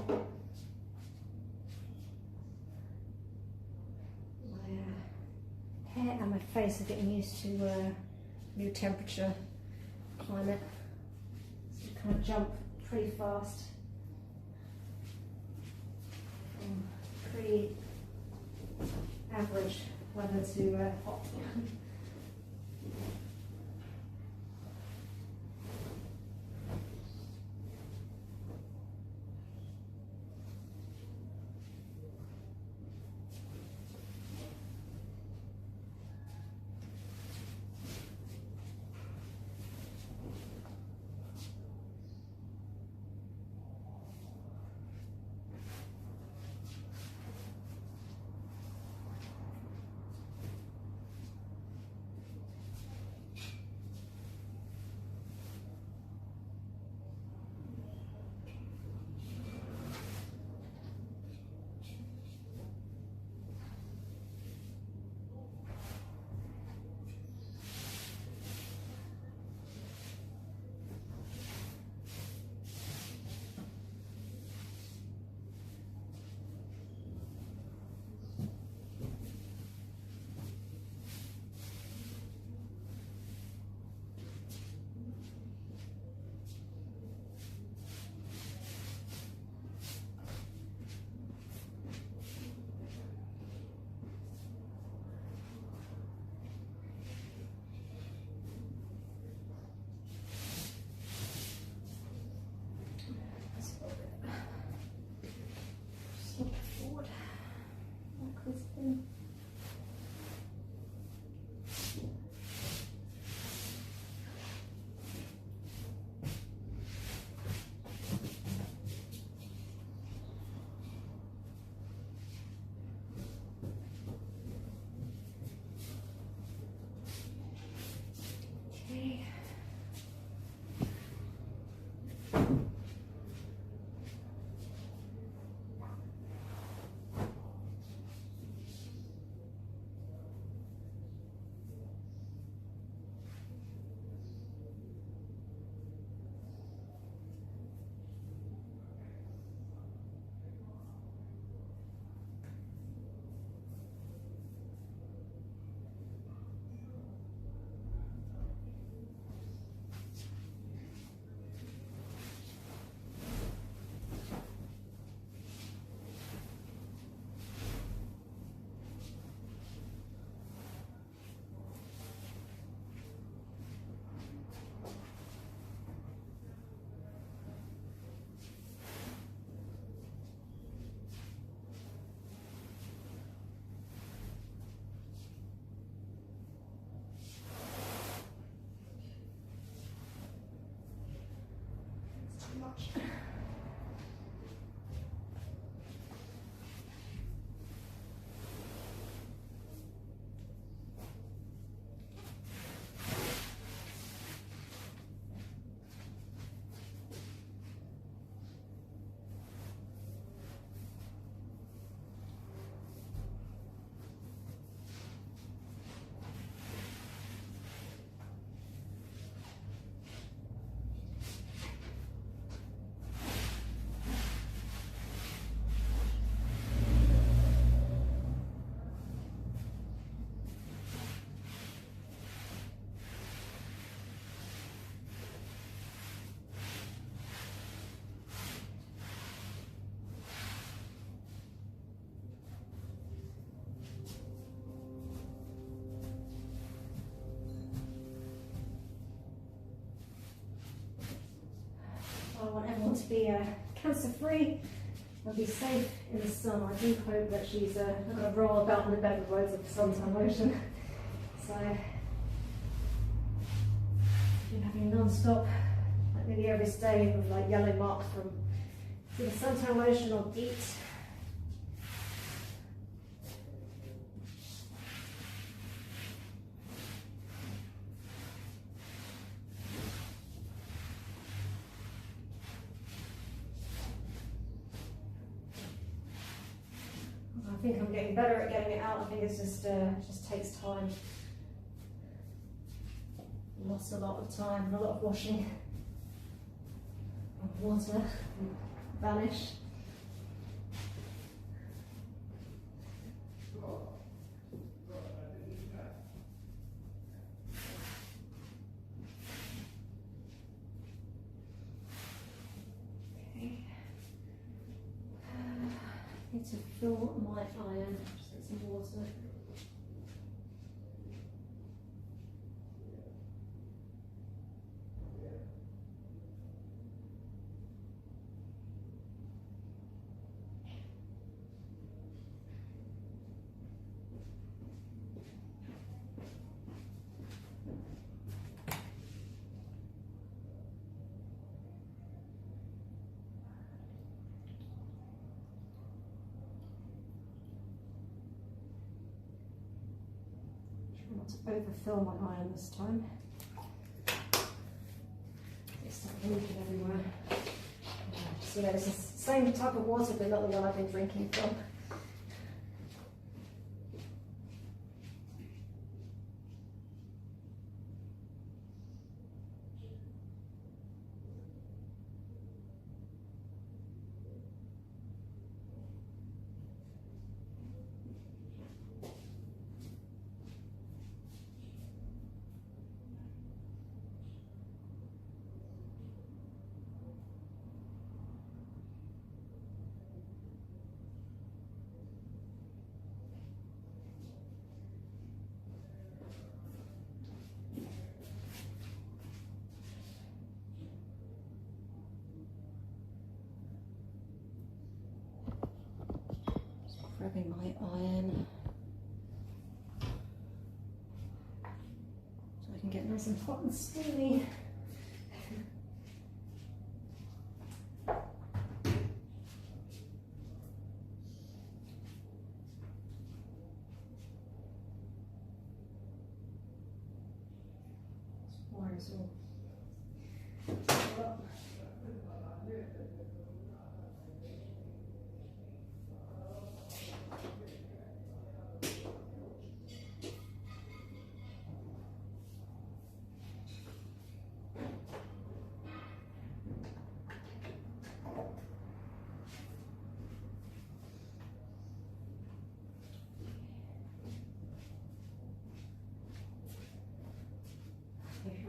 hair and my face are getting used to new temperature climate. So you kind of jump pretty fast. From pretty average weather to hot. Much. I want everyone to be cancer-free and be safe in the sun. I do hope that she's not going to roll about in the bed with loads of suntan lotion. So, been having non-stop, like nearly every day, with like yellow marks from either suntan lotion or DEET. I think I'm getting better at getting it out. I think it's just takes time. Lost a lot of time and a lot of washing of water vanish. Need to fill my iron, just get some water. Not to overfill my iron this time. It's not leaking everywhere. So yeah, it's the same type of water, but not the one I've been drinking from. Grabbing my iron so I can get nice and hot and steamy. This wire is all up.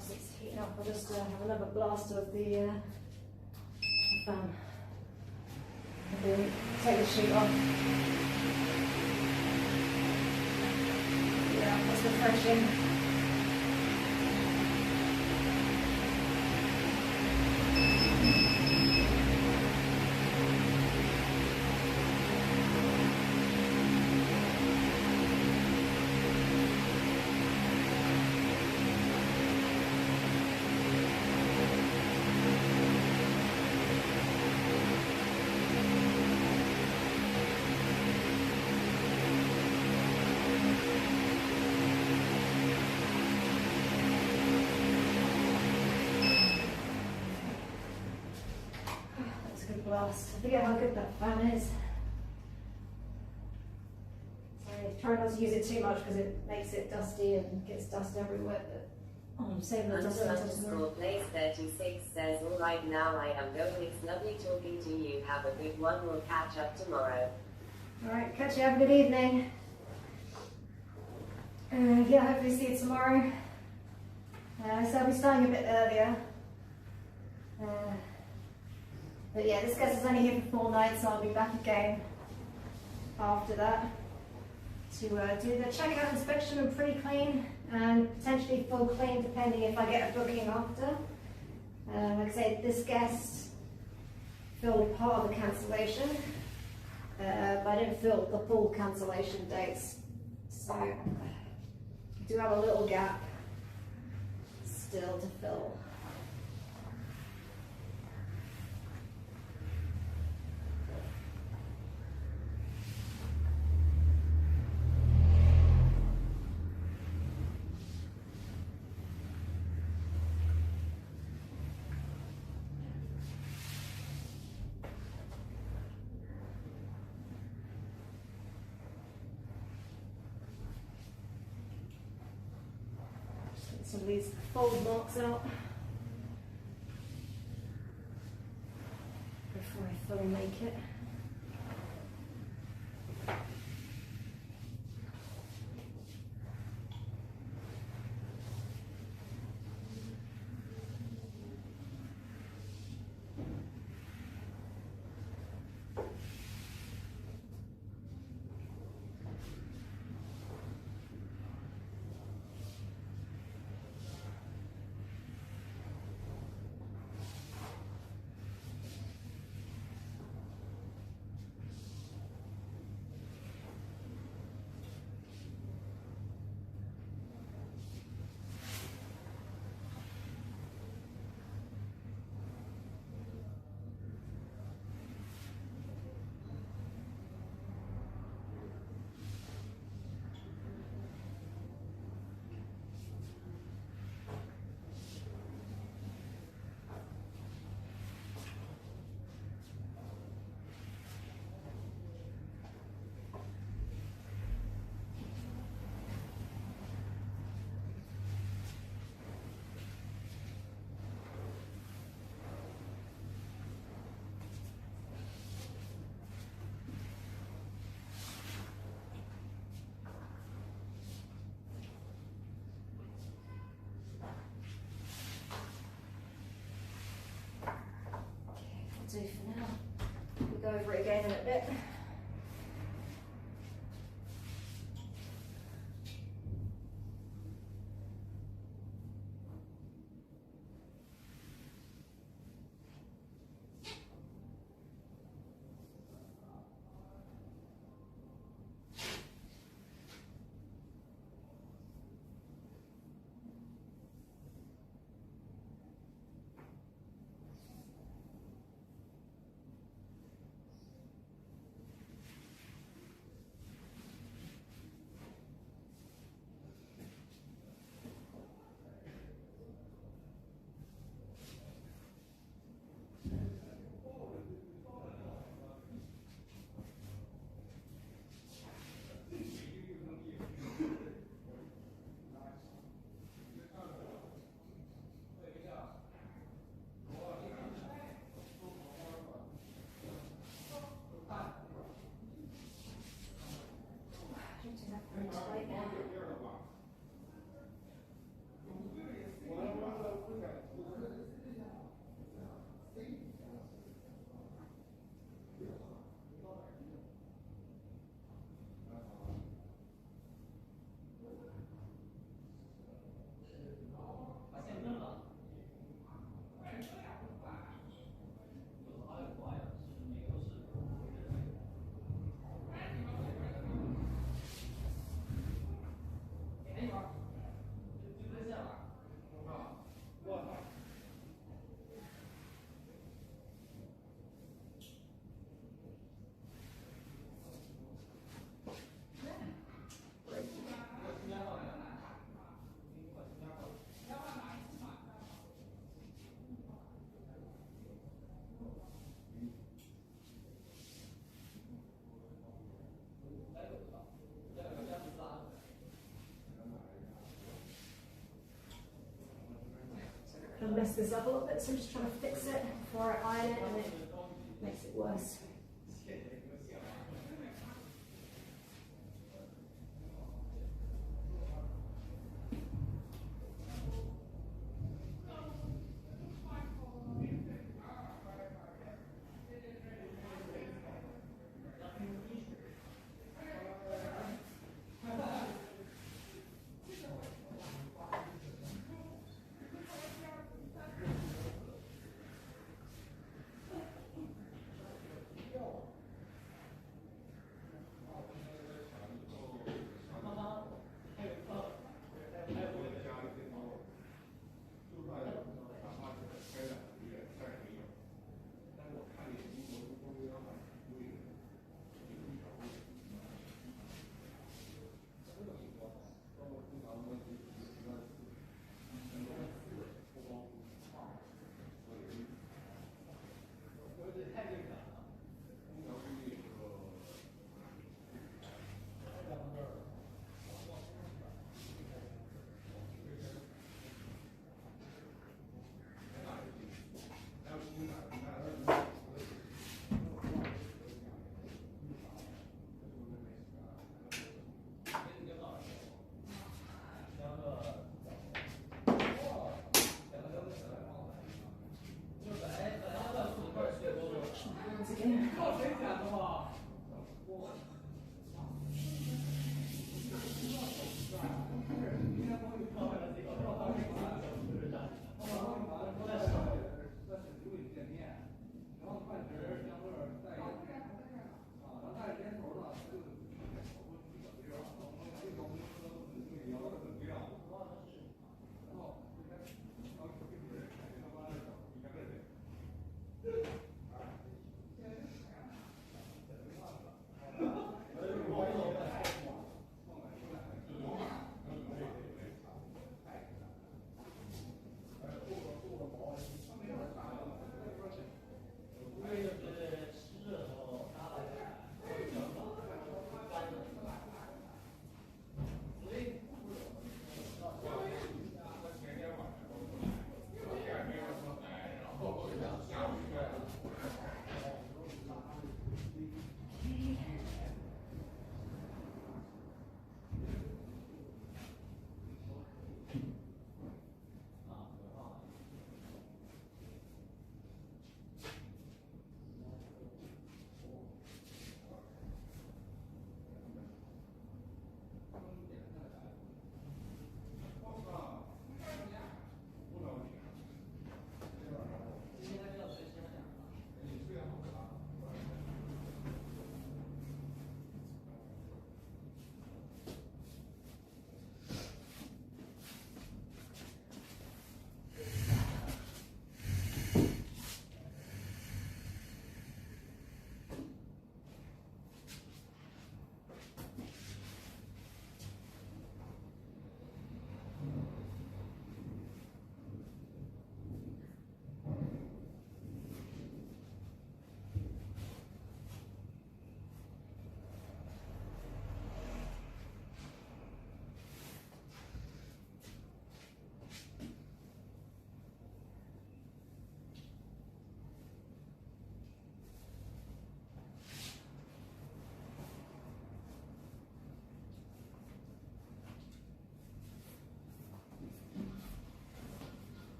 whilst it's heating up, I'll just have another blast of the fan. And then take the sheet off. Yeah, that's refreshing. Blast. I forget how good that fan is. So try not to use it too much because it makes it dusty and gets dust everywhere. But I'm saving the dust until tomorrow. Place 36 says, all right, now I am going. It's lovely talking to you. Have a good one. We'll catch up tomorrow. All right, catch you. Have a good evening. Yeah, hopefully see you tomorrow. So I'll be starting a bit earlier. But yeah, this guest is only here for 4 nights, so I'll be back again after that to do the checkout inspection and pre-clean and potentially full clean depending if I get a booking after. Like I said, this guest filled part of the cancellation, but I didn't fill the full cancellation dates. So I do have a little gap still to fill. Some of these fold marks out before I fully make it. I've messed this up a little bit, so I'm just trying to fix it before I iron it, and it makes it worse.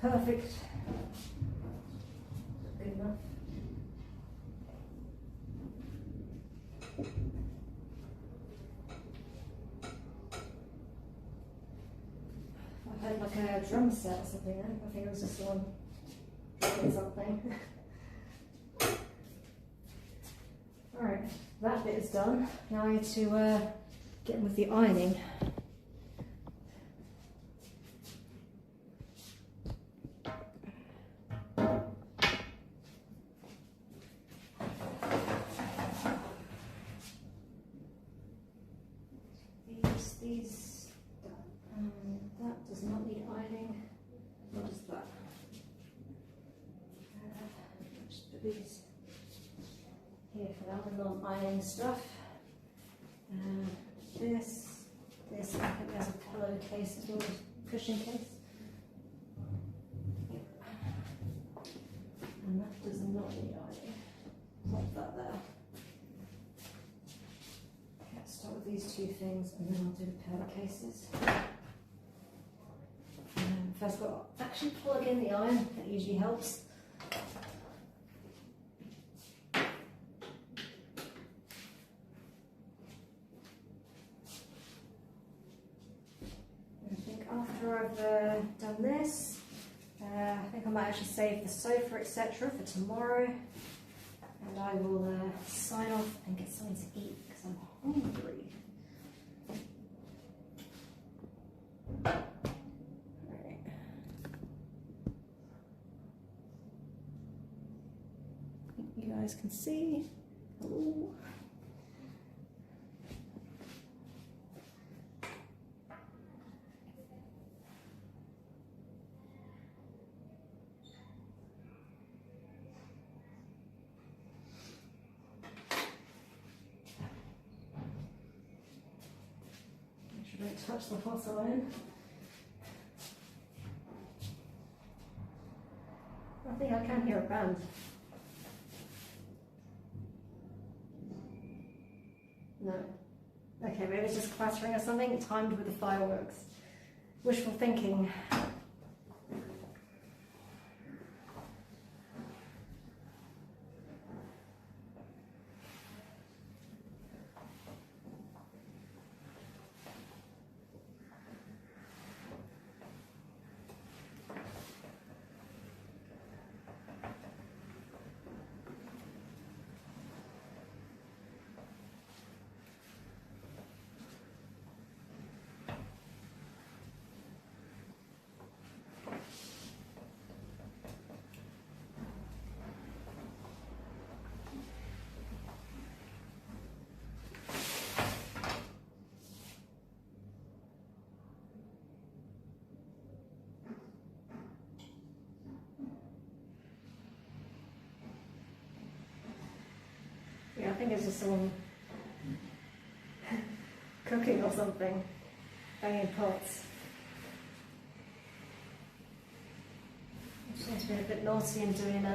Perfect. Good enough. I had like a drum set or something there. I think it was just one drumming something. Alright, that bit is done. Now I need to get in with the ironing. these, that does not need ironing. What is that? Just put these here for now, the non-ironing stuff. This, I think there's a pillowcase as well, cushion case. Yep. And that does not need ironing. Pop that there. Okay, I'll start with these two things and then I'll do the pillowcases. First, I'll actually plug in the iron, that usually helps. After I've done this, I think I might actually save the sofa, etc. for tomorrow, and I will sign off and get something to eat because I'm hungry. Right. You guys can see. Ooh. Don't touch the hot iron. I think I can hear a band. No. Okay, maybe it's just clattering or something, timed with the fireworks. Wishful thinking. Yeah, I think it's just someone cooking or something, banging pots. She's been a bit naughty and doing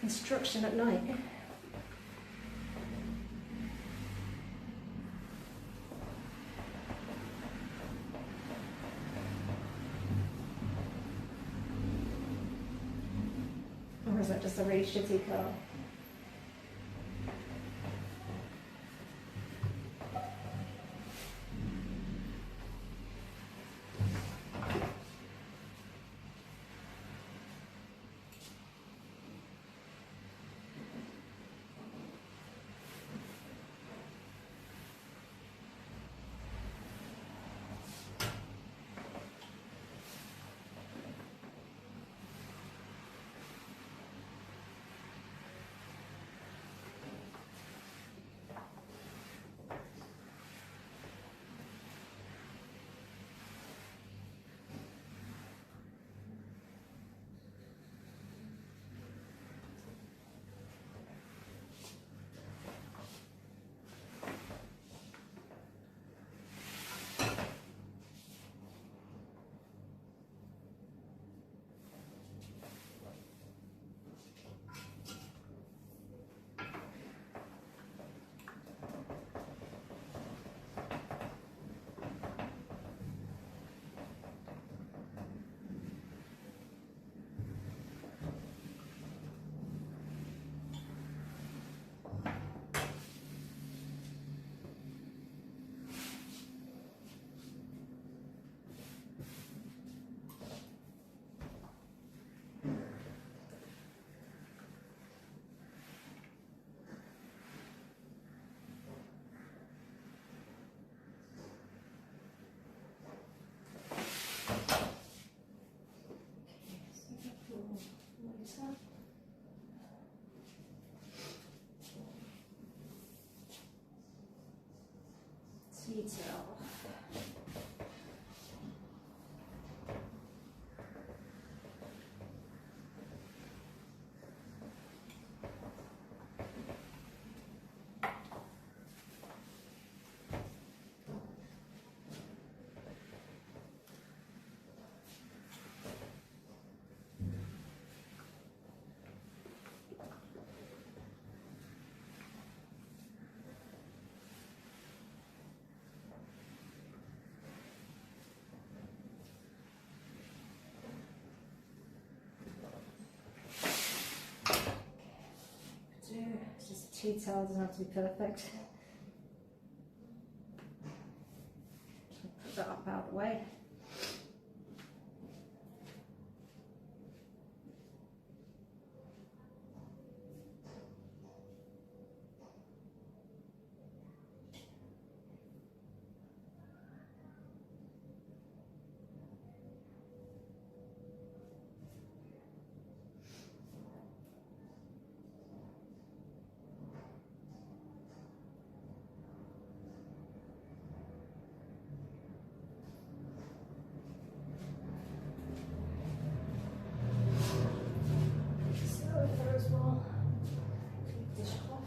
construction at night. Or is that just a really shitty car? detail. It's just a detail, doesn't have to be perfect. Put that up out of the way. As well, dishcloth.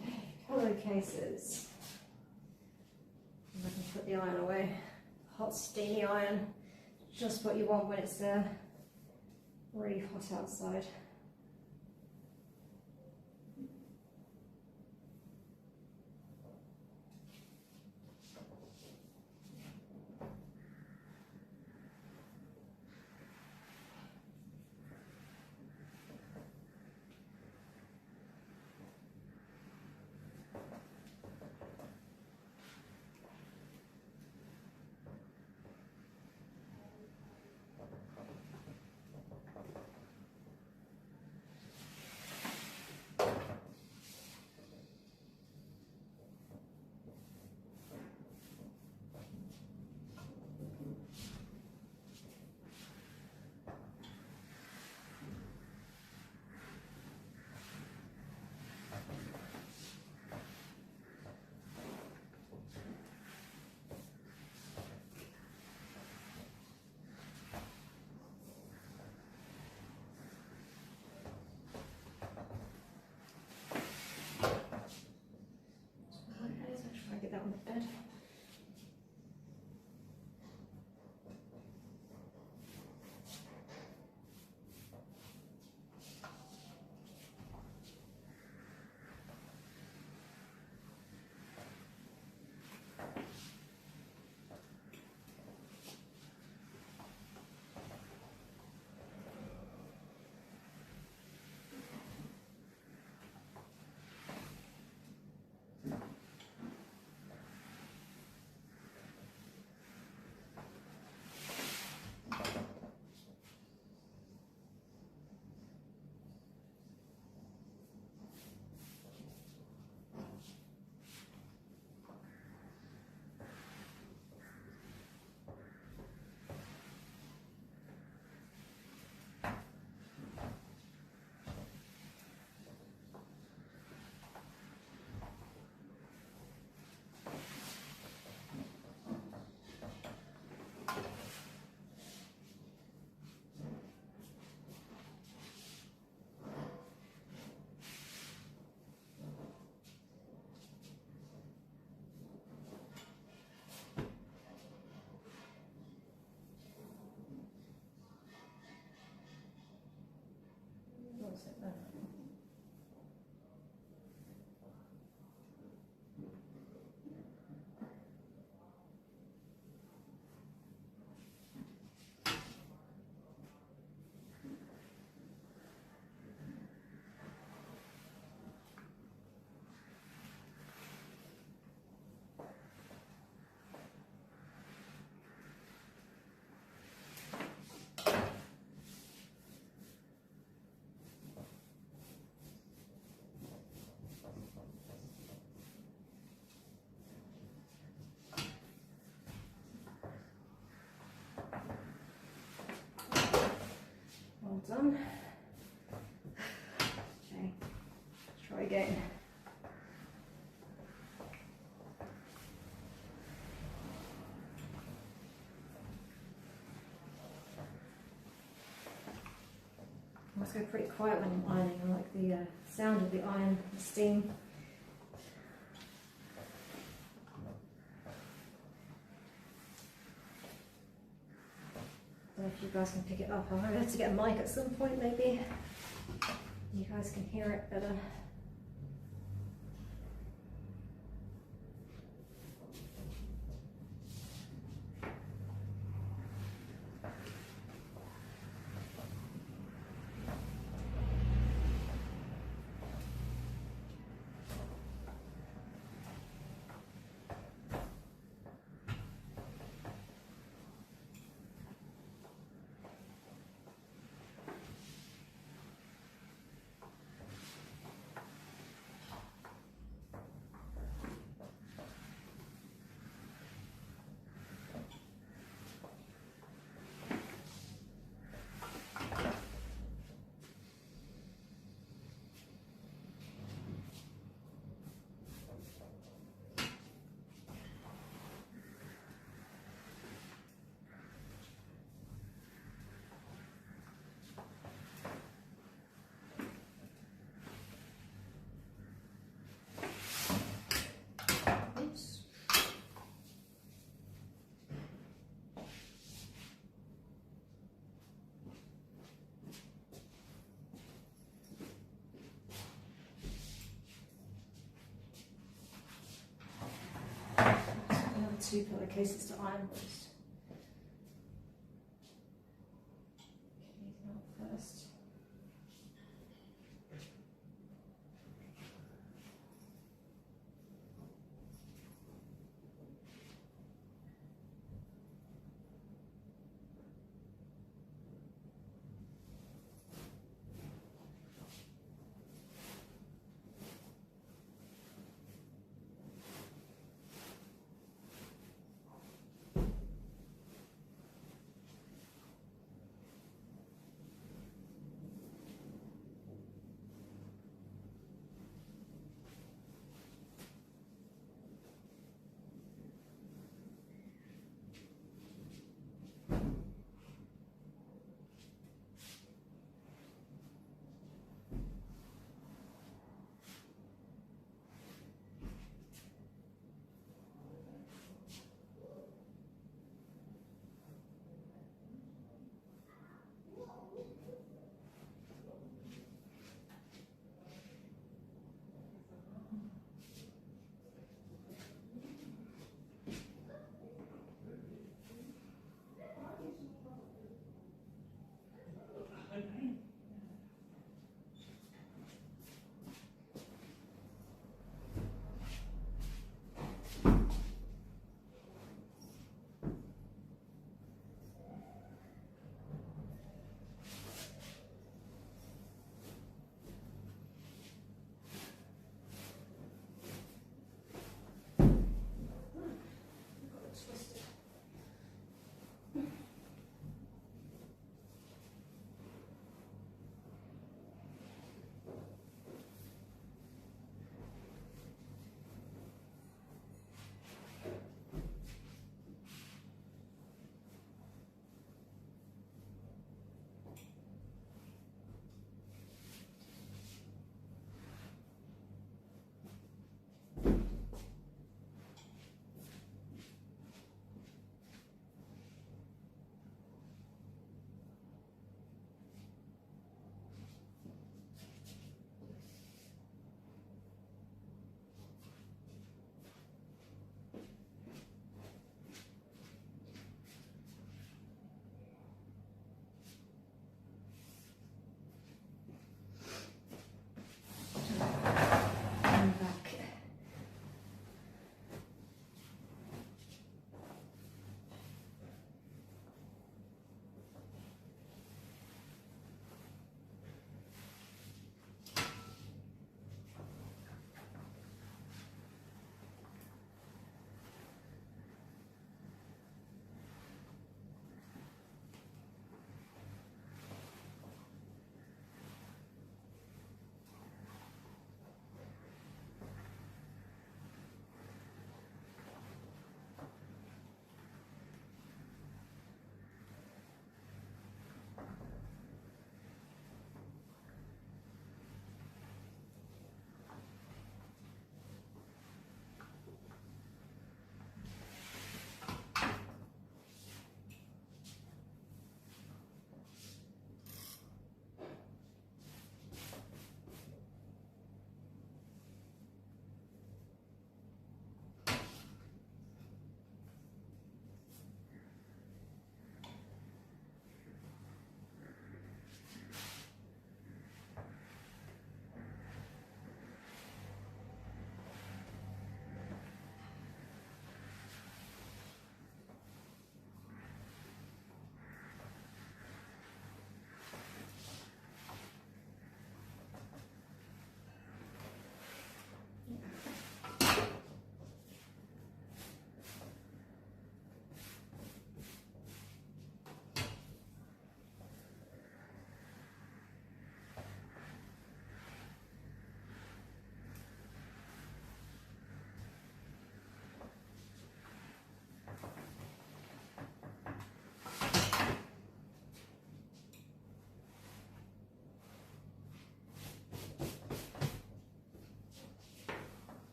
Okay, pillowcases. And I can put the iron away. Hot steamy iron, just what you want when it's really hot outside. Try and get that on the bed. What's it there? done. Okay, let's try again. I must go pretty quiet when I'm ironing. I like the sound of the iron, the steam. I don't know if you guys can pick it up. I'm going to have to get a mic at some point, maybe. You guys can hear it better. Two pillowcases to iron first. Get these out first.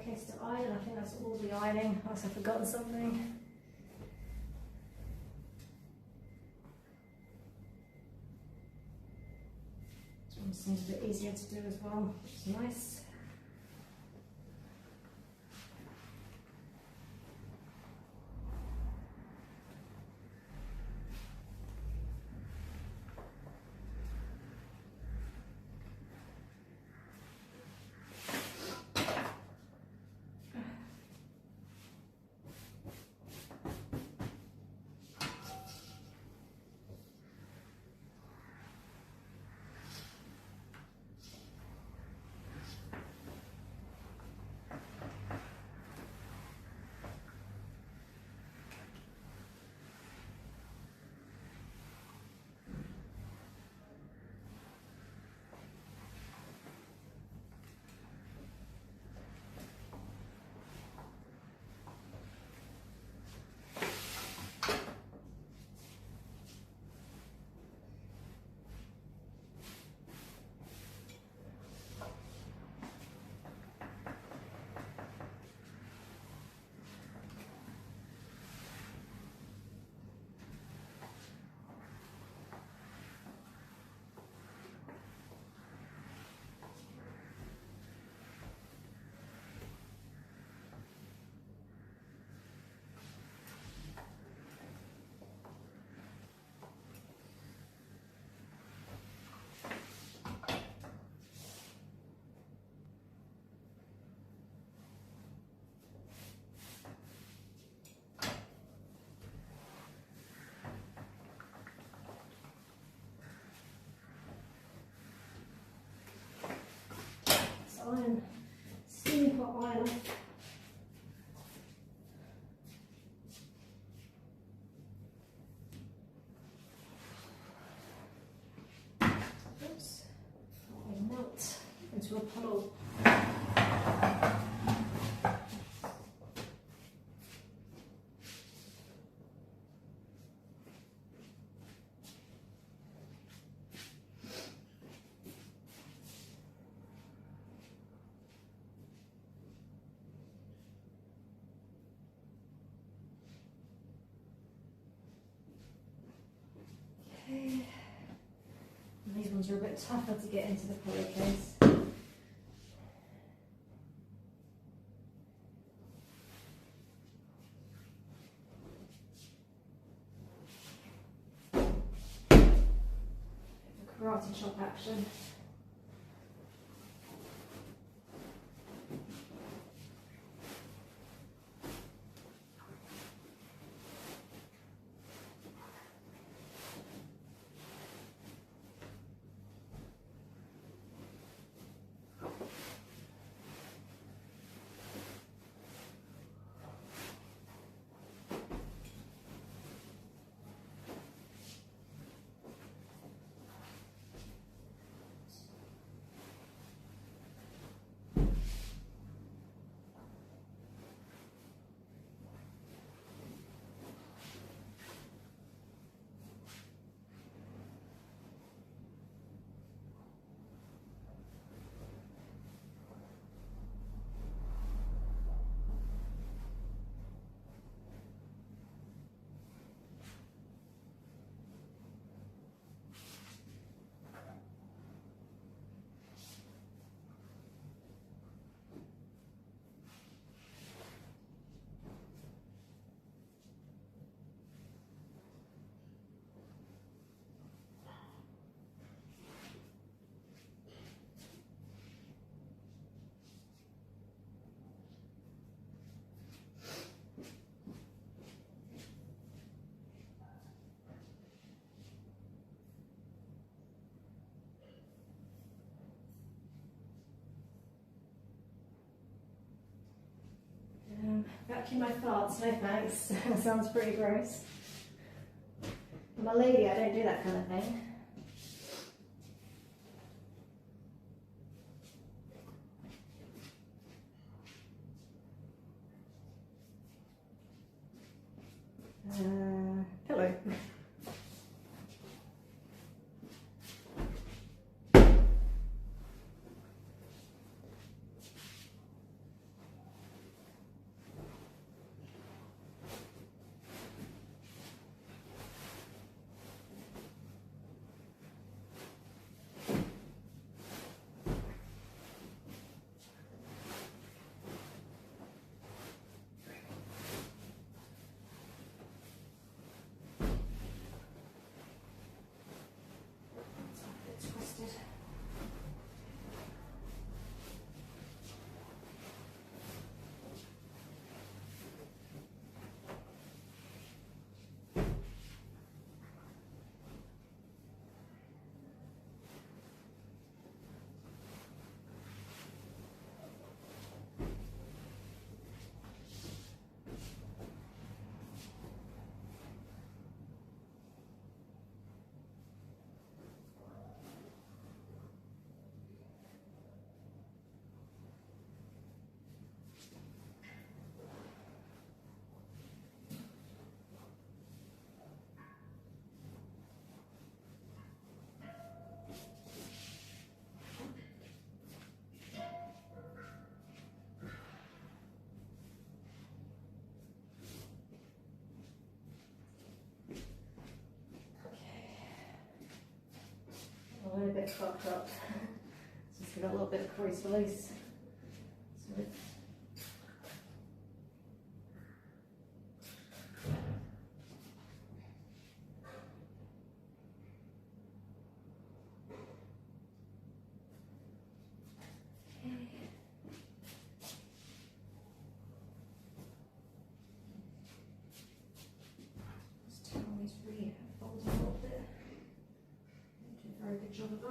pillowcase to iron. I think that's all the ironing, unless I've forgotten something. This one seems a bit easier to do as well, which is nice. Iron, steaming hot iron. Oops, I melt into a puddle. Okay. And these ones are a bit tougher to get into the pillowcase. Karate chop action. Vacuum my farts, no thanks. Sounds pretty gross. I'm a lady, I don't do that kind of thing. Pillow. bit fucked up. Just got a little bit of crease release. So this towel is really folded a little bit. Did a very good job of that.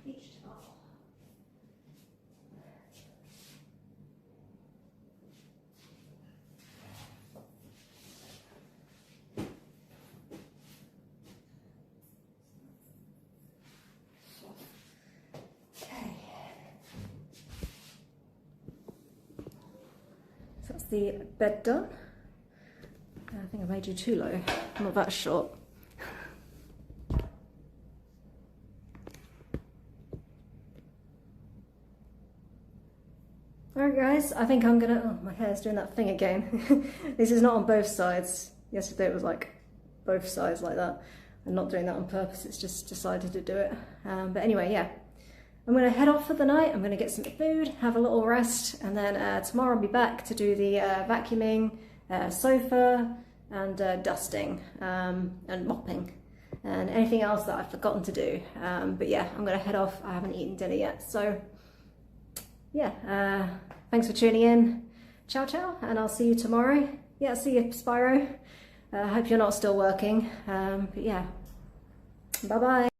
Beach towel. Okay. So that's the bed done. I think I made you too low. I'm not that short. Alright guys, I think I'm gonna, oh my hair's doing that thing again. This is not on both sides. Yesterday it was like both sides like that. I'm not doing that on purpose, it's just decided to do it. But anyway, yeah. I'm gonna head off for the night, I'm gonna get some food, have a little rest, and then tomorrow I'll be back to do the vacuuming, sofa, and dusting, and mopping, and anything else that I've forgotten to do. But yeah, I'm gonna head off, I haven't eaten dinner yet, so yeah, thanks for tuning in. Ciao, ciao, and I'll see you tomorrow. Yeah, see you, Spyro. I hope you're not still working. But yeah, bye-bye.